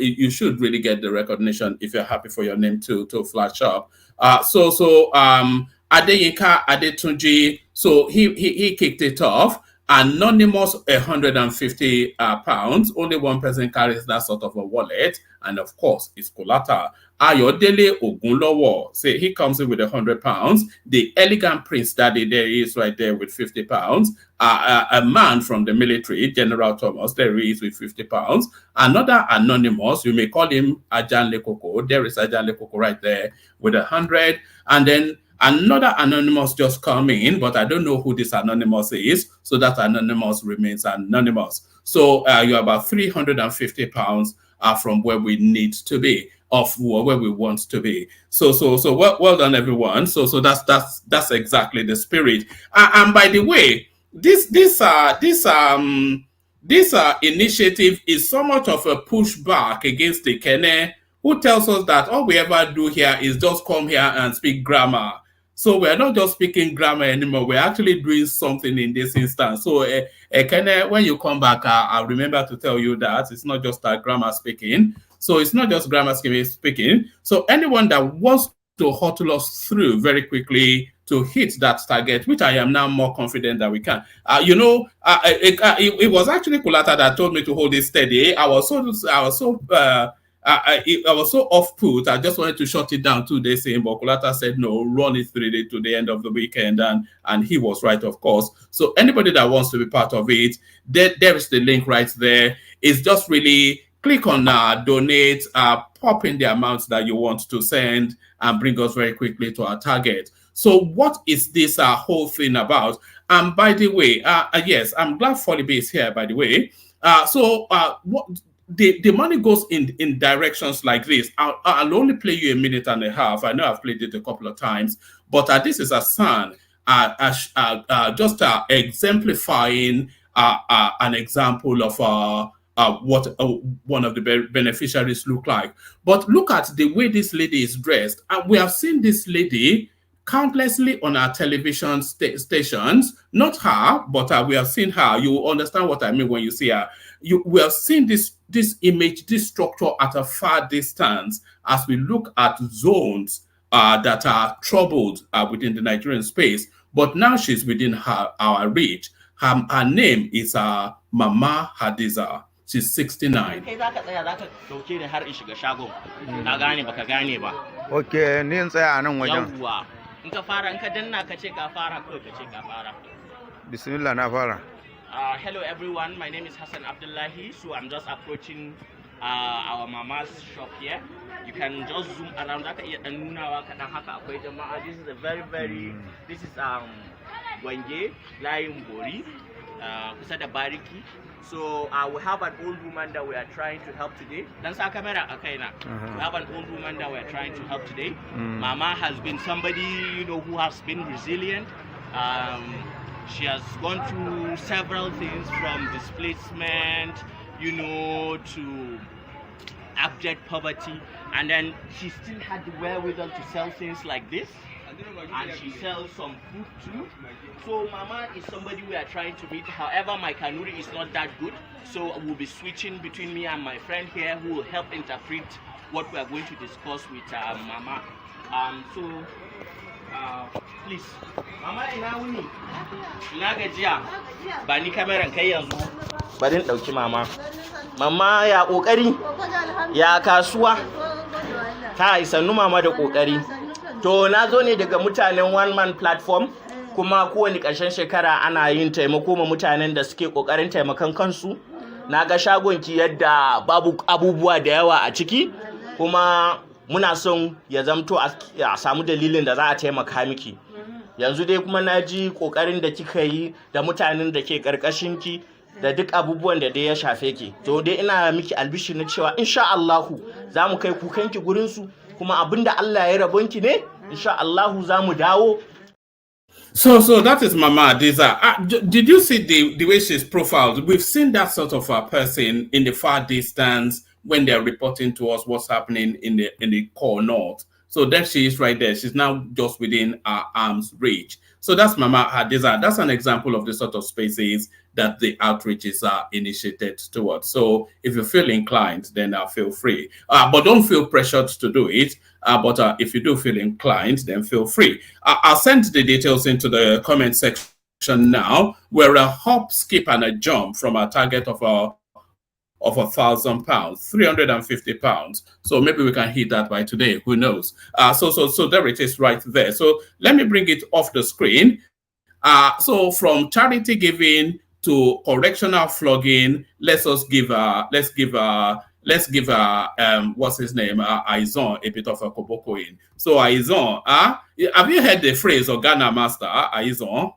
you should really get the recognition if you're happy for your name to flash up. So Adeyinka Adetunji, so he kicked it off. Anonymous, £150. Only one person carries that sort of a wallet, and of course, it's Kolata. Ayodele Ogunlowo, say he comes in with £100. The elegant Prince Daddy, there he is right there with £50. A man from the military, General Thomas, there he is with £50. Another anonymous, you may call him Ajan Lekoko. There is Ajan Lekoko right there with 100, and then another anonymous just come in, but I don't know who this anonymous is, so that anonymous remains anonymous. So you're about £350 from where we need to be, of where we want to be. So well done, everyone. So that's exactly the spirit. And by the way, this initiative is somewhat of a pushback against the Kene, who tells us that all we ever do here is just come here and speak grammar. So we're not just speaking grammar anymore. We're actually doing something in this instance. So Kene, when you come back, I'll remember to tell you that it's not just grammar speaking. So it's not just grammar speaking. So anyone that wants to hustle us through very quickly to hit that target, which I am now more confident that we can. It was actually Kulata that told me to hold it steady. I was so off-put. I just wanted to shut it down 2 days in, but Kulata said no, run it through to the end of the weekend, and he was right, of course. So anybody that wants to be part of it, there is the link right there. It's just really click on donate, pop in the amounts that you want to send, and bring us very quickly to our target. So what is this whole thing about? And by the way, yes, I'm glad Folibi is here, by the way. What the money goes in directions like this. I'll only play you a minute and a half. I know I've played it a couple of times, but this is a son just exemplifying an example of what one of the beneficiaries look like. But look at the way this lady is dressed. We have seen this lady countlessly on our television stations. Not her, but we have seen her. You understand what I mean when you see her. We have seen this image, this structure at a far distance as we look at zones that are troubled within the Nigerian space. But now she's within our reach. Her name is Mama Hadiza. She's 69. Okay, ni tsaya a nan wajen. In ka fara, in ka danna ka ce ka fara, kawai ka ce ka fara. Bismillah Navara. Hello everyone, my name is Hassan Abdullahi. So I'm just approaching our mama's shop here. You can just zoom around. This is a very this is Wenge, Lion Bori, Kusada Bariki. So we have an old woman that we are trying to help today. That's our camera, okay now. We have an old woman that we are trying to help today. Mama has been somebody, who has been resilient. She has gone through several things from displacement, to abject poverty, and then she still had the wherewithal to sell things like this, and she sells some food too. So Mama is somebody we are trying to meet. However, my Kanuri is not that good, so we'll be switching between me and my friend here who will help interpret what we are going to discuss with Mama. Please, Mama ina wuni? Ina gajiya? Ba ni kameran kai yanzu. Bari in dauki Mama. Mama ya kokari? Ya kasuwa? Kai sannu Mama da kokari. To na zo ne daga mutanen one man platform, kuma kowane ƙarshen shekara ana yin taimako ma mutanen da suke kokarin taimakon kansu. Na ga shagonki yadda babu abubuwa da yawa a ciki, kuma muna son ya zamto a samu dalilin da za a taimaka miki. Yanzu dai kuma na ji kokarin da kika yi da mutanen da ke karkashinki da duk abubuwan da dai ya shafe ki. To dai ina miki albishi na cewa insha Allahu za mu kai kukanki gurin su, kuma abinda Allah ya rabonki ne insha Allahu za mu dawo. So that is Mama Adiza. Did you see the way she's profiled? We've seen that sort of a person in the far distance when they're reporting to us what's happening in the core north. So there she is right there. She's now just within our arm's reach. So that's Mama Adiza. That's an example of the sort of spaces that the outreaches are initiated towards. So if you feel inclined, then feel free. But don't feel pressured to do it. But if you do feel inclined, then feel free. I'll send the details into the comment section now. We're a hop, skip, and a jump from a target of £1,000, £350. So maybe we can hit that by today. Who knows? So there it is right there. So let me bring it off the screen. So from charity giving to correctional flogging, let's give what's his name, Aizon, a bit of a koboko in. So Aizon, have you heard the phrase Organa Master, Aizon?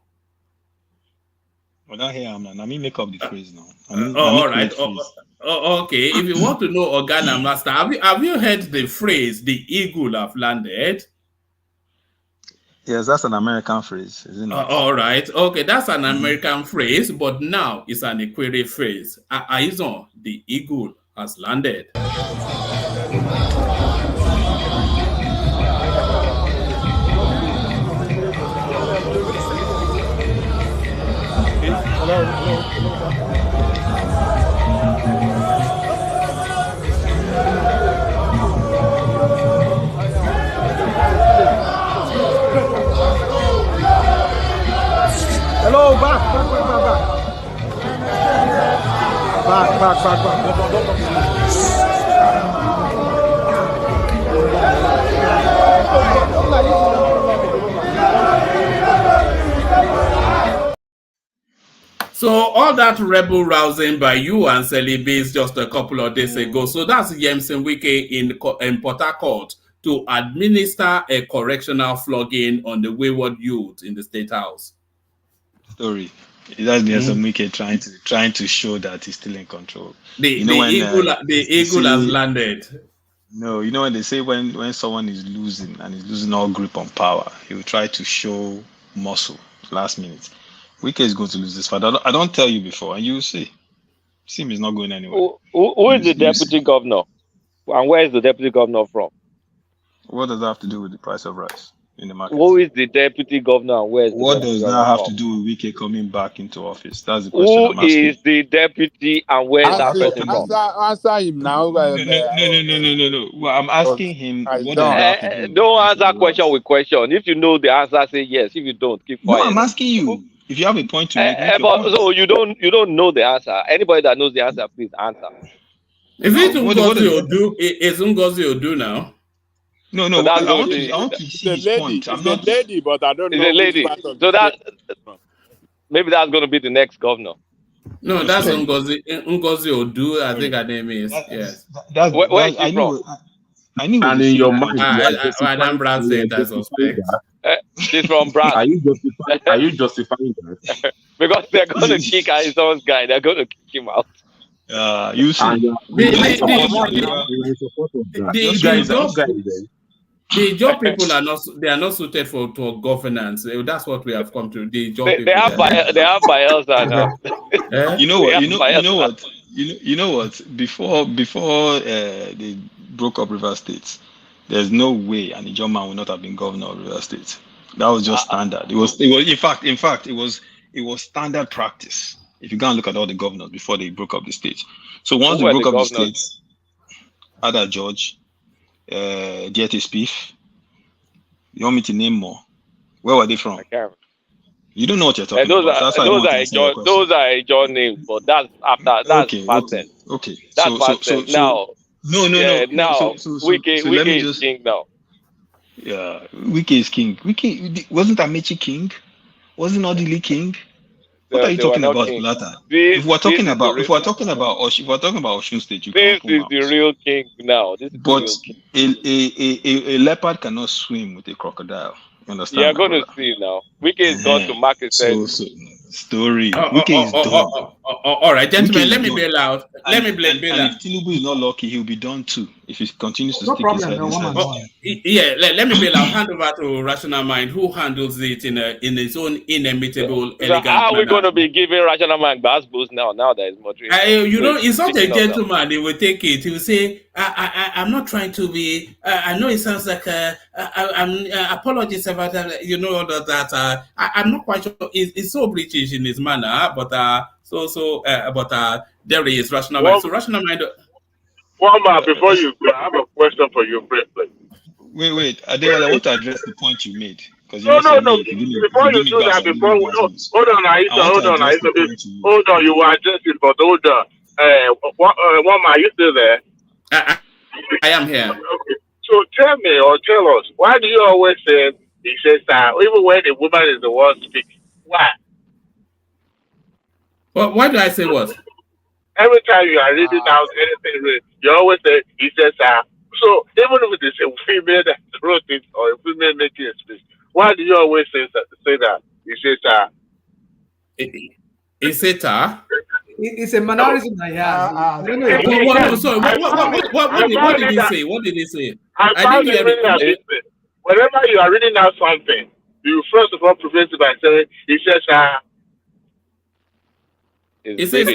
Well, not here, I'm not. Let me make up the phrase now. All right. Okay. If you want to know Organa Master, have you heard the phrase "the eagle have landed"? Yes, that's an American phrase, isn't it? All right. Okay, that's an American phrase, but now it's an Equatorial phrase. Aizon, the eagle has landed. Hello, back. So all that rebel rousing by you and Celibes just a couple of days ago. So that's Yemsen Wike in Port Harcourt to administer a correctional flogging on the wayward youth in the State House. Story. That's Yemsen Wike trying to show that he's still in control. The eagle has landed. No, when they say when someone is losing and is losing all grip on power, he will try to show muscle last minute. Wike is going to lose this fight. I don't tell you before, and you will see. Sim is not going anywhere. Who is the deputy governor? And where is the deputy governor from? What does that have to do with the price of rice in the market? Who is the deputy governor and where is the What does that have to do with Wike coming back into office? That's the question. Who is the deputy and where is that person from? Answer him now. No. Well, I'm asking him. What does that have to do? Don't answer question with question. If you know the answer, say yes. If you don't, keep quiet. No, I'm asking you. If you have a point to make so you don't know the answer. Anybody that knows the answer, please answer. Is it Ngozi Odu now? No. So I want to see his point. It's a lady, but I don't know. It's a lady. So maybe that's going to be the next governor. No, that's Ngozi Odu, I think her name is. Yes. Where is she from? I knew. And in your mind, Madam Brad said I suspect. She's from Brad. Are you justifying that? Because they're going to kick Arizon's guy. They're going to kick him out. You see. The job people are not suited for governance. That's what we have come to. The job people. They have bias now. You know what? Before they broke up River State, there's no way an Ijaw man would not have been governor of River State. That was just standard. It was in fact it was standard practice. If you go and look at all the governors before they broke up the state. So once they broke up the state, Ada George, DT Spiff, you want me to name more? Where were they from? You don't know what you're talking about. Those are Ijaw names, but that's after that's past then. Okay. That's past then. Now. No. Now, Wike is king now. Yeah, Wike is king. Wike wasn't Amaechi king? Wasn't Odili king? What are you talking about, Kulata? If we're talking about Osun State, this is the real king now. But a leopard cannot swim with a crocodile. You understand? You're going to see now. Wike is going to mark his head. Story. Wike is done. All right, gentlemen, let me bail out. Let me bail out. And if Tinubu is not lucky, he'll be done too. If he continues to stick his head inside. Let me bail out. Hand over to Rational Mind, who handles it in his own inimitable, elegant how are we manner. going to be giving Rational Mind bass boost now? Now that is moderation. He's not a gentleman. He will take it. He will say, I'm not trying to be. I know it sounds like I'm apologies about that. All of that. I'm not quite sure. It's so British in his manner, but there is Rational Mind. So Rational Mind. One more before you go, I have a question for you briefly. Wait. Adewale, I want to address the point you made. No. Before you do that, hold on, you were addressing, but hold on. One more, are you still there? I am here. Okay. So tell me or tell us, why do you always say he says even when the woman is the one speaking? Why? Well, why do I say what? Every time you are reading out anything, you always say he says So even if it is a female that wrote it or a female making a speech, why do you always say that? He says It's a mannerism I have. What did he say? What did he say? I didn't hear it. Whenever you are reading out something, you first of all preface it by saying he says it says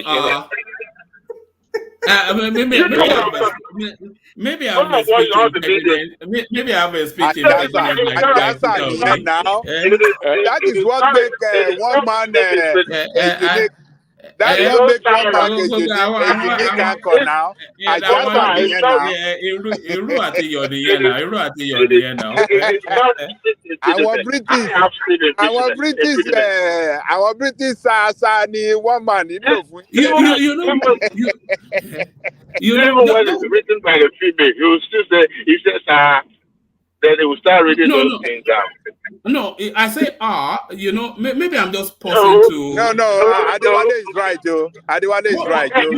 maybe I have a speech impediment now. That is what make one man that is what make one man a unique anchor now. Our British Sani one man. Even when it's written by a female, he will still say he says then they will start reading those things down. No, I say maybe I'm just pausing to. No, Adewale is right, Joe. Adewale is right, Joe.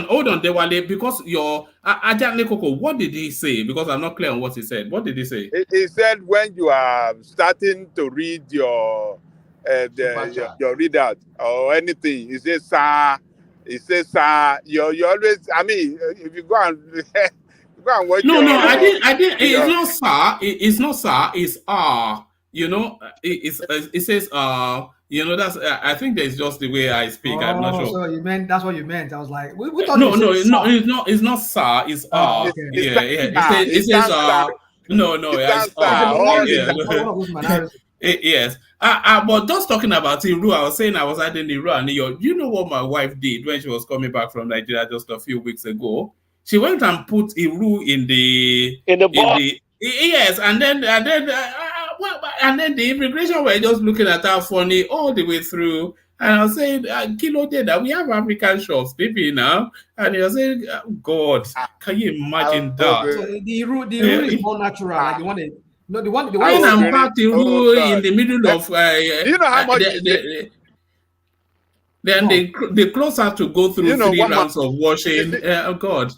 Hold on, Dewale, because your Ajahn Koko, what did he say? Because I'm not clear on what he said. What did he say? He said when you are starting to read your readout or anything, he says, sir. He says, sir. You always. I mean, if you go and. No, I didn't. It's not sir. It's not sir. It's it says that's. I think that's just the way I speak. I'm not sure. So that's what you meant. I was like, we thought no, it's not. It's not sir. It's okay. Yeah. It says no. Yes. But just talking about Iru, I was saying I was adding Iru and New York. You know what my wife did when she was coming back from Nigeria just a few weeks ago? She went and put Iru in the box. Yes, and then the immigration were just looking at her funny all the way through. And I was saying, Kilo did that. We have African shops, baby, now. And he was saying, oh, God, can you imagine that? So the Iru is more natural, like the one that No, the one When I'm party who in God. the middle of Do you know how much is it? then they close her to go through You know, 3 one rounds man. of washing. Oh God.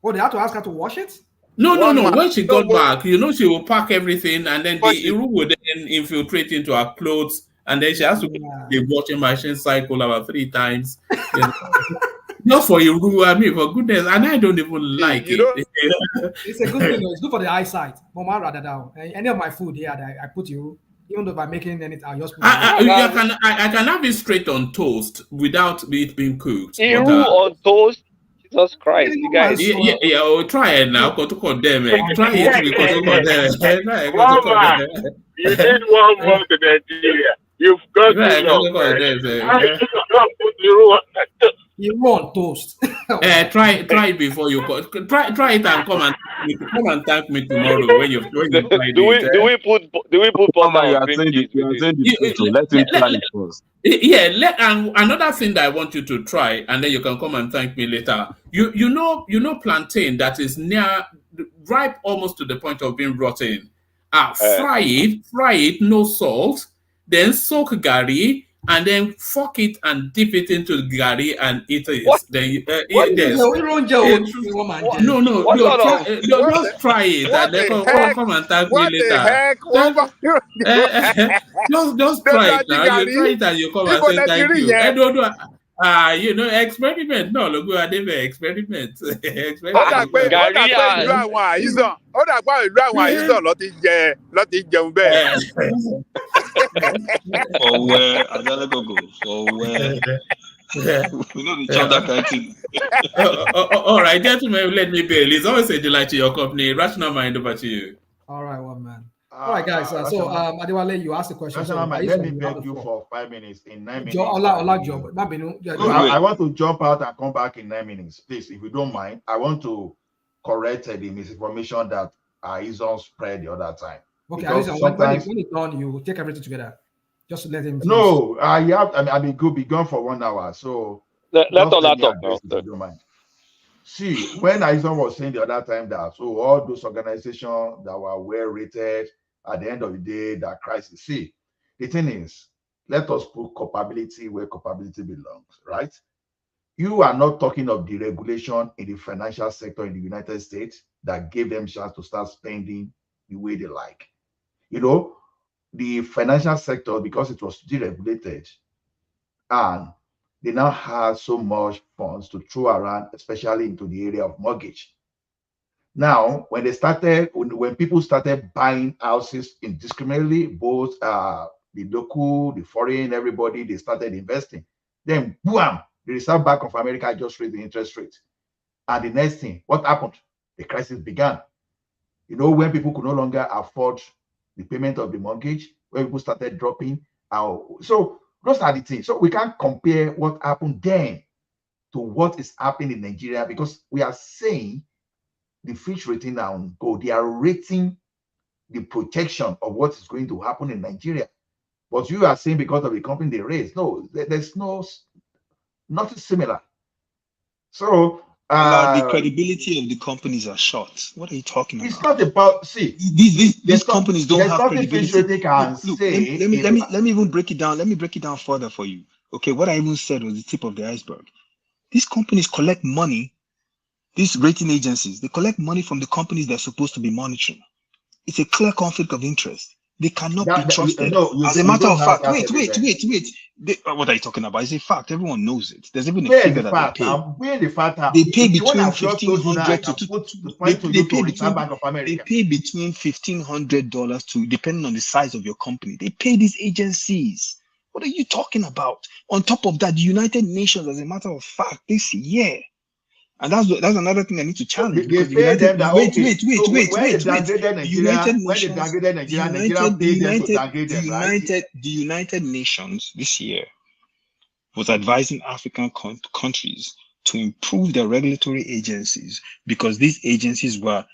Oh, they have to ask her to wash it? No. One man. When she No, got back, she will pack everything, and then the Iru will then infiltrate into her clothes, and then she has to go through the washing machine cycle about 3 times. Just for Iru, I mean, for goodness, and I don't even like you it. It's a good thing. It's good for the eyesight. Mama, rather down. Any of my food here, I put you. Even though by making anything, I just put I can have it straight on toast without it being cooked. Iru But, on toast. Jesus Christ, you guys. yeah, try it now. Go to condemn it. Try it because to condemn it. Mama, you need 1 month in Nigeria. You've got too long, man. Put you on toast. Try it before you go. Try it and come and thank me tomorrow when you tried do it. we put butter You on are cream saying cheese with it? let him try it first. Yeah, and another thing that I want you to try, and then you can come and thank me later. You know plantain that is ripe almost to the point of being rotten. Fry it, no salt, then soak gari, and then fuck it and dip it into the gari and eat it. What? Then just try it and then come and thank me What the later. heck? Just try it now. You try it and you come and say thank you. Experiment. No, look, I never experiment. Ó dà pé ìlú àwọn àìsàn ló ti jẹun bẹ́ẹ̀. Ọ̀wẹ́ Adelegogo, ọ̀wẹ́. We know the chop that kind of thing. All right, gentlemen, let me bail. It's always a delight to your company. Rational Mind, over to you. All right, one man. All right, guys. So, Adewale, you asked the question. Rational Mind, let me beg you for 5 minutes. In 9 minutes. I want to jump out and come back in 9 minutes. Please, if you don't mind, I want to correct the misinformation that Izon spread the other time. Okay, Izon, when it's done, you take everything together. Just let him. No, I mean, go be gone for 1 hour. So let all that talk now. If you don't mind. See, when Izon was saying the other time that all those organizations that were well rated, at the end of the day, that crisis. See, the thing is, let us put culpability where culpability belongs, right? You are not talking of the regulation in the financial sector in the United States that gave them chance to start spending the way they like. The financial sector, because it was deregulated, and they now have so much funds to throw around, especially into the area of mortgage. Now, when people started buying houses indiscriminately, both the local, the foreign, everybody, they started investing. Then, boom, the Reserve Bank of America just raised the interest rate. And the next thing, what happened? The crisis began. When people could no longer afford the payment of the mortgage, when people started dropping. So those are the things. So we can't compare what happened then to what is happening in Nigeria, because we are saying the Fitch rating now go. They are rating the protection of what is going to happen in Nigeria. But you are saying because of the company they raised. No, there's nothing similar. So the credibility of the companies are short. What are you talking about? It's not about these companies don't have credibility. Let me even break it down. Let me break it down further for you. Okay, what I even said was the tip of the iceberg. These companies collect money. These rating agencies, they collect money from the companies they're supposed to be monitoring. It's a clear conflict of interest. They cannot be trusted. As a matter of fact, wait. What are you talking about? It's a fact. Everyone knows it. There's even a figure that they pay. They pay between $1,500 they pay between $1,500 to, depending on the size of your company. They pay these agencies. What are you talking about? On top of that, the United Nations, as a matter of fact, this year. And that's another thing I need to challenge. They pay them that the United Nations this year was advising African countries to improve their regulatory agencies because these agencies were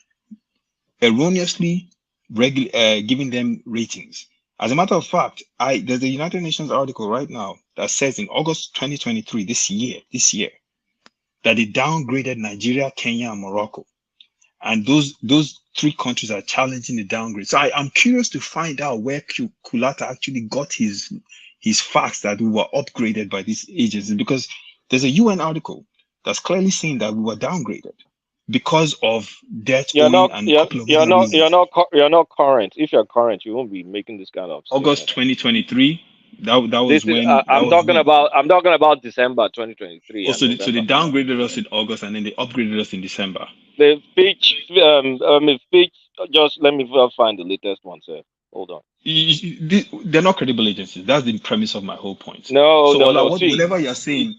erroneously giving them ratings. As a matter of fact, there's a United Nations article right now that says in August 2023, this year, that they downgraded Nigeria, Kenya, and Morocco. And those three countries are challenging the downgrade. So I'm curious to find out where Kulata actually got his facts that we were upgraded by these agencies, because there's a UN article that's clearly saying that we were downgraded because of debt owing and a couple of other reasons. You're not current. If you're current, you won't be making this kind of August 2023. That was when I'm talking about December 2023. Oh, so they downgraded us in August and then they upgraded us in December. The Fitch, just let me find the latest one, sir. Hold on. They're not credible agencies. That's the premise of my whole point. Whatever you're saying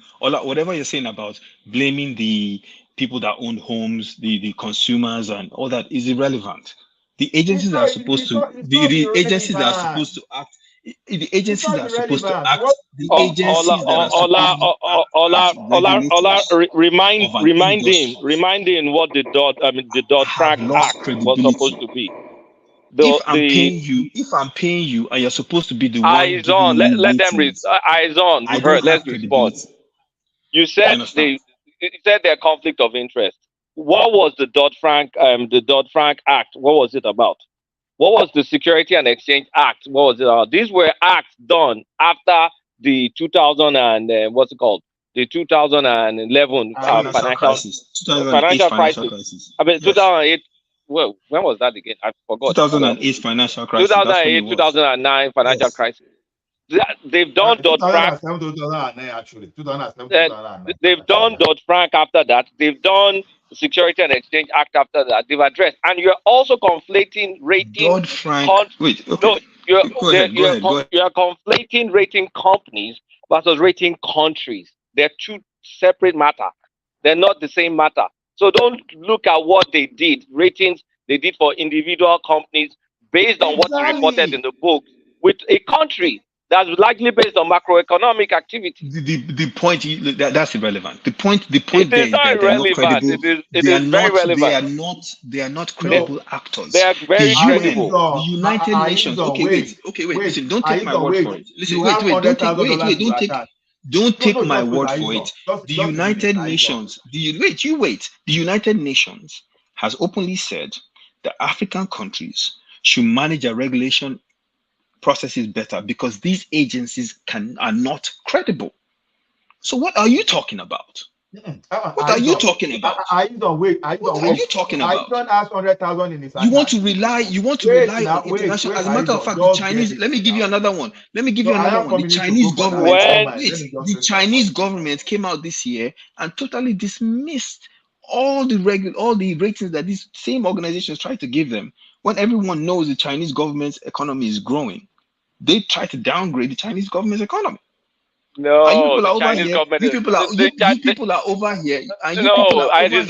about blaming the people that own homes, the consumers, and all that is irrelevant. The agencies are supposed to act. The agencies that are supposed to act. The agencies that are supposed to act. The agencies that are supposed to act. Remind him what the Dodd-Frank Act was supposed to be. If I'm paying you, and you're supposed to be the one eyes on, let them eyes on. You heard. Let's respond. You said their conflict of interest. What was the Dodd-Frank Act? What was it about? What was the Security and Exchange Act? What was it about? These were acts done after the 2011 financial crisis. I mean, 2008. Well, when was that again? I forgot. 2008 financial crisis. 2008, 2009 financial crisis. They've done Dodd-Frank. 2009, actually. 2007, they've done Dodd-Frank after that. They've done the Security and Exchange Act after that. They've addressed. And you're also conflating rating. Dodd-Frank. Wait, okay. No, you're conflating rating companies versus rating countries. They're two separate matters. They're not the same matter. So don't look at what they did, ratings they did for individual companies based on what's reported in the book with a country that's likely based on macroeconomic activity. The point that's irrelevant. The point it there is not irrelevant. It is very relevant. They are not credible actors. They are very credible. The United Nations. Okay, wait. Listen, don't take my word for it. Listen, don't take my word for it. The United Nations, the United Nations has openly said that African countries should manage their regulation processes better because these agencies are not credible. So what are you talking about? What are you talking about? What are you talking about? I don't ask 100,000 in his You want to rely on international. As a matter of fact, the Chinese. Let me give you another one. The Chinese government. The Chinese government came out this year and totally dismissed all the ratings that these same organizations try to give them. When everyone knows the Chinese government's economy is growing, they try to downgrade the Chinese government's economy. No, the Chinese government. You people are over here, and you people are over here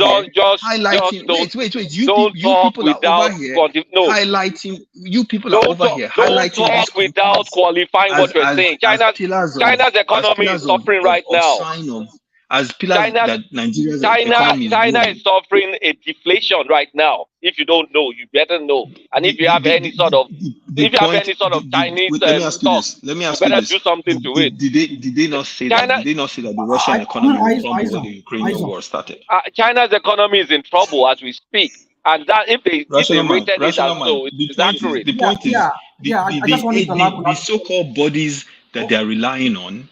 highlighting. Wait. You people are over here highlighting. You people are over here highlighting. Don't talk without qualifying what you're saying. China's economy is suffering right now. As pillars that Nigeria's China is suffering a deflation right now. If you don't know, you better know. And if you have any sort of Chinese stock, let me ask you better this. Do something to it. Did they not say that? Did they not say that the Russian economy will crumble when the Ukrainian war started? China's economy is in trouble as we speak. And that if they rated it as so, it's accurate. The point is, the so-called bodies that they are relying on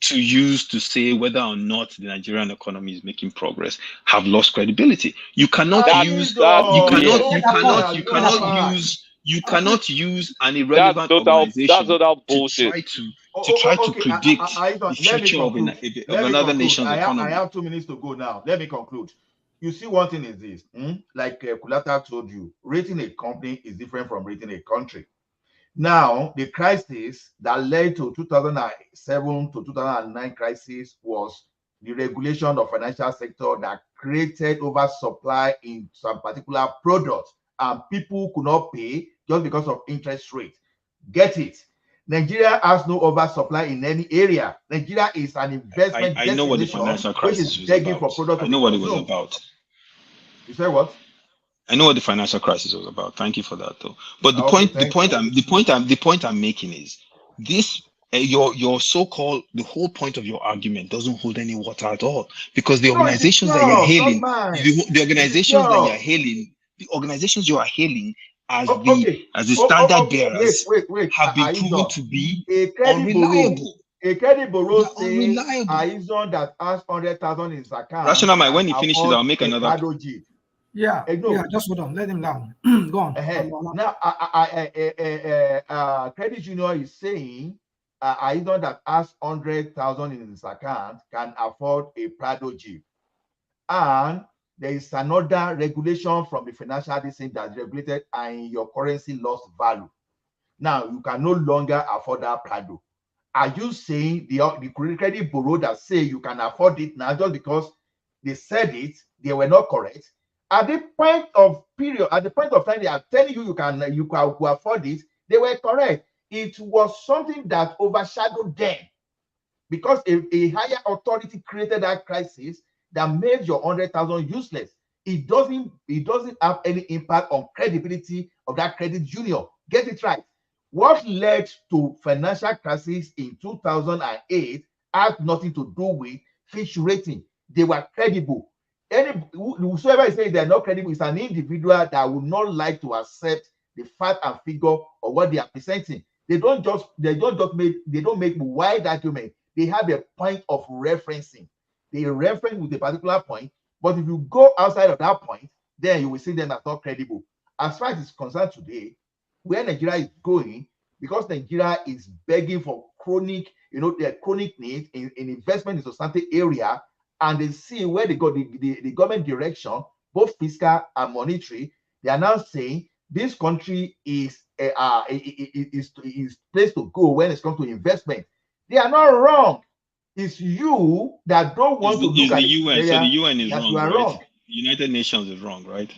to use to say whether or not the Nigerian economy is making progress have lost credibility. You cannot use an irrelevant organization to try to predict the future of another nation's economy. I have 2 minutes to go now. Let me conclude. You see, one thing is this, like Kulata told you, rating a company is different from rating a country. Now, the crisis that led to 2007 to 2009 crisis was the regulation of financial sector that created oversupply in some particular products, and people could not pay just because of interest rate. Get it? Nigeria has no oversupply in any area. Nigeria is an investment I know what the financial crisis was about. I know what it was about. You say what? I know what the financial crisis was about. Thank you for that, though. But the point I'm making is this your so-called the whole point of your argument doesn't hold any water at all, because the No, it is organizations that you're yours, not hailing, mine. the It is organizations that you're yours. hailing, the organizations you are hailing as Okay. the standard Okay. bearers Wait. have been Are you proven done? to be A credit bureau. unreliable. A credit bureau They are say unreliable. Aizon that has 100,000 in his account Rational mind, can when he finishes, afford I'll make a another. Prado Jeep. Yeah, No. just hold on. Let him down. Go on. Now, credit union is saying Aizon that has 100,000 in his account can afford a Prado Jeep. And there is another regulation from the financial district that regulated and your currency lost value. Now you can no longer afford that Prado. Are you saying the credit bureau that say you can afford it now just because they said it, they were not correct? At the point of time they are telling you can afford it, they were correct. It was something that overshadowed them because a higher authority created that crisis that made your 100,000 useless. It doesn't have any impact on credibility of that credit union. Get it right. What led to financial crisis in 2008 had nothing to do with Fitch rating. They were credible. Whoever is saying they're not credible is an individual that would not like to accept the fact and figure of what they are presenting. They don't make wide argument. They have a point of referencing. They reference with a particular point, but if you go outside of that point, then you will see them as not credible. As far as it's concerned today, where Nigeria is going, because Nigeria is begging for chronic need in investment in society area, and they see where they got the government direction, both fiscal and monetary, they are now saying this country is place to go when it comes to investment. They are not wrong. It's you that don't want to look at the UN. So the UN is that wrong, you are right? wrong. United Nations is wrong, right?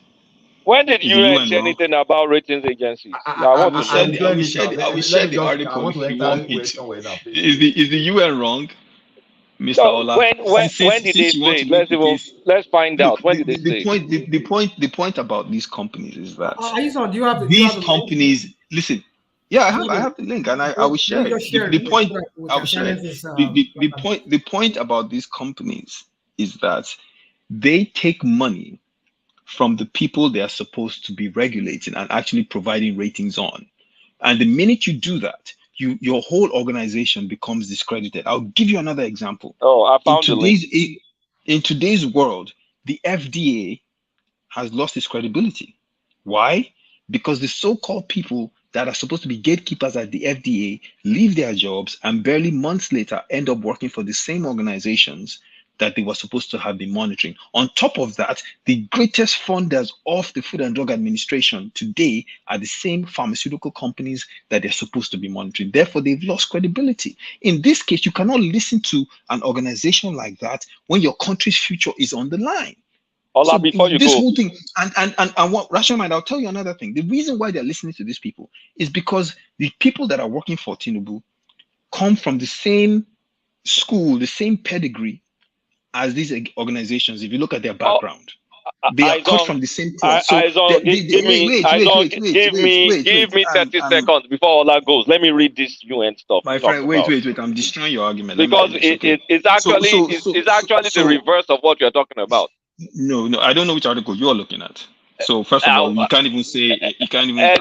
When did Is the UN UN say wrong? anything about ratings agencies? I will share the article if you want me to. Is the UN wrong, Mr. So Ola? when did they Since you want say to it? make the case, Let's find look, out. When did they say it? the point about these companies is that Aizon, do you have the these link? companies, listen, yeah, I have the link and I will share Let me it. just share The it point, so that we I can will share it. silence this. The point about these companies is that they take money from the people they are supposed to be regulating and actually providing ratings on. And the minute you do that, your whole organization becomes discredited. I'll give you another example. Oh, I found the link. In today's world, the FDA has lost its credibility. Why? Because the so-called people that are supposed to be gatekeepers at the FDA leave their jobs and barely months later end up working for the same organizations that they were supposed to have been monitoring. On top of that, the greatest funders of the Food and Drug Administration today are the same pharmaceutical companies that they're supposed to be monitoring. Therefore, they've lost credibility. In this case, you cannot listen to an organization like that when your country's future is on the line. Ola, So before you this go, whole thing, and what rational mind, I'll tell you another thing. The reason why they're listening to these people is because the people that are working for Tinubu come from the same school, the same pedigree as these organizations. If you look at their background, they are cut from the same cloth. So give me 30 seconds before Ola goes. Let me read this UN stuff. My friend, wait. I'm destroying your argument. Because it's actually the reverse of what you're talking about. No, I don't know which article you're looking at. So first of all, you can't even say I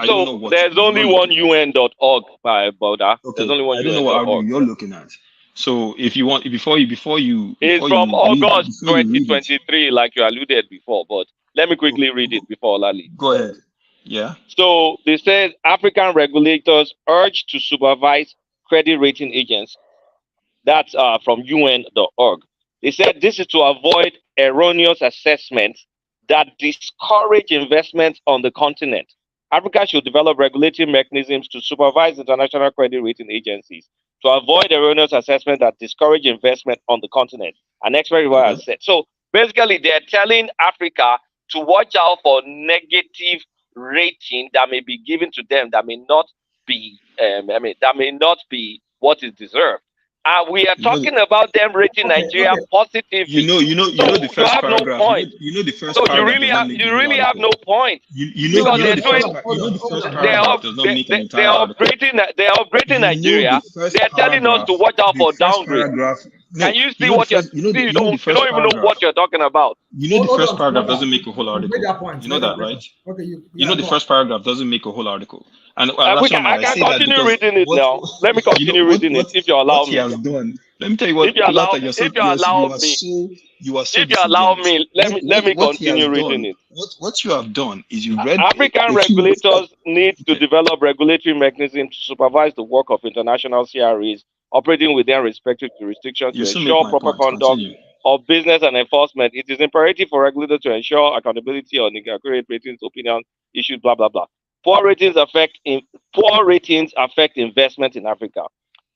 don't know what. There's only one UN.org by Boda. Okay, There's only one I don't know what article UN.org. you're looking at. So if you want, before you it's from August 2023, like you alluded before. But let me quickly read it before Ola leaves. Go ahead. Yeah. So they said African regulators urge to supervise credit rating agents. That's from UN.org. They said this is to avoid erroneous assessments that discourage investments on the continent. Africa should develop regulatory mechanisms to supervise international credit rating agencies to avoid erroneous assessment that discourage investment on the continent. An expert has said. So basically, they're telling Africa to watch out for negative rating that may be given to them that may not be, that may not be what is deserved. We are talking about them rating Nigeria positively. You know the first have paragraph. No point. You know the first So paragraph. You really have no point. You know the first paragraph does not make an entire article. They're upgrading Nigeria. They're telling us to watch out for downgrade. Can you see what you're? You don't even know what you're talking about. You know the first paragraph doesn't make a whole article. You know that, right? Okay, you know the first paragraph doesn't make a whole article. And I can continue reading it now. Let me continue reading it if you allow me. What he has done. Let me tell you what. If you allow me, let me continue reading it. What you have done is you read. African regulators need to develop regulatory mechanisms to supervise the work of international CREs operating within respective jurisdictions to ensure proper conduct of business and enforcement. It is imperative for regulators to ensure accountability on accurate ratings, opinion issues, blah blah blah. Poor ratings affect investment in Africa.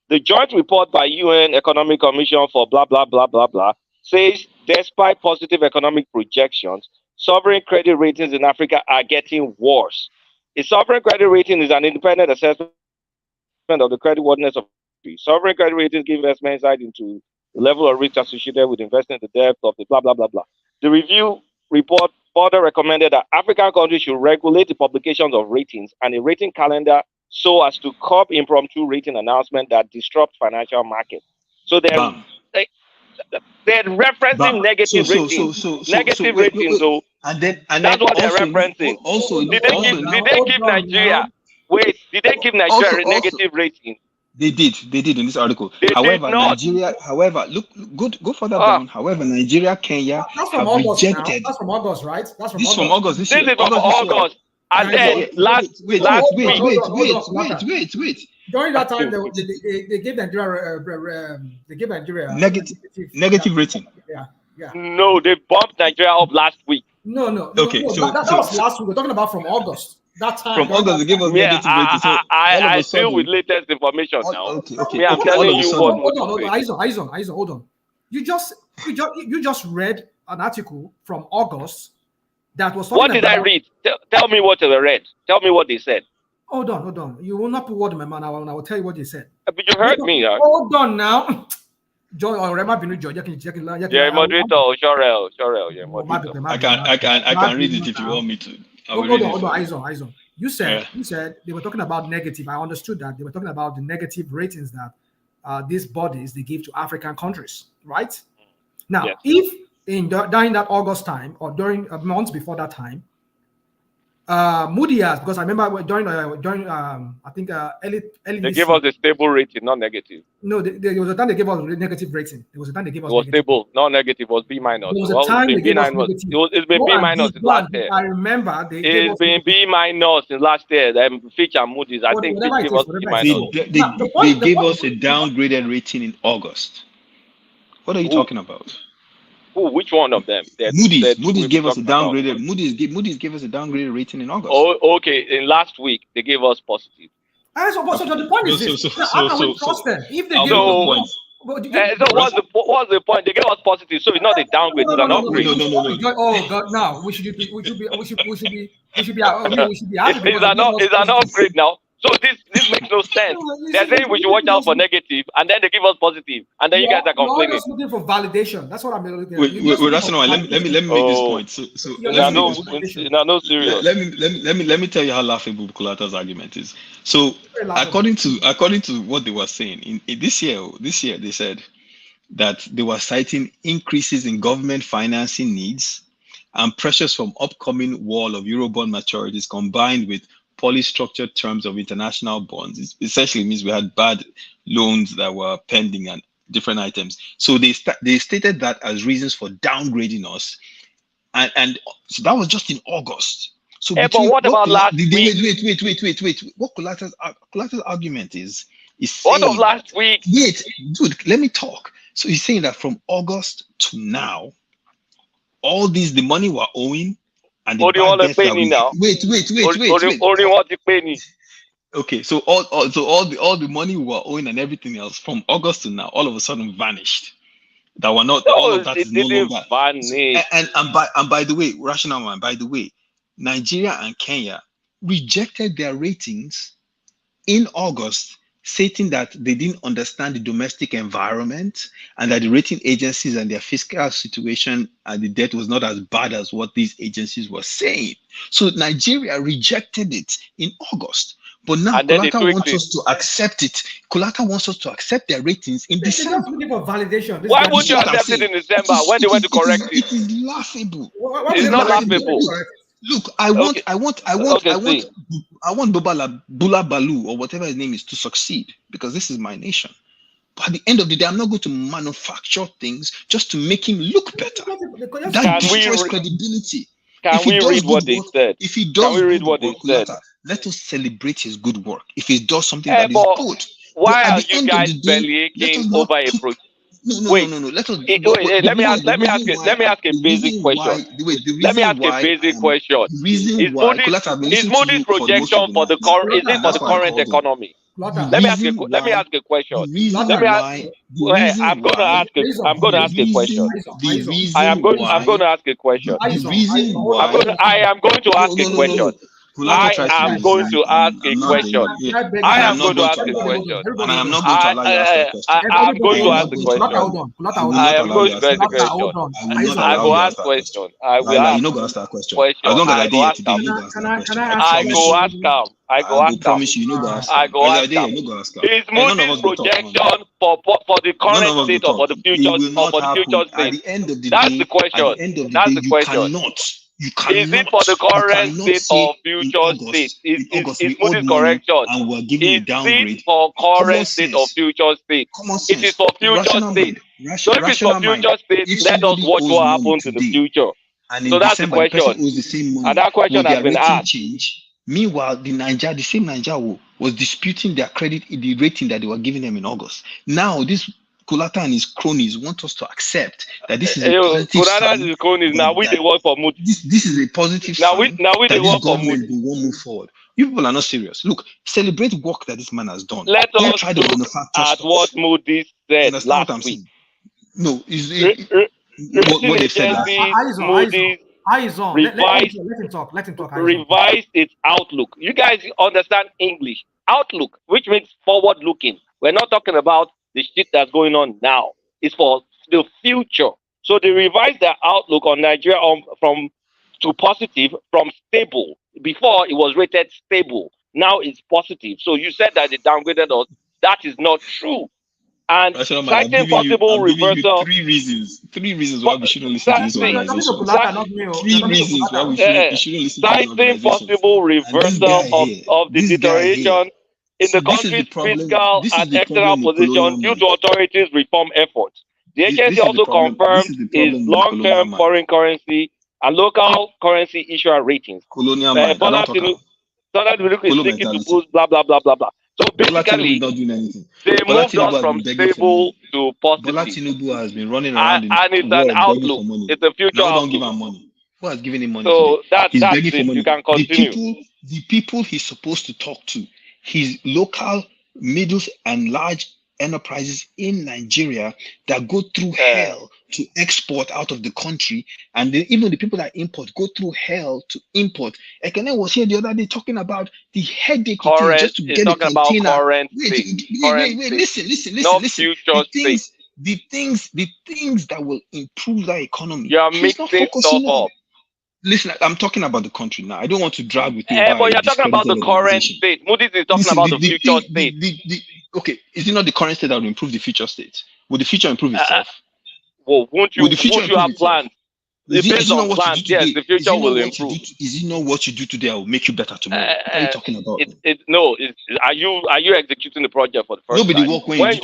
The joint report by UN Economic Commission for blah blah blah blah blah says despite positive economic projections, sovereign credit ratings in Africa are getting worse. A sovereign credit rating is an independent assessment of the creditworthiness of country. Sovereign credit ratings give investment insight into the level of risk associated with investing in the depth of the blah blah blah blah. The review report further recommended that African countries should regulate the publications of ratings and a rating calendar so as to curb impromptu rating announcements that disrupt financial markets. So they're referencing negative ratings. Negative ratings. So that's what they're referencing. Did they give Nigeria a negative rating? They did in this article. However, Nigeria, go further down. However, Nigeria, Kenya have rejected. That's from August, right? That's from August. This is from August. And then last wait. During that time, they gave Nigeria negative rating. Yeah. No, they bumped Nigeria up last week. No. Okay, that was last week. We're talking about from August. That time. From August, they gave us negative rating. So I deal with latest information now. Okay. I'm telling you what. Hold on. Hold on. You just read an article from August that was talking What did I read? Tell me what I read. Tell me what they said. Hold on. You will not put word in my mouth. I will tell you what they said. But you heard me. Hold on now. John or Rema Binu John. Yeah, moderator or Shorel. Yeah, moderator. I can read it if you want me to. Hold on. Eyes on. You said they were talking about negative. I understood that they were talking about the negative ratings that these bodies they give to African countries, right? Now, if during that August time or during months before that time, Moody's, because I remember during I think early they gave us a stable rating, not negative. No, there was a time they gave us a negative rating. There was a time they gave us. It was stable, not negative. It was B minus. There was a time they gave us negative. It's been B minus in last year. I remember it's been B minus in last year. Fitch and Moody's, I think, they gave us B minus. They gave us a downgraded rating in August. What are you talking about? Which one of them? Moody's gave us a downgraded. Moody's gave us a downgraded rating in August. Oh, okay. In last week, they gave us positive. So the point is this: how can we trust them if they give us? So what's the point? They gave us positive, so it's not a downgrade, it's an upgrade. No. Oh God! Now we should be happy. It's an upgrade now. So this makes no sense. They're saying we should watch out for negative, and then they give us positive, and then you guys are complaining. You're just looking for validation. That's what I'm looking at. Wait, that's not. Let me make this point. So no serious. Let me tell you how laughable Kulata's argument is. So according to what they were saying in this year they said that they were citing increases in government financing needs and pressures from upcoming wall of Eurobond maturities combined with poorly structured terms of international bonds. It essentially means we had bad loans that were pending and different items. So they stated that as reasons for downgrading us, and so that was just in August. So but what about last week? Wait. What Kulata's argument is what of last week? Wait, dude, let me talk. So he's saying that from August to now, all the money we're owing. And now. Wait. Only what you pay me. Okay, so all the money we were owing and everything else from August to now, all of a sudden vanished. That were not all of that is no longer. Vanish. And by the way, Rational Man, by the way, Nigeria and Kenya rejected their ratings in August stating that they didn't understand the domestic environment and that the rating agencies and their fiscal situation and the debt was not as bad as what these agencies were saying. So Nigeria rejected it in August. But now And then they Kulata tweaked wants it. us to accept it. Kulata wants us to accept their ratings in They're just December. looking for validation. Why would you accept it in December when they went to correct it? It is laughable. It's not laughable. Look, I want see. Bula Balu or whatever his name is to succeed because this is my nation. But at the end of the day, I'm not going to manufacture things just to make him look better. That destroys credibility. Can we read what they said? If he does good work, let us celebrate his good work. If he does something that is good. Why are you guys bellyaching over a project? No. Let me ask a basic question. Let me ask a basic question. Is Moody's projection for the current economy? Let me ask a question. I'm going to ask a question. I am going to ask a question. I am going to ask a question. I am going to ask a question. I am going to ask a question. And I am not going to allow you to ask a question. I'm going to ask a question. I am going to ask a question. I will ask a question. I will ask. You're not going to ask that question. As long as I did today, you're not going to ask that question. I go ask him. I promise you, you're not going to ask. I go ask him. Is Moody's projection for the current state or for the future state? At the end of the That's day, the question. That's the question. You cannot. Is it for the current state or future state? Is Moody's correction? And we're giving a downgrade. Is it for current state or future state? It is for future state. So if it's for future state, let us watch what happens in the future. So that's the question. And that question has been asked. Meanwhile, the same Nigeria was disputing their credit, the rating that they were giving them in August. Now this Kulata and his cronies want us to accept that this is a positive sign. His cronies, now we they work for Moody's. This is a positive sign now we that they this work for government will move forward. You people are not serious. Look, celebrate work that this man has done. Let Don't us try to look manufacture at stuff. what Moody's said last week. No, what they said last Moody's revised its outlook. You guys understand English. Outlook, which means forward looking. We're not talking about the shit that's going on now. It's for the future. So they revised their outlook on Nigeria to positive from stable. Before it was rated stable. Now it's positive. So you said that they downgraded us. That is not true. And citing possible reversal. Three reasons why we shouldn't listen to this organization. Three reasons why we shouldn't listen to this organization. Citing possible reversal of the deterioration in the country's fiscal and external position due to authorities' reform efforts. The agency also confirmed its long-term foreign currency and local currency issuer ratings. Colonial mind. Bola Tinubu is seeking to boost blah blah blah blah blah. So basically, they moved us from stable to positive. Bola Tinubu has been running around and it's an outlook. It's a future outlook. Don't give him money. Who has given him money? So that's begging it. for money. You can continue. The people he's supposed to talk to, his local, middle, and large enterprises in Nigeria that go through hell to export out of the country, and then even the people that import go through hell to import. Ekene was here the other day talking about the headache it is just to get a container. Wait, listen. The things that will improve that economy. You are mixing stuff up. Listen, I'm talking about the country now. I don't want to drag with you. But you're talking about the current state. Moody's is talking about the future state. Okay, is it not the current state that will improve the future state? Will the future improve itself? Well, won't you have plans? Based on plans, yes, the future will improve. Is it not what you do today that will make you better tomorrow? What are you talking about? Are you executing the project for the first time?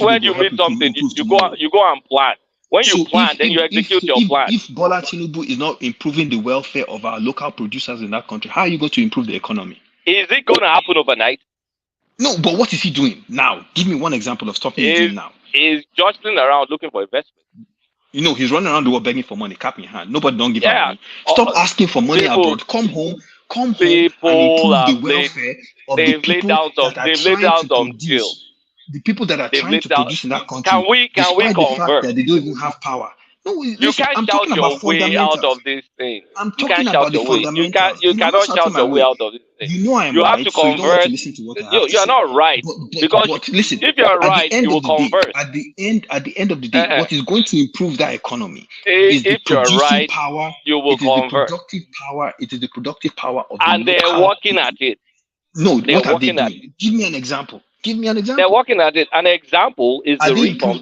When you meet something, you go and plan. When you plan, then you execute your plan. If Bola Tinubu is not improving the welfare of our local producers in that country, how are you going to improve the economy? Is it going to happen overnight? No, but what is he doing now? Give me one example of stuff he's doing now. He's jostling around looking for investment. You know, he's running around the world begging for money, cap in hand. Nobody don't give him money. Stop asking for money abroad. Come home and improve the welfare of the people that are trying to produce. The people that are trying to produce in that country, can we despite the fact convert? that they don't even have power. You listen, can't I'm shout talking your about way out fundamentals. of this thing. I'm You talking can't shout about the your way. fundamentals. You I'm not cannot shouting shout my your way way. out of this thing. You know I'm You have right, to so you don't want to converse. listen to what I have to You're say. not right because But listen, if you're at the right, end you of will the day, converse. at the end of the day, what is going to improve that economy is the If you're producing right, power. you will It is the converse. productive power. It is the productive power of the And they're local working people. at it. No, They're what are they working at doing? it. Give me an example. Give me an They're example. working at it. An example is Are the they reform.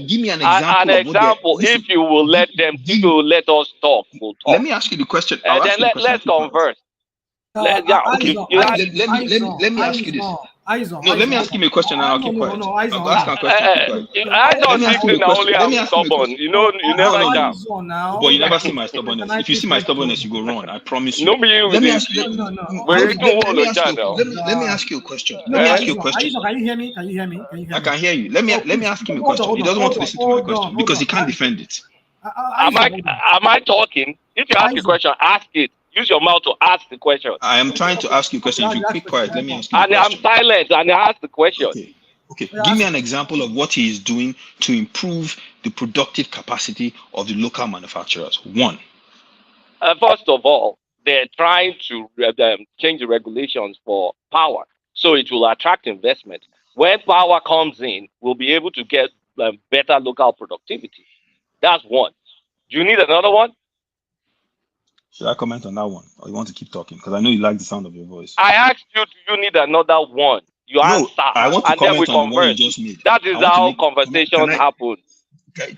give me an An example of what they're. example, Listen, if you will let them, if you will let us talk, we'll let talk. me ask you the question. I'll ask Then you the question. let's converse. Okay. Let me ask you this. No, let me ask him a question and I'll keep quiet. I'll ask him a question. Keep quiet. I don't Let me think ask him a that question. only Let I'm me ask him a stubborn. question. You never calm. But you never see my stubbornness. If you see my stubbornness, you go run. I promise you. No, let me ask you. Let me ask you a question. Let me ask you a question. Can you hear me? Can you hear me? Can you hear I me? can hear you. Let me ask him a question. He doesn't want to listen to my question because he can't defend it. Am I talking? If you ask a question, ask it. Use your mouth to ask the question. I am trying to ask you a question. If you keep quiet, let me ask you a And question. I'm silent and I ask the question. Okay. Give me an example of what he is doing to improve the productive capacity of the local manufacturers. One. First of all, they're trying to change the regulations for power so it will attract investment. When power comes in, we'll be able to get better local productivity. That's one. Do you need another one? Should I comment on that one? Or you want to keep talking? Because I know you like the sound of your voice. I asked you, do you need another one? You answer. I want to and then we comment on the one you converse. just made. That is how conversation happens.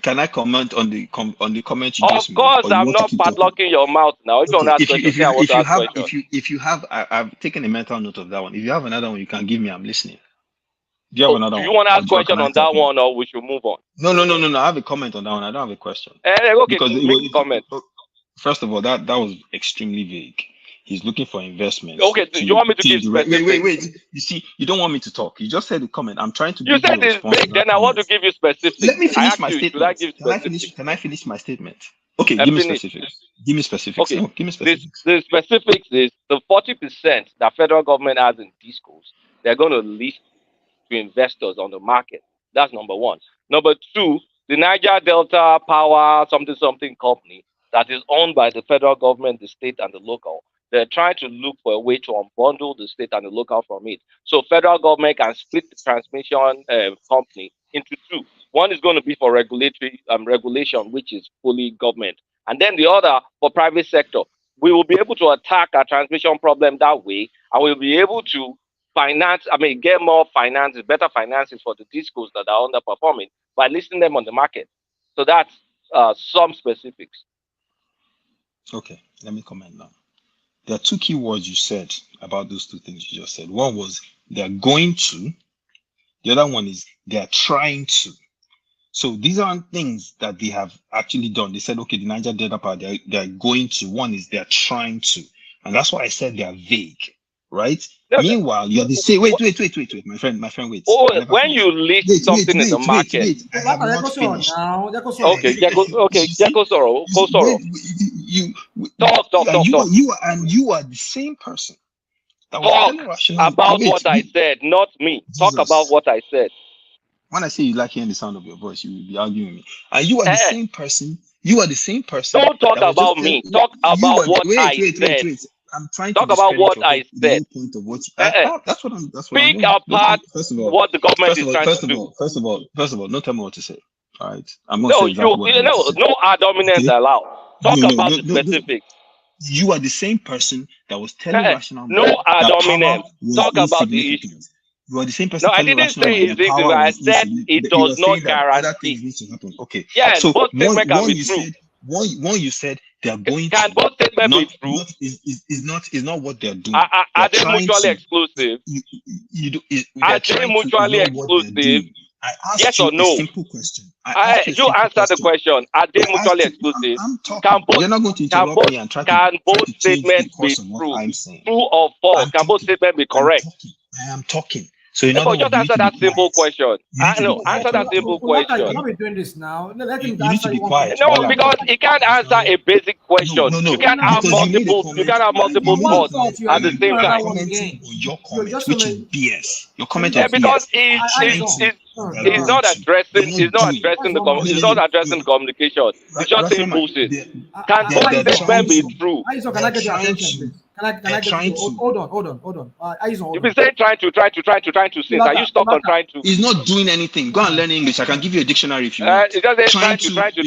Can I comment on the comment you Of just made? course, Or you I'm want to not keep talking? padlocking your mouth now. If you want to ask questions, say I want to ask questions. if you have, I've taken a mental note of that one. If you have another one, you can give me. I'm listening. Do you have another Do one? you want to ask Or question can I on talk that now? one, or we should move on? No. I have a comment on that one. I don't have a question. Okay, Because make a comment. First of all, that was extremely vague. He's looking for investments. Okay, do you want me to give specifics? Wait. You see, you don't want me to talk. You just said the comment. I'm trying to You give you said a it's response to big, that then I want to comment. give you specifics. Let me I finish asked my you, should statement. I give specifics? Can I finish my statement? Okay, give me specifics. Give me specifics. Okay. No, give me specifics. The specifics is the 40% that federal government has in discos, they're going to list to investors on the market. That's number one. Number two, the Niger Delta Power something company that is owned by the federal government, the state, and the local. They're trying to look for a way to unbundle the state and the local from it. So federal government can split the transmission company into two. One is going to be for regulatory regulation, which is fully government, and then the other for private sector. We will be able to attack our transmission problem that way, and we'll be able to get more finances, better finances for the discos that are underperforming by listing them on the market. So that's some specifics. Okay, let me comment now. There are two key words you said about those two things you just said. One was they're going to. The other one is they're trying to. So these aren't things that they have actually done. They said, okay, the Niger Delta Power, they're going to. One is they're trying to. And that's why I said they're vague, right? Meanwhile, you're the same. Wait, my friend, wait. When you list something in the market. I have not finished. Okay, Jacko Soro. Talk. You are the same person. Talk about what I said, not me. Talk about what I said. When I say you like hearing the sound of your voice, you will be arguing with me. And you are the same person. You are the same person. Don't talk about me. Talk about what I said. I'm trying talk to about what your I said. the whole point of what that's what I'm. Speak apart. First of all, what the government is trying to do. First of all, don't tell me what to say. All right, I'm going to say exactly what I want to say. No ad dominance allowed. Talk about the specifics. You are the same person that was telling Rational no ad dominance. Talk about the issue. You are the same person. No, I didn't say it's insignificant. I said it does not guarantee. Need to happen. Okay. Yeah, so both statements can be true. One you said they are going can to. Both statements be true? Is not what they're doing. Are they mutually exclusive? Are they mutually exclusive? I asked yes you or no? a simple question. You answer the question. Are they mutually exclusive? I'm talking. You're not going to interrupt me and try to both change statements the course be of what true? I'm saying. True or false? Can both statements be correct? I am talking. So in other But words, just answer that simple question. No, answer that simple question. You're not be doing this now. Let him You need to be quiet. No, because he can't answer a basic question. No, You can't have because you made a multiple. comment. You can't have multiple thoughts at the same time. Commenting on your comment, which is BS. Your comment is because BS. he's not addressing. He's not addressing the. He's not addressing the communication. He's just saying bullshit. Can one statement be true? Can I get your attention, please? Can I get you? Hold on. You've been saying trying to since. Are you stuck on trying to? He's not doing anything. Go and learn English. I can give you a dictionary if you want. It's just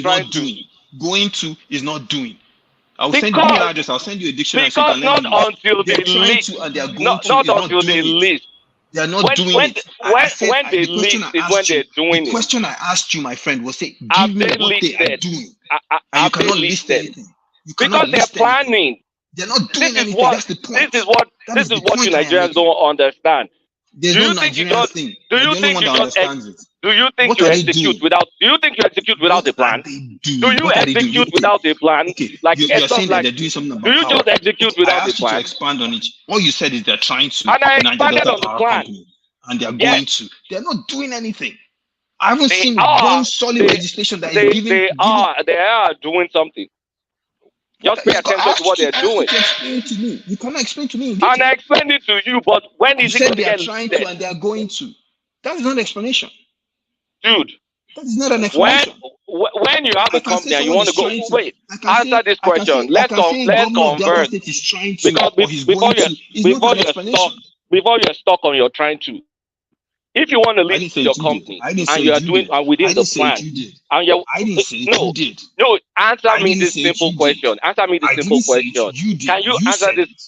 trying to. Going to is not doing. I'll send you your address. I'll send you a dictionary. Because not until they list. Not until they list. They are not doing it. When they list is when they're doing it. The question I asked you, my friend, was say, give me what they are doing. And you cannot list anything. Because they're planning. They're not doing anything. That's the point. This is what you Nigerians don't understand. There's no Nigerian thing. Do you think you execute without? Do you think you execute without a plan? Do you execute without a plan? Like you're saying that they're doing something about do you just execute without a plan? To expand on it. All you said is they're trying to. And I expanded on the plan. And they're going to. They're not doing anything. I haven't seen one solid legislation that is giving. They are doing something. Just pay attention to what they're doing. You cannot explain to me. And I explained it to you, but when is it going to get trying to and they are going to? That is not an explanation. Dude. That is not an explanation. When you have a company and you want to go, wait, answer this question. Let's converse. Before you're stuck on your trying to. If you want to lead your company and you are doing within the plan, and you're no, answer me this simple question. Answer me this simple question. Can you answer this?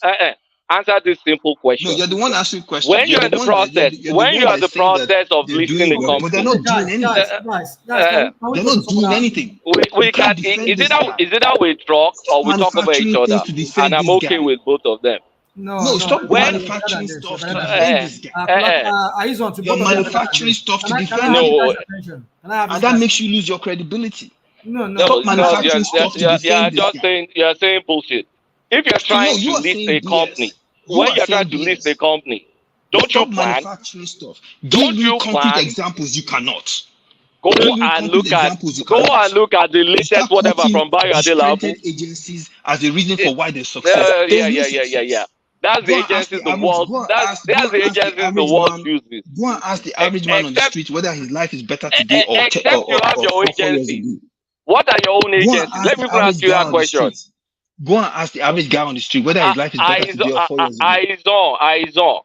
Answer this simple question. No, you're the one asking questions. When you're in the process, when you're in the process of listing the company, but they're not doing anything. They're not doing anything. We can. Is it that we talk or we talk about each other? And I'm okay with both of them. No, stop manufacturing stuff to defend this guy. You're manufacturing stuff to defend him. And that makes you lose your credibility. Stop manufacturing stuff to defend this guy. You're saying bullshit. If you're trying to list a company, when you're trying to list a company, don't you plan? Manufacturing stuff. Give me concrete examples you cannot. Go and look at the latest whatever from Bayo Adelabu. Agencies as a reason for why they succeed. Yeah. That's the agencies the world. That's the agencies the world uses. Go and ask the average man on the street whether his life is better today or you have your agency. What are your own agencies? Let me ask you that question. Go and ask the average guy on the street whether his life is better today or 4 years ago. Aizon.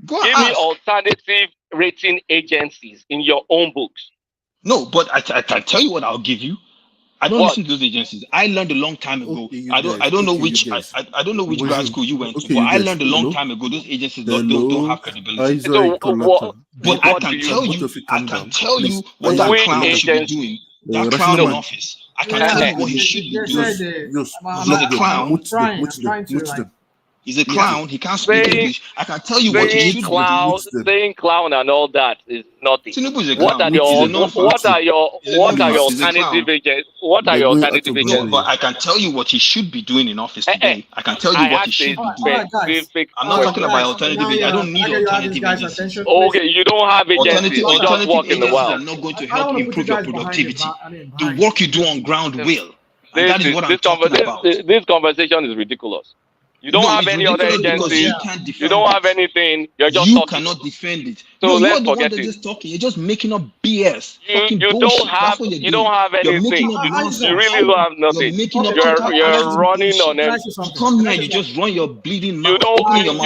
Give me alternative rating agencies in your own books. No, but I can tell you what I'll give you. I don't listen to those agencies. I learned a long time ago. I don't know which grad school you went to, but I learned a long time ago. Those agencies don't have credibility. But I can tell you what that clown should be doing. That clown in office. I can tell you what he should be doing. He's a clown. He's a clown. He can't speak English. I can tell you what he should do. Saying clown and all that is nothing. Tinubu is a clown. What are your alternative agents? What are your alternative agents? But I can tell you what he should be doing in office today. I can tell you what he should be doing. I'm not talking about alternative agents. I don't need alternative agencies. Okay, you don't have agencies. You just walk in the world. Are not going to help improve your productivity. The work you do on ground will. And that is what I'm talking about. This conversation is ridiculous. You don't have any other agency. You don't have anything. You're just talking. You cannot defend it. So let's forget it. Just talking. You're just making up BS. You don't have anything. You really don't have nothing. You're running on empty. You come here, you just run your bleeding mouth. You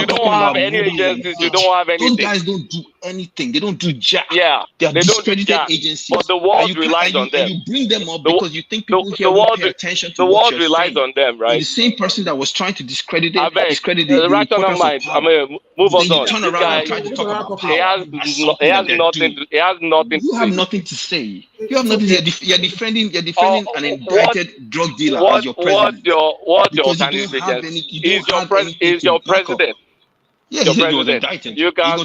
don't have any agencies. You don't have anything. Those guys don't do anything. They don't do jack. Yeah, they are discredited agencies. But the world relies on them. You bring them up because you think people here will pay attention to what you're saying. The world relies on them, right? The same person that was trying to discredit the rational mind. I mean, move on. You turn around and try to talk about power. He has nothing. You have nothing to say. You have nothing. You're defending an indicted drug dealer as your president. What's your alternative agency? Is your president? Yeah, he was indicted. You can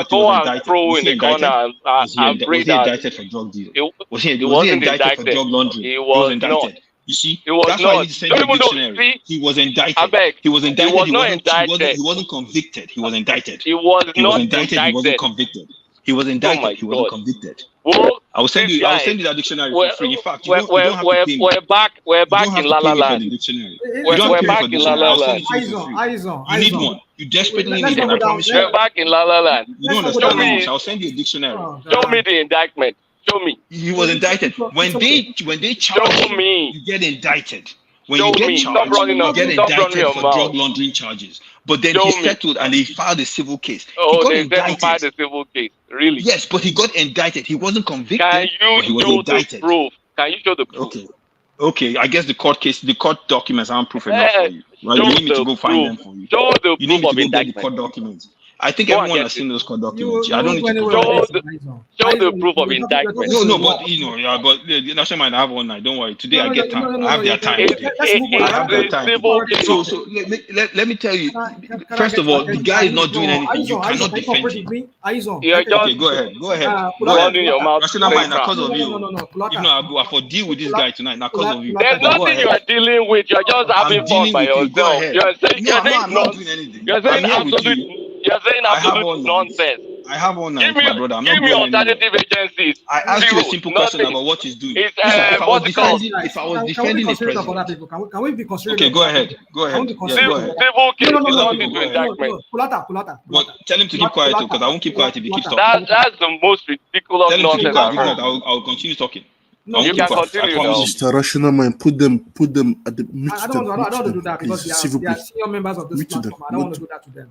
go and throw in the corner and breathe out. Was he indicted for drug dealing? Was he wasn't indicted for drug laundering? He was indicted. You see, It was that's why I not. need to send you a dictionary. He was indicted. I beg. He was indicted. He was not indicted. He wasn't convicted. He was indicted. He was He was not indicted. He wasn't convicted. He was indicted. Oh my He wasn't God. convicted. Well, I will send you. I will send you that dictionary for free. In fact, you don't have to pay me. We're back You don't have in to La pay La me for Land. the dictionary. You We're don't have to pay me back for the in La dictionary. La I'll send Land. it to you for free. You need one. You desperately need one. I promise you. We're back in La La Land. You don't understand English. I'll send you a dictionary. Show me the indictment. Show me. He was indicted. When they charge you, you get indicted. When you get charged, you get indicted for drug laundering charges. But then he settled and he filed a civil case. He got indicted. Filed a civil case. Really? Yes, but he got indicted. He wasn't convicted. Can But he you was show indicted. the proof? Can you show the proof? Okay. I guess the court documents aren't proof enough for you. Right? You need me to go find them for you. Show the You need me proof to of go get the indictment. court documents. I think Go and everyone get has it. seen those court documents. I don't need to Show the proof of indictment. No, but but the national mind I have one night. Don't worry. Today I get time. I have their time. I have their time. So let me tell you. First of all, the guy is not doing anything. You cannot defend him. Okay, go ahead. Go ahead. Your mouth. Rational mind, because of you. If not, I for deal with this guy tonight. Not because of you. There's nothing you are dealing with. You're just having fun by yourself. You're saying I'm not doing anything. You're saying I'm here with absolute. you. You're saying absolute nonsense. I have one night, my brother. I'm Give not me going anywhere. alternative agencies. I asked you a simple question about what he's doing. If I was defending a president. Can we be considerate? Okay, go ahead. Go ahead. Yeah, go ahead. Civil case is not into indictment. Kulata. But tell him to keep quiet because I won't keep quiet if he keeps talking. That's the most ridiculous Tell him to keep nonsense quiet. I've heard. I'll continue talking. You can continue now. Mr. Rational Mind, put them at the meet I don't want to do that because they are please. senior members of this Meet platform. them. I don't want to do that to them.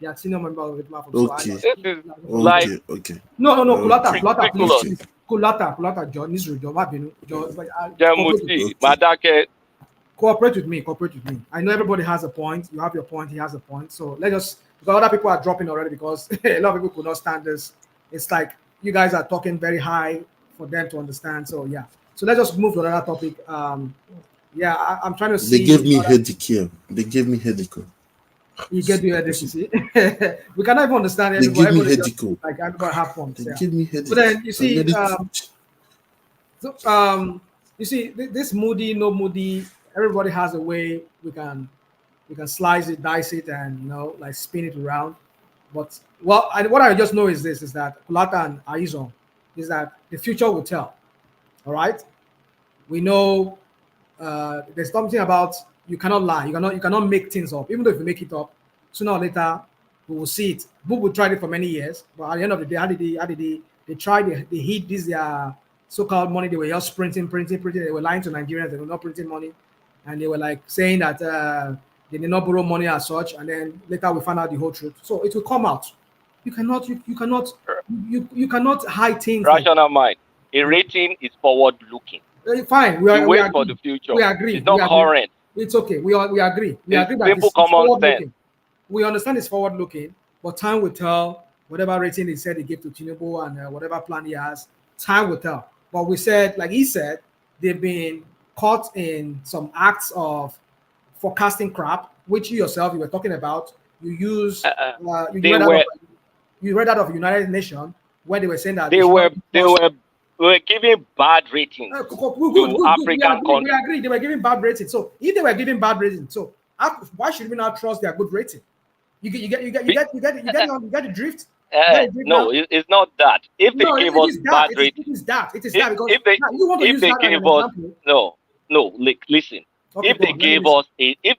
They are senior members of the platform. Okay. No, Kulata, ridiculous. please. Kulata, John, Israel, John, Jamuti, Madake. Cooperate with me. I know everybody has a point. You have your point. He has a point. So let's just, because other people are dropping already because a lot of people could not stand this. It's like you guys are talking very high for them to understand. So yeah. So let's just move to another topic. I'm trying to see. They gave me headache here. They gave me headache. You get the headache, you see. We cannot even understand it. They give me headache. Like everybody have fun. They give me headache. But then you see, you see this moody, no moody. Everybody has a way we can slice it, dice it, and like spin it around. But what I just know is this: is that Kulata and Aizon is that the future will tell. All right, we know there's something about you cannot lie, you cannot make things up. Even though if you make it up, sooner or later we will see it. Bubu tried it for many years, but at the end of the day, how did they tried? They hid this so-called money. They were just printing. They were lying to Nigerians. They were not printing money, and they were like saying that they did not borrow money as such. And then later we found out the whole truth. So it will come out. You cannot hide things. Rational mind. A rating is forward-looking. Fine. We wait for the future. We agree. It's not current. It's okay. We agree. We agree that simple it's common sense. We understand it's forward-looking, but time will tell. Whatever rating he said he gave to Tinubu and whatever plan he has, time will tell. But we said, like he said, they've been caught in some acts of forecasting crap, which you yourself you were talking about. You use you read out of United Nations where they were saying that they were giving bad ratings to African countries. We agree they were giving bad ratings. So if they were giving bad ratings, so why should we not trust their good rating? You get the drift. No, it's not that. If they gave us bad ratings, it is that because if they gave us listen. Okay, if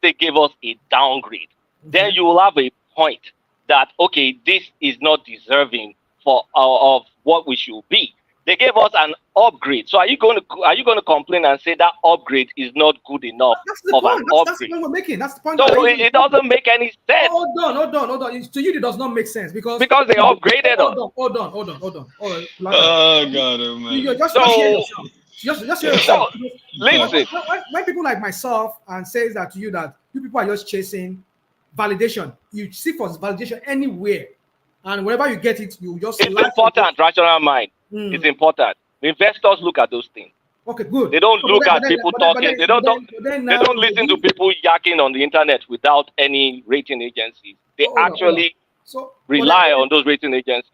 they gave us a downgrade, then you will have a point that okay, this is not deserving of what we should be. They gave us an upgrade. So are you going to complain and say that upgrade is not good enough of an upgrade? That's the point we're making. That's the point. So it doesn't make any sense. Hold on. To you, it does not make sense because they upgraded us. Hold on. Oh God, man. Just hear yourself. Listen. When people like myself and says that to you that you people are just chasing validation, you seek for validation anywhere, and whenever you get it, you just. It's important. Rational mind. It's important. Investors look at those things. Okay, good. They don't look at people talking. They don't listen to people yakking on the internet without any rating agencies. They rely on those rating agencies.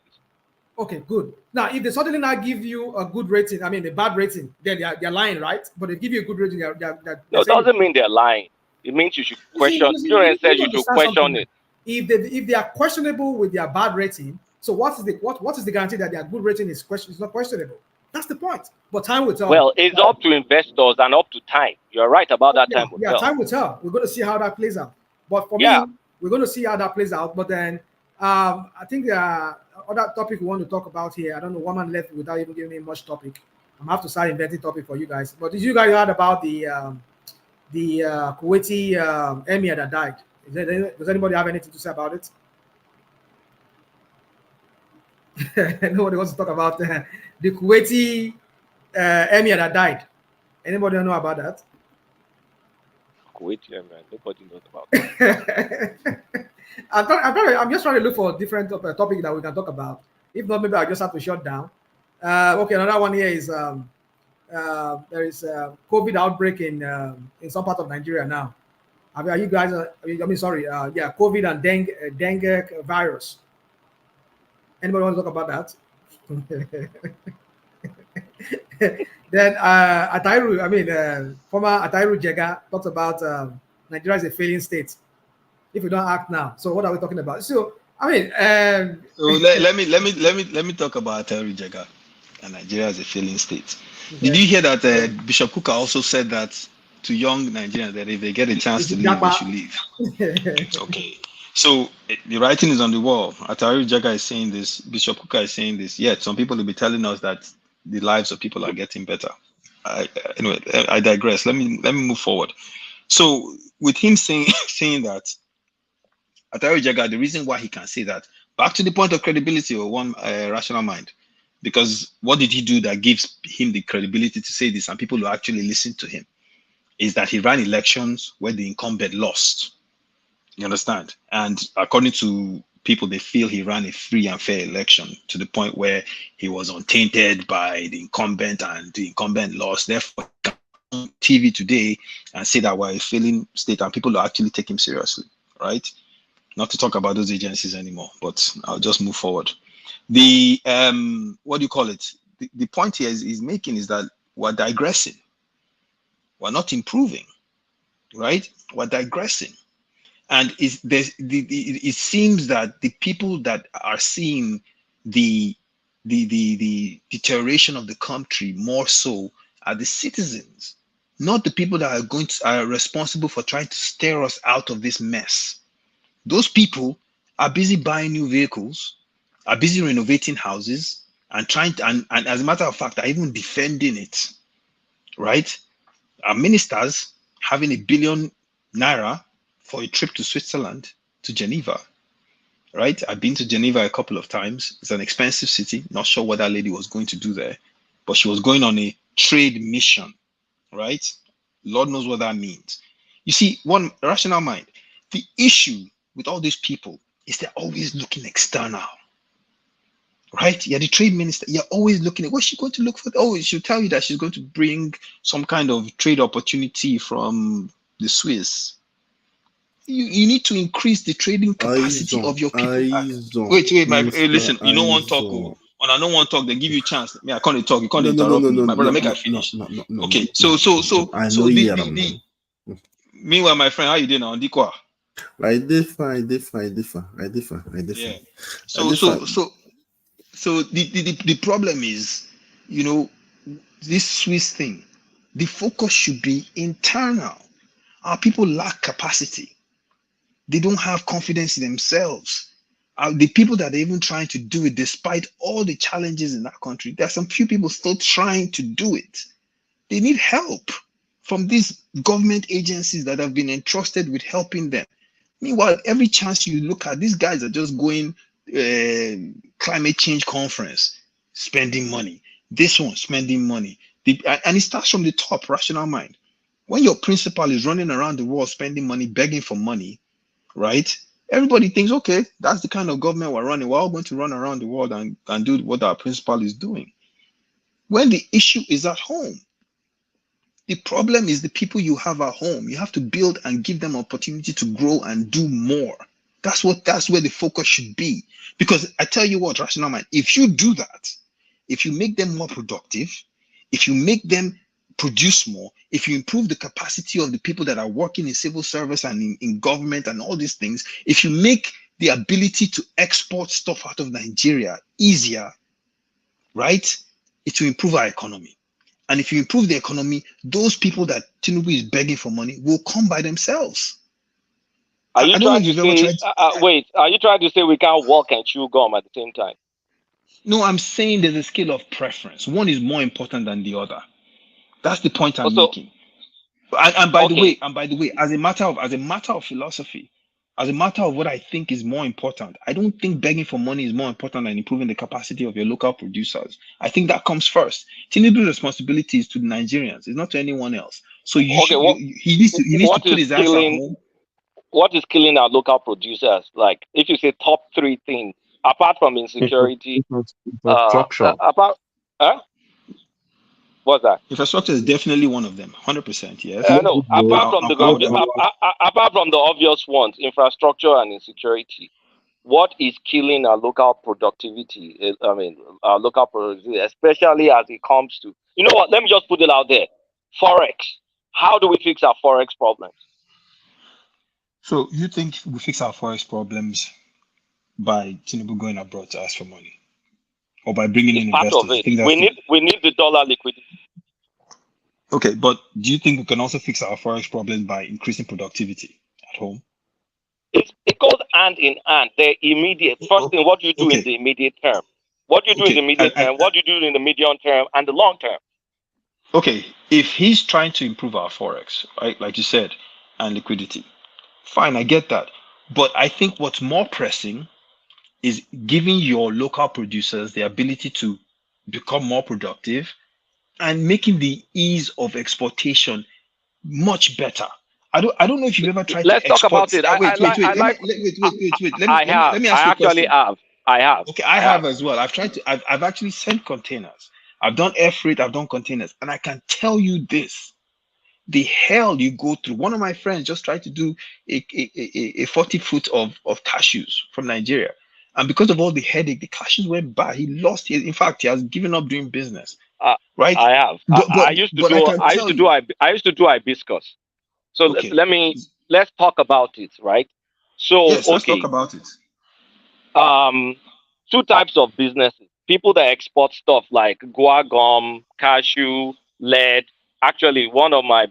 Okay, good. Now, if they suddenly not give you a good rating, I mean a bad rating, then they're lying, right? But they give you a good rating, No, it doesn't mean they're lying. It means you should question. You said you should question it. If they are questionable with their bad rating, so what is the guarantee that their good rating is not questionable? That's the point. But time will tell. Well, it's up to investors and up to time. You're right about that. Time will tell. Time will tell. We're going to see how that plays out. But for me, we're going to see how that plays out. But then I think other topic we want to talk about here. I don't know, one man left without even giving me much topic. I'm gonna have to start inventing topic for you guys. But did you guys heard about the Kuwaiti emir that died? Does anybody have anything to say about it? Nobody wants to talk about the Kuwaiti emir that died. Anybody know about that? Kuwaiti emir, nobody knows about that. I'm just trying to look for a different topic that we can talk about. If not, maybe I just have to shut down. Okay, another one here is there is a COVID outbreak in some part of Nigeria now. Are you guys? COVID and dengue virus. Anybody want to talk about that? Then former Atairu Jega talks about Nigeria is a failing state if we don't act now. So what are we talking about? So so let me talk about Atairu Jega and Nigeria as a failing state. Okay. Did you hear that Bishop Kuka also said that to young Nigerians that if they get a chance to leave, they should leave? Okay. So the writing is on the wall. Atairu Jega is saying this. Bishop Kuka is saying this. Yet some people will be telling us that the lives of people are getting better. Anyway, I digress. Let me move forward. So with him saying that, Atairu Jega, the reason why he can say that, back to the point of credibility or one rational mind, because what did he do that gives him the credibility to say this and people will actually listen to him, is that he ran elections where the incumbent lost. You understand? And according to people, they feel he ran a free and fair election to the point where he was untainted by the incumbent and the incumbent lost. Therefore, on TV today and say that we're a failing state and people will actually take him seriously, right? Not to talk about those agencies anymore, but I'll just move forward. The what do you call it? The point here is making is that we're digressing. We're not improving, right? We're digressing. And it seems that the people that are seeing the deterioration of the country more so are the citizens, not the people that are responsible for trying to steer us out of this mess. Those people are busy buying new vehicles, are busy renovating houses, and and as a matter of fact, are even defending it, right? Our ministers having £1 billion for a trip to Switzerland, to Geneva, right? I've been to Geneva a couple of times. It's an expensive city. Not sure what that lady was going to do there, but she was going on a trade mission, right? Lord knows what that means. You see, one rational mind, the issue with all these people is they're always looking external, right? You're the trade minister. You're always looking at what's she going to look for? Oh, she'll tell you that she's going to bring some kind of trade opportunity from the Swiss. You need to increase the trading capacity of your people. Wait, listen. You don't want to talk. When I don't want to talk, they give you a chance. I can't talk. You can't interrupt me, my brother. Make I finish. Okay. So meanwhile, my friend, how you doing on Dikwa? I differ. Yeah. So the problem is, this Swiss thing. The focus should be internal. Our people lack capacity. They don't have confidence in themselves. The people that are even trying to do it, despite all the challenges in that country, there are some few people still trying to do it. They need help from these government agencies that have been entrusted with helping them. Meanwhile, every chance you look at, these guys are just going climate change conference, spending money. This one, spending money. And it starts from the top, rational mind. When your principal is running around the world spending money, begging for money, right? Everybody thinks, okay, that's the kind of government we're running. We're all going to run around the world and do what our principal is doing. When the issue is at home, the problem is the people you have at home. You have to build and give them opportunity to grow and do more. That's where the focus should be. Because I tell you what, rational mind, if you do that, if you make them more productive, if you make them produce more, if you improve the capacity of the people that are working in civil service and in government and all these things, if you make the ability to export stuff out of Nigeria easier, right, it will improve our economy. And if you improve the economy, those people that Tinubu is begging for money will come by themselves. Are you I don't know trying if to you've ever say, tried. wait, are you trying to say we can't walk and chew gum at the same time? No, I'm saying there's a scale of preference. One is more important than the other. That's the point I'm making. And by the way, as a matter of philosophy, as a matter of what I think is more important, I don't think begging for money is more important than improving the capacity of your local producers. I think that comes first. Tinubu's responsibility is to the Nigerians, it's not to anyone else. So he needs to put his ass at home. What is killing our local producers? Like, if you say top 3 things, apart from insecurity, infrastructure. What's that? Infrastructure is definitely one of them, 100%. Yes. No, apart from the obvious ones, infrastructure and insecurity, what is killing our local productivity? Our local productivity, especially as it comes to, you know what? Let me just put it out there. Forex. How do we fix our forex problems? So you think we fix our forex problems by Tinubu going abroad to ask for money, or by bringing in investors? Part of it. We need the dollar liquidity. Okay, but do you think we can also fix our forex problems by increasing productivity at home? It goes hand in hand. They're immediate. First thing, what do you do in the immediate term? What do you do in the immediate term? What do you do in the medium term and the long term? Okay, if he's trying to improve our forex, right, like you said, and liquidity, fine, I get that. But I think what's more pressing is giving your local producers the ability to become more productive and making the ease of exportation much better. I don't know if you've ever tried to export. Let's talk about it. Wait. Let me ask you a question. I have. Okay, I have as well. I've actually sent containers. I've done air freight, I've done containers, and I can tell you this: the hell you go through. One of my friends just tried to do a 40 foot of cashews from Nigeria, and because of all the headache, the cashews went bad. He lost his. In fact, he has given up doing business. Right? I have. I used to do hibiscus. So let's talk about it, right? So yes, let's talk about it. 2 types of businesses. People that export stuff like guar gum, cashew, lead. Actually, one of my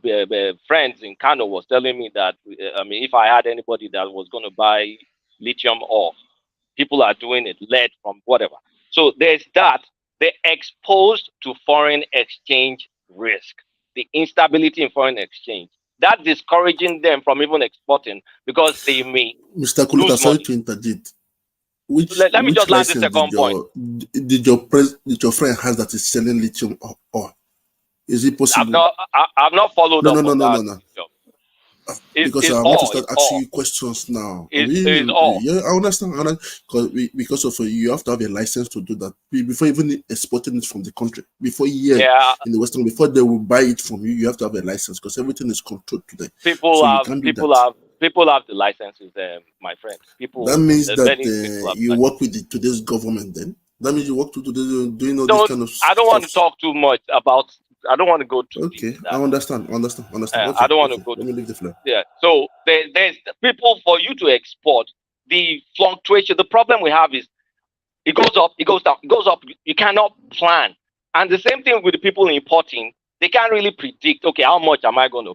friends in Kano was telling me that if I had anybody that was going to buy lithium ore, people are doing it, lead from whatever. So there's that. They're exposed to foreign exchange risk, the instability in foreign exchange. That's discouraging them from even exporting because they may Mr. Kulita, sorry to interject. Let me just land the second point. Did your friend has that is selling lithium ore? Is it possible? I've not followed up. No. Because I want to start asking you questions now. Yeah, I understand. Because of you have to have a license to do that before even exporting it from the country. Before in the Western, before they will buy it from you, you have to have a license because everything is controlled today. People have the licenses, my friend. That means that you work with today's government. Then that means you work to doing all this kind of. I don't want to talk too much about. I don't want to go too deep. Okay, I understand. Okay, I don't want to go. Let me leave the floor. Yeah. So there's people for you to export. The fluctuation. The problem we have is it goes up, it goes down, it goes up. You cannot plan. And the same thing with the people importing. They can't really predict. Okay, how much am I going to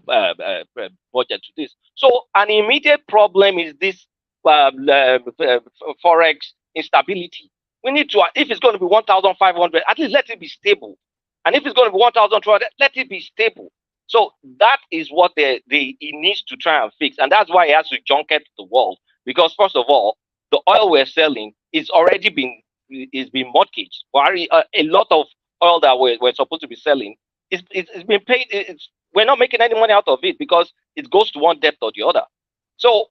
budget to this? So an immediate problem is this forex instability. We need to, if it's going to be 1,500, at least let it be stable. And if it's going to be 1,200, let it be stable. So that is what he needs to try and fix. And that's why he has to junket the world. Because first of all, the oil we're selling is already been mortgaged. A lot of oil that we're supposed to be selling it's been paid. We're not making any money out of it because it goes to one debt or the other. So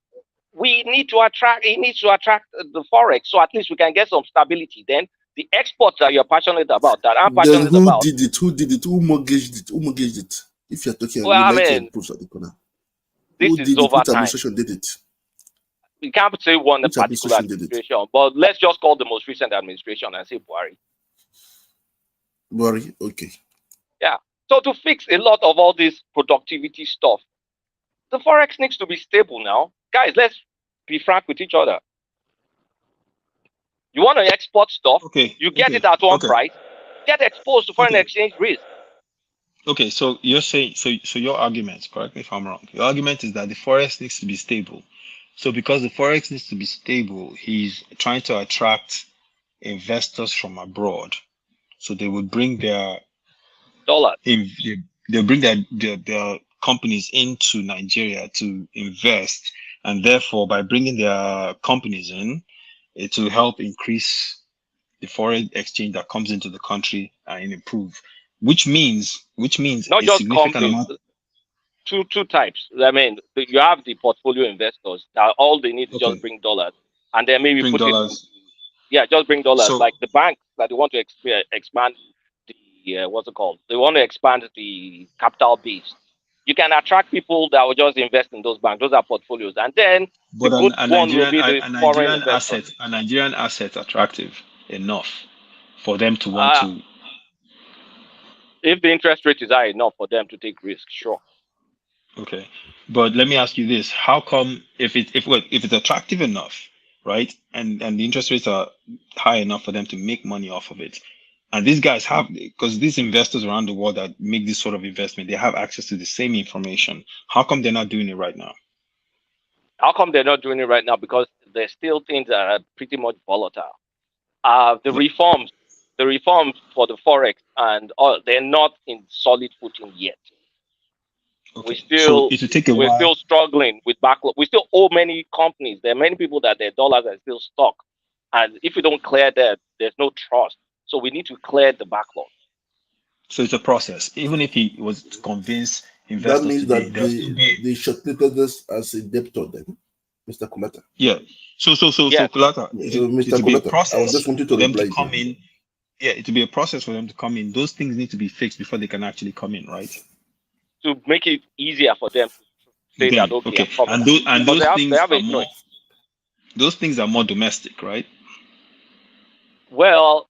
he needs to attract the forex, so at least we can get some stability. Then the exports that you're passionate about, that I'm passionate about. Who did it? Who mortgaged it? If you're talking, well, I mean, this is over time. Administration did it. we can't say one Which particular administration did it? administration, but let's just call the most recent administration and say Buhari. Buhari, okay. Yeah. So to fix a lot of all this productivity stuff, the forex needs to be stable now. Guys, let's be frank with each other. You want to export stuff, you get it at one price, get exposed to foreign exchange risk. Okay, so you're saying so your argument, correct me if I'm wrong. Your argument is that the forex needs to be stable. So because the forex needs to be stable, he's trying to attract investors from abroad. So they would bring their dollars. They'll bring their companies into Nigeria to invest, and therefore by bringing their companies in, it will help increase the foreign exchange that comes into the country and improve. Which means not a just significant companies. amount. Two types. I mean, you have the portfolio investors that all they need is just bring dollars, and then maybe put dollars. Just bring dollars. So, like the banks that they want to expand the what's it called? They want to expand the capital base. You can attract people that will just invest in those banks. Those are portfolios, and then but the good one will be the foreign investors. a Nigerian asset attractive enough for them to want to. If the interest rate is high enough for them to take risk, sure. Okay, but let me ask you this: how come if it's attractive enough, right, and the interest rates are high enough for them to make money off of it, and these guys have, because these investors around the world that make this sort of investment, they have access to the same information. How come they're not doing it right now? How come they're not doing it right now? Because there's still things that are pretty much volatile. The reforms for the forex and all, they're not in solid footing yet. Okay. So it will take a while. We're still struggling with backlog. We still owe many companies. There are many people that their dollars are still stuck, and if we don't clear that, there's no trust. So we need to clear the backlog. So it's a process. Even if he was to convince investors, that means that they shortlisted this as a debtor, then, Mr. Kulata. Yeah. So Kulata, Mr. It will be a Kulata, process I was just wanting to for them to reply come in. Yeah, it will be a process for them to come in. Those things need to be fixed before they can actually come in, right? To make it easier for them to say that okay. And those things are more domestic, right? Well,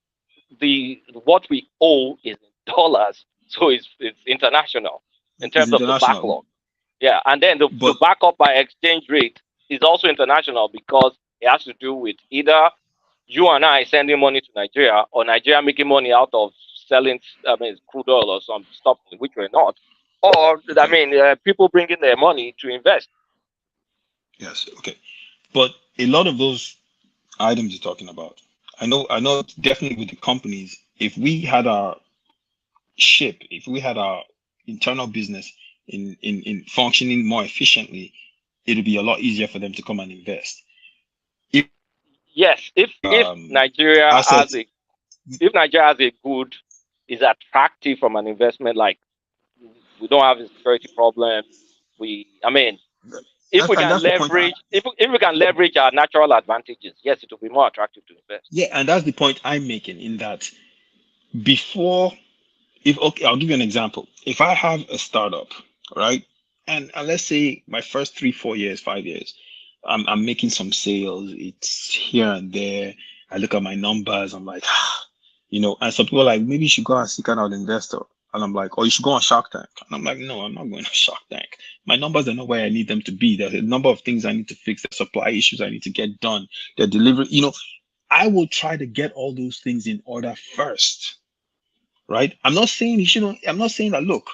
what we owe is in dollars, so it's international in terms of the backlog. Yeah, and then the backup by exchange rate is also international because it has to do with either you and I sending money to Nigeria or Nigeria making money out of selling, crude oil or some stuff, which we're not. Or, people bringing their money to invest. Yes, okay. But a lot of those items you're talking about, I know definitely with the companies, if we had our internal business in functioning more efficiently, it'll be a lot easier for them to come and invest. If Nigeria has a good, is attractive from an investment, like we don't have a security problem. If we can leverage our natural advantages, yes, it will be more attractive to invest. Yeah, and that's the point I'm making. In that, I'll give you an example. If I have a startup, right, and let's say my first 3, 4 years, 5 years, I'm making some sales. It's here and there. I look at my numbers. I'm like, and some people are like, maybe you should go and seek out an investor. And I'm like, you should go on Shark Tank. And I'm like, no, I'm not going on Shark Tank. My numbers are not where I need them to be. There's a number of things I need to fix. There's supply issues I need to get done. The delivery, I will try to get all those things in order first, right? I'm not saying that, look,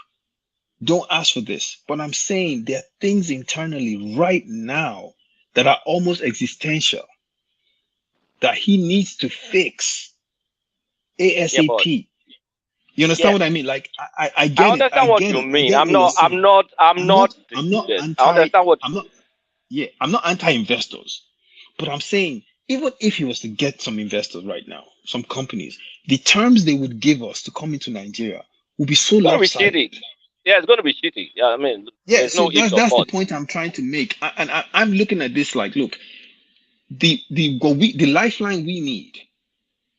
don't ask for this, but I'm saying there are things internally right now that are almost existential that he needs to fix ASAP. Yeah, you understand what I mean? Like I get it. I understand what you mean. I'm not anti-investors, but I'm saying even if he was to get some investors right now, some companies, the terms they would give us to come into Nigeria would be so lopsided. Yeah, it's going to be shitty. Yeah, that's the point I'm trying to make. And I'm looking at this like, look, the lifeline we need,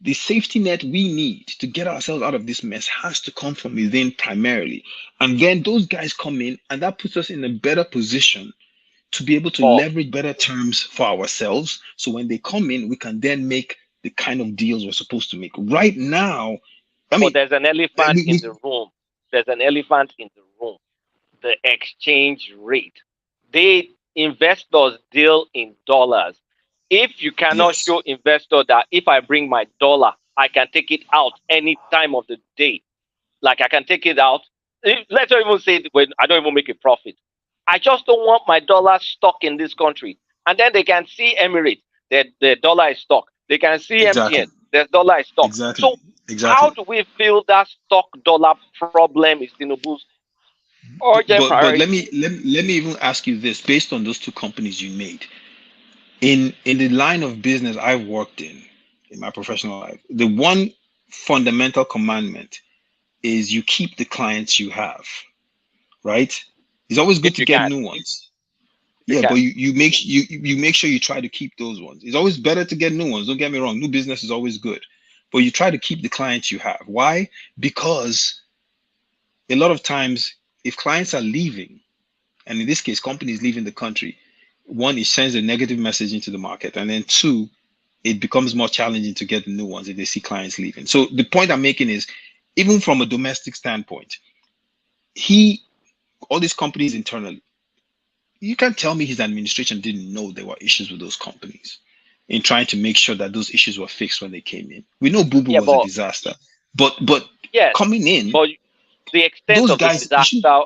the safety net we need to get ourselves out of this mess has to come from within primarily. And then those guys come in, and that puts us in a better position to be able to leverage better terms for ourselves. So when they come in, we can then make the kind of deals we're supposed to make. Right now, I mean, but there's an elephant in the room. There's an elephant in the room. The exchange rate. Investors deal in dollars. If you cannot show investor that if I bring my dollar, I can take it out any time of the day. Like I can take it out. Let's not even say when I don't even make a profit. I just don't want my dollar stuck in this country. And then they can see Emirates, the dollar is stuck. They can see MTN, the dollar is stuck. So how do we feel that stock dollar problem is Tinubu's urgent priority? But let me even ask you this, based on those two companies you made. In the line of business I've worked in my professional life, the one fundamental commandment is you keep the clients you have, right? It's always good to get new ones. Yeah, but you make sure you try to keep those ones. It's always better to get new ones. Don't get me wrong. New business is always good, but you try to keep the clients you have. Why? Because a lot of times, if clients are leaving, and in this case, companies leaving the country, one, it sends a negative message into the market, and then two, it becomes more challenging to get the new ones if they see clients leaving. So the point I'm making is, even from a domestic standpoint, all these companies internally, you can't tell me his administration didn't know there were issues with those companies in trying to make sure that those issues were fixed when they came in. We know Boo was a disaster, but coming in, but the extent of the disaster,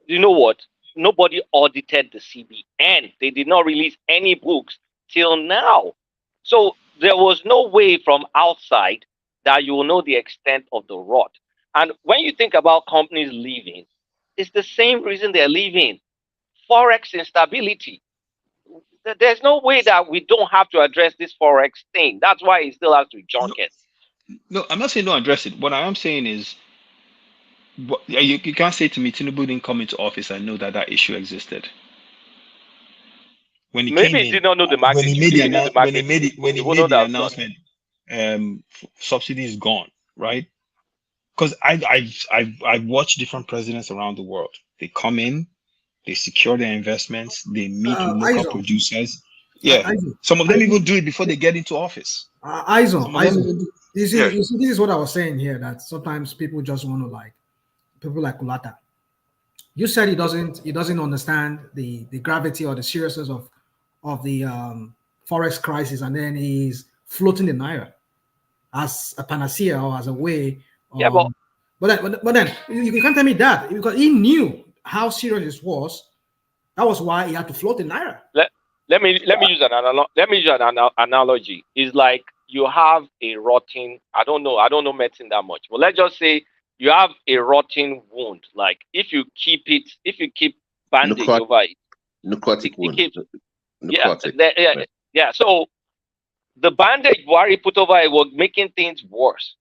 you know what? Nobody audited the CBN. They did not release any books till now. So there was no way from outside that you will know the extent of the rot. And when you think about companies leaving, it's the same reason they're leaving. Forex instability. There's no way that we don't have to address this Forex thing. That's why it still has to be junket. No, I'm not saying don't address it. What I am saying is, you can't say to me Tinubu didn't come into office and know that issue existed. When he Maybe came he did not know the magnitude. When he made the announcement, subsidy is gone, right? Because I've watched different presidents around the world. They come in, they secure their investments, they meet with local producers. Yeah, some of them even do it before they get into office. You see, this is what I was saying here, that sometimes people just want to people like Kulata. You said he doesn't understand the gravity or the seriousness of the forex crisis, and then he's floating the naira as a panacea or as a way. But then you can't tell me that, because he knew how serious this was. That was why he had to float the naira. Let me use an analogy. It's like you have a rotting. I don't know medicine that much, but let's just say you have a rotting wound. Like if you keep bandage over it, necrotic wound. Yeah. So the bandage Buhari put over it was making things worse.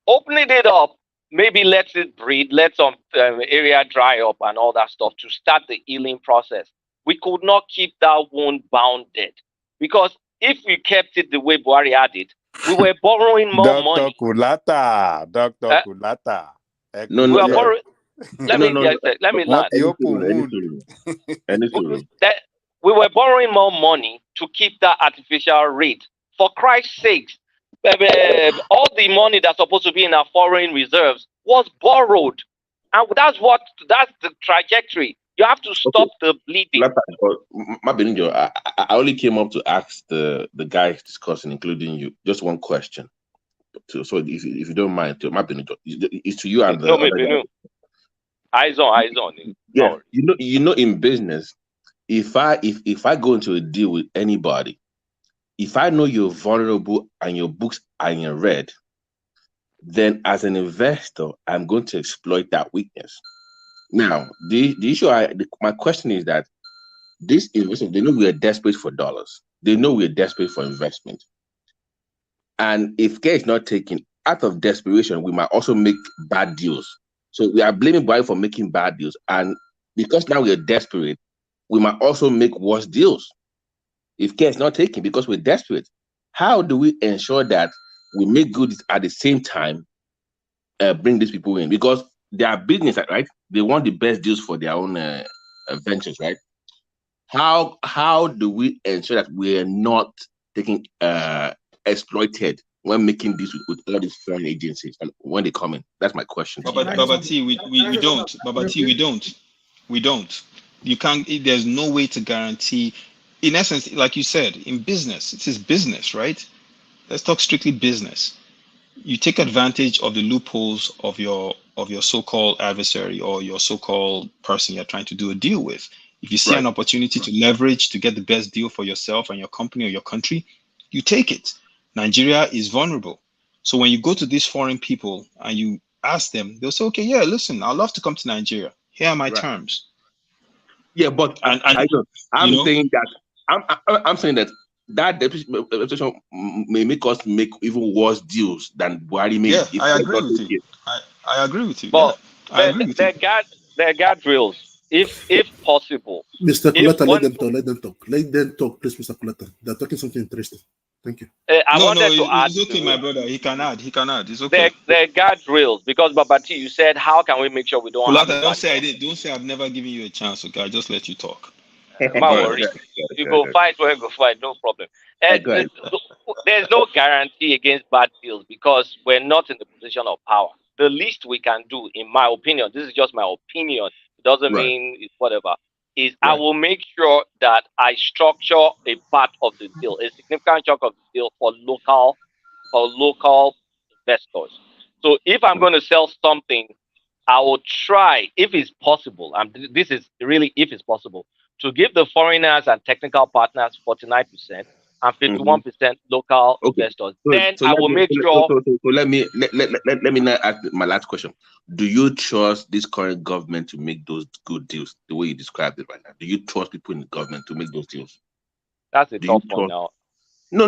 Opening it up maybe lets it breathe, let some area dry up and all that stuff to start the healing process. We could not keep that wound bounded, because if we kept it the way Buhari had it, we were borrowing more money. Dr. Kulata. We were borrowing. Let me land. We were borrowing more money to keep that artificial rate. For Christ's sakes, all the money that's supposed to be in our foreign reserves was borrowed, and that's the trajectory. You have to stop the bleeding. I only came up to ask the guys discussing, including you, just one question. So if you don't mind, it's to you and the other guy. Eyes on. Yeah, you know, in business, if I go into a deal with anybody, if I know you're vulnerable and your books are in red, then as an investor, I'm going to exploit that weakness. Now, the issue, my question is that these investors, they know we are desperate for dollars. They know we are desperate for investment. And if care is not taken, out of desperation, we might also make bad deals. So we are blaming Buhari for making bad deals. And because now we are desperate, we might also make worse deals if care is not taken because we're desperate. How do we ensure that we make good at the same time, bring these people in? Because they are business, right? They want the best deals for their own ventures, right? how do we ensure that we're not taking exploited when making this with all these foreign agencies and when they come in? That's my question. Baba T, we don't. Baba T, we don't. We don't. You can't. There's no way to guarantee. In essence, like you said, in business, it is business, right? Let's talk strictly business. You take advantage of the loopholes of your so-called adversary or your so-called person you're trying to do a deal with. If you see an opportunity to leverage to get the best deal for yourself and your company or your country, you take it. Nigeria is vulnerable. So when you go to these foreign people and you ask them, they'll say, okay, yeah, listen, I'd love to come to Nigeria. Here are my terms. Yeah, but I'm saying that depreciation may make us make even worse deals than Buhari made. Yeah, I agree with you. I agree with you. But yeah, I agree with you. There are guardrails. If possible. Mr. Kulata, let them talk. Let them talk, please, Mr. Kulata. They're talking something interesting. Thank you. It's okay, my brother. He can add. It's okay. There are guardrails because Babati, you said, how can we make sure we don't Kulata, have don't say I've never given you a chance. Okay, I just let you talk. My worry. You go fight, no problem. There's no guarantee against bad deals because we're not in the position of power. The least we can do, in my opinion, this is just my opinion, it doesn't mean it's whatever, is I will make sure that I structure a part of the deal, a significant chunk of the deal for local investors. So if I'm going to sell something, I will try, if it's possible, and this is really if it's possible, to give the foreigners and technical partners 49% and 51% local investors. Then I will make sure. So let me now ask my last question. Do you trust this current government to make those good deals the way you described it right now? Do you trust people in the government to make those deals? That's a tough one now. No.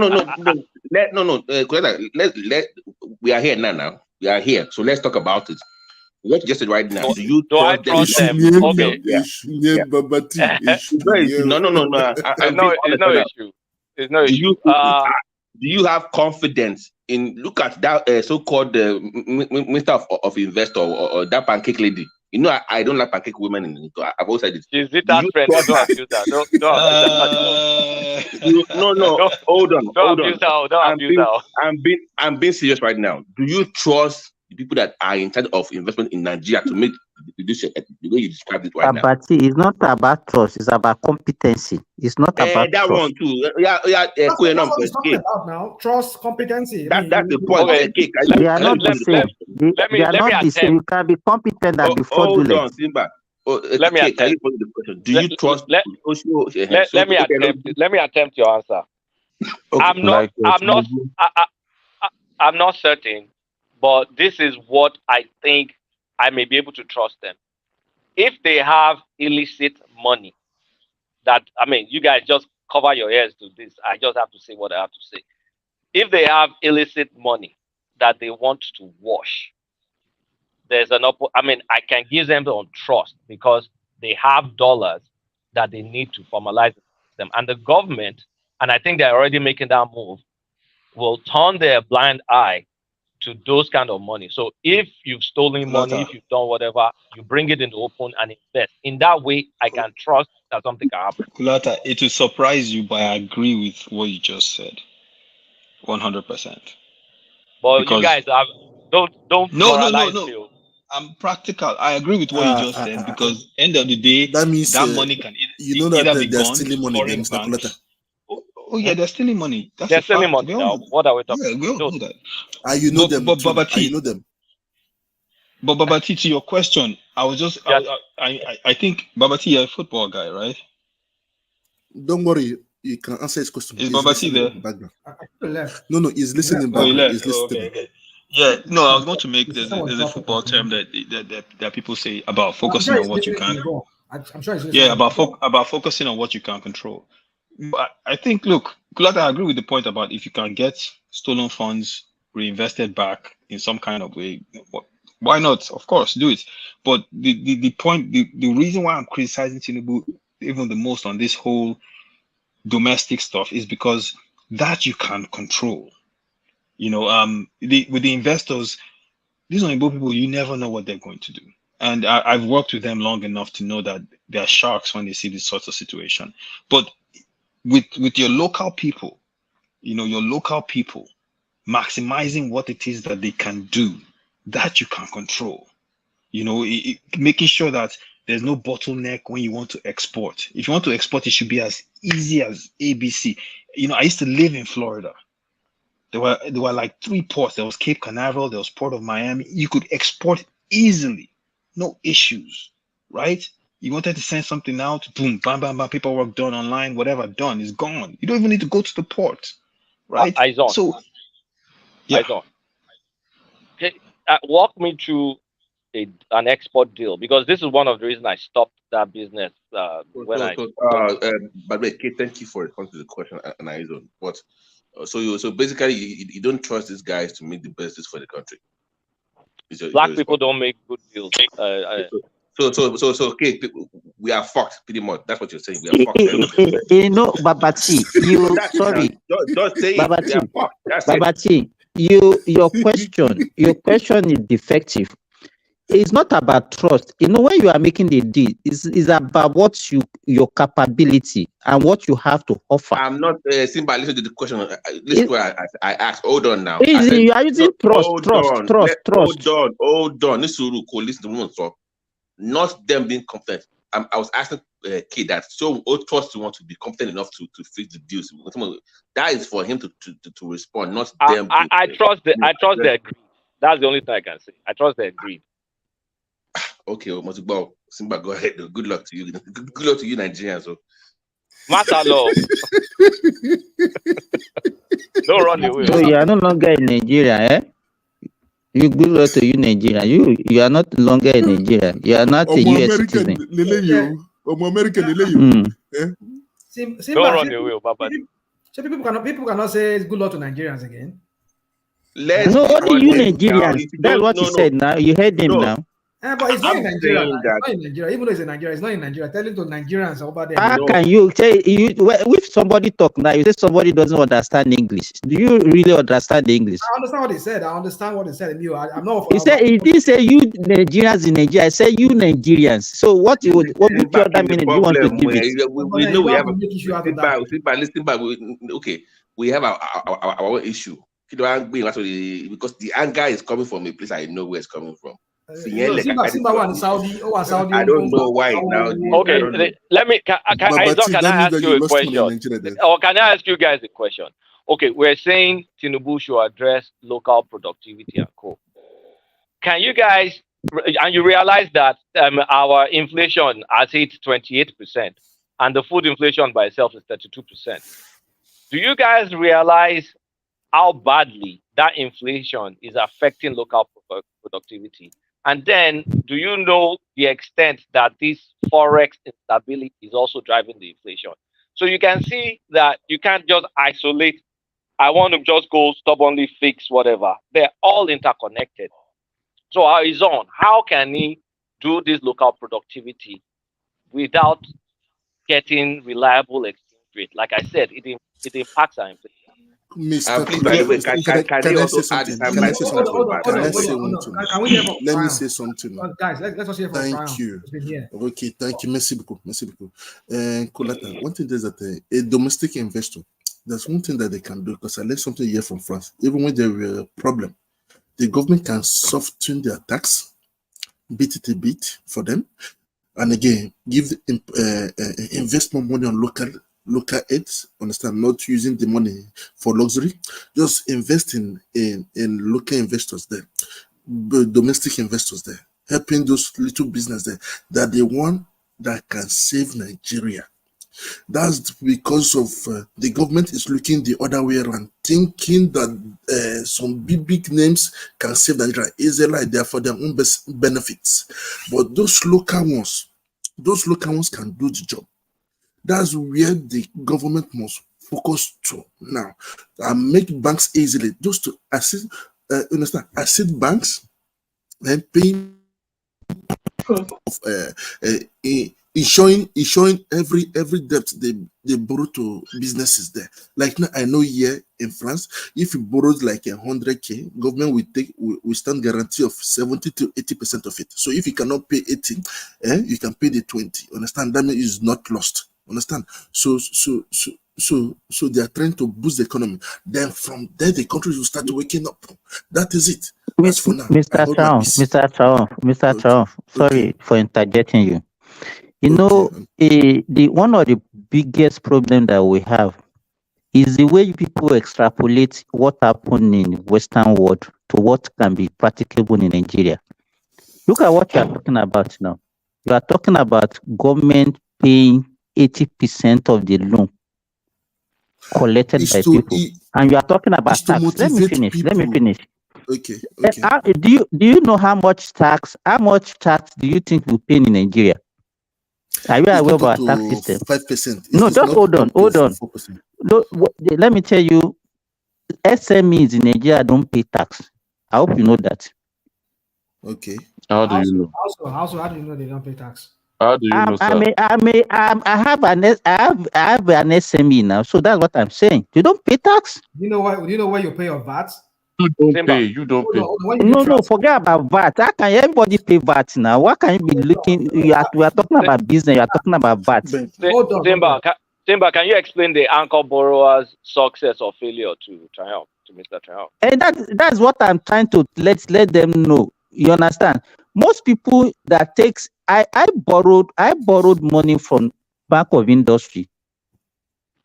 We are here now. We are here. So let's talk about it. What you just said right now. Do you trust them? Okay. No. It's no issue. It's no issue. Do you have confidence in? Look at that so-called Minister of Investor or that pancake lady. You know, I don't like pancake women. I've always said it. Is it that friend? Don't abuse that. No. Hold on. Don't abuse her. I'm being serious right now. Do you trust the people that are in charge of investment in Nigeria to make the way you described it right now? But it's not about trust, it's about competency. It's not about that trust. One too. That's what we're talking about now. Trust, competency. That's the point. They are not the same. They are not the same. You can be competent and be fraudulent. Hold on, Simba. Let me attempt. Do you trust? Let me attempt your answer. Okay. I'm not certain, but this is what I think I may be able to trust them. If they have illicit money, you guys just cover your ears to this. I just have to say what I have to say. If they have illicit money that they want to wash, there's I can give them on trust because they have dollars that they need to formalize them. And the government, and I think they're already making that move, will turn their blind eye to those kind of money. So if you've stolen money, if you've done whatever, you bring it in the open and invest. In that way, I can trust that something can happen. Kulata, it will surprise you, but I agree with what you just said. 100%. But because you guys don't moralize No. I'm practical. I agree with what you just said because end of the day, that means that money can either be gone, stealing money, Mr. Kulata. Oh yeah, they're stealing money. They're stealing money now. What are we talking about? Yeah, we all know that. You know them. You know them. But Babati, to your question, I was just I think Babati, you're a football guy, right? Don't worry, you can answer his question. Is Babati there? No, he's listening back. He's listening. Okay. Yeah, no, I was going to make there's a football term that people say about focusing on what you can. I'm sure he's listening. About focusing on what you can control. But I think, look, Kulata, I agree with the point about if you can get stolen funds reinvested back in some kind of way, why not? Of course, do it. But the point, the reason why I'm criticizing Tinubu even the most on this whole domestic stuff is because that you can control. You know, with the investors, these Oyibo people, you never know what they're going to do. And I've worked with them long enough to know that they're sharks when they see this sort of situation. But with your local people, your local people maximizing what it is that they can do, that you can control. Making sure that there's no bottleneck when you want to export. If you want to export, it should be as easy as ABC. I used to live in Florida. There were like 3 ports. There was Cape Canaveral, there was Port of Miami. You could export easily, no issues, right? You wanted to send something out, boom, bam, bam, bam, paperwork done online, whatever done is gone. You don't even need to go to the port, right? So, yeah. Okay, walk me through an export deal, because this is one of the reasons I stopped that business By the way, Kate, thank you for responding to the question, and I don't. But so basically, you don't trust these guys to make the best deals for the country. Black people don't make good deals. So okay, we are fucked pretty much. That's what you're saying. We are fucked. Babati, sorry, just say Babati, we are fucked. That's Babati, your question is defective. It's not about trust. When you are making the deal, it's about your capability and what you have to offer. I'm not Simba. Listen to the question. Listen to what I asked. Hold on now. You are using trust. Hold on. Listen to the woman talk. Not them being confident. I was asking Kid that trust you want to be confident enough to fix the deals. That is for him to respond, not them. I trust the agreed. That's the only thing I can say. I trust the agreed. Okay, Simba, go ahead. Good luck to you. Good luck to you, Nigerians. Masalo. Don't run away. So you are no longer in Nigeria, eh? You good luck to you, Nigeria. You are not longer in Nigeria. You are not a US citizen. Don't run away, Papa. So people cannot say good luck to Nigerians again. No, only you Nigerians. That's what he said now. You heard him now. But it's not in Nigeria. It's not in Nigeria. Even though it's in Nigeria, it's not in Nigeria. Tell it to Nigerians over there. How can you say if somebody talk now? You say somebody doesn't understand English. Do you really understand English? I understand what he said. I understand what he said. I'm not. He didn't say you Nigerians in Nigeria. I said you Nigerians. So what which other meaning do you want to give it? We know we have okay. We have our own issue because the anger is coming from a place I know where it's coming from. Saudi. I don't know why now. Okay, let me. Can I ask you a question? Or can I ask you guys a question? Okay, we're saying Tinubu should address local productivity and co. Can you guys, and you realize that our inflation has hit 28%, and the food inflation by itself is 32%. Do you guys realize how badly that inflation is affecting local productivity? And then, do you know the extent that this forex instability is also driving the inflation? So you can see that you can't just isolate. I want to just go stubbornly fix whatever. They're all interconnected. So how can he do this local productivity without getting reliable exchange rate? Like I said, it impacts our inflation. Please, by the way, can I say something? Let me say something. Guys, let's also hear from Thank you. Okay, thank you. Merci beaucoup. Colata, one thing is that a domestic investor, there's one thing that they can do, because I learned something here from France. Even when there were a problem, the government can soften their tax, beat it a bit for them, and again, give investment money on local aids, understand, not using the money for luxury, just investing in local investors there, domestic investors there, helping those little business there, that the one that can save Nigeria. That's because of the government is looking the other way around, thinking that some big names can save Nigeria. Is a lie, they are for their own benefits. But those local ones can do the job. That's where the government must focus to now, and make banks easily just to assist banks and paying of It's showing every debt they borrow to businesses there. Like now, I know here in France, if you borrowed like 100K, government will stand guarantee of 70 to 80% of it. So if you cannot pay 80, you can pay the 20. Understand? That means it's not lost. Understand? So they are trying to boost the economy. Then from there, the countries will start waking up. That is it. That's for now. Mr. Trump, sorry for interjecting you. You know, the one of the biggest problem that we have is the way people extrapolate what happened in Western world to what can be practicable in Nigeria. Look at what you are talking about now. You are talking about government paying 80% of the loan collected by people, and you are talking about tax. Let me finish. Okay. Do you know how much tax do you think we pay in Nigeria? Are you aware of our tax system? 5%. No, just hold on. No, let me tell you, SMEs in Nigeria don't pay tax. I hope you know that. Okay. How do you know? Also, how do you know they don't pay tax? How do you know, sir? I have an SME now, so that's what I'm saying. You don't pay tax. You know why? You know where you pay your VAT? You don't pay. No, forget about VAT. How can everybody pay VAT now? Why can you be looking? We are talking about business. You are talking about VAT. Simba, can you explain the anchor borrower's success or failure to Mr. Triumph? And that's what I'm trying to let them know. You understand? Most people that takes I borrowed money from Bank of Industry.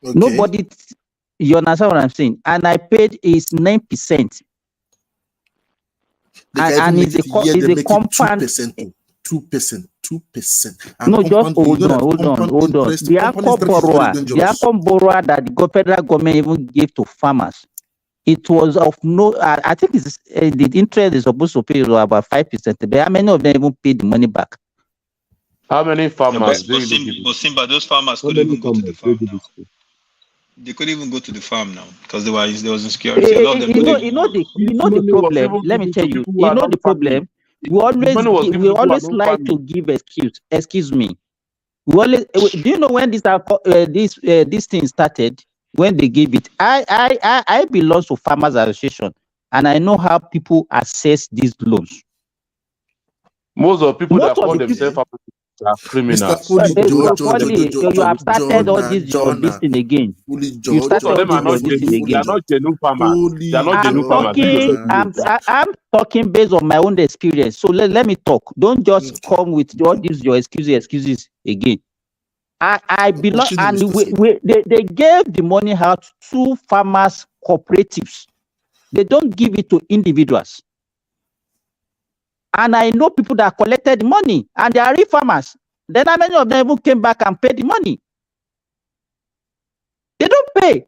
Okay. Nobody, you understand what I'm saying? And I paid is 9%. And it's a compound 2%. 2%. No, just hold on. The anchor borrower that the federal government even gave to farmers, it was of no. I think the interest is supposed to pay about 5%. But how many of them even paid the money back? How many farmers? Simba, those farmers couldn't even go to the farm now. They couldn't even go to the farm now because there was insecurity. A lot of them you know the problem. Let me tell you. You know the problem. We always like to give excuse. Excuse me. Do you know when this thing started? When they gave it, I belong to Farmers Association, and I know how people assess these loans. Most of people that call themselves are criminals. You have started all this thing again. You started all this thing again. They are not genuine farmers. They are not genuine farmers. I'm talking based on my own experience. So let me talk. Don't just come with all these your excuses again. I belong, and they gave the money out to farmers cooperatives. They don't give it to individuals. And I know people that collected the money, and they are real farmers. Then how many of them even came back and paid the money? They don't pay.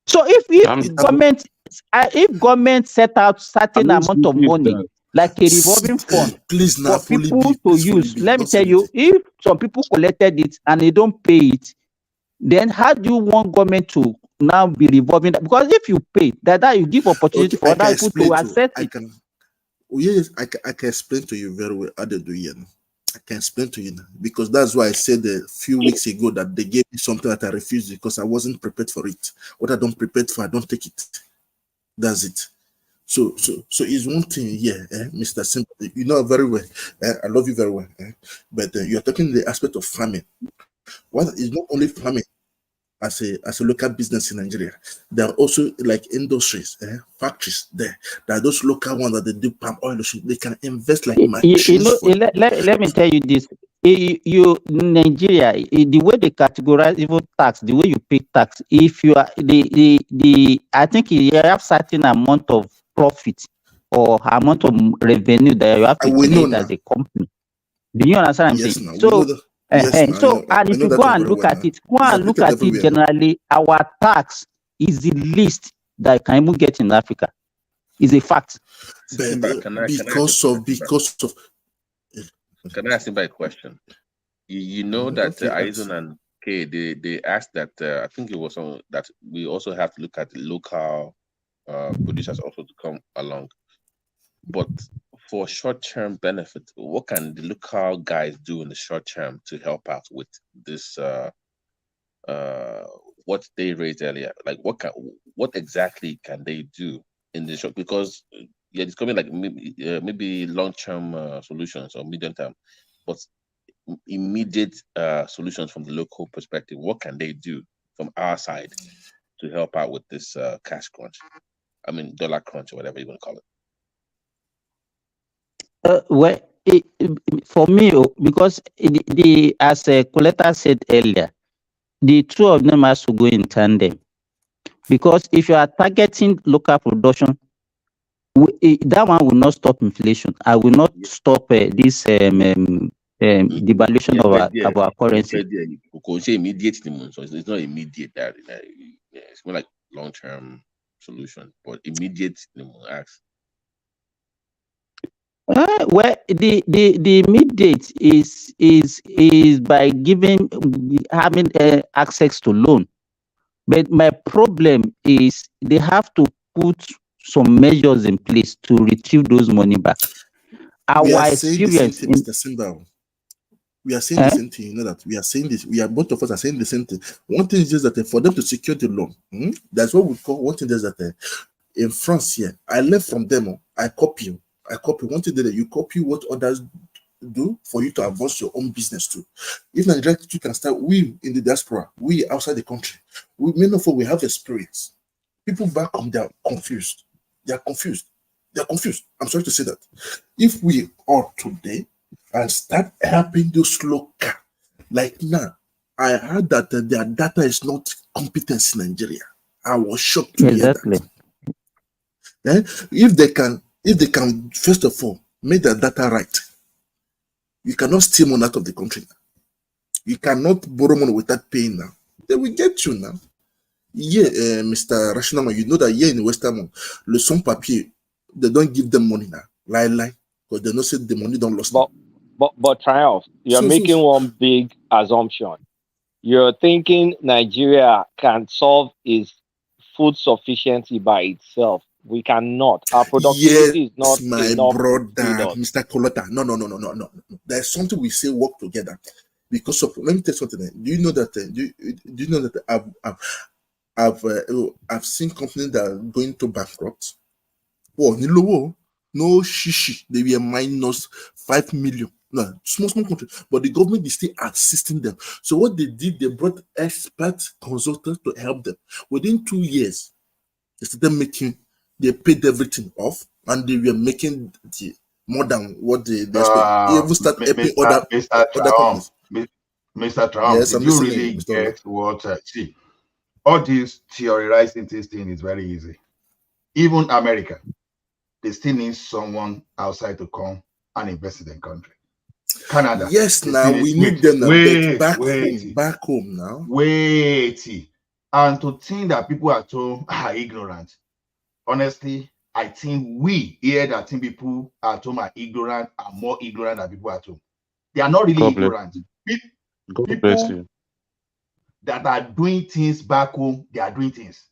So if government set out certain amount of money, like a revolving fund for people to use, let me tell you, if some people collected it and they don't pay it, then how do you want government to now be revolving that? Because if you pay, that you give opportunity for other people to access it. I can explain to you very well how they do it. I can explain to you now, because that's why I said a few weeks ago that they gave me something that I refused because I wasn't prepared for it. What I don't prepare for, I don't take it. That's it. So it's one thing here, Mr. Simple. You know very well. I love you very well. But you're talking the aspect of farming. What is not only farming as a local business in Nigeria. There are also like industries, factories there. There are those local ones that they do palm oil. They can invest like machines. Let me tell you this. Nigeria, the way they categorize even tax, the way you pay tax, if you are I think you have certain amount of profit or amount of revenue that you have to create as a company. Do you understand what I'm saying? So and if you go and look at it, generally, our tax is the least that can even get in Africa. Is a fact. Because of. Can I ask you a question? You know that Aizon and K, they asked that I think it was on that we also have to look at the local producers also to come along. But for short-term benefit, what can the local guys do in the short term to help out with this? What they raised earlier, like what exactly can they do in the short? Because yeah, it's coming like maybe long-term solutions or medium-term, but immediate solutions from the local perspective. What can they do from our side to help out with this cash crunch? I mean, dollar crunch or whatever you want to call it. Well, for me, because as Coletta said earlier, the two of them has to go in tandem. Because if you are targeting local production, that one will not stop inflation. I will not stop this devaluation of our currency. It's immediate, so it's not immediate. It's more like long-term solution, but immediate. Acts. Well, the immediate is by having access to loan. But my problem is they have to put some measures in place to retrieve those money back. We are saying the same thing, Mr. Simba. We are saying the same thing. You know that we are saying this. Both of us are saying the same thing. One thing is just that for them to secure the loan, that's what we call. One thing is that in France here, I learn from them. I copy. One thing that you copy what others do for you to advance your own business too. If Nigeria you can start, we in the diaspora, we outside the country, many of us we have experience. People back home, they are confused. I'm sorry to say that. If we are today and start helping those local, like now, I heard that their data is not competence in Nigeria. I was shocked to hear that. If they can, first of all, make their data right. You cannot steal money out of the country now. You cannot borrow money without paying now. They will get you now. Yeah, Mr. Rationama, you know that here in Western, le son papier, they don't give them money now. Lie, because they don't say the money don't lost. But Triumph, you're making one big assumption. You're thinking Nigeria can solve its food sufficiency by itself. We cannot. Our productivity is not my enough brother, Mr. Coletta. No. There's something we say work together. Because of, let me tell you something. Do you know that? Do you know that I've seen companies that are going to bankrupt? Oh, no shishi. They were minus 5 million. No, small country, but the government is still assisting them. So what they did, they brought expert consultants to help them. Within 2 years, they started they paid everything off, and they were making more than what they expect. They even start helping other companies. Mr. Trump, yes, did you really get what? See, all this theorizing this thing is very easy. Even America, they still need someone outside to come and invest in the country. Canada. Yes, now we need them now. Back home now. And to think that people at home are ignorant. Honestly, I think we here that think people at home are ignorant are more ignorant than people at home. They are not really ignorant. People that are doing things back home, they are doing things.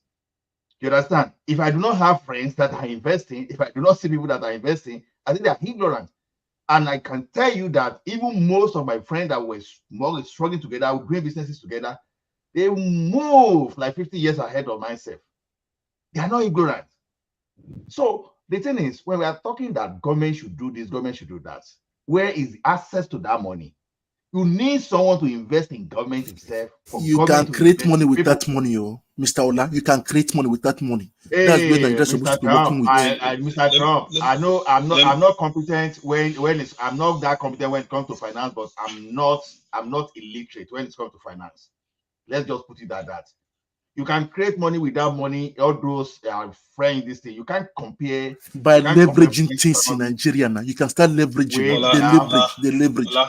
You understand? If I do not have friends that are investing, if I do not see people that are investing, I think they are ignorant. And I can tell you that even most of my friends that were struggling together, doing businesses together, they move like 50 years ahead of myself. They are not ignorant. So the thing is, when we are talking that government should do this, government should do that, where is access to that money? You need someone to invest in government itself. You can create money with that money, Mr. Ola. You can create money with that money. That's where Nigeria is supposed to be working with. Mr. Trump, I know I'm not competent I'm not that competent when it comes to finance, but I'm not illiterate when it comes to finance. Let's just put it at that. You can create money without money. All those friends, this thing you can't compare. By leveraging things in Nigeria now, you can start leveraging. They leverage. I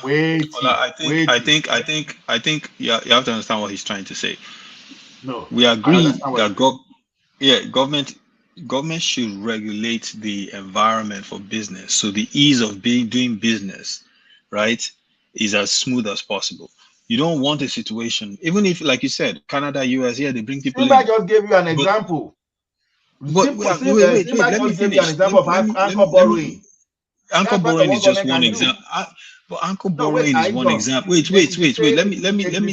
think you have to understand what he's trying to say. No, we agree that government should regulate the environment for business, so the ease of doing business, right, is as smooth as possible. You don't want a situation, even if, like you said, Canada, US, they bring people in. I just gave you an example. Wait, let me finish. An example of anchor borrowing. Anchor borrowing is just one example. But anchor borrowing is one example. Wait. Let me give you an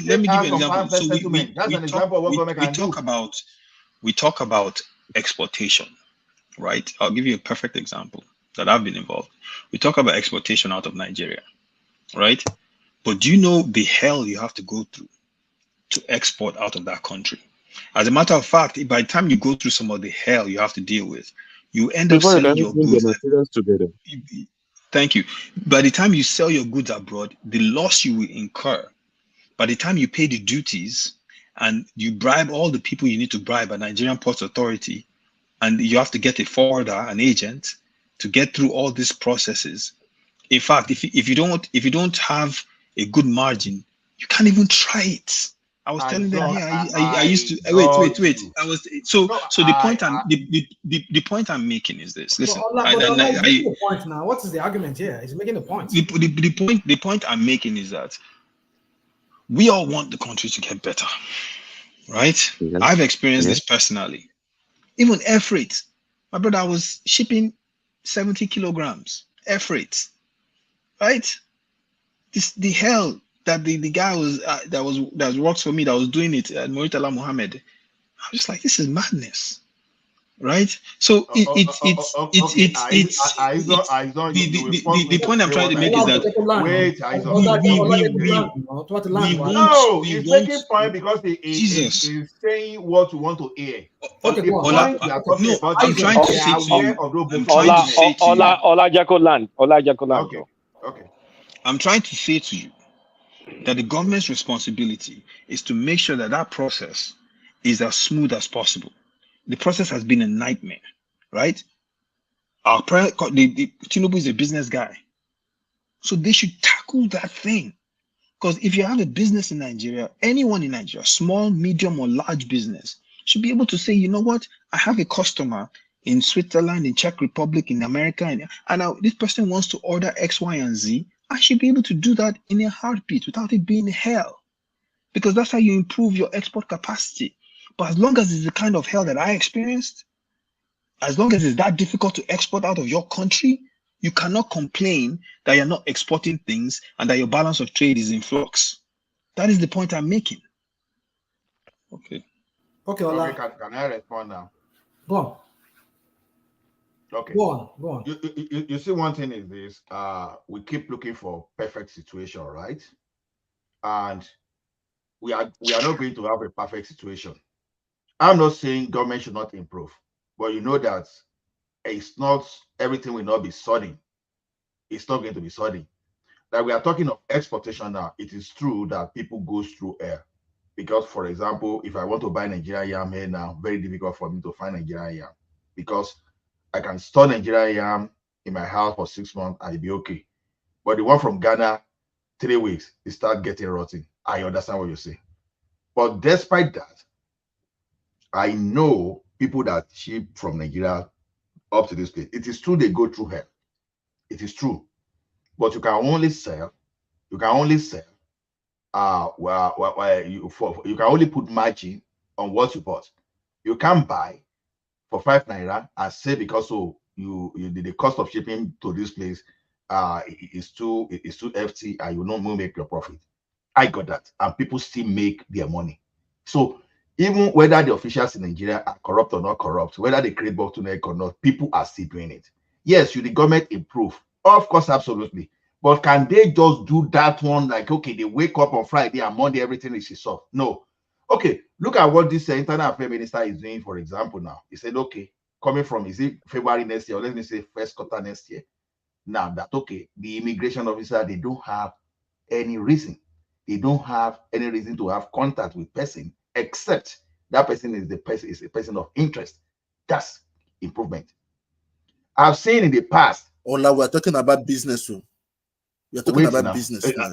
example. So we talk about exportation, right? I'll give you a perfect example that I've been involved. We talk about exportation out of Nigeria, right? But do you know the hell you have to go through to export out of that country? As a matter of fact, by the time you go through some of the hell you have to deal with, you end up selling your goods. Together. Thank you. By the time you sell your goods abroad, the loss you will incur, by the time you pay the duties and you bribe all the people you need to bribe at Nigerian Ports Authority, and you have to get a forwarder, an agent, to get through all these processes. In fact, if you don't have a good margin, you can't even try it. I was telling them here. I used to wait. I was the point I'm making is this. Listen, he's making a point now. What is the argument here? He's making a point. The point I'm making is that we all want the country to get better, right? Yeah. I've experienced this personally. Even air freight. My brother, I was shipping 70 kilograms air freight, right? The hell that the guy was that works for me, that was doing it, Moritala Mohammed. I was just like, this is madness, right? So the point I'm trying to make is that he's making point because he's saying what you want to hear. I'm trying to say to you that the government's responsibility is to make sure that process is as smooth as possible. The process has been a nightmare, right? Tinubu is a business guy, so they should tackle that thing. Because if you have a business in Nigeria, anyone in Nigeria, small, medium, or large business, should be able to say, you know what, I have a customer in Switzerland, in Czech Republic, in America, and now this person wants to order X, Y, and Z. I should be able to do that in a heartbeat without it being hell, because that's how you improve your export capacity. But as long as it's the kind of hell that I experienced, as long as it's that difficult to export out of your country, you cannot complain that you're not exporting things and that your balance of trade is in flux. That is the point I'm making. Okay. Okay, Ola. Can I respond now? Go on. Okay. Go on. You see, one thing is this: we keep looking for perfect situation, right? And we are not going to have a perfect situation. I'm not saying government should not improve, but you know that it's not, everything will not be sunny. It's not going to be sunny. Like we are talking of exportation now, it is true that people go through air. Because, for example, if I want to buy Nigerian yam here now, very difficult for me to find Nigerian yam, because I can store Nigerian yam in my house for 6 months and it'll be okay. But the one from Ghana, 3 weeks, it starts getting rotten. I understand what you say. But despite that, I know people that ship from Nigeria up to this place. It is true they go through hell. It is true. But you can only sell, you can only put margin on what you bought. You can't buy for 5 naira and say because the cost of shipping to this place is too hefty and you don't make your profit. I got that, and people still make their money. So even whether the officials in Nigeria are corrupt or not corrupt, whether they create bottleneck or not, people are still doing it. Yes, should the government improve? Of course, absolutely. But can they just do that one like, okay, they wake up on Friday and Monday, everything is solved? No. Okay, look at what this internal affairs minister is doing, for example, now. He said, okay, coming from, is it February next year, or let me say first quarter next year? Now that, okay, the immigration officer, they don't have any reason. They don't have any reason to have contact with person, except that person is a person of interest. That's improvement. I've seen in the past. Ola, we're talking about business. So we're talking about business now.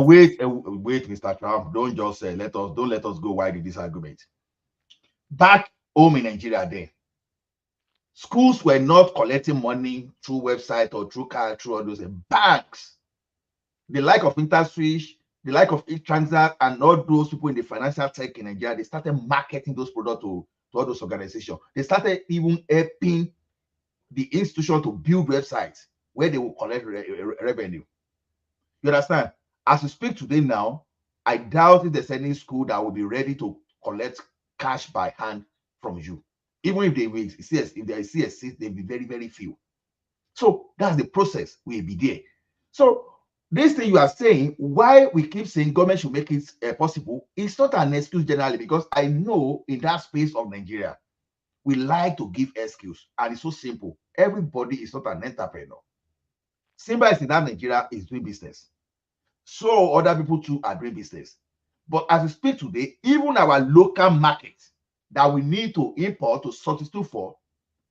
Wait, Mr. Trump. Don't just say let us go wide in this argument. Back home in Nigeria, then schools were not collecting money through website or through card, through all those banks. The like of InterSwitch, the like of eTransact, and all those people in the financial tech in Nigeria, they started marketing those products to all those organizations. They started even helping the institution to build websites where they will collect revenue. You understand? As we speak today now, I doubt if there's any school that will be ready to collect cash by hand from you. Even if they will see if they see a seat, they'll be very, very few. So that's the process will be there. So this thing you are saying, why we keep saying government should make it possible, it's not an excuse generally, because I know in that space of Nigeria, we like to give excuse, and it's so simple. Everybody is not an entrepreneur. Simba is in that Nigeria is doing business. So other people too are doing business. But as we speak today, even our local market that we need to import to substitute for,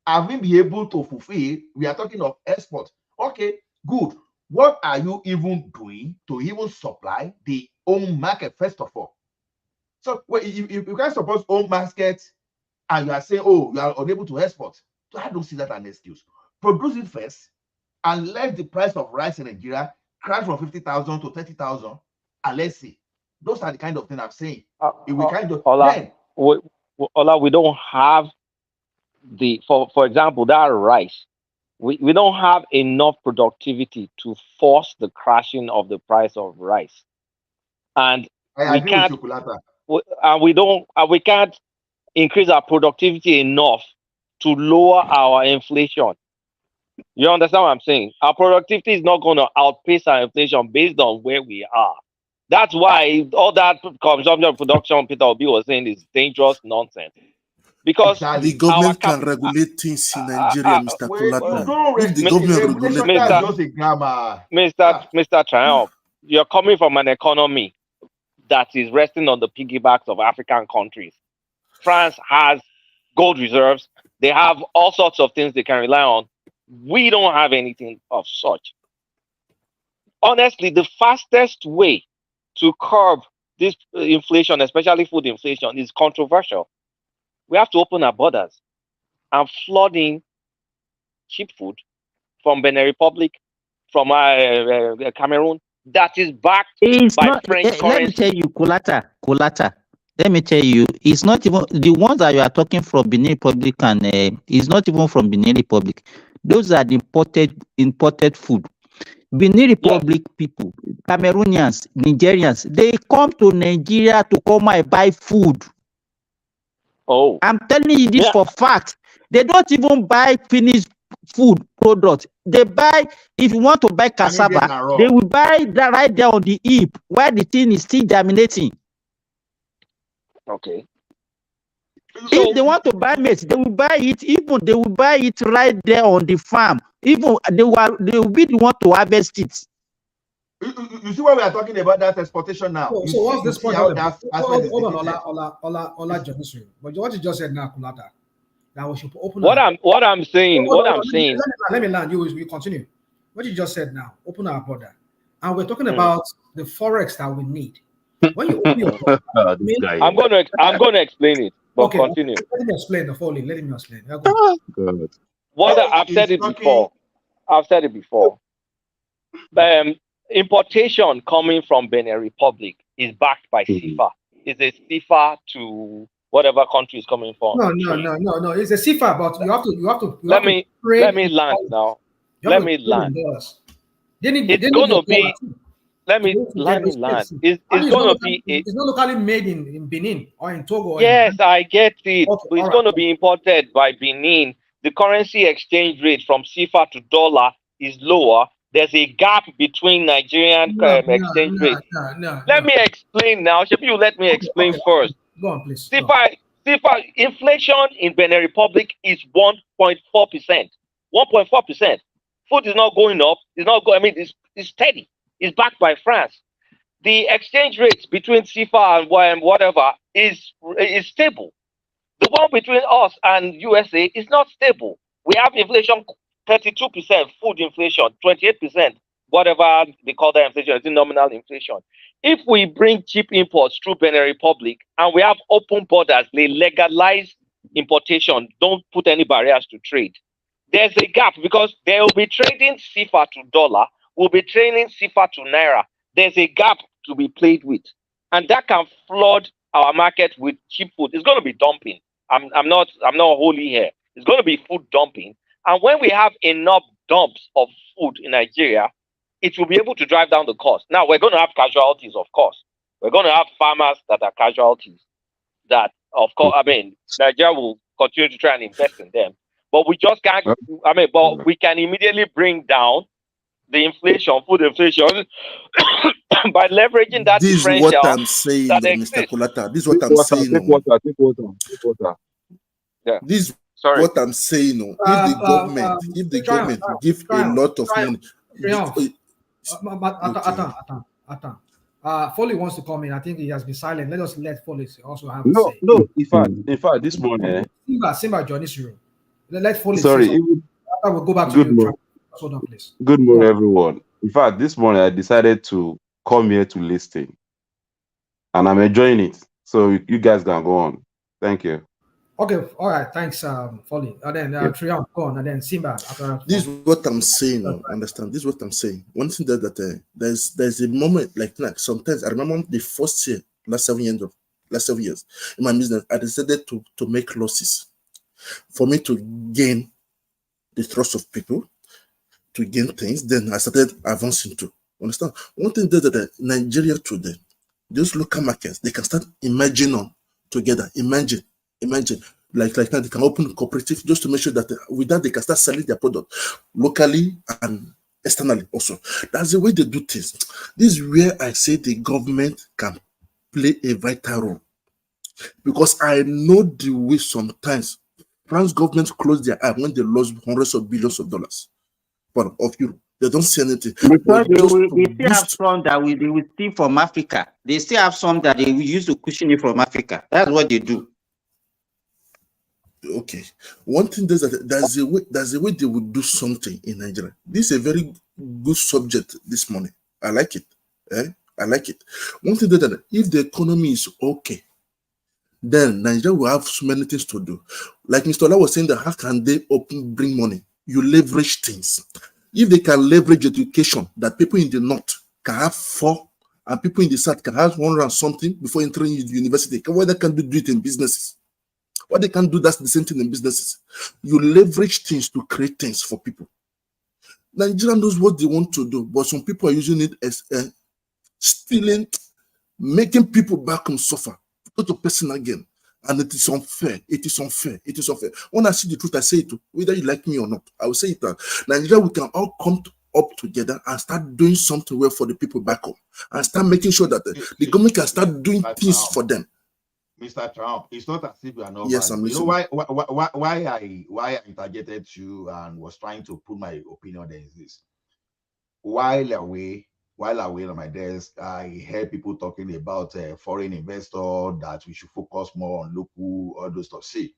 have we been able to fulfill? We are talking of export. Okay, good. What are you even doing to even supply the own market first of all? So if you can suppose own market and you are saying, oh, you are unable to export, so I don't see that an excuse. Produce it first and let the price of rice in Nigeria crash from 50,000 to 30,000, and let's see. Those are the kind of things I'm saying. If we kind of then we don't have for example, that rice. We don't have enough productivity to force the crashing of the price of rice, and we can't. We can't increase our productivity enough to lower our inflation. You understand what I'm saying? Our productivity is not going to outpace our inflation based on where we are. That's why all that consumption production Peter Obi was saying is dangerous nonsense. Because the government can regulate things in Nigeria, Mr. Kulata. If the government regulates Mr. Triumph, you're coming from an economy that is resting on the piggybacks of African countries. France has gold reserves. They have all sorts of things they can rely on. We don't have anything of such. Honestly, the fastest way to curb this inflation, especially food inflation, is controversial. We have to open our borders and flood in cheap food from Benin Republic, from Cameroon, that is backed by French currency. Let me tell you, Kulata. Let me tell you, it's not even the ones that you are talking from Benin Republic, and it's not even from Benin Republic. Those are the imported food. Benin Republic people, Cameroonians, Nigerians, they come to Nigeria to come and buy food. Oh, I'm telling you this for fact. They don't even buy finished food products. They buy, if you want to buy cassava, they will buy that right there on the heap while the thing is still germinating. Okay. If they want to buy maize, they will buy it. Even they will buy it right there on the farm. Even they will be the one to harvest it. You see why we are talking about that exportation now. So what's this point about? Hold on, Ola Johnson. But what you just said now, Kulata, that we should open. What I'm saying. Let me land. You continue. What you just said now, open our border, and we're talking about the forex that we need. When you open your border, I'm going to explain it. But okay, continue. Let me explain the folly. Let me explain. I've said it before. Importation coming from Benin Republic is backed by CFA. It's a CFA to whatever country is coming from. No. It's a CFA, but you have to. Let me land now. Let me land. It's going to be. Let me land. It's going to be. It's not locally made in Benin or in Togo. Yes, I get it. Okay, it's going to be imported by Benin. The currency exchange rate from CFA to dollar is lower. There's a gap between Nigerian exchange rate. Let me explain now. Should you let me explain first? Go on, please. CFA inflation in Benin Republic is 1.4%. 1.4%. Food is not going up. It's not going. I mean, it's steady. It's backed by France. The exchange rates between CFA and whatever is stable. The one between us and USA is not stable. We have inflation 32% food inflation, 28%, whatever they call that inflation, it's nominal inflation. If we bring cheap imports through Benin Republic and we have open borders, they legalize importation, don't put any barriers to trade, there's a gap because they will be trading CFA to dollar, we'll be trading CFA to naira. There's a gap to be played with. And that can flood our market with cheap food. It's going to be dumping. I'm not wholly here. It's going to be food dumping. And when we have enough dumps of food in Nigeria, it will be able to drive down the cost. Now, we're going to have casualties, of course. We're going to have farmers that are casualties that, of course, I mean, Nigeria will continue to try and invest in them. But we just can't, I mean, but we can immediately bring down the inflation, food inflation, by leveraging that This is differential what I'm saying, that Mr. exists. Kolata. This is what I'm saying. Take water. Yeah. This is Sorry. what I'm saying. If the government give a lot of money, Foley wants to come in. I think he has been silent. Let us let Foley also have a No, say. no. In fact, this morning. Simba join this room. Let Foley Sorry. say something. After we'll go back to Good you. morning. Hold on, please. Good morning, everyone. In fact, this morning I decided to come here to listen, and I'm enjoying it. So you guys can go on. Thank you. Okay, all right. Thanks, Foley. And then Triumph, go on, and then Simba. This is what I'm saying. Understand? This is what I'm saying. One thing that there's a moment like sometimes I remember the first year, last 7 years in my business, I decided to make losses for me to gain the trust of people, to gain things. Then I started advancing to understand. One thing that Nigeria today, those local markets, they can start imagining together. Imagine. Like now they can open a cooperative just to make sure that with that they can start selling their product locally and externally also. That's the way they do things. This is where I say the government can play a vital role. Because I know the way sometimes France government close their eye when they lost hundreds of billions of dollars of euro. They don't see anything. Because they still have some that they will steal from Africa. They still have some that they will use to cushion it from Africa. That's what they do. Okay. One thing is that there's a way they would do something in Nigeria. This is a very good subject this morning. I like it. I like it. One thing is that if the economy is okay, then Nigeria will have so many things to do. Like Mr. Ola was saying, that how can they bring money? You leverage things. If they can leverage education, that people in the north can have 4 and people in the south can have 100 and something before entering the university. Why they can do it in businesses? Why they can't do that's the same thing in businesses? You leverage things to create things for people. Nigeria knows what they want to do, but some people are using it as stealing, making people back home suffer. Go to personal gain. And it is unfair. It is unfair. It is unfair. When I see the truth, I say it. Whether you like me or not, I will say it. Nigeria, we can all come up together and start doing something well for the people back home, and start making sure that the government can start doing things for them. Mr. Trump, it's not as if you are not. Yes, valid. I'm You know listening. why I interjected you and was trying to put my opinion there is this. While away on my desk, I heard people talking about foreign investor, that we should focus more on local, all those stuff. See,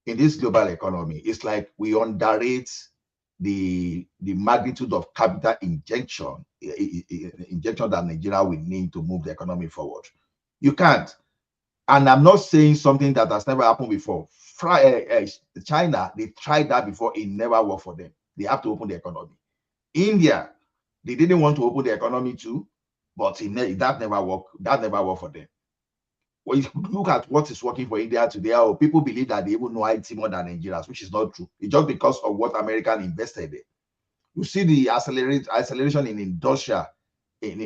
in this global economy, it's like we underrate the magnitude of capital injection that Nigeria will need to move the economy forward. You can't. And I'm not saying something that has never happened before. China, they tried that before. It never worked for them. They have to open the economy. India, they didn't want to open the economy too, but that never worked. That never worked for them. Well, if you look at what is working for India today, people believe that they even know IT more than Nigerians, which is not true. It's just because of what American invested in. You see the acceleration in industrial in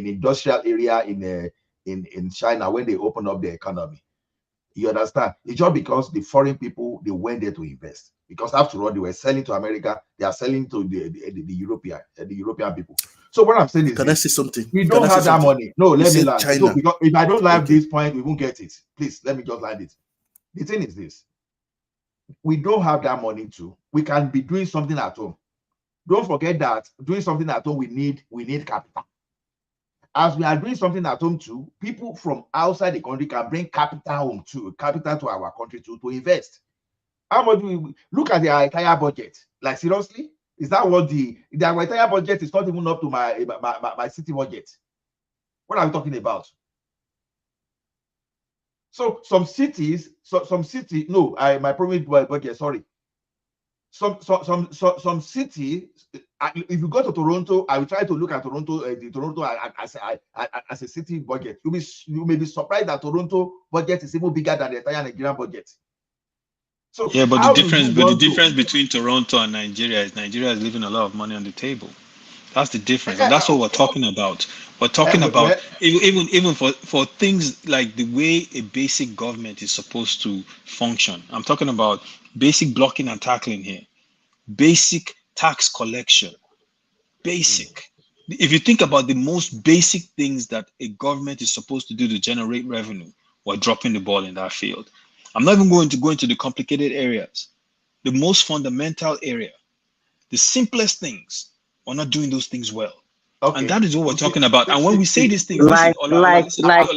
industrial area in China when they open up the economy. You understand? It's just because the foreign people, they went there to invest. Because after all, they were selling to America, they are selling to the European people. So what I'm saying is, can I say something? We don't have that money. No, let me land. China. So because if I don't land this point, we won't get it. Please let me just land it. The thing is this: we don't have that money too. We can be doing something at home. Don't forget that doing something at home, we need capital. As we are doing something at home too, people from outside the country can bring capital to our country to invest. How much do we look at their entire budget? Like seriously, is that what their entire budget is not even up to my city budget? What are we talking about? So some cities, no, my promised budget, sorry. Some city, if you go to Toronto, I will try to look at Toronto as a city budget. You may be surprised that Toronto budget is even bigger than the entire Nigerian budget. So Yeah, but how do you the want to? difference between Toronto and Nigeria is leaving a lot of money on the table. That's the difference, and that's what we're talking about. We're talking about even for things like the way a basic government is supposed to function. I'm talking about basic blocking and tackling here, basic tax collection, basic. If you think about the most basic things that a government is supposed to do to generate revenue, we're dropping the ball in that field. I'm not even going to go into the complicated areas. The most fundamental area, the simplest things, we're not doing those things well. And that is what we're talking about. And when we say these things, listen, Ola, listen to what?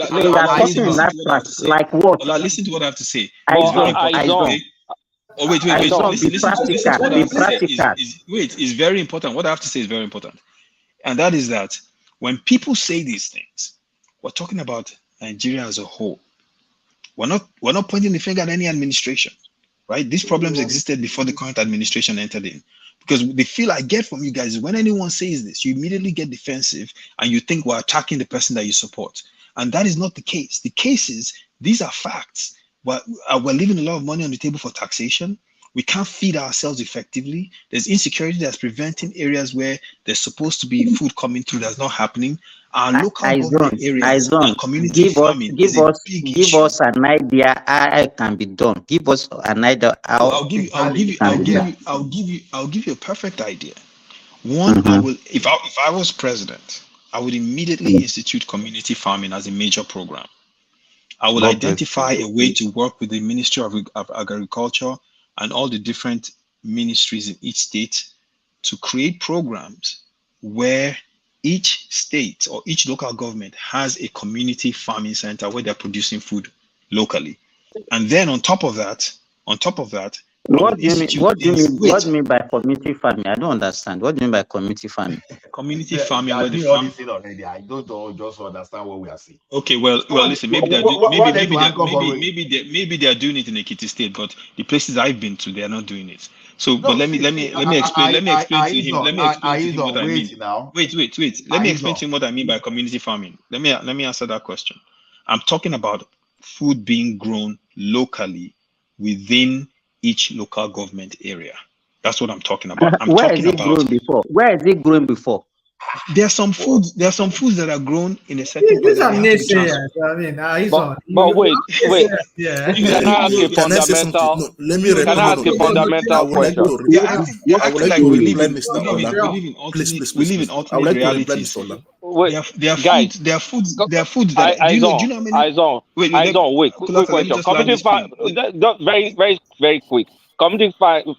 Ola, listen to what I have to say. I It's very don't. important. Okay? Oh, wait. Listen to what I have to say. It's very important. What I have to say is very important. And that is that when people say these things, we're talking about Nigeria as a whole. We're not pointing the finger at any administration, right? These problems existed before the current administration entered in. Because the feel I get from you guys is when anyone says this, you immediately get defensive and you think we're attacking the person that you support. And that is not the case. The case is these are facts. We're leaving a lot of money on the table for taxation. We can't feed ourselves effectively. There's insecurity that's preventing areas where there's supposed to be food coming through that's not happening. Our local government areas and community farming is a big issue. Give us an idea how it can be done. Give us an idea how I'll give you a perfect idea. One, if I was president, I would immediately institute community farming as a major program. I will identify a way to work with the Ministry of Agriculture and all the different ministries in each state to create programs where each state or each local government has a community farming center where they're producing food locally. And then on top of that, what do you mean by community farming? I don't understand. What do you mean by community farming? Community farming where the all this thing already. I don't just understand what we are saying. Okay, well, listen. Maybe they are doing it in Ekiti State, but the places I've been to, they are not doing it. So, but let me explain to him what I mean. Wait. Let me explain to him what I mean by community farming. Let me answer that question. I'm talking about food being grown locally within each local government area. That's what I'm talking about. Where is it grown before? There are some foods that are grown in a certain These are naysayers. I mean, but wait. Yeah. Can I ask a fundamental? No, let me Can I ask a fundamental question? You're acting like we live in alternate realities. There are foods that do you know how many? Wait, quick question. Community farming, very, very, very quick. Community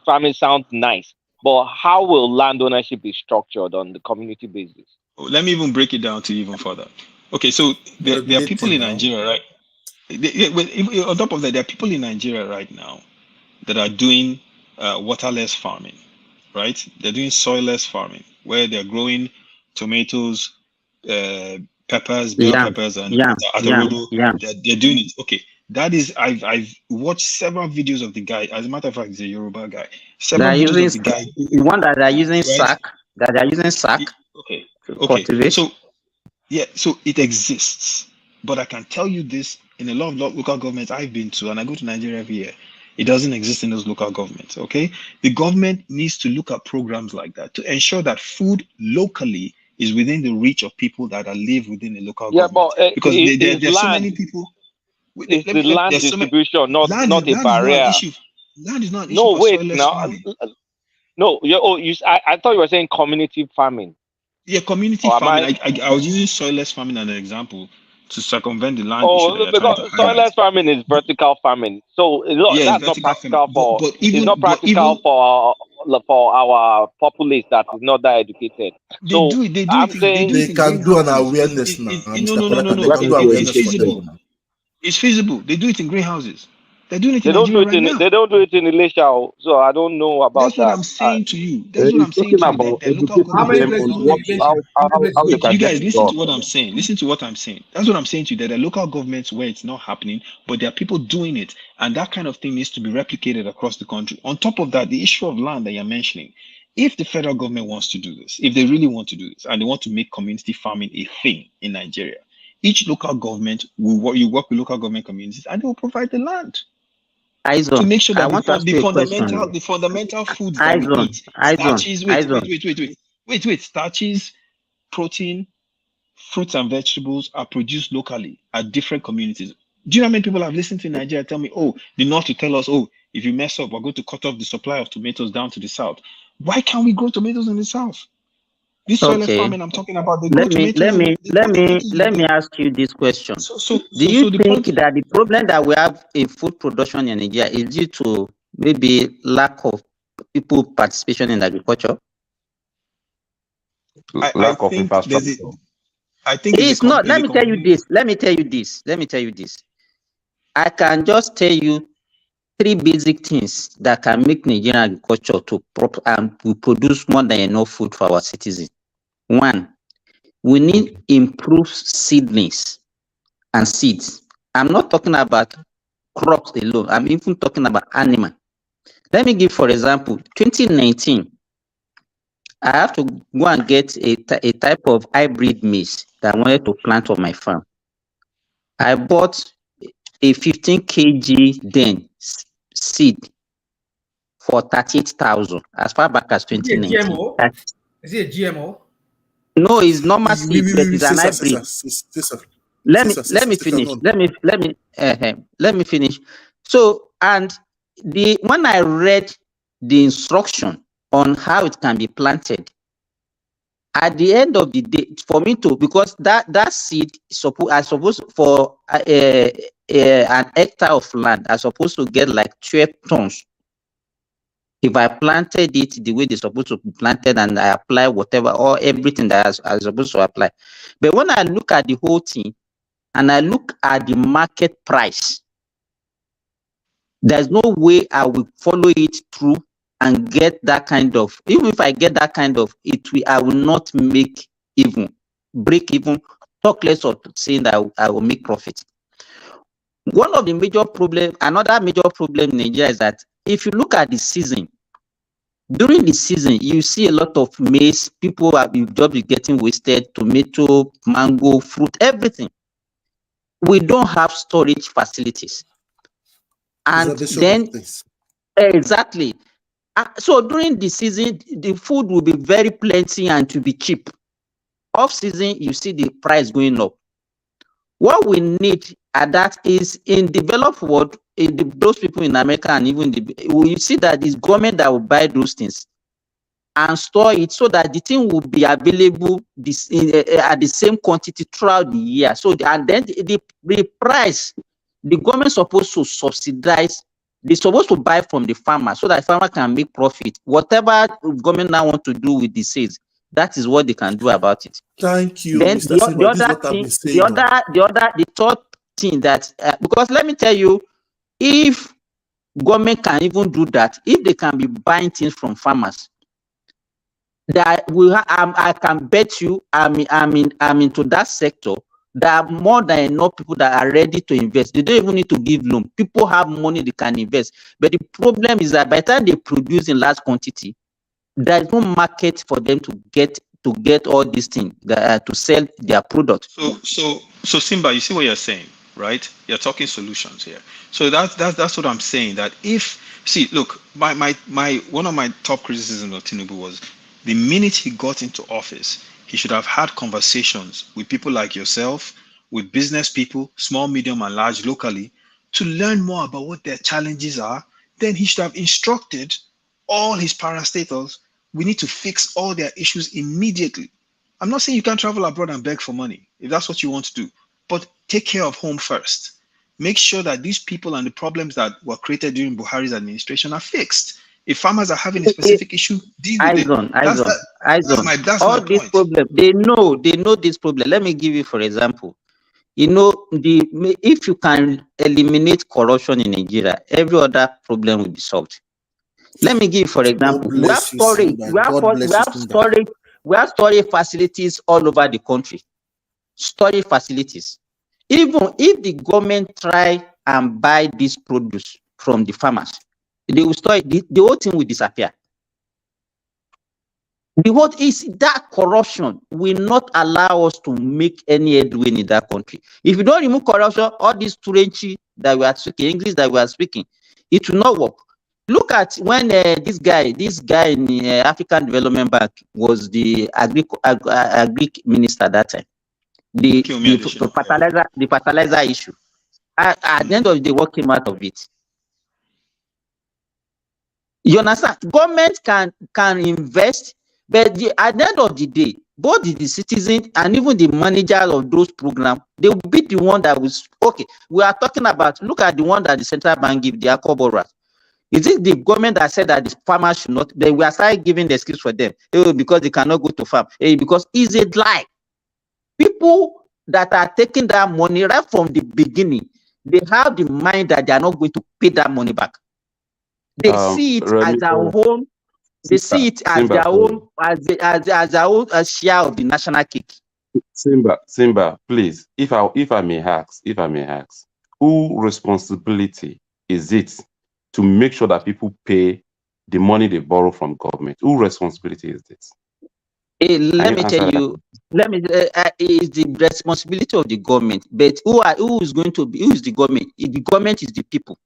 farming sounds nice, but how will land ownership be structured on the community basis? Let me even break it down to even further. Okay, so there are people in Nigeria, right? On top of that, there are people in Nigeria right now that are doing waterless farming, right? They're doing soilless farming where they're growing tomatoes, peppers, bell peppers, and atarodo. They're doing it. Okay, that is I've watched several videos of the guy. As a matter of fact, he's a Yoruba guy. Several videos of the guy. The one that they're using sack. Okay. Cultivate. So it exists, but I can tell you this: in a lot of local governments I've been to, and I go to Nigeria every year, it doesn't exist in those local governments. Okay, the government needs to look at programs like that to ensure that food locally is within the reach of people that live within a local government. Because there are so many people. It's the land distribution, not a barrier. Land is not an issue. No, wait, now. No, I thought you were saying community farming. Yeah, community farming. I was using soilless farming as an example to circumvent the land issue. Because soilless farming is vertical farming, so that's not practical for. It's not practical for our populace that is not that educated. So I'm saying they can do an awareness now. No. It's feasible. They do it in greenhouses. They're doing it in Nigeria right now. They don't do it in Elisha, so I don't know about that. That's what I'm saying to you. That's what I'm saying to you. You guys, listen to what I'm saying. Listen to what I'm saying. That's what I'm saying to you. That there are local governments where it's not happening, but there are people doing it, and that kind of thing needs to be replicated across the country. On top of that, the issue of land that you're mentioning. If the federal government wants to do this, if they really want to do this, and they want to make community farming a thing in Nigeria, each local government will work with local government communities, and they will provide the land. Aizen, to make sure I that want to ask you a question. the fundamental foods that we Aizen, eat, Aizen, starches, Aizen. starches, protein, fruits and vegetables are produced locally at different communities. Do you know how many people have listened to Nigeria tell me, oh, the North to tell us, oh, if you mess up, we're going to cut off the supply of tomatoes down to the South. Why can't we grow tomatoes in the South? This soil Okay. farming I'm talking about, they grow tomatoes and they grow tomatoes let me ask you this question. Do you So the think point, that the problem that we have in food production in Nigeria is due to maybe lack of people participation in agriculture? I think there's a, I think It's not. Let me tell you this. Let me tell you this. I can just tell you 3 basic things that can make Nigerian agriculture to we produce more than enough food for our citizens. 1, we need improved seedlings and seeds. I'm not talking about crops alone. I'm even talking about animal. Let me give, for example, 2019. I have to go and get a type of hybrid maize that I wanted to plant on my farm. I bought a 15 kg then seed for 38,000 as far back as 2019. GMO? Is it a GMO? No, it's normal seed, but it's an hybrid. Let me finish. Let me finish. So, and when I read the instruction on how it can be planted, at the end of the day, for me to, because that seed I supposed for an hectare of land, I supposed to get like 12 tons. If I planted it the way they're supposed to be planted and I apply whatever or everything that I was supposed to apply. But when I look at the whole thing and I look at the market price, there's no way I will follow it through and get that kind of, even if I get that kind of, I will not break even, talk less of saying that I will make profit. One of the another major problem in Nigeria is that if you look at the season, during the season, you see a lot of maize, people just be getting wasted, tomato, mango, fruit, everything. We don't have storage facilities. And then, exactly. So during the season, the food will be very plenty and to be cheap. Off season, you see the price going up. What we need at that is in developed world, those people in America and even you see that it's government that will buy those things and store it so that the thing will be available at the same quantity throughout the year. So and then the price, the government is supposed to subsidize. They're supposed to buy from the farmer so that the farmer can make profit. Whatever government now want to do with the sales, that is what they can do about it. Thank you, Then Mr. Simba. This is what I've been saying. The third thing that because let me tell you, if government can even do that, if they can be buying things from farmers, that I can bet you I'm into that sector. There are more than enough people that are ready to invest. They don't even need to give loan. People have money they can invest. But the problem is that by the time they produce in large quantity, there is no market for them to get all these things to sell their product. So Simba, you see what you're saying, right? You're talking solutions here. So that's what I'm saying. That look, my one of my top criticisms of Tinubu was the minute he got into office, he should have had conversations with people like yourself, with business people, small, medium, and large locally, to learn more about what their challenges are. Then he should have instructed all his parastatals, we need to fix all their issues immediately. I'm not saying you can't travel abroad and beg for money, if that's what you want to do, but take care of home first. Make sure that these people and the problems that were created during Buhari's administration are fixed. If farmers are having a specific issue, deal with it. That's my point. They know this problem. Let me give you, for example, if you can eliminate corruption in Nigeria, every other problem will be solved. Let me give you, for example, we have storage facilities all over the country. Storage facilities. Even if the government try and buy this produce from the farmers, they will store it, the whole thing will disappear. The what is that corruption will not allow us to make any headway in that country. If you don't remove corruption, all this Turenchi that we are speaking, English that we are speaking, it will not work. Look at when this guy in the African Development Bank was the agri minister that time. The fertilizer issue. At the end of the day, what came out of it? You understand? Government can invest, but at the end of the day, both the citizens and even the manager of those programs, they will be the one that was okay. We are talking about, look at the one that the central bank give the Akoboras. Is it the government that said that the farmers should not? They were started giving the excuse for them, because they cannot go to farm, because it's a lie. People that are taking that money right from the beginning, they have the mind that they are not going to pay that money back. They see it as their own. They see it as their own, as their own share of the national cake. Simba, please, if I may ask, whose responsibility is it to make sure that people pay the money they borrow from government? Whose responsibility is this? Let me tell you. It's the responsibility of the government. But who is the government? The government is the people.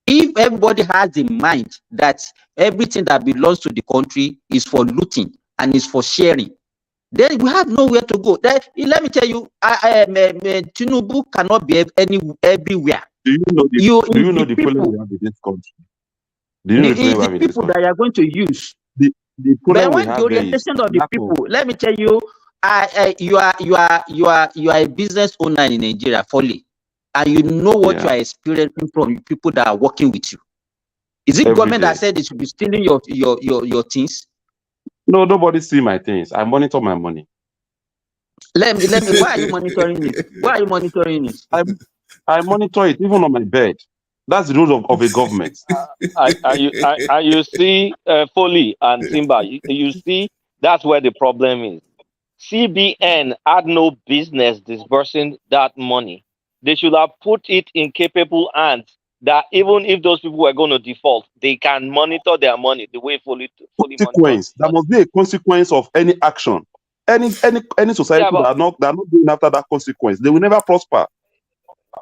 If everybody has in mind that everything that belongs to the country is for looting and is for sharing, then we have nowhere to go. Let me tell you, Tinubu cannot be everywhere. Do you know the problem we have in this country? Do you know the problem we have in this country? That you are going to use. But when the orientation of the people, let me tell you, you are a business owner in Nigeria fully, and you know what you are experiencing from people that are working with you. Is it government that said they should be stealing your things? No, nobody see my things. I monitor my money. Let me. Why are you monitoring it? Why are you monitoring it? I monitor it even on my bed. That's the rule of a government. You see, Foley and Simba, you see, that's where the problem is. CBN had no business disbursing that money. They should have put it in capable hands that even if those people were going to default, they can monitor their money the way Foley consequence. There must be a consequence of any action. Any society that are not going after that consequence, they will never prosper.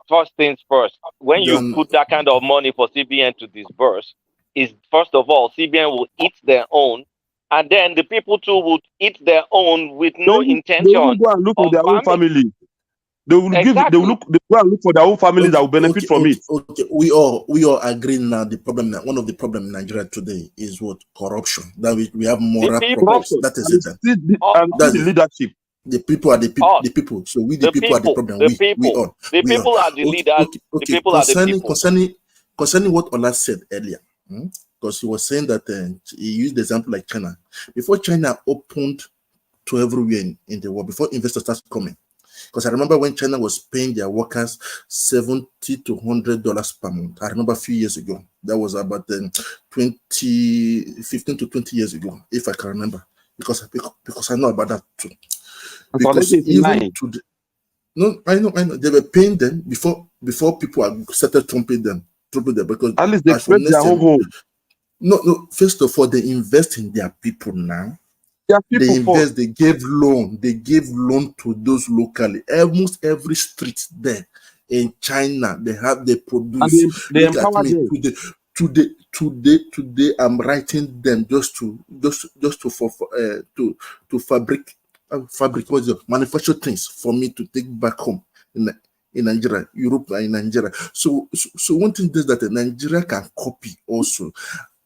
First things first, when you put that kind of money for CBN to disburse, is first of all, CBN will eat their own, and then the people too would eat their own with no intention. They will go and look for their own family. They will go and look for their own families that will benefit from it. Okay, we all agree now. The problem, one of the problems in Nigeria today is what? Corruption. That we have moral problems. That is it. That's the leadership. The people are the people. So we the people are the problem. The people are the leaders. The people are the people. Concerning what Ola said earlier, because he was saying that he used the example like China. Before China opened to everywhere in the world, before investors started coming, because I remember when China was paying their workers $70 to $100 per month. I remember a few years ago. That was about 15 to 20 years ago, if I can remember, because I know about that too. Because even today, no, I know, they were paying them before people started trumping them because at least they create their own home. No. First of all, they invest in their people now. They gave loan to those locally. Almost every street there in China, they produce. They empower them. Today, I'm writing them just to manufacture things for me to take back home in Nigeria, Europe, and in Nigeria. So one thing is that Nigeria can copy also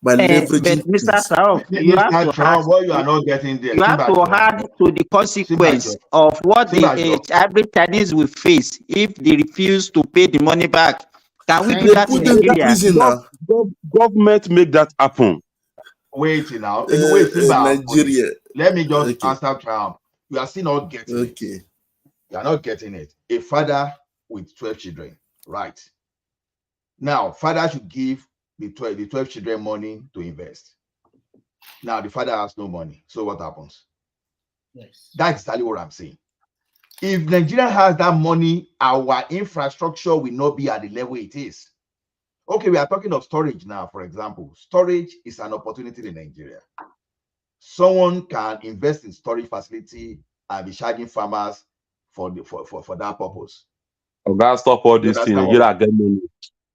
by leveraging. But Mr. Sarov, you have to add what you are not getting there. You have to add to the consequence of what the average Chinese will face if they refuse to pay the money back. Can we do that in Nigeria? Government make that happen. Wait now. Nigeria. Let me just answer Trump. You are still not getting it. You are not getting it. A father with 12 children, right? Now, father should give the 12 children money to invest. Now, the father has no money. So what happens? Yes. That's exactly what I'm saying. If Nigeria has that money, our infrastructure will not be at the level it is. Okay, we are talking of storage now, for example. Storage is an opportunity in Nigeria. someone can invest in storage facility and be charging farmers for that purpose. Oh, God, stop all You this thing. understand? Nigeria get money.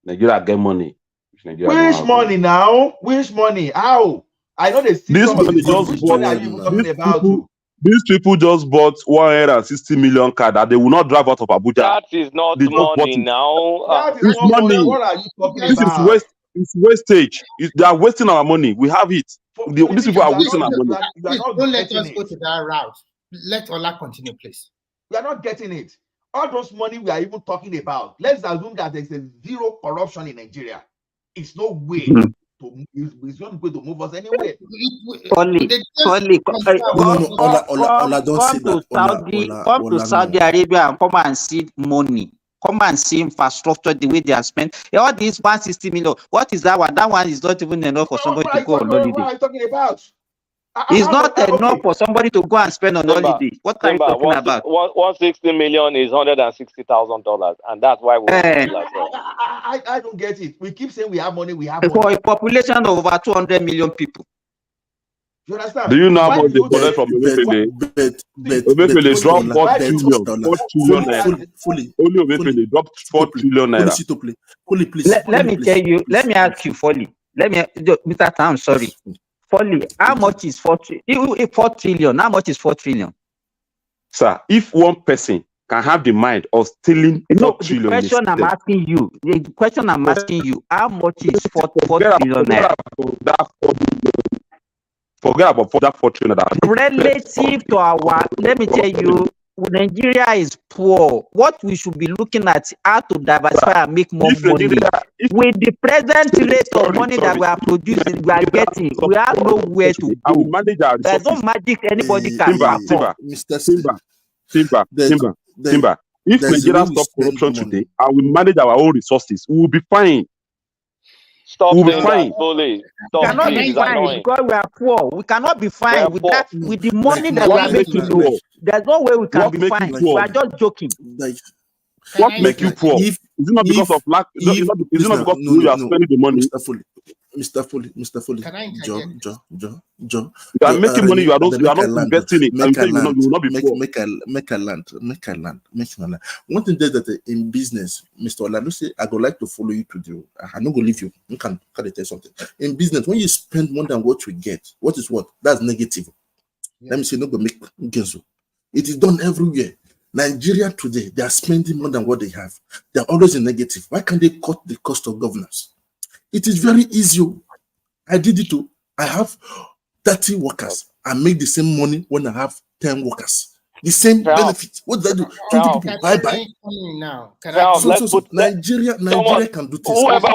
Nigeria get money. Nigeria don't Which have money now? Which money? How? I know they see This some of money these things. just Which bought. money are you even talking about? These people just bought 160 million car that they will not drive out of Abuja. That is not They just bought money it. now. That is It's not money. money. What are you talking This is about? waste. It's wastage. They are wasting our money. We have it. These people are wasting our money. You are not Don't let getting us go to that route. Let Ola continue, please. We are not getting it. All those money we are even talking about, let's assume that there's a zero corruption in Nigeria. It's no way it's not going to move us anywhere. Only, Ola, don't say that. Come to Saudi Arabia and come and see money. Come and see infrastructure, the way they are spent. All these 160 million. What is that one? That one is not even enough for somebody to go on holiday. What are you talking about? It's not enough for somebody to go and spend on holiday. What are you talking about? 160 million is $160,000, and that's why we I don't get it. We keep saying we have money, we have money. For a population of over 200 million people. You understand? Do you know how much they collect from Obefele? Obefele dropped 4 trillion naira. Only Obefele dropped 4 trillion naira. Let me tell you. Let me ask you, Foley. Mr. Tam, sorry. Foley, how much is 4 trillion? How much is 4 trillion? Sir, if one person can have the mind of stealing 4 trillion, the question I'm asking you, how much is 4 trillion naira? Forget about that 4 trillion. Relative to our, let me tell you, Nigeria is poor. What we should be looking at how to diversify and make more money. With the present rate of money that we are producing, we are getting, we have nowhere to go. There's no magic anybody can perform. Simba. If Nigeria stop corruption today and we manage our own resources, we will be fine. We'll be fine. We cannot be fine because we are poor. We cannot be fine with that, with the money that we are making. There's no way we can be fine. We are just joking. What make you poor? Is it not because of lack? Is it not because you are spending the money? Mr. Foley, Joe. You are making money. You are not investing it. You will not be poor. Make a land. One thing is that in business, Mr. Orlando say, I would like to follow you to do. I'm not going to leave you. You can tell something. In business, when you spend more than what you get, what is what? That's negative. Yeah. Let me say, not going to make genzo. It is done everywhere. Nigeria today, they are spending more than what they have. They are always in negative. Why can't they cut the cost of governance? It is very easy. I did it too. I have 30 workers. I make the same money when I have 10 workers. The same benefit. What did I do? 20 people. Bye-bye. Nigeria can do this. Whoever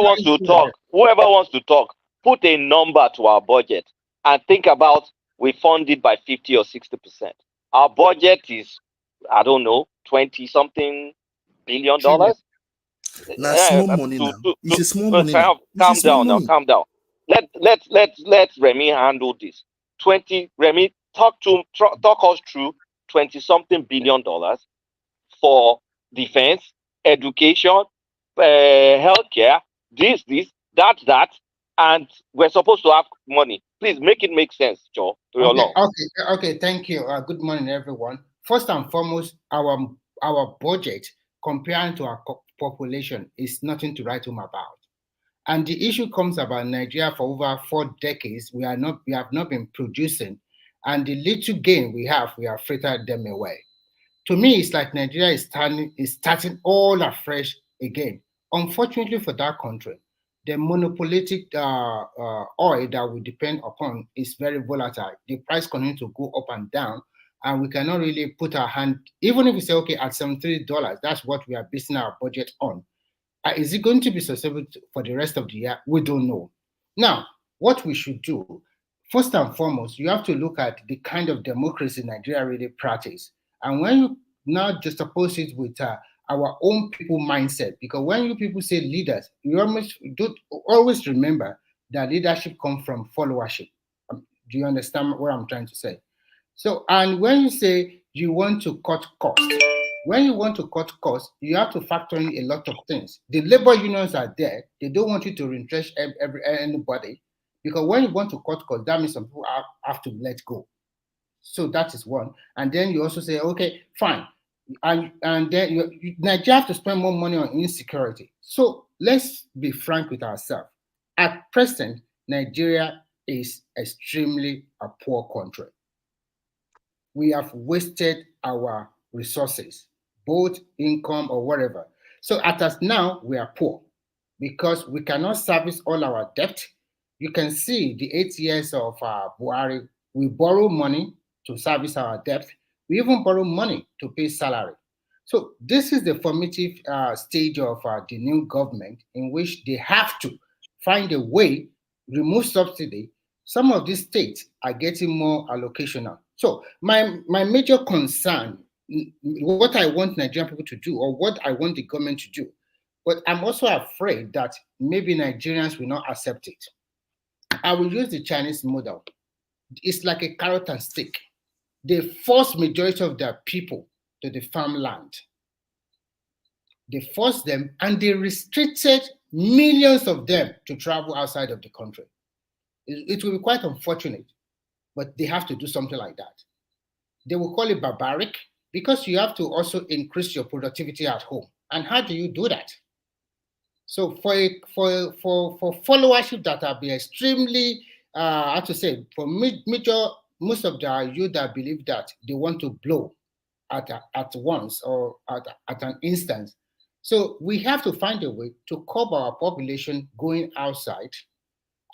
wants to talk, put a number to our budget and think about we fund it by 50 or 60%. Our budget is, I don't know, 20-something billion dollars. Now small money now. It's a small money. Calm down. Let Remy handle this. Remy, talk us through 20-something billion dollars for defense, education, healthcare, this, that, and we're supposed to have money. Please make it make sense, Joe. Okay. Thank you. Good morning, everyone. First and foremost, our budget comparing to our population is nothing to write home about. And the issue comes about Nigeria for over 4 decades. We have not been producing, and the little gain we have frittered them away. To me, it's like Nigeria is starting all afresh again. Unfortunately for that country, the monopolistic oil that we depend upon is very volatile. The price continues to go up and down, and we cannot really put our hand, even if we say, okay, at $73, that's what we are basing our budget on. Is it going to be sustainable for the rest of the year? We don't know. Now, what we should do, first and foremost, you have to look at the kind of democracy Nigeria really practices. And when you now just oppose it with our own people mindset, because when you people say leaders, you always remember that leadership comes from followership. Do you understand what I'm trying to say? So, and when you say you want to cut costs, you have to factor in a lot of things. The labor unions are there. They don't want you to retrench anybody. Because when you want to cut costs, that means some people have to let go. So that is one. And then you also say, okay, fine. And then Nigeria have to spend more money on insecurity. So let's be frank with ourselves. At present, Nigeria is extremely a poor country. We have wasted our resources, both income or whatever. So at us now, we are poor because we cannot service all our debt. You can see the 8 years of Buhari, we borrow money to service our debt. We even borrow money to pay salary. So this is the formative stage of the new government in which they have to find a way, remove subsidy. Some of these states are getting more allocational. So my major concern, what I want Nigerian people to do, or what I want the government to do, but I'm also afraid that maybe Nigerians will not accept it. I will use the Chinese model. It's like a carrot and stick. They force majority of their people to the farmland. They forced them and they restricted millions of them to travel outside of the country. It will be quite unfortunate, but they have to do something like that. They will call it barbaric because you have to also increase your productivity at home. And how do you do that? So for followership that have been extremely, how to say, for most of the youth that believe that they want to blow at once or at an instance. So we have to find a way to curb our population going outside.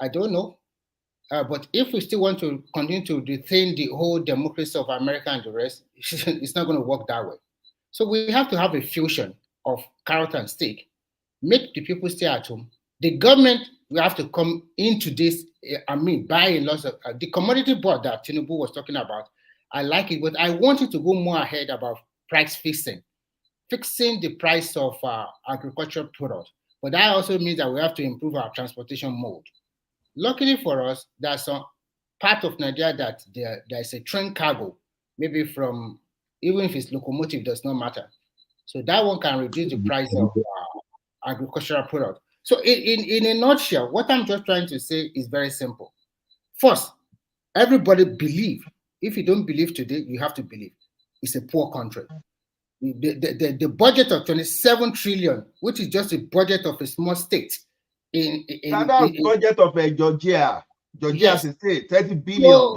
I don't know. But if we still want to continue to retain the whole democracy of America and the rest, it's not going to work that way. So we have to have a fusion of carrot and stick, make the people stay at home. The government will have to come into this, buy a lot of, the commodity board that Tinubu was talking about. I like it, but I want it to go more ahead about price fixing the price of agricultural products. But that also means that we have to improve our transportation mode. Luckily for us, there's some part of Nigeria that there's a train cargo, maybe from, even if it's locomotive, does not matter. So that one can reduce the price of agricultural product. So in a nutshell, what I'm just trying to say is very simple. First, everybody believe. If you don't believe today, you have to believe. It's a poor country. The budget of 27 trillion, which is just a budget of a small state. Budget of Georgia. Georgia Yes. is a state, $30 billion.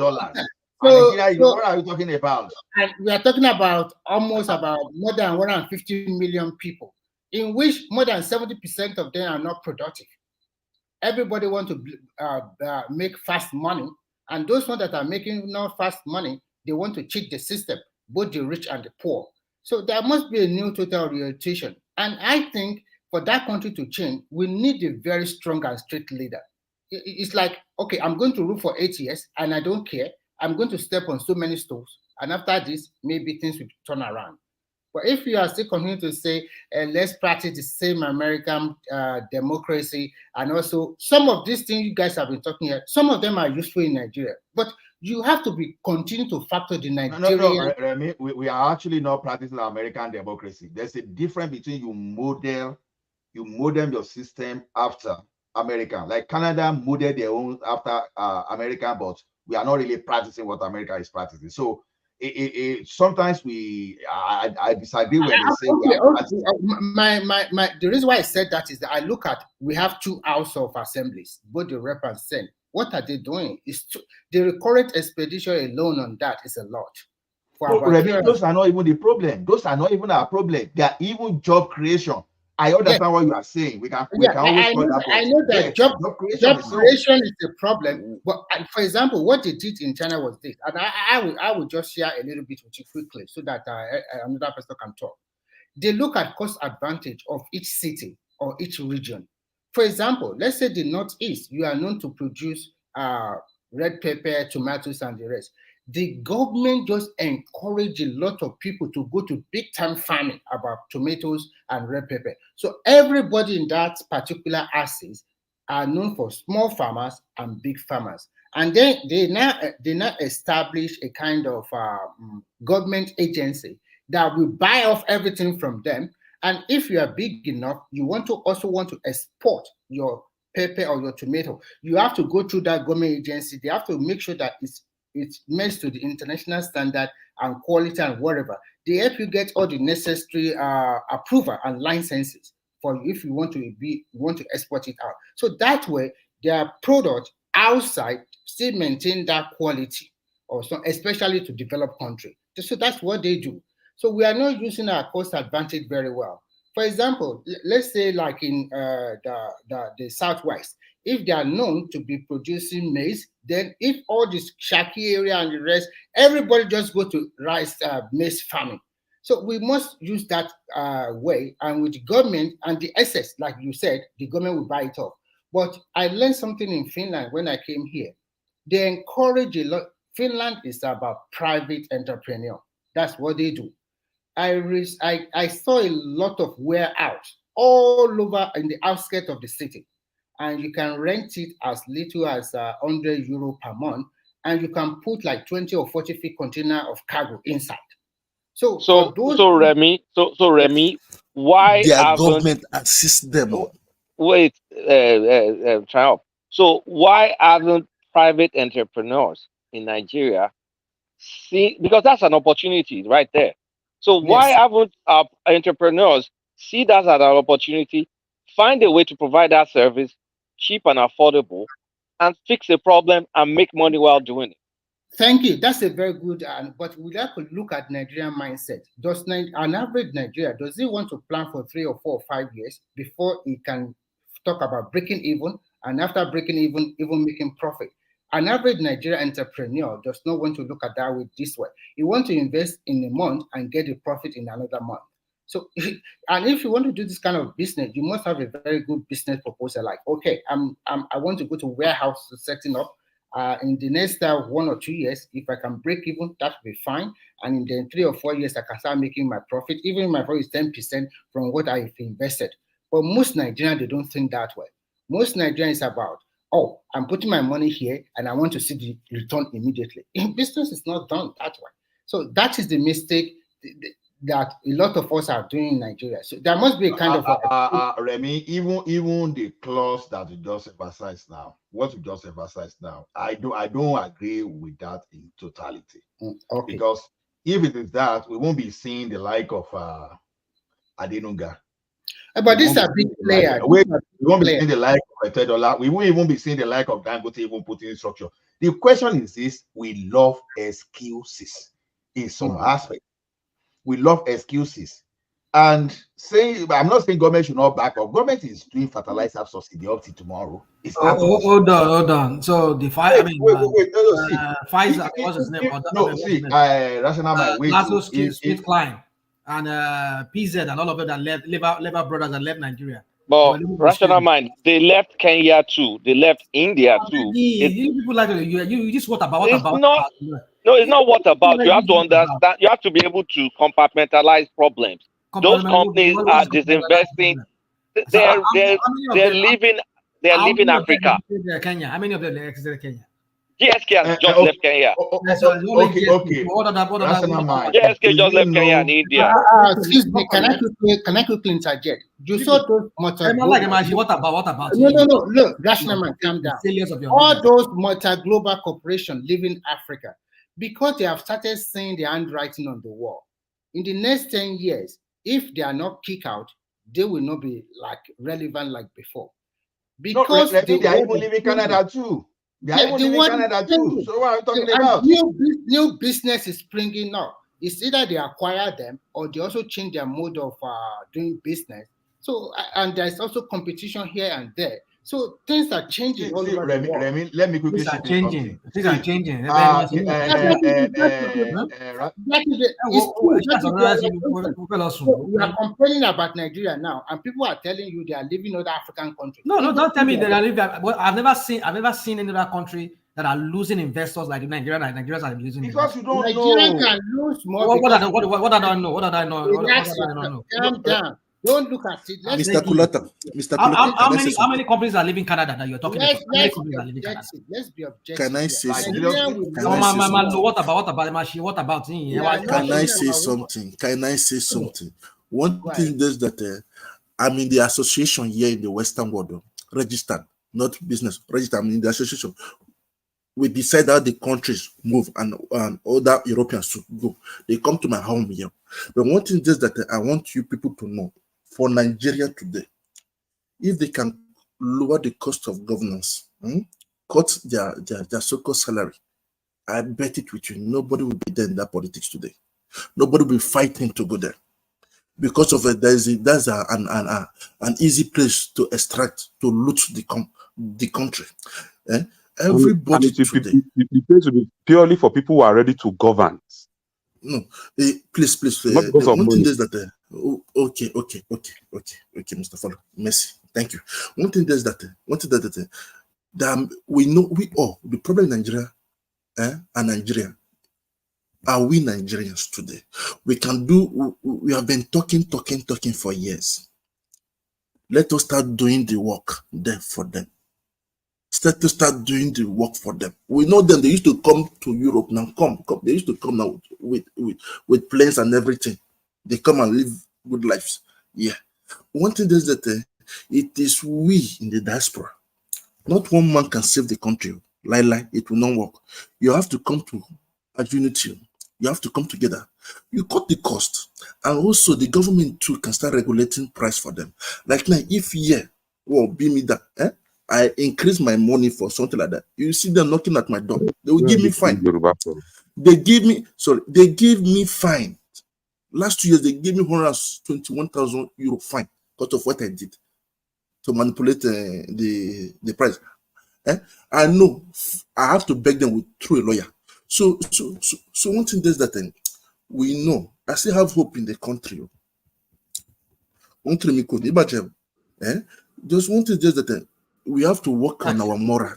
Nigeria, what are you talking about? And we are talking about almost about more than 150 million people, in which more than 70% of them are not productive. Everybody wants to make fast money, and those ones that are making not fast money, they want to cheat the system, both the rich and the poor. So there must be a new total orientation. And I think for that country to change, we need a very strong and straight leader. It's like, okay, I'm going to rule for 8 years and I don't care. I'm going to step on so many stones. And after this, maybe things will turn around. But if you are still continuing to say, let's practice the same American democracy, and also some of these things you guys have been talking about, some of them are useful in Nigeria. But you have to continue to factor the Nigerian. No, Remy, we are actually not practicing American democracy. There's a difference between you model your system after American. Like Canada modeled their own after American, but we are not really practicing what America is practicing. So sometimes I disagree when they say the reason why I said that is that I look at, we have 2 House of Assemblies, both the Rep and Senate. What are they doing? The current expedition alone on that is a lot. Those are not even the problem. Those are not even our problem. They are even job creation. I understand what you are saying. We can always call that. I know that job creation is a problem. But for example, what they did in China was this, and I will just share a little bit with you quickly so that another person can talk. They look at cost advantage of each city or each region. For example, let's say the Northeast, you are known to produce red pepper, tomatoes, and the rest. The government just encourage a lot of people to go to big time farming about tomatoes and red pepper. So everybody in that particular axis are known for small farmers and big farmers. And then they now establish a kind of government agency that will buy off everything from them. And if you are big enough, you also want to export your pepper or your tomato, you have to go through that government agency. They have to make sure that it's matched to the international standard and quality and whatever. They help you get all the necessary approval and licenses for you if you want to export it out. So that way, their product outside still maintain that quality, also, especially to developed country. So that's what they do. So we are not using our cost advantage very well. For example, let's say like in the Southwest, if they are known to be producing maize, then if all this Shaki area and the rest, everybody just go to rice maize farming. So we must use that way, and with the government and the excess, like you said, the government will buy it off. But I learned something in Finland when I came here. They encourage a lot. Finland is about private entrepreneur. That's what they do. I saw a lot of warehouse all over in the outskirts of the city, and you can rent it as little as €100 per month, and you can put like 20 or 40 feet container of cargo inside. So Remy, why their haven't government assist them? wait, Triumph. So why haven't private entrepreneurs in Nigeria see, because that's an opportunity right there. So why haven't our entrepreneurs see that as an opportunity, find a way to provide that service cheap and affordable, and fix a problem and make money while doing it? Thank you. That's a very good, but we have to look at Nigerian mindset. Does an average Nigeria, does he want to plan for 3 or 4 or 5 years before he can talk about breaking even, and after breaking even making profit? An average Nigerian entrepreneur does not want to look at that way this way. He wants to invest in a month and get a profit in another month. So, and if you want to do this kind of business, you must have a very good business proposal. Like, okay, I want to go to warehouse setting up. In the next 1 or 2 years, if I can break even, that will be fine. And in the 3 or 4 years, I can start making my profit. Even if my profit is 10% from what I've invested. But most Nigerians, they don't think that way. Most Nigerians is about, oh, I'm putting my money here and I want to see the return immediately. In business, it's not done that way. So that is the mistake that a lot of us are doing in Nigeria. So there must be a kind of Remy, even the clause that you just emphasized now, what you just emphasized now, I don't agree with that in totality. Okay. Because if it is that, we won't be seeing the like of Adenunga. But these are big players. We won't be seeing the like of $10. We won't even be seeing the like of Dangote even putting in structure. The question is this: we love excuses in some aspect. We love excuses. And I'm not saying government should not back up. Government is doing fertilizer subsidy up to tomorrow. It's hold on. So the Pfizer, what's his name? Rational Mind. Smith Klein and PZ and all of them that left Labour brothers that left Nigeria. But Rational Mind, they left Kenya too. They left India too. People like you just what about? No, it's not what about. You have to understand. You have to be able to compartmentalize problems. Those companies are disinvesting. They're leaving Africa. Kenya. How many of them exited Kenya? GSK has just left Kenya. Okay. GSK just left Kenya and India. Excuse me, can I quickly interject? You saw those what about? No. Look, Rational Man, calm down. All those multi-global corporations leaving Africa because they have started seeing the handwriting on the wall. In the next 10 years, if they are not kicked out, they will not be like relevant like before. Because they are even leaving Canada too. They are even leaving Canada too. So what are we talking about? New business is springing up. It's either they acquire them or they also change their mode of doing business. So, and there's also competition here and there. So things are changing all over the world. Remy, let me quickly Things are changing. So we are complaining about Nigeria now, and people are telling you they are leaving other African countries. No, don't tell me they are leaving. I've never seen any other country that are losing investors like Nigeria. Nigerians are losing. Because you don't Nigeria know. can lose more. What I don't know. Calm down. Don't look at it. Mr. Kulata. How many companies are leaving Canada that you're talking about? Let's be objective. Can I say something? What about? Can I say something? One thing is that I'm in the association here in the Western world, registered. not business. Register in the association. We decide how the countries move and other Europeans to go. They come to my home here. But one thing is that I want you people to know, for Nigeria today, if they can lower the cost of governance, cut their so-called salary, I bet it with you, nobody will be there in that politics today. Nobody will be fighting to go there. Because of it, that's an easy place to extract, to loot the country. Everybody today. The place will be purely for people who are ready to govern. No, please. Not because of one money. thing is that okay, Mr. Follow, merci, thank you. One thing is that we know the problem in Nigeria and Nigeria. Are we Nigerians today? We have been talking for years. Let us start doing the work there for them. Start doing the work for them. We know them. They used to come to Europe now. Come. They used to come now with planes and everything. They come and live good lives. Yeah. One thing is that it is we in the diaspora. Not one man can save the country. Lie, it will not work. You have to come to a unity. You have to come together. You cut the cost, and also the government too can start regulating price for them. Like now, if be me that I increase my money for something like that, you see them knocking at my door. They will give me fine. They give me fine. Last 2 years they gave me 121,000 euro fine because of what I did to manipulate the price. I know I have to beg them through a lawyer. So one thing is that we know. I still have hope in the country. Just one thing is that we have to work on our moral.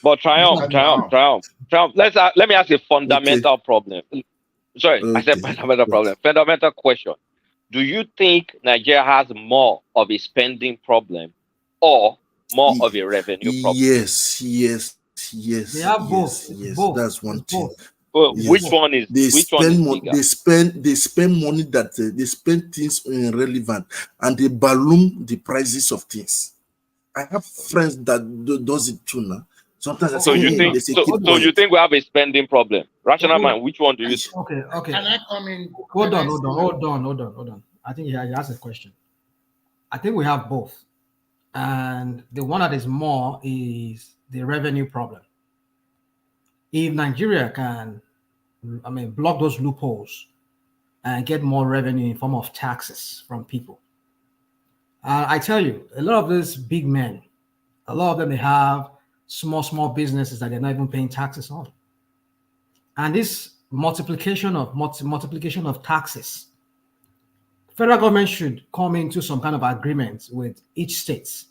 But triumph. Let me ask a fundamental problem. Sorry, I said fundamental problem. Fundamental question. Do you think Nigeria has more of a spending problem or more of a revenue problem? Yes. They have both. Both. That's one thing. Yes. Which one is bigger? They spend money that they spend things irrelevant, and they balloon the prices of things. I have friends that does it too now. Sometimes I say, you think we have a spending problem? Rational mind, which one do you think? Okay. Can I come in? Hold on. I think he asked a question. I think we have both. And the one that is more is the revenue problem. If Nigeria can, block those loopholes and get more revenue in form of taxes from people. I tell you, a lot of these big men, a lot of them, they have small businesses that they're not even paying taxes on. And this multiplication of taxes, federal government should come into some kind of agreement with each state.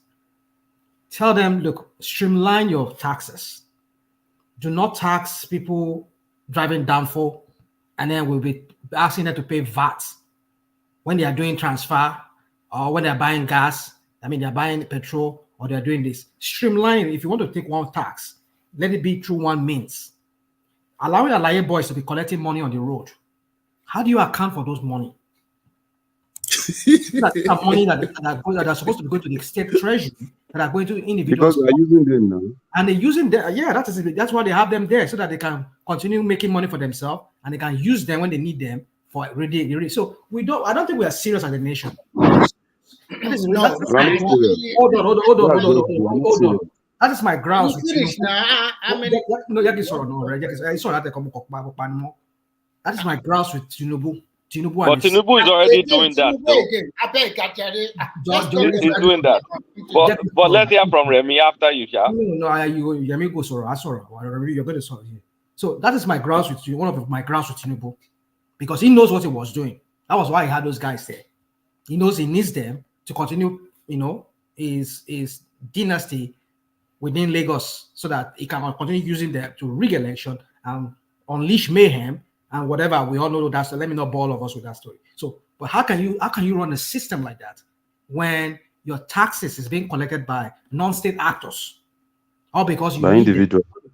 Tell them, look, streamline your taxes. Do not tax people driving downfall, and then we'll be asking them to pay VAT when they are doing transfer or when they're buying gas. They're buying petrol or they're doing this. Streamline it. If you want to take one tax, let it be through one means. Allowing Alaye boys to be collecting money on the road. How do you account for those money? That money that are supposed to be going to the state treasury that are going to individuals. Because they're using them now. And they're using them. Yeah, that's why they have them there, so that they can continue making money for themselves and they can use them when they need them for ready. So I don't think we are serious as a nation. Hold on. That is my grounds. That is my grounds with Tinubu. But Tinubu is already doing that. He's doing that. But let's hear from Remy after you, shall. Yemi go you're going to solve here. So that is my grounds with you. One of my grounds with Tinubu, because he knows what he was doing. That was why he had those guys there. He knows he needs them to continue, his dynasty within Lagos, so that he can continue using them to rig election and unleash mayhem. And whatever, we all know that. So let me not bore all of us with that story. So, but how can you run a system like that when your taxes is being collected by non-state actors, all because you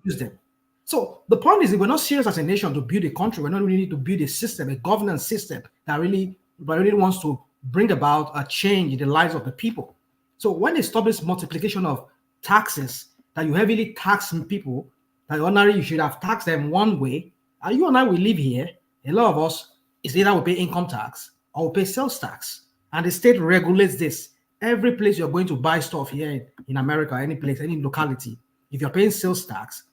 use them? So the point is, if we're not serious as a nation to build a country, we're not really need to build a system, a governance system that really wants to bring about a change in the lives of the people. So when they stop this multiplication of taxes, that you heavily tax people, that ordinarily you should have taxed them one way, and you and I will live here, a lot of us, is either we pay income tax or we pay sales tax. And the state regulates this. Every place you're going to buy stuff here in America, any place, any locality, if you're paying sales tax,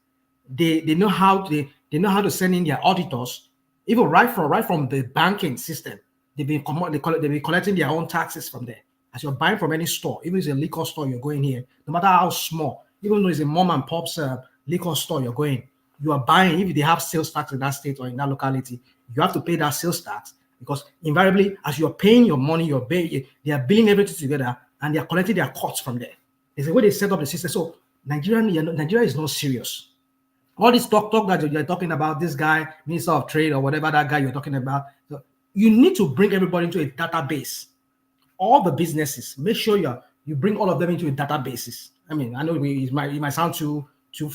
they know how to send in their auditors, even right from the banking system. They've been collecting their own taxes from there. As you're buying from any store, even if it's a liquor store you're going here, no matter how small, even though it's a mom and pop's liquor store you're going, you are buying. If they have sales tax in that state or in that locality, you have to pay that sales tax, because invariably, as you're paying your money, they are billing everything together and they are collecting their cuts from there. It's the way they set up the system. So Nigeria is not serious. All this talk that you're talking about, this guy, Minister of Trade or whatever that guy you're talking about, you need to bring everybody into a database. All the businesses, make sure you bring all of them into a databases. I mean, I know it might sound too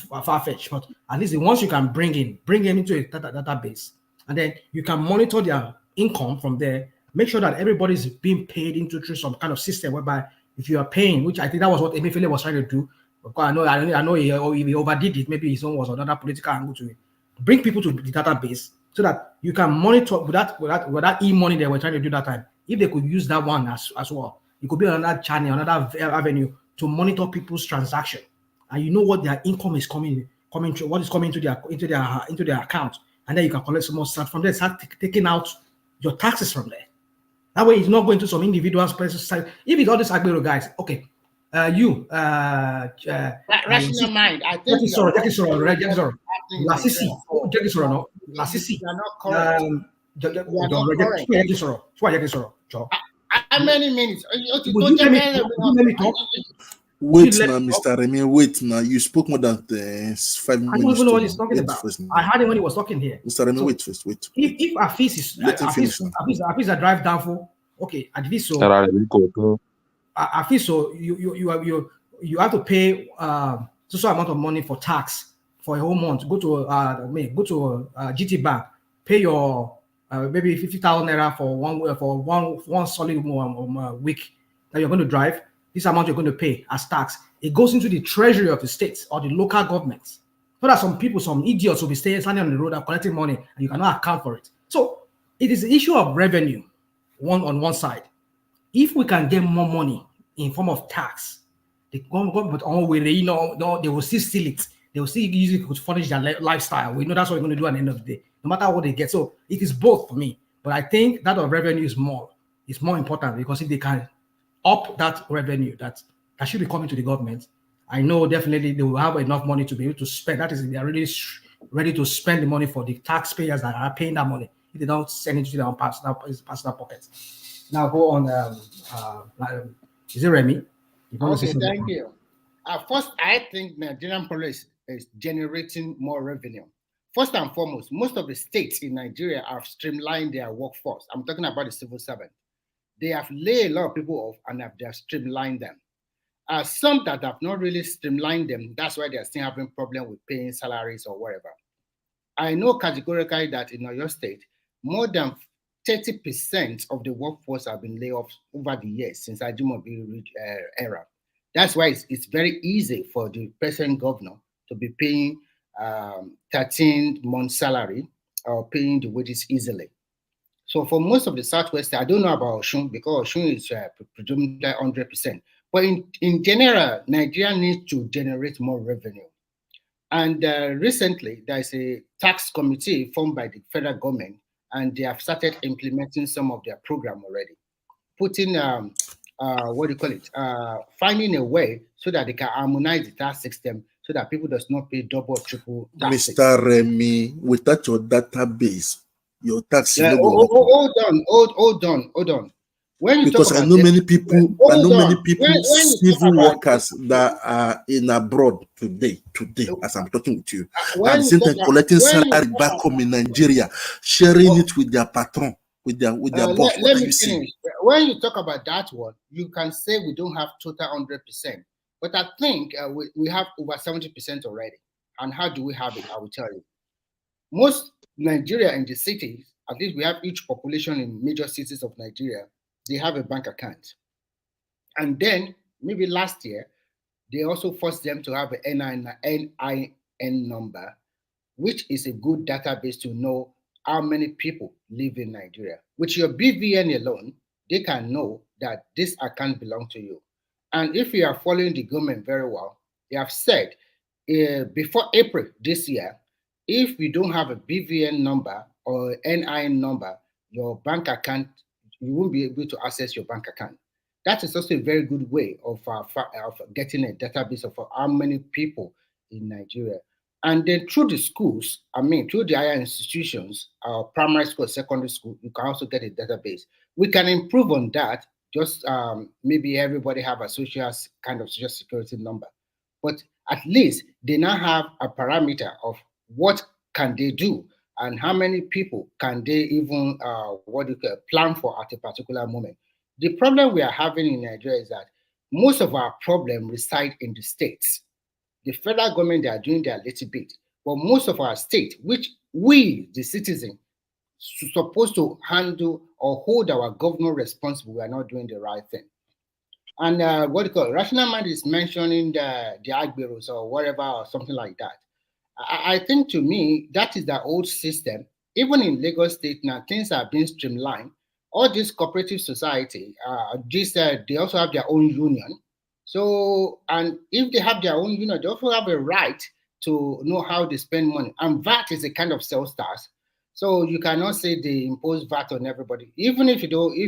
far-fetched, but at least once you can bring them into a database, and then you can monitor their income from there. Make sure that everybody's being paid through some kind of system whereby if you are paying, which I think that was what Emefiele was trying to do. Because I know he overdid it. Maybe his own was another political angle to it. Bring people to the database so that you can monitor with that e-money they were trying to do that time. If they could use that one as well, it could be another channel, another avenue to monitor people's transaction, and you know what their income is coming through, what is coming into their account, and then you can collect some more stuff from there. Start taking out your taxes from there. That way, it's not going to some individual person's side. If it's all these Agbero guys, okay. Rational mind. I think Lasisi. How many minutes? Would you let me talk? Wait now, Mr. Remy. Wait now. You spoke more than 5 minutes. I don't even know what he's talking about. I heard him when he was talking here. Mr. Remy, wait first. Wait. If Afis is Afis a drive down for, okay, at least so. Afis, so you have to pay so amount of money for tax for a whole month. Go to GT Bank, pay your maybe 50,000 naira for one solid week that you're going to drive. This amount you're going to pay as tax, it goes into the treasury of the states or the local governments. So that some idiots will be standing on the road and collecting money, and you cannot account for it. So it is the issue of revenue, on one side. If we can get more money in form of tax, the government, they will still steal it. They will still use it to furnish their lifestyle. We know that's what we're going to do at the end of the day, no matter what they get. So it is both for me. But I think that of revenue is more important, because if they can up that revenue that should be coming to the government, I know definitely they will have enough money to be able to spend. That is, they are really ready to spend the money for the taxpayers that are paying that money. If they don't send it to their own personal pockets. Now go on. Is it Remy? Okay, thank you. First, I think Nigerian police is generating more revenue. First and foremost, most of the states in Nigeria have streamlined their workforce. I'm talking about the civil servant. They have laid a lot of people off and they have streamlined them. Some that have not really streamlined them, that's why they are still having problem with paying salaries or whatever. I know categorically that in Oyo State, more than 30% of the workforce have been laid off over the years since Ajimobi era. That's why it's very easy for the present governor to be paying 13-month salary or paying the wages easily. So for most of the Southwest, I don't know about Osun, because Osun is predominantly 100%. But in general, Nigeria needs to generate more revenue. And recently, there's a tax committee formed by the federal government, and they have started implementing some of their program already, putting, finding a way so that they can harmonize the tax system so that people does not pay double or triple taxes. Mr. Remy, without your database, your tax. Hold on. When you because I know many people, civil workers that are in abroad today, as I'm talking with you, and simply collecting salary back home in Nigeria, sharing it with their patron, with their boss. Let me finish. When you talk about that one, you can say we don't have total 100%, but I think we have over 70% already. And how do we have it? I will tell you. Most Nigeria in the cities, at least we have each population in major cities of Nigeria, they have a bank account. And then maybe last year, they also forced them to have an NIN number, which is a good database to know how many people live in Nigeria. With your BVN alone, they can know that this account belongs to you. And if you are following the government very well, they have said before April this year, if you don't have a BVN number or NIN number, your bank account, you won't be able to access your bank account. That is also a very good way of getting a database of how many people in Nigeria. And then through the schools, through the higher institutions, our primary school, secondary school, you can also get a database. We can improve on that. Just maybe everybody have a social security number, but at least they now have a parameter of what can they do and how many people can they even plan for at a particular moment. The problem we are having in Nigeria is that most of our problems reside in the states. The federal government, they are doing their little bit, but most of our state, which we, the citizen, supposed to handle or hold our government responsible, we are not doing the right thing. And rational mind is mentioning the Agberos or whatever or something like that. I think to me, that is the old system. Even in Lagos State now, things are being streamlined. All this cooperative society, they also have their own union. So, and if they have their own union, they also have a right to know how they spend money. And VAT is a kind of sales tax. So you cannot say they impose VAT on everybody. Even if you don't,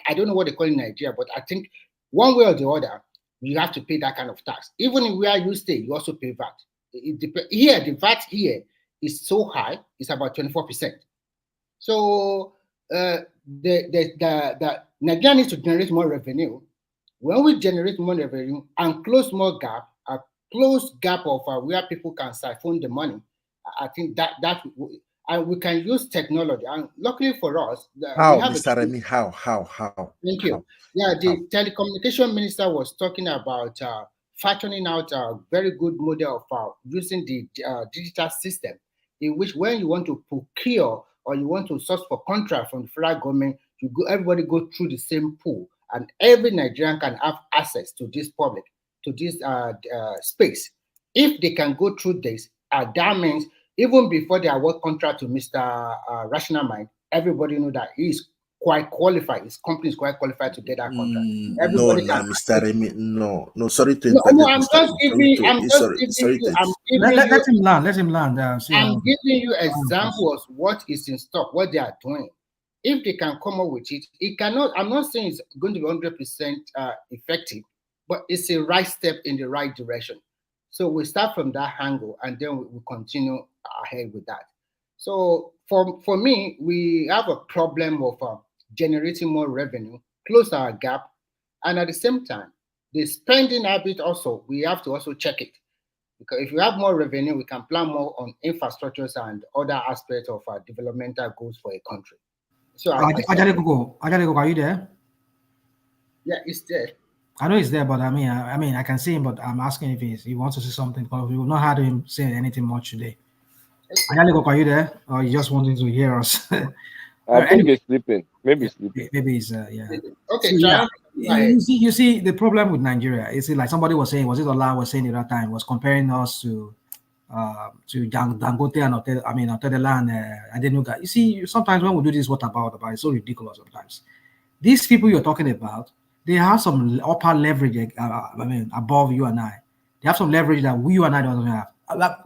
I don't know what they call it in Nigeria, but I think one way or the other, you have to pay that kind of tax. Even where you stay, you also pay VAT. Here, the VAT here is so high, it's about 24%. So the Nigeria needs to generate more revenue. When we generate more revenue and close more gap, a closed gap of where people can siphon the money, I think that and we can use technology. And luckily for us, how, we have Mr. Remy, how? Thank you. Yeah, the telecommunication minister was talking about fashioning out a very good model of using the digital system, in which when you want to procure or you want to source for contract from the federal government, everybody go through the same pool, and every Nigerian can have access to this space. If they can go through this, that means even before they award contract to Mr. Rational Mind, everybody know that he is quite qualified. His company is quite qualified to get that contract. Mr. Remy, no. Sorry to interject. No, I'm just giving. Let him land. I'm giving you examples what is in stock, what they are doing. If they can come up with it, it cannot. I'm not saying it's going to be 100% effective, but it's a right step in the right direction. So we start from that angle, and then we continue ahead with that. So for me, we have a problem of generating more revenue, close our gap, and at the same time, the spending habit also, we have to also check it. Because if we have more revenue, we can plan more on infrastructures and other aspects of our developmental goals for a country. So Ajalego, are you there? Yeah, it's there. I know he's there, but I mean, I can see him, but I'm asking if he wants to say something, because we will not have him say anything much today. Ajalego, are you there? Or you just wanting to hear us? I think he's sleeping. Maybe sleeping. Maybe he's yeah. Okay, so, you see the problem with Nigeria is like somebody was saying, was it Ola was saying the other time, was comparing us to Dangote and Otedeland and Adenuga. You see, sometimes when we do this, what about it's so ridiculous sometimes. These people you're talking about, they have some upper leverage, above you and I. They have some leverage that you and I don't have.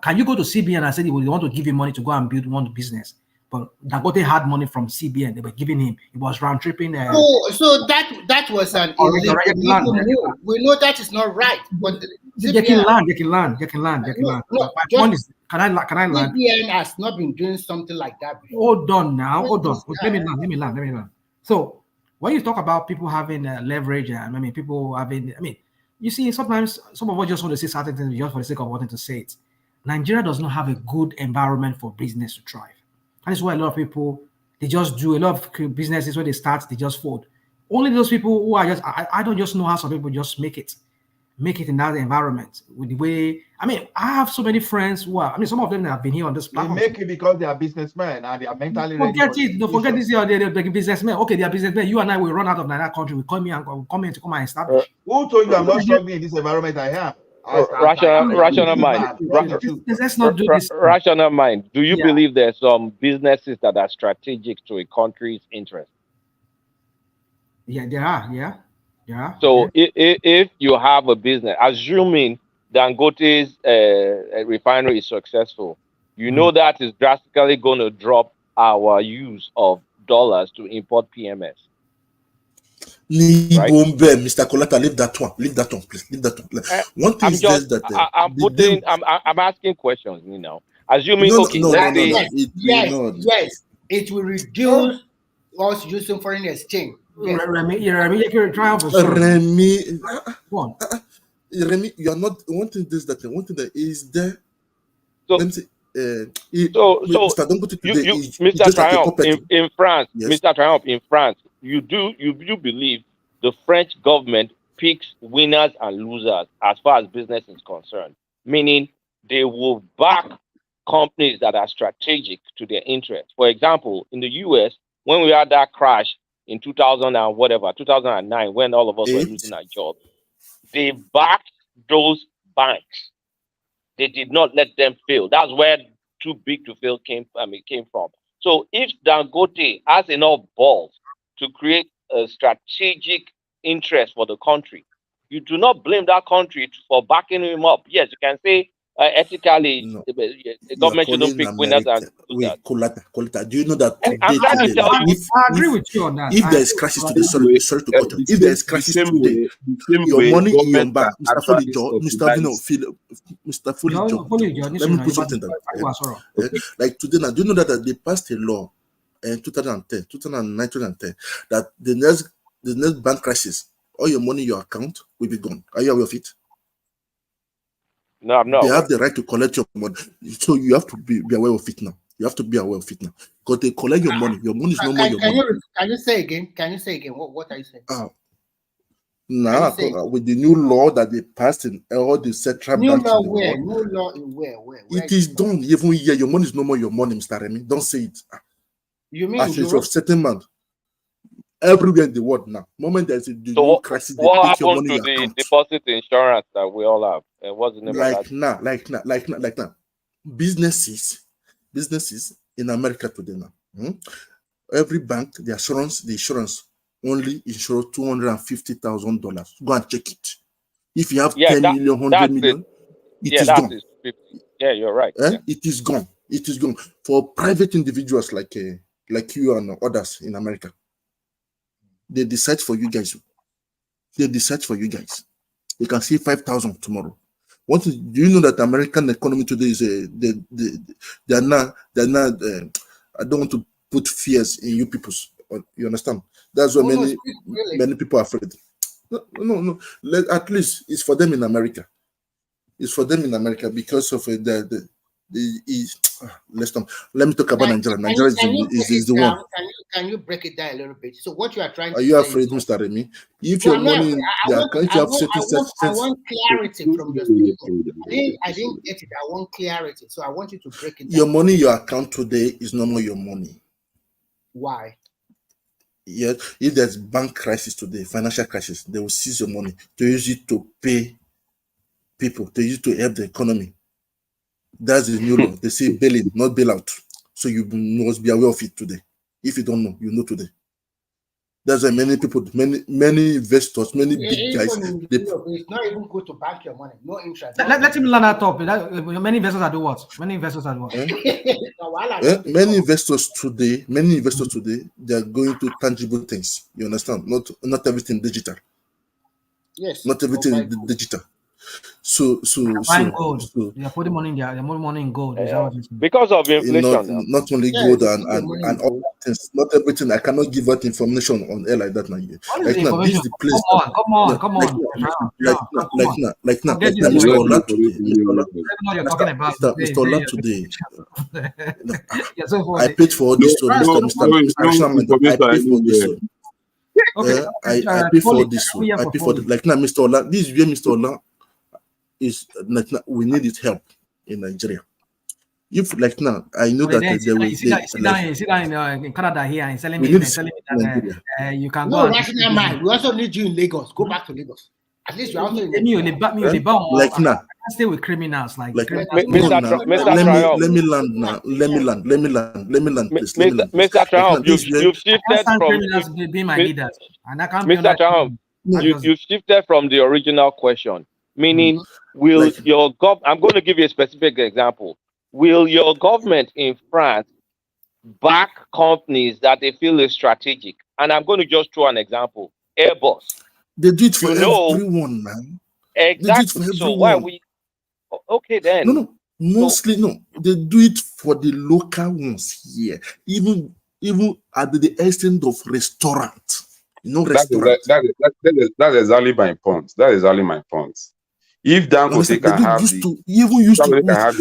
Can you go to CBN and say they want to give you money to go and build one business? But Dangote had money from CBN. They were giving him. He was round tripping. So that was an illegal move. We know that is not right. But they can land. No, my point is, can I land? CBN has not been doing something like that before. Hold on. Let me land. So when you talk about people having leverage, people having, you see, sometimes some of us just want to say certain things just for the sake of wanting to say it. Nigeria does not have a good environment for business to thrive. That is why a lot of people, they just do a lot of businesses when they start, they just fold. Only those people who are just, I don't just know how some people just make it. make it in that environment with the way. I mean, I have so many friends who are. I mean, some of them that have been here on this They platform. make it because they are businessmen and they are mentally ready. Forget it. Don't forget this. They're businessmen. Okay, they are businessmen. You and I will run out of that country. We come here and come and establish. Who told you I'm not struggling in this environment? I am. Rational mind. Let's not do this. Rational mind. Do you Yeah. believe there's some businesses that are strategic to a country's interest? Yeah, there are. Yeah. So if you have a business, assuming Dangote's refinery is successful, you know that is drastically going to drop our use of dollars to import PMS. Right? Mr. Coletta, leave that one, please. Leave that one. One thing is just that I'm asking questions, you know. Assuming yes, it will reduce us using foreign exchange. Yes. Remy, you are not wanting this. That one thing that is there. So, let me say, Mr. Dangote today is Mr. just Triumph like in France, yes. Mr. Triumph in France, you believe the French government picks winners and losers as far as business is concerned, meaning they will back companies that are strategic to their interest. For example, in the US, when we had that crash in 2009, when all of us were losing our jobs, they backed those banks. They did not let them fail. That's where too big to fail came from. So if Dangote has enough balls to create a strategic interest for the country, you do not blame that country for backing him up. Yes, you can say ethically, the government shouldn't pick winners and losers. Coletta, do you know that today, I'm trying to tell you. I agree with you on that. If there is crisis today, sorry to cut you. If there is crisis today, your money in your bank, Mr. Folijo, Mr. Folijo, let me put something down. Like today now, do you know that they passed a law in 2009, 2010, that the next bank crisis, all your money in your account will be gone. Are you aware of it? No, I'm not. They have the right to collect your money. So you have to be aware of it now. You have to be aware of it now. Because they collect your money. Your money is no more your money. Can you say again? What are you saying? Now, with the new law that they passed in all the central banks. New law in where? It is done. Even here, your money is no more your money, Mr. Remy. Don't say it. You mean as of settlement? Everywhere in the world now. Moment there's a new crisis, they take your money in your account. Deposit insurance that we all have? What's the name of that? Like now. Businesses in America today now. Every bank, the insurance only insure $250,000. Go and check it. If you have 10 million, 100 million, it is gone. You're right. It is gone. It is gone. For private individuals like you and others in America, they decide for you guys. They can see 5,000 tomorrow. Do you know that the American economy today is they're not I don't want to put fears in you people's. You understand? That's why many people are afraid. No. At least it's for them in America. It's for them in America because of let me talk about Nigeria. Nigeria is the one. Can you break it down a little bit? So what you are trying to say? Are you afraid, Mr. Remy? If your money, I want clarity from your statement. I didn't get it. I want clarity. So I want you to break it down. Your money, your account today is no more your money. Why? Yes, if there's bank crisis today, financial crisis, they will seize your money to use it to pay people, to use it to help the economy. That's the new law. They say bail in, not bail out. So you must be aware of it today. If you don't know, you know today. That's why many people, many investors, many big guys. It's not even good to bank your money. No interest. Let him learn that topic. Many investors are doing what? Many investors today, they are going to tangible things. You understand? Not everything digital. Yes. Not everything digital. So buying gold. They're putting money in there. They're putting money in gold. Because of inflation. Not only gold and all things. Not everything. I cannot give out information on air like that now. Like now, this is the place. Come on. Like now, Mr. Ola today. I paid for all this to Mr. I paid for this. I pay for this one. I pay for like now, Mr. Ola. This is where Mr. Ola is like we needed help in Nigeria. If like now, I know that then they will. sit down in Canada here and telling We me, need to telling me Nigeria. that you can go No, and rational mind. We also need you in Lagos. Go back to Lagos. At least you're also in me Like I now. can't stay with criminals like Like criminals. no, now, let me land now. Let me land, please. Let me land, please. Mr. Like now, Triumph, this you've I shifted can't stand from criminals being my leaders, and I can't be Mr. under. Triumph, you've shifted from the original question, meaning will your I'm going to give you a specific example. Will your government in France back companies that they feel is strategic? And I'm going to just throw an example. Airbus. They do it for everyone, man. Exactly. They do it for everyone. So why we okay then? No. Mostly no. They do it for the local ones here. Even at the extent of restaurant. Restaurant. That's exactly my point. That is exactly my point. If Dangote can have the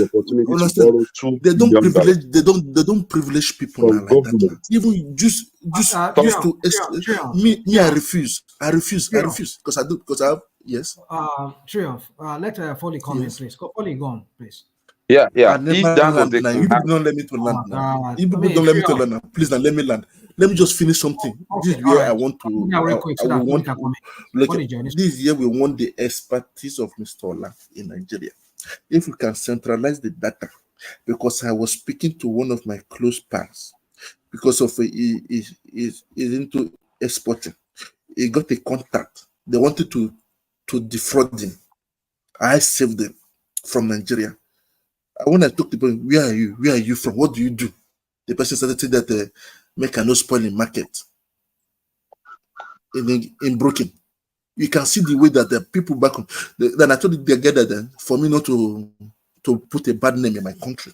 opportunity to borrow $2 billion, they don't privilege people now like government. that. Even just me, I refuse because I have yes. Triumph, let Foley comment, please. Foley, go on, please. Yeah. I never land now. You people don't let me to land now. You people don't let me to land now. Please now let me land. Let me just finish something. Okay, This is where right. I want to. This year we want the expertise of Mr. Ola in Nigeria. If we can centralize the data, because I was speaking to one of my close pals, because of he is into exporting. He got a contact. They wanted to defraud him. I saved them from Nigeria. When I talk to people, where are you? Where are you from? What do you do? The person started saying that make a no spoil in market in Brooklyn. You can see the way that the people back home. Then I told the guy that for me not to put a bad name in my country,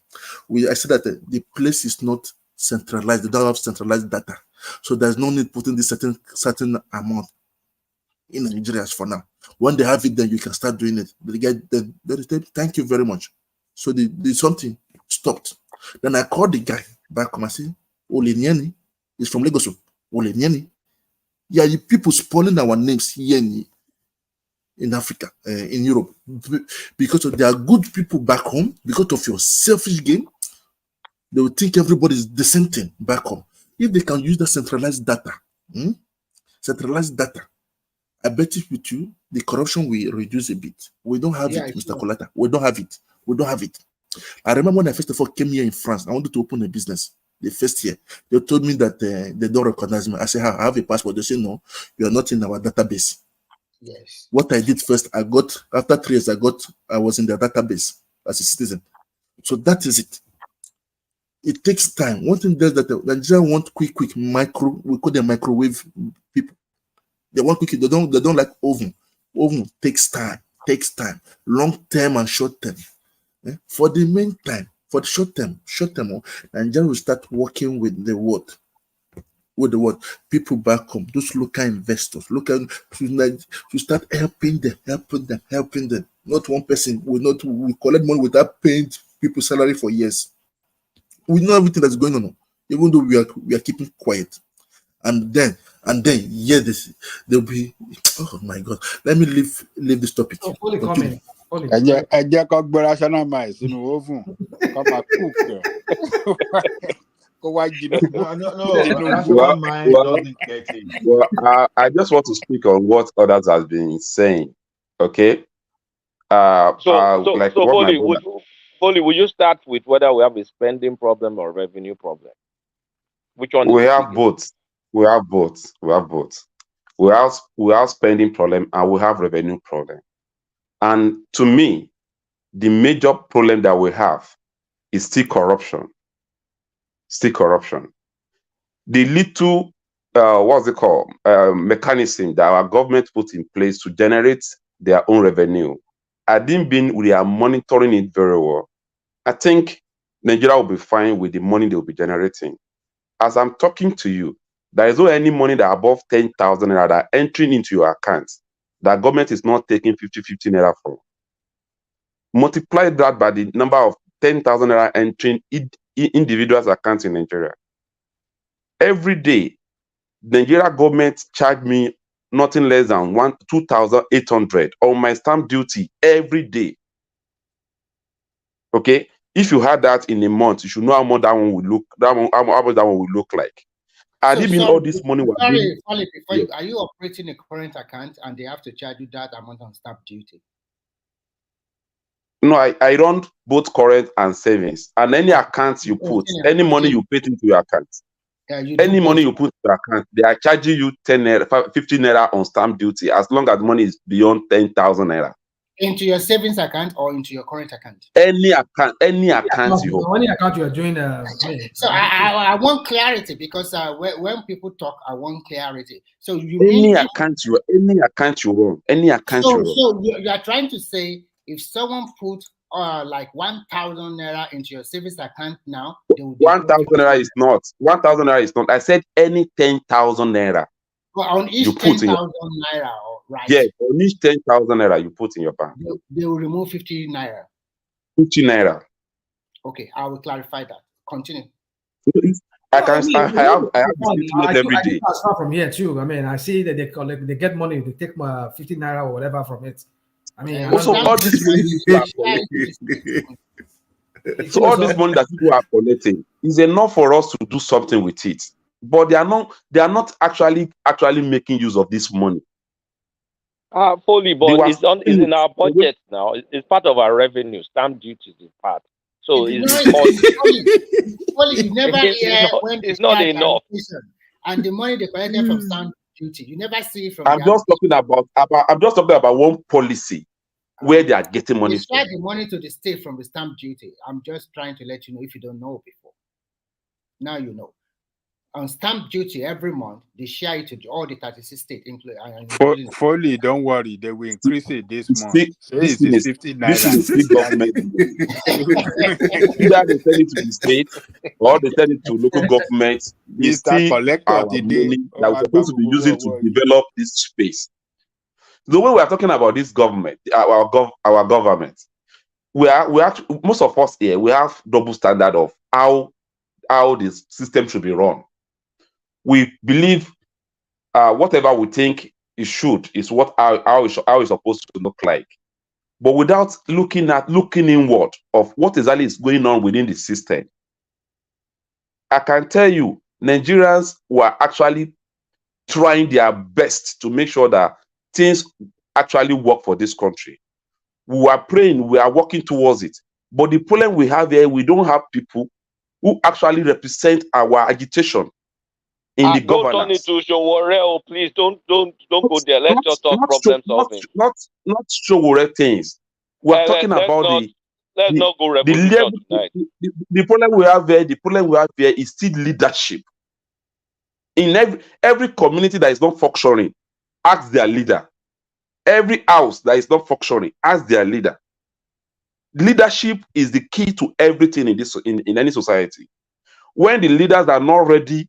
I said that the place is not centralized. They don't have centralized data, so there's no need putting this certain amount in Nigeria for now. When they have it, then you can start doing it. The guy then thank you very much. So the something stopped. Then I called the guy back home. I said, Oleniani is from Lagos. Oleniani. Yeah, you people spoiling our names here in Africa, in Europe, because there are good people back home. Because of your selfish gain, they will think everybody is the same thing back home. If they can use the centralized data, I bet it with you, the corruption will reduce a bit. We don't have it, Mr. Colata. We don't have it. I remember when I first of all came here in France, I wanted to open a business. The first year, they told me that they don't recognize me. I said, I have a passport. They say, no, you are not in our database. Yes. What I did first, after 3 years, I was in the database as a citizen. So that is it. It takes time. One thing does that Nigeria want quick micro. We call them microwave people. They want quick. They don't like oven. Oven takes time. Long term and short term. For the meantime, for the short term, Nigeria will start working with the world. People back home, those local investors, to start helping them. Not one person we collect money without paying people salary for years. We know everything that's going on, even though we are keeping quiet. And then there'll be oh my God. Let me leave this topic. I just got rational mind in oven. Come and cook. Rational mind doesn't get it. Well, I just want to speak on what others have been saying. Okay. Foley, will you start with whether we have a spending problem or revenue problem? Which one? We have both. We have both. We have spending problem and we have revenue problem. And to me, the major problem that we have is still corruption. The little mechanism that our government put in place to generate their own revenue, we are monitoring it very well. I think Nigeria will be fine with the money they will be generating. As I'm talking to you, there is no any money that above 10,000 naira that are entering into your account that government is not taking 50 naira from. Multiply that by the number of 10,000 naira entering individuals' accounts in Nigeria. Every day, Nigeria government charge me nothing less than 2,800 on my stamp duty every day. Okay, if you had that in a month, you should know how much that one will look. How much that one will look like. Had So it been all this money was being, sorry, before yeah. you, are you operating a current account and they have to charge you that amount on stamp duty? No, I run both current and savings, and any account you put, any money you put into your account, any money you put into your account, they are charging you 10 naira, 50 naira on stamp duty as long as the money is beyond 10,000 naira. Into your savings account or into your current account? Any account you hold. Any account you are doing. So I want clarity, because when people talk, I want clarity. So you Any mean account you run, any account you run. So you are trying to say if someone put like 1,000 naira into your savings account now, they will 1,000 naira is not. 1,000 naira is not. I said any 10,000 naira. Well, on each 10,000 naira, right? Yeah, on each 10,000 naira you put in your bank. They will remove 50 naira. 50 naira. Okay, I will clarify that. Continue. I have the statement every day. I start from here too. I mean, I see that they get money, they take 50 naira or whatever from it. I mean, also all this money people are collecting. So all this money that people are collecting is enough for us to do something with it. But they are not actually making use of this money. Fully, but it's in our budget now. It's part of our revenue. Stamp duty is part. So you never hear when it's not enough. And the money they collected from stamp duty, you never see it from. I'm just talking about one policy where they are getting money. They share the money to the state from the stamp duty. I'm just trying to let you know if you don't know before. Now you know. On stamp duty every month, they share it to all the 36 states, including. Fully, don't worry, they will increase it this month. So it's 50 naira. This is big government. Either they send it to the state or they send it to local governments. It's still our money that we're supposed to be using to develop this space. The way we are talking about this government, our government, we are most of us here, we have double standard of how this system should be run. We believe whatever we think it should is how it's supposed to look like, but without looking inward of what exactly is going on within the system. I can tell you, Nigerians were actually trying their best to make sure that things actually work for this country. We are praying, we are working towards it. But the problem we have here, we don't have people who actually represent our agitation in the governance. Don't turn it to Showore, please don't go there. Let's just talk problem solving. Not Showore things. We're talking about let's not go revolution tonight. The problem we have here is still leadership. In every community that is not functioning, ask their leader. Every house that is not functioning, ask their leader. Leadership is the key to everything in any society. When the leaders are not ready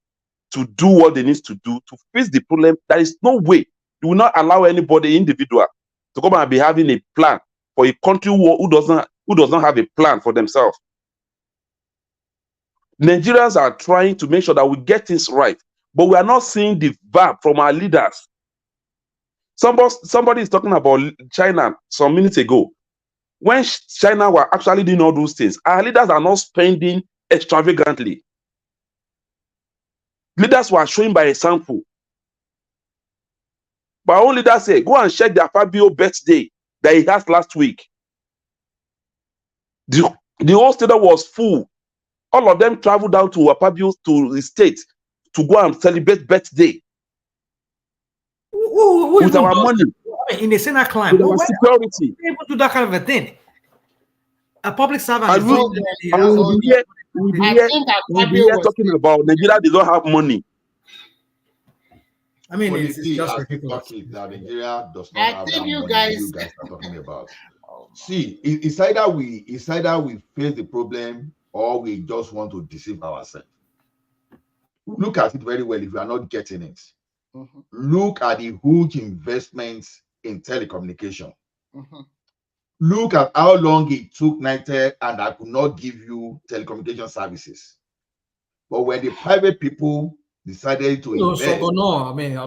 to do what they need to do to face the problem, there is no way. You will not allow anybody, individual, to come and be having a plan for a country who does not have a plan for themselves. Nigerians are trying to make sure that we get things right, but we are not seeing the vibe from our leaders. Somebody is talking about China some minutes ago. When China were actually doing all those things, our leaders are not spending extravagantly. Leaders were showing by example. But our own leaders say, go and check their Fabio birthday that he has last week. The whole stadium was full. All of them traveled down to Fabio, to the state, to go and celebrate birthday. With our money. In the Senate climb. With our security. Able to do that kind of a thing. A public servant. We are talking about Nigeria, they don't have money. I mean, it's just ridiculous. That Nigeria does not have that money you guys are talking about. See, it's either we face the problem or we just want to deceive ourselves. Look at it very well if you are not getting it. Look at the huge investments in telecommunication. Look at how long it took Nitel and I could not give you telecommunication services. But when the private people decided to No, invest. so no, I mean,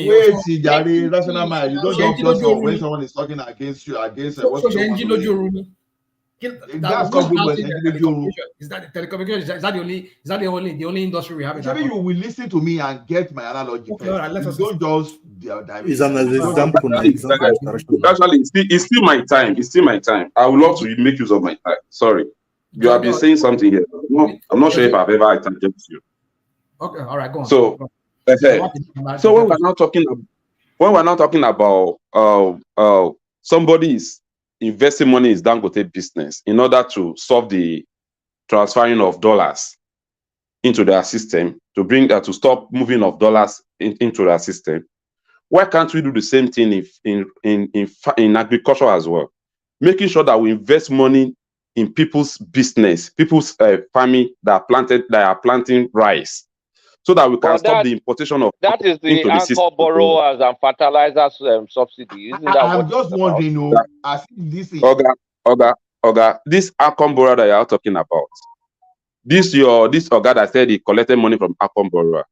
Wait, see, Jare, rational mind. You don't jump just for when someone is talking against you, against what you don't want to hear. That's not good. Is that the telecommunication? Is that the only industry we have in that Maybe you will listen to me and get my analogy okay, first. all right, let us don't just It's an example. Actually, it's still my time. It's still my time. I would love to make use of my time. Sorry. You have been saying something here. No, I'm not sure if I've ever interjected you. Okay, all right, go on. So, so when we're not talking about somebody is investing money in his Dangote business in order to solve the transferring of dollars into their system, to bring that to stop moving of dollars into their system. Why can't we do the same thing in agriculture as well? Making sure that we invest money in people's business, people's farming that are planting rice, so that we can stop the importation of that is the anchor borrowers and fertilizers subsidy. Isn't that I'm just wondering, as this is Oga, this Akon borrower that you are talking about, this Oga that said he collected money from Akon borrower,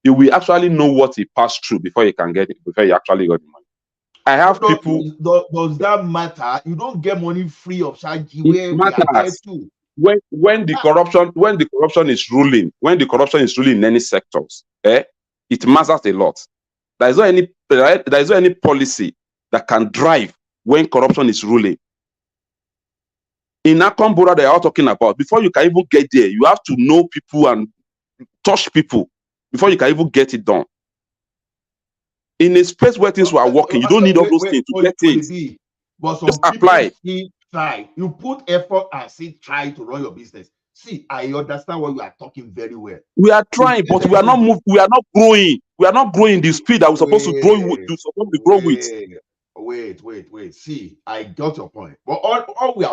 you will actually know what he passed through before he can get it, before he actually got the money. I have people. Does that matter? You don't get money free of charge where we are there too. When the corruption is ruling, in any sectors, it matters a lot. There is not any policy that can drive when corruption is ruling. In Akon borrower they are talking about, before you can even get there, you have to know people and touch people before you can even get it done. In a space where things were working, you don't need all those things to get things. But some just apply. People try. You put effort and try to run your business. See, I understand what you are talking very well. We are trying, but we are not moving. We are not growing. We are not growing the speed that we're supposed to grow with. Wait. See, I got your point. But all we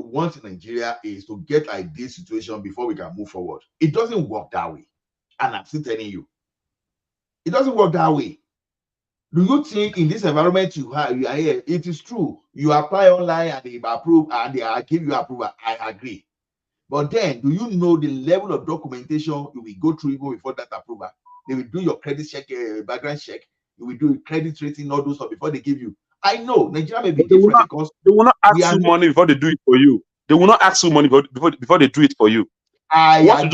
want in Nigeria is to get like this situation before we can move forward. It doesn't work that way. And I'm still telling you, it doesn't work that way. Do you think in this environment you are here, it is true, you apply online and they approve and they give you approval? I agree. But then, do you know the level of documentation you will go through even before that approval? They will do your credit check, background check. You will do credit rating, all those stuff before they give you. I know Nigeria may be different because they will not ask you money before they do it for you. They will not ask you money before they do it for you. I agree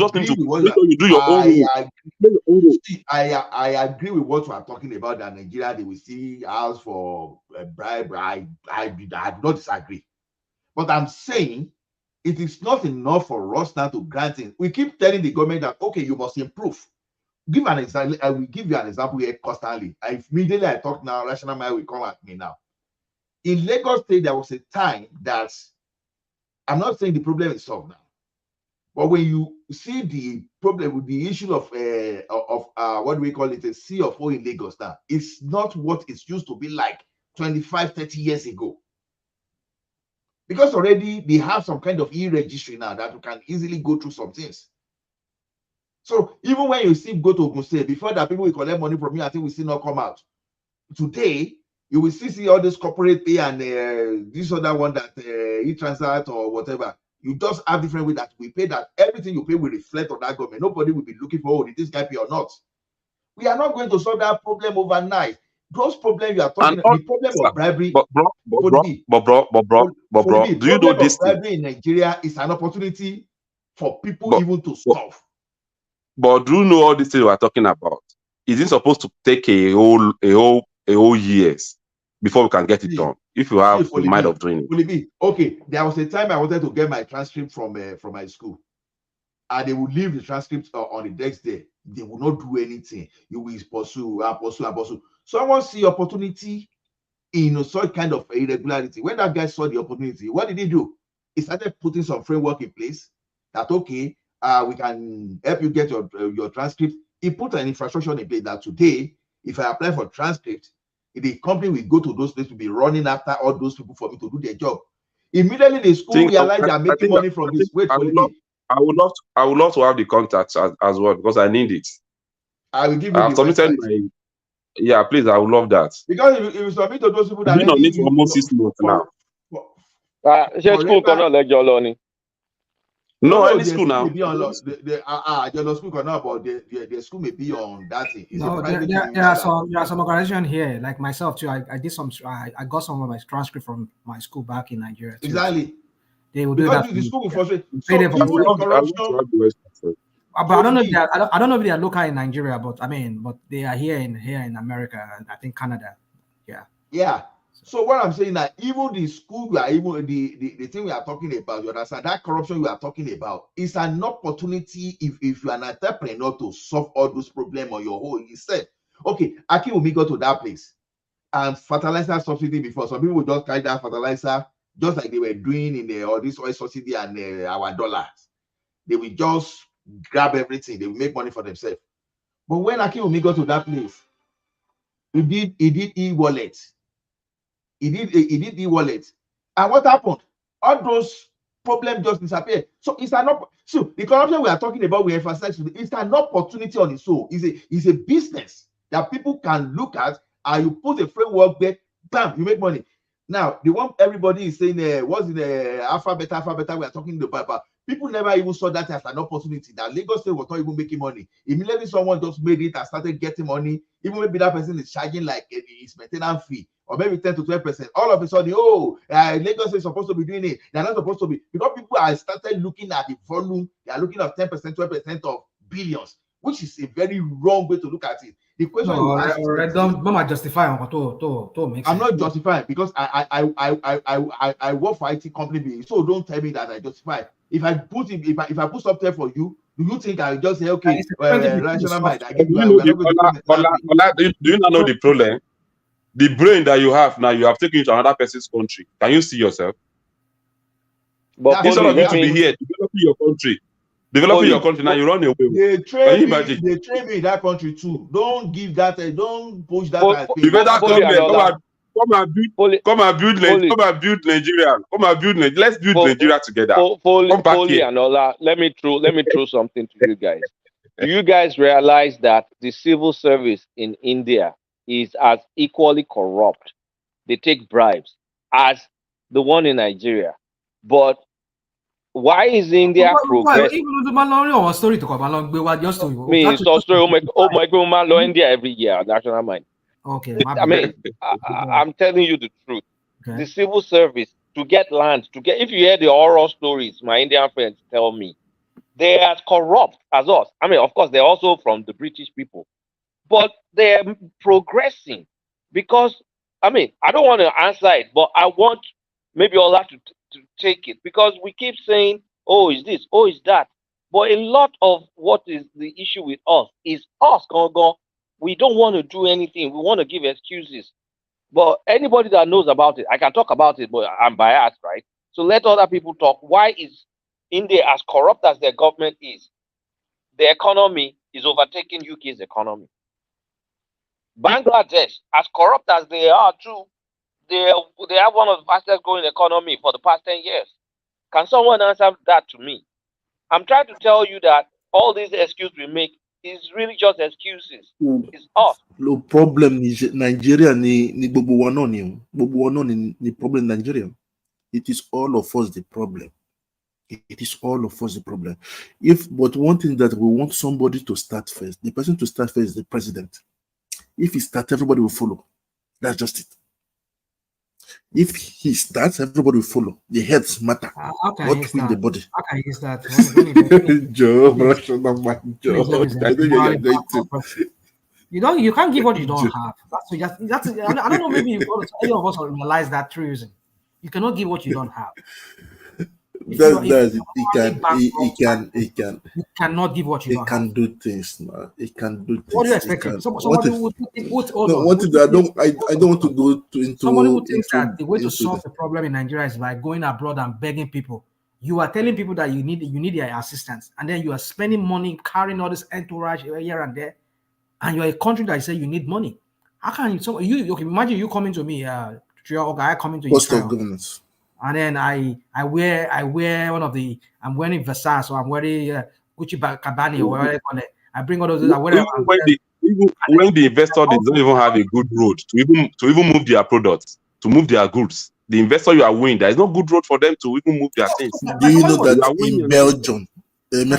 with what you are talking about. That Nigeria, they will see house for bribe. I do not disagree, but I'm saying it is not enough for us now to grant it. We keep telling the government that okay, you must improve. Give an example. I will give you an example here constantly. Immediately I talk now, rational mind will come at me now. In Lagos State, there was a time that I'm not saying the problem is solved now. But when you see the problem with the issue of what do we call it, a CFO in Lagos now, it's not what it used to be like 25, 30 years ago. Because already they have some kind of e-registry now that you can easily go through some things. So even when you see go to Ogun State, before that people will collect money from you, I think we still not come out. Today, you will see all this corporate pay and this other one that e-transact or whatever. You just have different way that we pay, that everything you pay will reflect on that government. Nobody will be looking for, did this guy pay or not? We are not going to solve that problem overnight. Those problems you are talking about, the problem of bribery. Do you know this? Bribery in Nigeria is an opportunity for people even to solve. But do you know all these things we are talking about? Is it supposed to take a whole years before we can get it done? If you have the mind of doing it. Okay, there was a time I wanted to get my transcript from my school, and they would leave the transcript on the next day. They will not do anything. You will pursue. Someone see opportunity in such kind of irregularity. When that guy saw the opportunity, what did he do? He started putting some framework in place that okay, we can help you get your transcript. He put an infrastructure in place that today, if I apply for transcript, the company will go to those places to be running after all those people for me to do their job. Immediately the school realized they are making money from this. I would love to have the contacts as well because I need it. I will give you the submitted my. Yeah, please, I would love that. Because if you submit to those people that been on it for almost 6 months now. No, any school now. May be on the school cannot, but the school may be on that thing. It's No, a private there are some organization here, like myself too. I did some. I got some of my transcript from my school back in Nigeria too. Exactly. They will do because that. the school will frustrate. So So even the corruption. But I don't know if they are, I don't know if they are local in Nigeria, but I mean, but they are here in America, and I think Canada. Yeah. Yeah. So what I'm saying that even the school we are even the thing we are talking about, you understand, that corruption we are talking about is an opportunity if you are an entrepreneur to solve all those problems on your own. You said, okay, Aki will go to that place and fertilizer subsidy before. Some people will just carry that fertilizer just like they were doing in all this oil subsidy and our dollars. They will just grab everything. They will make money for themselves. But when Aki will go to that place, he did e-wallet. He did e-wallet. And what happened? All those problems just disappeared. So it's an so the corruption we are talking about, we emphasize it's an opportunity on its own. It's a business that people can look at, and you put a framework there, bam, you make money. Now, the one everybody is saying, what's in the alpha beta, we are talking about. People never even saw that as an opportunity. That Lagos State was not even making money. Immediately, someone just made it and started getting money. Even maybe that person is charging like his maintenance fee, or maybe 10 to 12%. All of a sudden, Lagos State is supposed to be doing it. They're not supposed to be, because people are started looking at the volume. They are looking at 10%, 12% of billions, which is a very wrong way to look at it. The question you ask, don't justify. I'm not justifying because I work for IT company, so don't tell me that I justify. If I put software for you, do you think I just say okay? Rational mind. Do you not know the problem? The brain that you have now, you have taken it to another person's country. Can you see yourself? But instead of you to be here, developing your country. Now you run away. They train me in that country too. Don't give that. Don't push that. You better come and build Nigeria. Let's build Nigeria together. And all that. Let me throw something to you guys. Do you guys realize that the civil service in India is as equally corrupt? They take bribes as the one in Nigeria, but why is India progressing? Story to come your story. Oh my God, India every year, national mind. Okay, I mean, I'm telling you the truth. Okay. The civil service to get land, if you hear the horror stories my Indian friends tell me, they are corrupt as us. I mean, of course, they're also from the British people, but they're progressing because, I mean, I don't want to answer it, but I want maybe all that to take it, because we keep saying, oh, is this, oh, is that. But a lot of what is the issue with us is us, we don't want to do anything. We want to give excuses. But anybody that knows about it, I can talk about it, but I'm biased, right? So let other people talk. Why is India as corrupt as their government is? The economy is overtaking UK's economy. Bangladesh, as corrupt as they are too, they have one of the fastest growing economy for the past 10 years. Can someone answer that to me? I'm trying to tell you that all these excuses we make is really just excuses. It's us. The problem is Nigeria ni gbogbo wa náà ni gbogbo wa náà ni problem Nigeria. It is all of us the problem. It is all of us the problem. But one thing that we want somebody to start first. The person to start first is the president. If he starts, everybody will follow. That's just it. If he starts, everybody will follow. The heads matter. What with the body? How can you start? Joe, you can't give what you don't have. That's I don't know, maybe any of us realize that truism. You cannot give what you don't have. He can. You cannot give what you don't have. He can do things, man. He can do things. What do you expect? Somebody would I don't want to go into. Somebody would think that the way to solve the problem in Nigeria is by going abroad and begging people. You are telling people that you need their assistance, and then you are spending money carrying all this entourage here and there, and you're a country that say you need money. How can you? Okay, imagine you coming to me, I coming to you. And then I wear one of the, I'm wearing Versace, or I'm wearing Gucci Cabani, or whatever. I bring all those. When the investor they don't even have a good road to even move their products, to move their goods, the investor you are winning, there is no good road for them to even move their things. Do you know You are that winning in a lot. Belgium,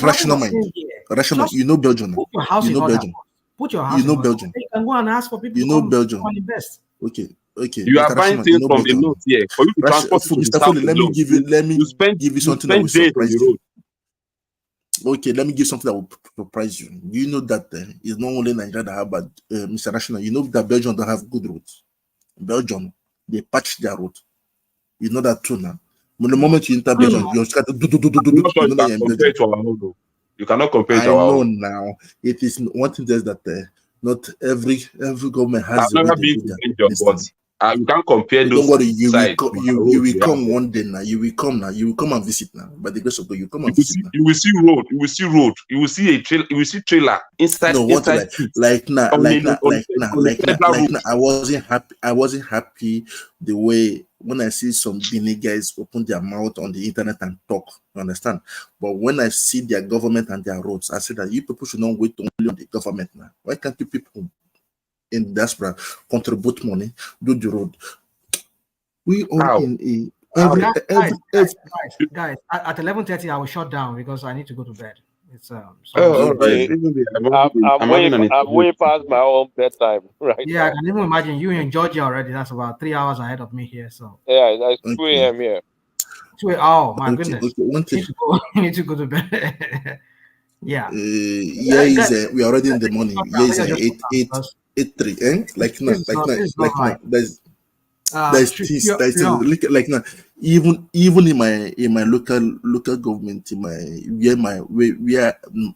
rational mind, rational, you know Belgium now. Put your house You in know order. Belgium. Put your house You in know order. Belgium. You can go and ask for people You to know come Belgium. and invest. Okay, You are Mr. buying Rashman, things you know from the Belgium. north here. For you to transport it to the Mr. south Foley, let me alone, give you you something that will spend days on surprise the you. road. Okay, let me give something that will surprise you. You know that it's not only Nigeria that have bad, Mr. National. You know that Belgium don't have good roads. Belgium, they patch their road. You know that too now. When the moment you enter Belgium, you start to do. I'm not sure You you know that can you're in compare Belgium. it to our own, though. You cannot compare it I to our know own. now. It is one thing is that not every government I've has the way never they been do to their Belgium, business. but you can't compare But don't those worry, you will sides with you the roads will we have come here. one day now. You will come now. You will come and visit now. By the grace of God, you come You and will visit see, now. you will see road, you will see road, you will see a trailer, you will see trailer inside No, what streets like now, on the federal road. I wasn't happy the way when I see some Benin guys open their mouth on the internet and talk. You understand? But when I see their government and their roads, I say that you people should not wait only on the government now. Why can't you people in diaspora contribute money, do the road? We all How? in every Guys, at 11:30 I will shut down because I need to go to bed. It's Oh, all right. almost. I'm having an I'm interview. way past my own bedtime right Yeah, I now. can even imagine you in Georgia already. That's about 3 hours ahead of me here. So Yeah, it's 2 Okay. a.m. here. Oh my Okay, goodness. one You thing. need to go. You need to go to bed. Yeah. Here is we are already in the morning. Here is 8:03. Like now, This is not right. There's things like now. Even in my local government, in where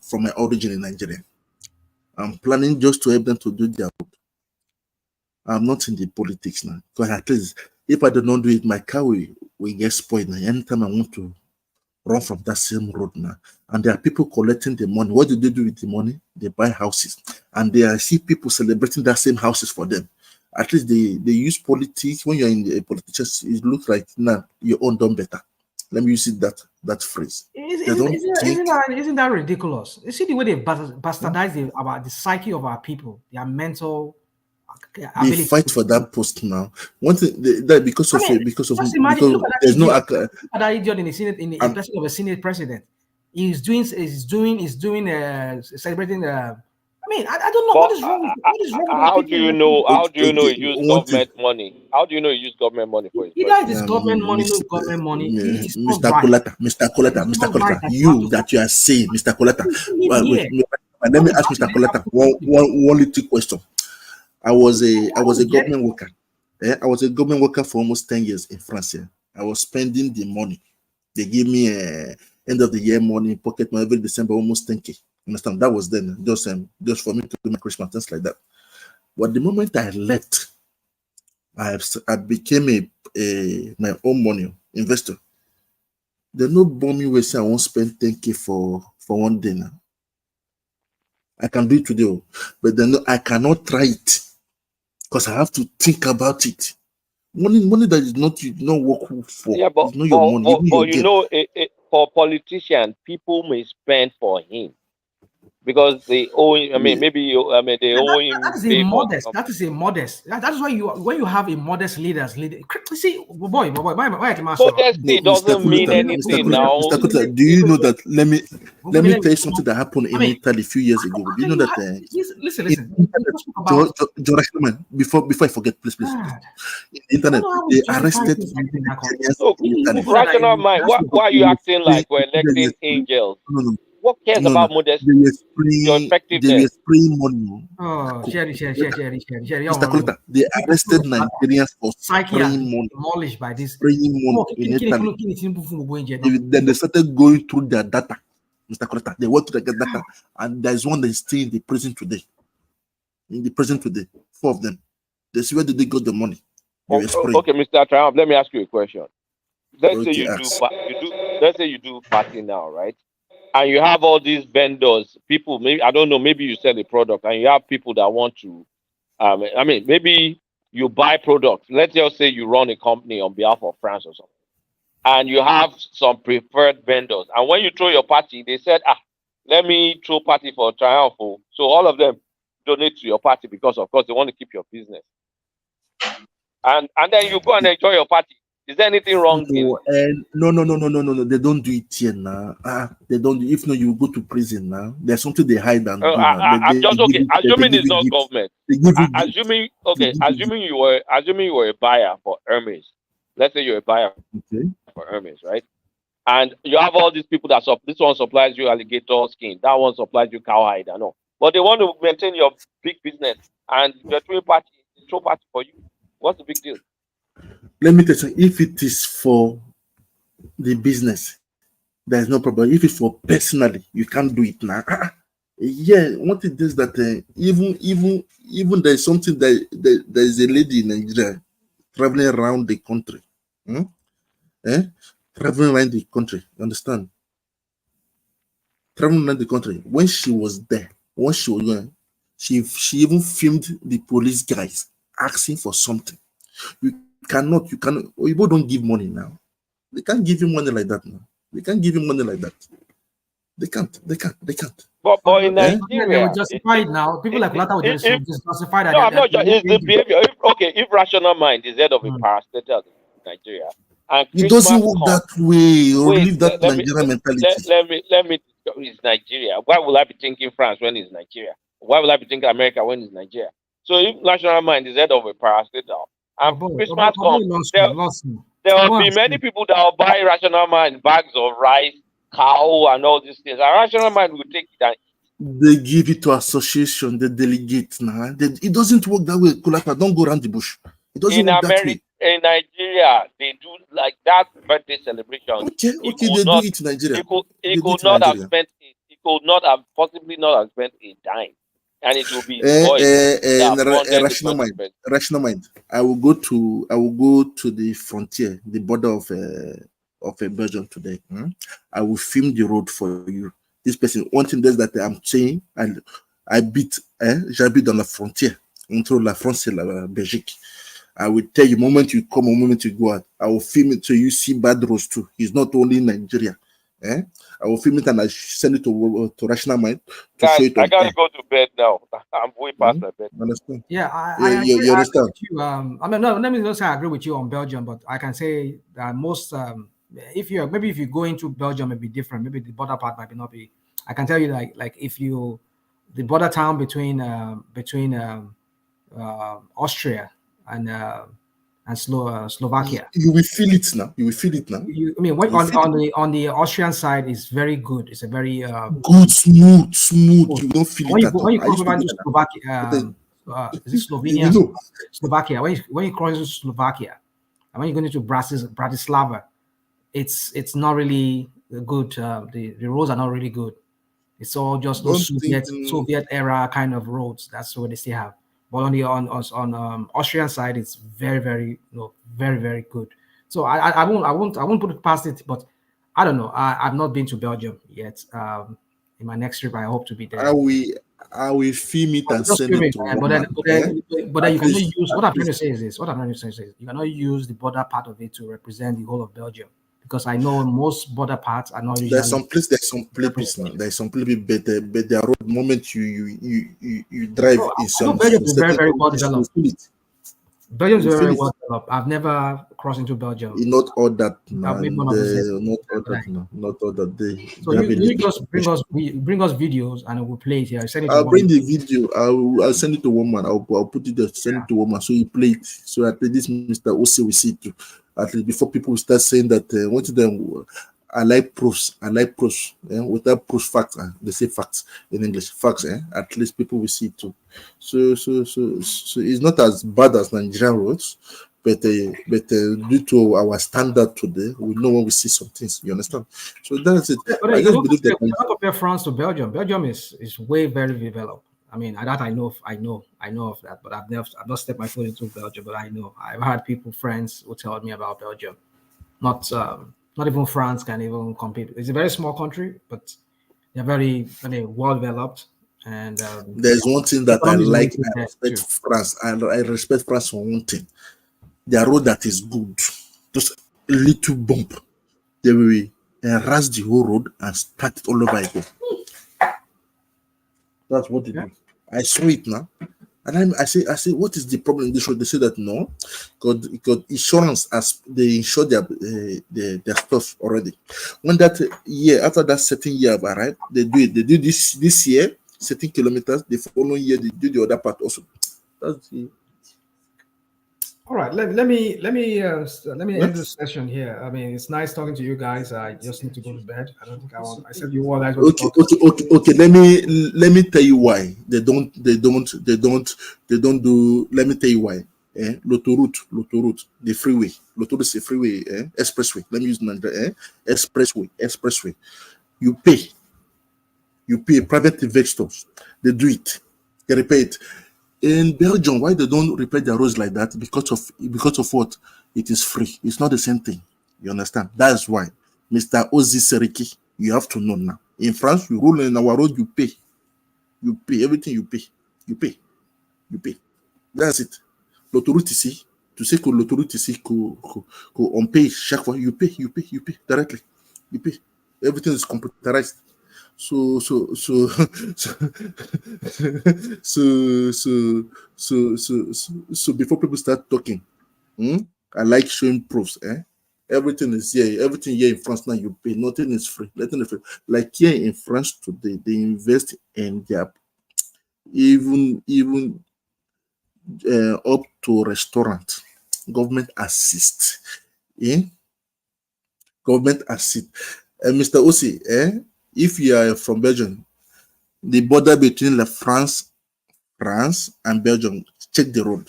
from my origin in Nigeria, I'm planning just to help them to do their road. I'm not in the politics now because at least if I do not do it, my car will get spoiled now. Anytime I want to run from that same road now. And there are people collecting the money. What do they do with the money? They buy houses. And I see people celebrating that same houses for them. At least they use politics. When you're in the politics, it looks like now your own done better. Let me use it that phrase. Isn't that ridiculous? You see the way they bastardize about the psyche of our people, their mental they fight for that post now. One thing that because there's no look at that idiot in the Senate in the person of a Senate president. He's doing celebrating. I mean, I don't know what is wrong. What is wrong with How do you know? How do you know he used government money? How do you know he used government money for his Either it is government money, no government money. Mr. Coletta, you that you are saying, Mr. Coletta. Let me ask Mr. Coletta one little question. I was a government worker. I was a government worker for almost 10 years in France. I was spending the money. They give me end of the year money, pocket money every December, almost 10K. Understand? That was then just for me to do my Christmas, things like that. But the moment I left, I became my own money investor. There's no bomb me where say I won't spend 10K for one day now. I can do it today, but then I cannot try it because I have to think about it. Money that is not work for. Yeah, but it's not your money. you know, for politicians, people may spend for him because they owe him. I mean, maybe they owe him. That is a modest. That is a modest. That is why when you have a modest leader. See, boy, modesty doesn't mean anything now. Mr. Kota, do you know that? Let me tell you something that happened in Italy a few years ago. Do you know that? Listen. Before I forget, please. Internet, they arrested. Rational mind. Why are you acting like we're electing angels? No. What cares about modesty? Your effectiveness. They were spraying money. Oh, Sherry. Mr. Coletta, they arrested Nigerians for spraying money. Demolished by this. Spraying money in Italy. Then they started going through their data. Mr. Coletta, they went to the data, and there's one that is still in the prison today. Four of them. They see where did they got the money? They were spraying. Okay, Mr. Trump, let me ask you a question. Let's say you do party now, right? And you have all these vendors, people, maybe I don't know, maybe you sell a product and you have people that want to maybe you buy products. Let's just say you run a company on behalf of France or something. And you have some preferred vendors. And when you throw your party, they said, let me throw party for Triumph. So all of them donate to your party because of course they want to keep your business. And then you go and enjoy your party. Is there anything wrong in No, no. They don't do it here now. They don't. If not, you go to prison now. There's something they hide and do now. I'm just okay. Assuming it's not government. They give you Assuming you were a buyer for Hermes. Let's say you're a buyer for Hermes, right? And you have all these people that this one supplies you alligator skin, that one supplies you cowhide, and all. But they want to maintain your big business, and you're doing party, throw party for you. What's the big deal? Let me tell you, if it is for the business, there's no problem. If it's for personally, you can't do it now. Yeah, one thing is that even there's something that there's a lady in Nigeria traveling around the country. Traveling around the country, you understand? Traveling around the country. When she was there, when she was going, she even filmed the police guys asking for something. You cannot. You don't give money now. They can't give you money like that now. They can't give you money like that. They can't. But in Nigeria, they will justify it now. People like Lata will just justify that. No, I'm not. It's the behavior. If rational mind is head of a parastatal in Nigeria, and it doesn't work that way. Or leave that Nigerian mentality. Let me. It's Nigeria. Why will I be thinking France when it's Nigeria? Why will I be thinking America when it's Nigeria? So if national mind is head of a parastatal, and Christmas comes, there will be many people that will buy rational mind bags of rice, cow, and all these things. And rational mind will take it and they give it to association, they delegate now. It doesn't work that way. Kulapa, don't go around the bush. It doesn't work that way. In Nigeria, they do like that birthday celebration. Okay, they do it in Nigeria. He could not have possibly not have spent a dime. And it will be rational mind. I will go to the frontier, the border of Belgium today. I will film the road for you. This person, one thing is that I'm saying, and j'habite dans la frontière, entre la France et la Belgique. I will tell you, moment you come, moment you go out, I will film it so you see bad roads too. He's not only in Nigeria. I will film it and I send it to Rational Mind to show it. I gotta go to bed now. I'm way past my bed. Understand? Yeah, I you understand. I mean, no, let me not say I agree with you on Belgium, but I can say that most, if you go into Belgium, it may be different. Maybe the border part might not be. I can tell you like if the border town between Austria and Slovakia. You will feel it now. I mean, on the Austrian side is very good. It's a very good, smooth. You don't feel it at all. When you cross over into Slovakia, is it Slovenia? You know. Slovakia. When you cross into Slovakia, and when you go into Bratislava, it's not really good. The roads are not really good. It's all just those Soviet era kind of roads. That's what they still have. But on the Austrian side, it's very, very, very, very good. So I won't put it past it. But I don't know. I've not been to Belgium yet. In my next trip, I hope to be there. I will film it and send it to but then you cannot use. What I'm trying to say is this. You cannot use the border part of it to represent the whole of Belgium. Because I know most border parts are not. There's some places better, but the road moment you drive in some. Belgium is very, very well developed. Belgium is very well developed. I've never crossed into Belgium. Not all that. Not all that. So you just bring us videos and we'll play it here. I'll bring the video. I'll send it to woman. I'll put it there. Send it to woman so you play it. So at least Mr. Ose will see it too. At least before people start saying that I like proofs. Without proof, facts. They say facts in English. Facts. At least people will see it too. So it's not as bad as Nigerian roads, but due to our standard today, we know when we see some things. You understand? So that's it. But I just believe that. You don't compare France to Belgium. Belgium is way very developed. I mean, that I know of that, but I've not stepped my foot into Belgium. But I know I've had friends who tell me about Belgium. Not even France can even compete. It's a very small country, but they're very, very well developed. And there's one thing that I like. I respect France. I respect France for one thing. Their road that is good, just a little bump, they will erase the whole road and start it all over again. That's what they do. I saw it now. And I say, what is the problem in this road? They say that no, because insurance, as they insure their stuff already. When that year, after that certain year have arrived, they do it. They do this year, certain kilometers. The following year, they do the other part also. That's the. All right, let me end this session here. I mean, it's nice talking to you guys. I just need to go to bed. I don't think I want. I said you all guys want to talk. Okay. Let me tell you why they don't do. Let me tell you why. L'autoroute, the freeway. L'autoroute is a freeway, expressway. Let me use Nigeria, expressway. You pay private investors. They do it. They repair it. In Belgium, why they don't repair their roads like that? Because of what? It is free. It's not the same thing. You understand? That's why, Mr. Ozi Seriki, you have to know now. In France, you roll in our road, you pay. You pay everything. You pay. That's it. L'autoroute ici, tu sais que l'autoroute ici, qu'on paye chaque fois, you pay directly. You pay. Everything is computerized. So before people start talking, I like showing proofs. Everything is here. Everything here in France now you pay. Nothing is free. Nothing is free. Like here in France today, they invest in their even up to restaurant. Government assist. Government assist. Mr. Osi, if you are from Belgium, the border between France and Belgium, check the road.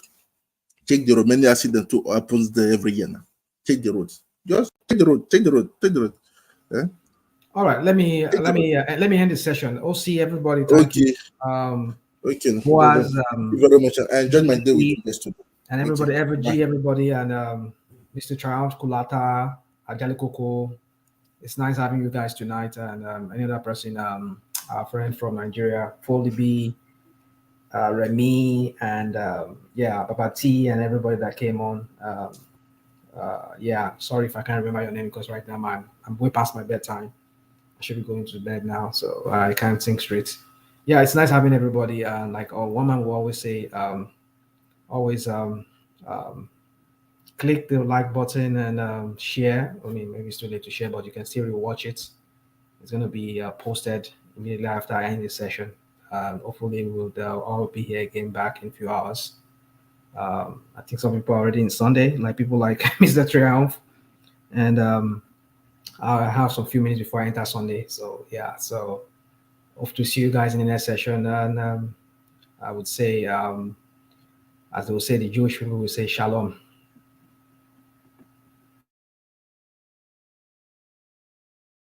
Many accidents happens there every year now. Check the road. Just check the road. All right, let me end this session. OC, everybody, thank you. Okay. Boaz, thank you very much. I enjoyed my day with you guys too. And everybody, everybody, and Mr. Triumph, Kulata, Ajali Koko. It's nice having you guys tonight, and any other person, our friend from Nigeria, Foldy B, Remy, and Babati, and everybody that came on. Sorry if I can't remember your name because right now I'm way past my bedtime. I should be going to bed now, so I can't think straight. Yeah, it's nice having everybody. Like one man will always say, click the like button and share. I mean, maybe it's too late to share, but you can still rewatch it. It's going to be posted immediately after I end this session. Hopefully, we'll all be here again back in a few hours. I think some people are already in Sunday, like people like Mr. Triumph. And I have some few minutes before I enter Sunday. So, yeah. So, hope to see you guys in the next session. And I would say, as they will say, the Jewish people will say shalom.